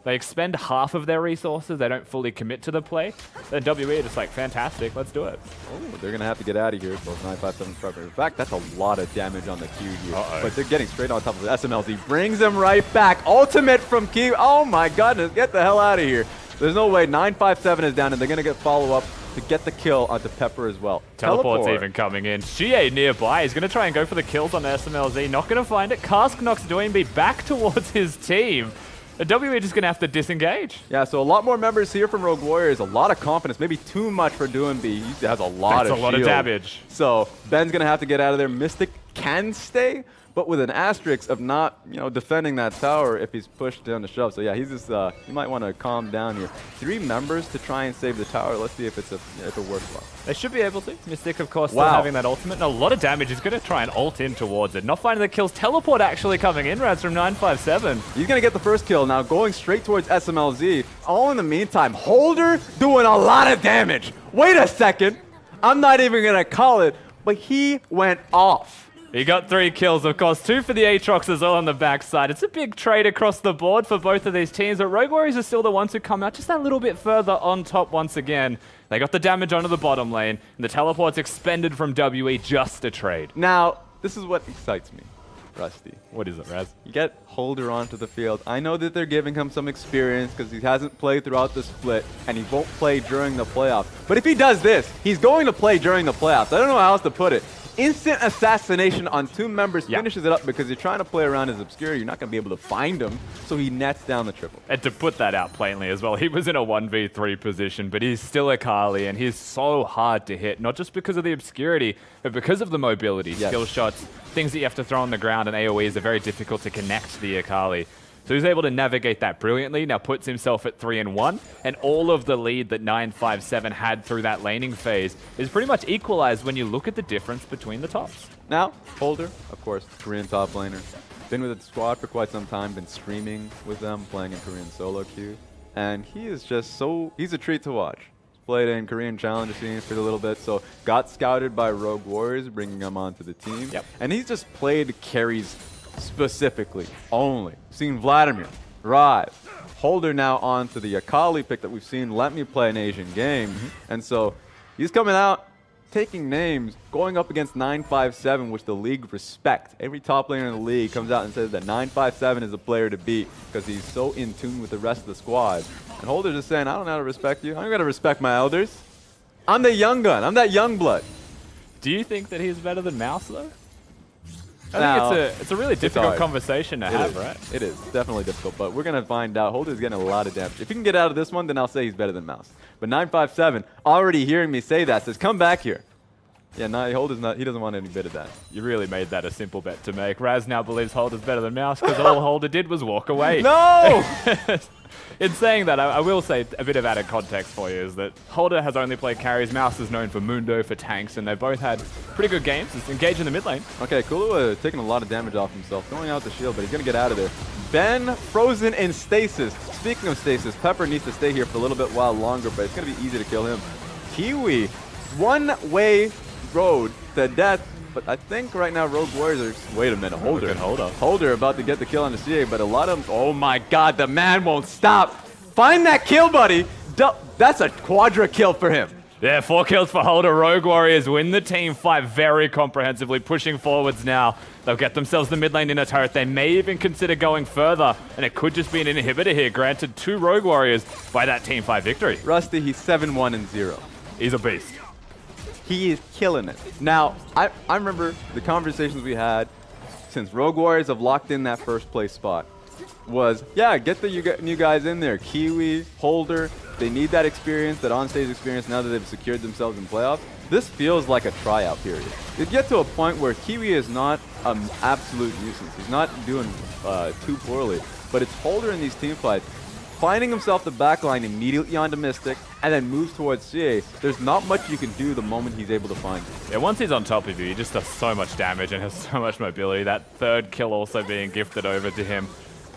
They expend half of their resources, they don't fully commit to the play. Then WE are just like, fantastic, let's do it. Oh, they're going to have to get out of here, both 957 Pepper. In fact, that's a lot of damage on the Q here. But they're getting straight on top of the SMLZ. Brings them right back. Ultimate from Q. Oh my goodness, get the hell out of here. There's no way. 957 is down, and they're going to get follow-up to get the kill onto Pepper as well. Teleport's even coming in. Shea nearby. He's going to try and go for the kills on SMLZ. Not going to find it. Cask knocks Doinby back towards his team. WE just going to have to disengage. Yeah, so a lot more members here from Rogue Warriors. A lot of confidence. Maybe too much for Doomb. He has a lot That's of a lot of damage. So Ben's going to have to get out of there. Mystic can stay, but with an asterisk of not, defending that tower if he's pushed down the shove. So yeah, he's just, you might want to calm down here. 3 members to try and save the tower. Let's see if it works well. They should be able to. Mystic, of course, still having that ultimate. And a lot of damage. He's going to try and ult in towards it. Not finding the kills. Teleport actually coming in, Raz, from 957. He's going to get the first kill now, going straight towards SMLZ. All in the meantime, Holder doing a lot of damage. Wait a second. I'm not even going to call it, but he went off. He got 3 kills, of course, 2 for the Aatrox as well on the backside. It's a big trade across the board for both of these teams, but Rogue Warriors are still the ones who come out just that little bit further on top once again. They got the damage onto the bottom lane, and the teleport's expended from WE just to trade. Now, this is what excites me, Rusty. What is it, Raz? You get Holder onto the field. I know that they're giving him some experience because he hasn't played throughout the split, and he won't play during the playoffs. But if he does this, he's going to play during the playoffs. I don't know how else to put it. Instant assassination on 2 members finishes it up because you're trying to play around his obscurity. You're not going to be able to find him, so he nets down the triple. And to put that out plainly as well, he was in a 1v3 position, but he's still a Kali, and he's so hard to hit, not just because of the obscurity, but because of the mobility, skill shots, things that you have to throw on the ground, and AoEs are very difficult to connect to the Akali. So he's able to navigate that brilliantly, now puts himself at 3-1, and all of the lead that 957 had through that laning phase is pretty much equalized when you look at the difference between the tops. Now, Holder, of course, Korean top laner. Been with the squad for quite some time, been streaming with them, playing in Korean solo queue. And he is just he's a treat to watch. Played in Korean challenger scenes for a little bit, so got scouted by Rogue Warriors, bringing him onto the team. And he's just played carries specifically, only. Seen Vladimir, Rise, Holder now on to the Akali pick that we've seen Let Me Play an Asian game. And so he's coming out, taking names, going up against 957, which the league respects. Every top laner in the league comes out and says that 957 is a player to beat because he's so in tune with the rest of the squad. And Holder's just saying, I don't know how to respect you. I'm going to respect my elders. I'm the young gun. I'm that young blood. Do you think that he's better than Mouse, though? I think it's a really difficult conversation to have, right? It is definitely difficult, but we're going to find out. Holder's getting a lot of damage. If he can get out of this one, then I'll say he's better than Mouse. But 957, already hearing me say that, says, come back here. Yeah, Holder's not, he doesn't want any bit of that. You really made that a simple bet to make. Raz now believes Holder's better than Mouse because all Holder did was walk away. No! In saying that, I will say a bit of added context for you is that Holder has only played carries. Mouse is known for Mundo, for tanks, and they've both had pretty good games. It's engaged in the mid lane. Okay, Kulua taking a lot of damage off himself, going out the shield, but he's going to get out of there. Ben frozen in stasis. Speaking of stasis, Pepper needs to stay here for a little bit while longer, but it's going to be easy to kill him. Kiwi, one-way road to death. But I think right now Rogue Warriors are... Wait a minute, Holder. Holder about to get the kill on the CA, but a lot of them... Oh my god, the man won't stop. Find that kill, buddy. That's a quadra kill for him. Yeah, 4 kills for Holder. Rogue Warriors win the team fight very comprehensively, pushing forwards now. They'll get themselves the mid lane in a turret. They may even consider going further, and it could just be an inhibitor here, granted to Rogue Warriors by that team fight victory. Rusty, he's 7-1-0. He's a beast. He is killing it. Now, I remember the conversations we had since Rogue Warriors have locked in that first place spot was, yeah, get the new guys in there. Kiwi, Holder, they need that experience, that on-stage experience now that they've secured themselves in playoffs. This feels like a tryout period. You get to a point where Kiwi is not an absolute nuisance. He's not doing too poorly, but it's Holder in these team fights finding himself the backline immediately onto Mystic, and then moves towards CA. There's not much you can do the moment he's able to find you. Yeah, once he's on top of you, he just does so much damage and has so much mobility. That third kill also being gifted over to him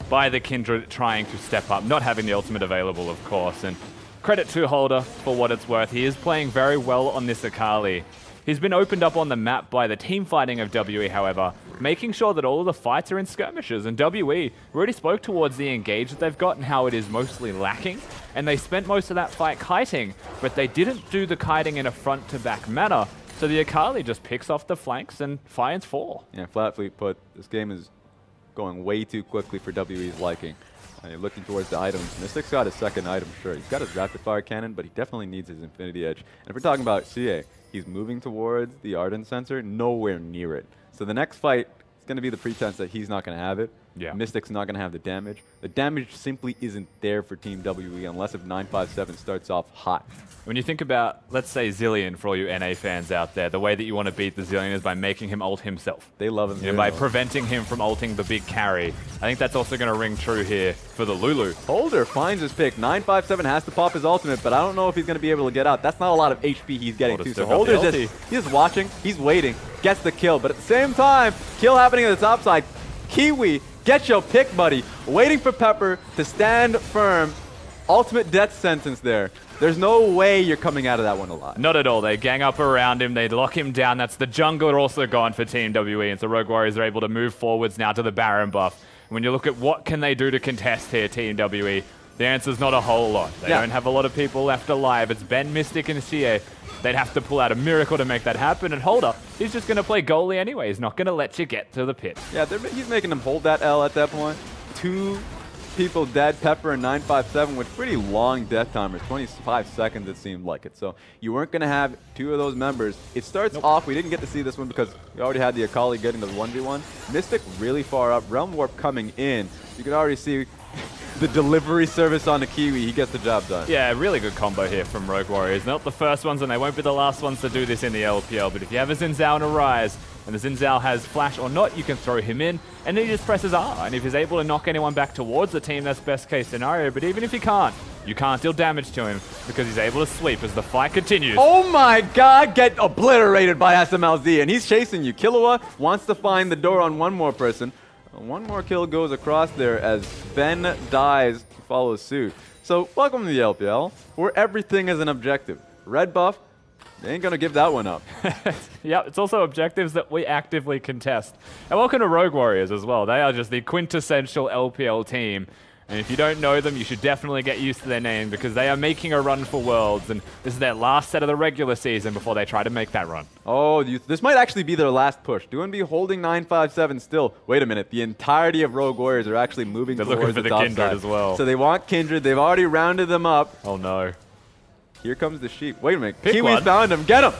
by the Kindred trying to step up, not having the ultimate available, of course. And credit to Holder for what it's worth. He is playing very well on this Akali. He's been opened up on the map by the team fighting of WE, however, making sure that all of the fights are in skirmishes. And WE already spoke towards the engage that they've got and how it is mostly lacking. And they spent most of that fight kiting, but they didn't do the kiting in a front-to-back manner. So the Akali just picks off the flanks and finds 4. Yeah, Flatfleet put, this game is going way too quickly for WE's liking. Looking towards the items. Mystic's got his second item, sure. He's got his rapid-fire cannon, but he definitely needs his Infinity Edge. And if we're talking about CA, he's moving towards the Ardent sensor, nowhere near it. So the next fight is going to be the pretense that he's not going to have it. Yeah. Mystic's not going to have the damage. The damage simply isn't there for Team WE unless if 957 starts off hot. When you think about, let's say, Zillion, for all you NA fans out there, the way that you want to beat the Zillion is by making him ult himself. They love him. You know, by preventing him from ulting the big carry. I think that's also going to ring true here for the Lulu. Holder finds his pick. 957 has to pop his ultimate, but I don't know if he's going to be able to get out. That's not a lot of HP he's getting too. So Holder's he's just watching, he's waiting, gets the kill, but at the same time, kill happening at the top side. Kiwi, get your pick, buddy. Waiting for Pepper to stand firm. Ultimate death sentence there. There's no way you're coming out of that one alive. Not at all. They gang up around him. They lock him down. That's the jungler also gone for Team WE. And so Rogue Warriors are able to move forwards now to the Baron buff. When you look at what can they do to contest here, Team WE, the answer's not a whole lot. They don't have a lot of people left alive. It's Ben, Mystic, and Xie. They'd have to pull out a miracle to make that happen. And Holder, he's just going to play goalie anyway. He's not going to let you get to the pit. Yeah, he's making them hold that L at that point. 2 people dead, Pepper and 957 with pretty long death timers, 25 seconds it seemed like it. So you weren't going to have 2 of those members. It starts off, we didn't get to see this one because we already had the Akali getting the 1v1. Mystic really far up, Realm Warp coming in. You can already see the delivery service on the Kiwi, he gets the job done. Yeah, really good combo here from Rogue Warriors. Not the first ones, and they won't be the last ones to do this in the LPL, but if you have a Xin Zhao and a Rise, and the Xin Zhao has flash or not, you can throw him in, and then he just presses R, and if he's able to knock anyone back towards the team, that's best case scenario, but even if he can't, you can't deal damage to him, because he's able to sweep as the fight continues. Oh my god, get obliterated by SMLZ, and he's chasing you. Killua wants to find the door on one more person. One more kill goes across there as Ben dies to follow suit. So, welcome to the LPL, where everything is an objective. Red buff, they ain't gonna give that one up. Yeah, it's also objectives that we actively contest. And welcome to Rogue Warriors as well. They are just the quintessential LPL team. And if you don't know them, you should definitely get used to their name because they are making a run for Worlds. And this is their last set of the regular season before they try to make that run. Oh, this might actually be their last push. DoNB holding 957 still. Wait a minute, the entirety of Rogue Warriors are actually moving towards looking for the the top Kindred side. as well. So they want Kindred. They've already rounded them up. Oh no. Here comes the sheep. Wait a minute. Pick Kiwi's one. found him. Get him.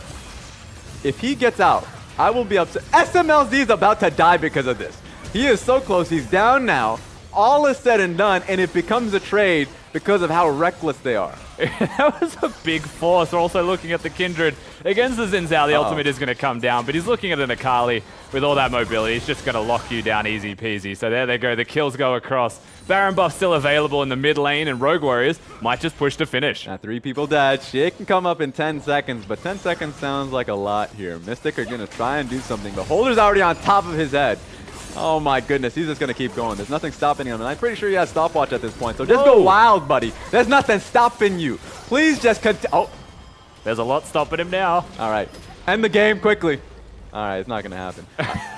If he gets out, I will be upset. SMLZ is about to die because of this. He is so close. He's down now. All is said and done, and it becomes a trade because of how reckless they are. That was a big force. We're also looking at the Kindred against the Xin Zhao. The ultimate is going to come down, but he's looking at an Akali with all that mobility. He's just going to lock you down easy peasy. So there they go. The kills go across. Baron buff still available in the mid lane, and Rogue Warriors might just push to finish. 3 people dead. Shea can come up in 10 seconds, but 10 seconds sounds like a lot here. Mystic are going to try and do something, but Holder's already on top of his head. Oh my goodness, he's just going to keep going. There's nothing stopping him, and I'm pretty sure he has stopwatch at this point, so just go wild, buddy. There's nothing stopping you. Please just continue. Oh. There's a lot stopping him now. All right. End the game quickly. All right, it's not going to happen.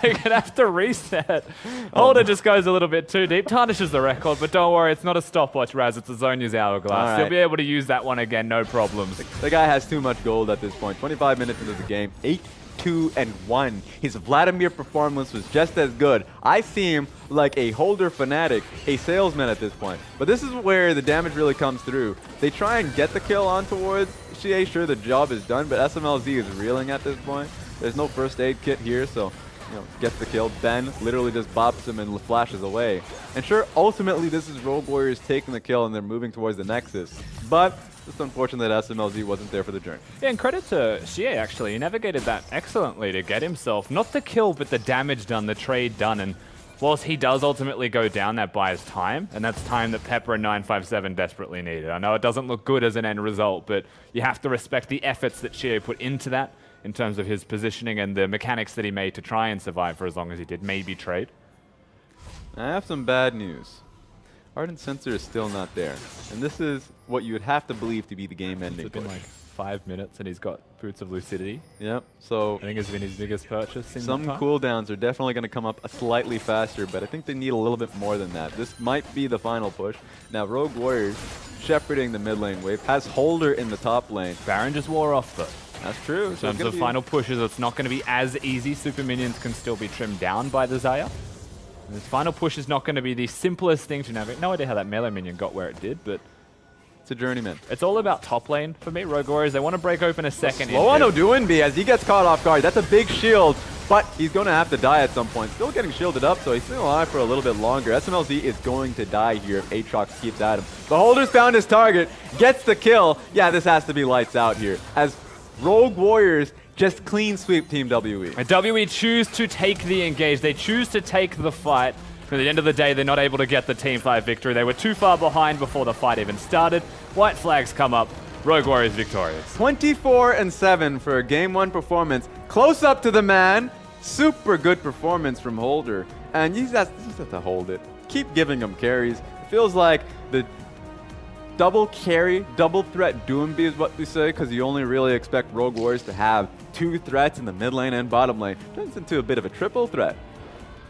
You're going to have to reset. Holder just goes a little bit too deep. Tarnishes the record, but don't worry, it's not a stopwatch, Raz. It's a Zhonya's Hourglass. He'll be able to use that one again, no problems. The guy has too much gold at this point. 25 minutes into the game. 8-2-1. His Vladimir performance was just as good. I seem like a Holder fanatic, a salesman at this point. But this is where the damage really comes through. They try and get the kill on towards Xie. Sure, the job is done, but SMLZ is reeling at this point. There's no first aid kit here, so gets the kill. Ben literally just bops him and flashes away. And sure, ultimately this is Rogue Warriors taking the kill and they're moving towards the Nexus. But it's unfortunate that SMLZ wasn't there for the journey. Yeah, and credit to Xie, actually. He navigated that excellently to get himself, not the kill, but the damage done, the trade done. And whilst he does ultimately go down, that buys time, and that's time that Pepper and 957 desperately needed. I know it doesn't look good as an end result, but you have to respect the efforts that Xie put into that in terms of his positioning and the mechanics that he made to try and survive for as long as he did. Maybe trade. I have some bad news. Ardent Sensor is still not there. And this is what you would have to believe to be the game-ending push. It's been like 5 minutes and he's got Boots of Lucidity. Yep, so I think it's been his biggest purchase in some cooldowns are definitely going to come up slightly faster, but I think they need a little bit more than that. This might be the final push. Now, Rogue Warriors shepherding the mid lane wave, has Holder in the top lane. Baron just wore off though. That's true. In terms of final pushes, it's not going to be as easy. Super minions can still be trimmed down by the Xayah. And this final push is not going to be the simplest thing to navigate. No idea how that melee minion got where it did, but it's a journeyman. It's all about top lane for me. Rogue Warriors, they want to break open a second. Slow on DoNB as he gets caught off guard. That's a big shield but he's going to have to die at some point. Still getting shielded up, so he's still alive for a little bit longer. SMLZ is going to die here if Aatrox keeps at him. The Holder's found his target, gets the kill. Yeah, this has to be lights out here, as Rogue Warriors just clean sweep Team WE. And WE choose to take the engage. They choose to take the fight. At the end of the day, they're not able to get the team fight victory. They were too far behind before the fight even started. White flags come up. Rogue Warriors victorious. 24-7 for a Game 1 performance. Close up to the man. Super good performance from Holder. And you just have to hold it. Keep giving him carries. It feels like the double carry, double threat Doomby is what we say, because you only really expect Rogue Warriors to have 2 threats in the mid lane and bottom lane. Turns into a bit of a triple threat.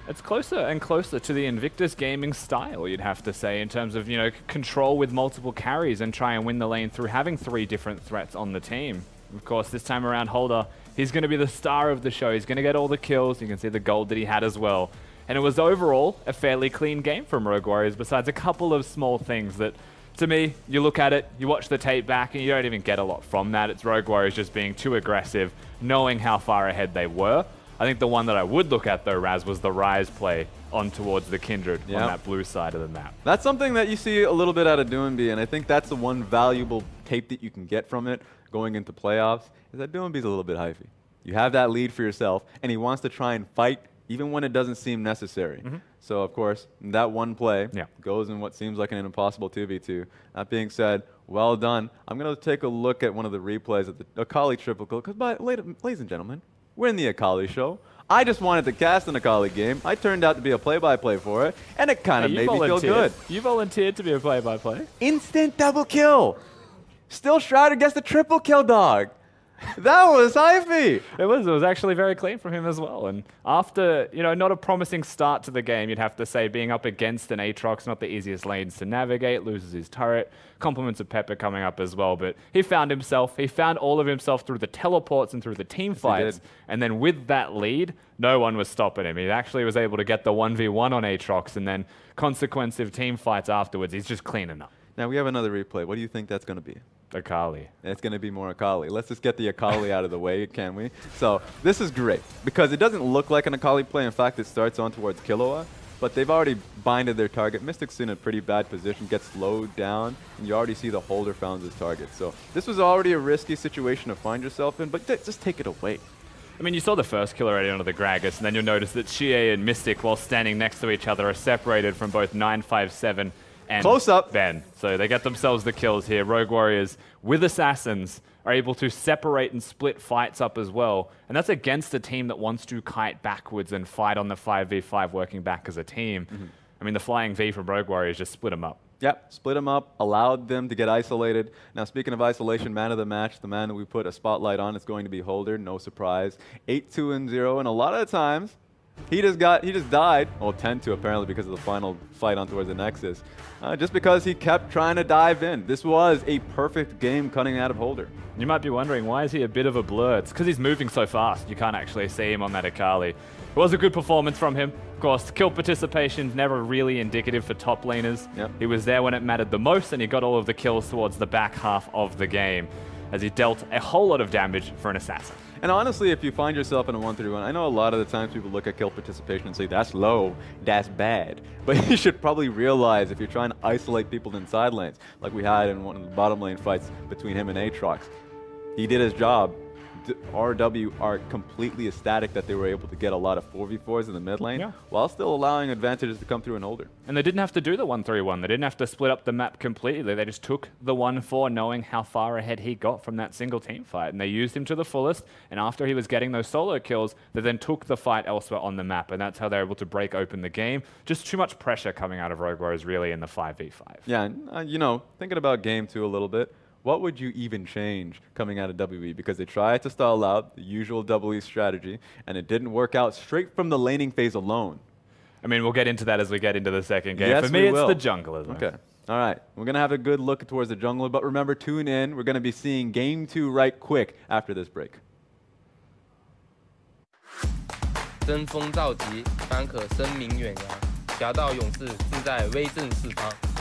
It's closer and closer to the Invictus gaming style, you'd have to say, in terms of, you know, control with multiple carries and try and win the lane through having 3 different threats on the team. Of course, this time around, Holder, he's going to be the star of the show. He's going to get all the kills. You can see the gold that he had as well. And it was overall a fairly clean game from Rogue Warriors, besides a couple of small things that, to me, you look at it, you watch the tape back, and you don't even get a lot from that. It's Rogue Warriors just being too aggressive, knowing how far ahead they were. I think the one that I would look at, though, Raz, was the Rise play on towards the Kindred on that blue side of the map. That's something that you see a little bit out of Doomby, and I think that's the one valuable tape that you can get from it going into playoffs, is that Doomby's a little bit hyphy. You have that lead for yourself, and he wants to try and fight even when it doesn't seem necessary. So, of course, that one play goes in what seems like an impossible 2v2. That being said, well done. I'm going to take a look at one of the replays of the Akali triple kill, because, ladies and gentlemen, we're in the Akali show. I just wanted to cast an Akali game. I turned out to be a play-by-play for it, and it kind of made me feel good. You volunteered to be a play-by-play? Instant double kill. Still Shrouded gets the triple kill, dog. That was hyphy. It was actually very clean from him as well. And after, you know, not a promising start to the game, you'd have to say, being up against an Aatrox, not the easiest lanes to navigate, loses his turret, compliments of Pepper coming up as well. But he found himself, he found all of himself through the teleports and through the team fights. And then with that lead, no one was stopping him. He actually was able to get the 1v1 on Aatrox, and then consequentive team fights afterwards. He's just cleaning up. Now we have another replay. What do you think that's going to be? Akali. It's going to be more Akali. Let's just get the Akali out of the way, can we? So this is great because it doesn't look like an Akali play. In fact, it starts on towards Killua, but they've already binded their target. Mystic's in a pretty bad position, gets slowed down, and you already see the Holder found his target. So this was already a risky situation to find yourself in, but just take it away. I mean, you saw the first kill already onto the Gragas, and then you'll notice that Xie and Mystic, while standing next to each other, are separated from both 957 and Close up. Ben. So they get themselves the kills here. Rogue Warriors, with Assassins, are able to separate and split fights up as well. And that's against a team that wants to kite backwards and fight on the 5v5 working back as a team. I mean, the flying V from Rogue Warriors just split them up. Yep, split them up, allowed them to get isolated. Now, speaking of isolation, man of the match, the man that we put a spotlight on is going to be Holder, no surprise. 8-2-0, and a lot of the times, he just died. Well, 10-2 apparently because of the final fight on towards the Nexus. Just because he kept trying to dive in. This was a perfect game cutting out of Holder. You might be wondering, why is he a bit of a blur? It's because he's moving so fast. You can't actually see him on that Akali. It was a good performance from him. Of course, kill participation never really indicative for top laners. He was there when it mattered the most, and he got all of the kills towards the back half of the game, as he dealt a whole lot of damage for an assassin. And honestly, if you find yourself in a 1-3-1, I know a lot of the times people look at kill participation and say, that's low, that's bad. But you should probably realize if you're trying to isolate people in side lanes, like we had in one of the bottom lane fights between him and Aatrox, he did his job. RW are completely ecstatic that they were able to get a lot of 4v4s in the mid lane while still allowing advantages to come through and Holder. And they didn't have to do the 1-3-1. They didn't have to split up the map completely. They just took the 1-4 knowing how far ahead he got from that single team fight. And they used him to the fullest. And after he was getting those solo kills, they then took the fight elsewhere on the map. And that's how they're able to break open the game. Just too much pressure coming out of Rogue Warriors really in the 5v5. Yeah, and you know, thinking about game 2 a little bit, what would you even change coming out of WE? Because they tried to stall out the usual WE strategy, and it didn't work out straight from the laning phase alone. I mean, we'll get into that as we get into the second game. Yes, for me, it's will. the jungler. Though. Okay. All right. We're going to have a good look towards the jungler, but remember, tune in. We're going to be seeing game 2 right quick after this break. 登峰造极，方可声名远扬。侠盗勇士自在威震四方。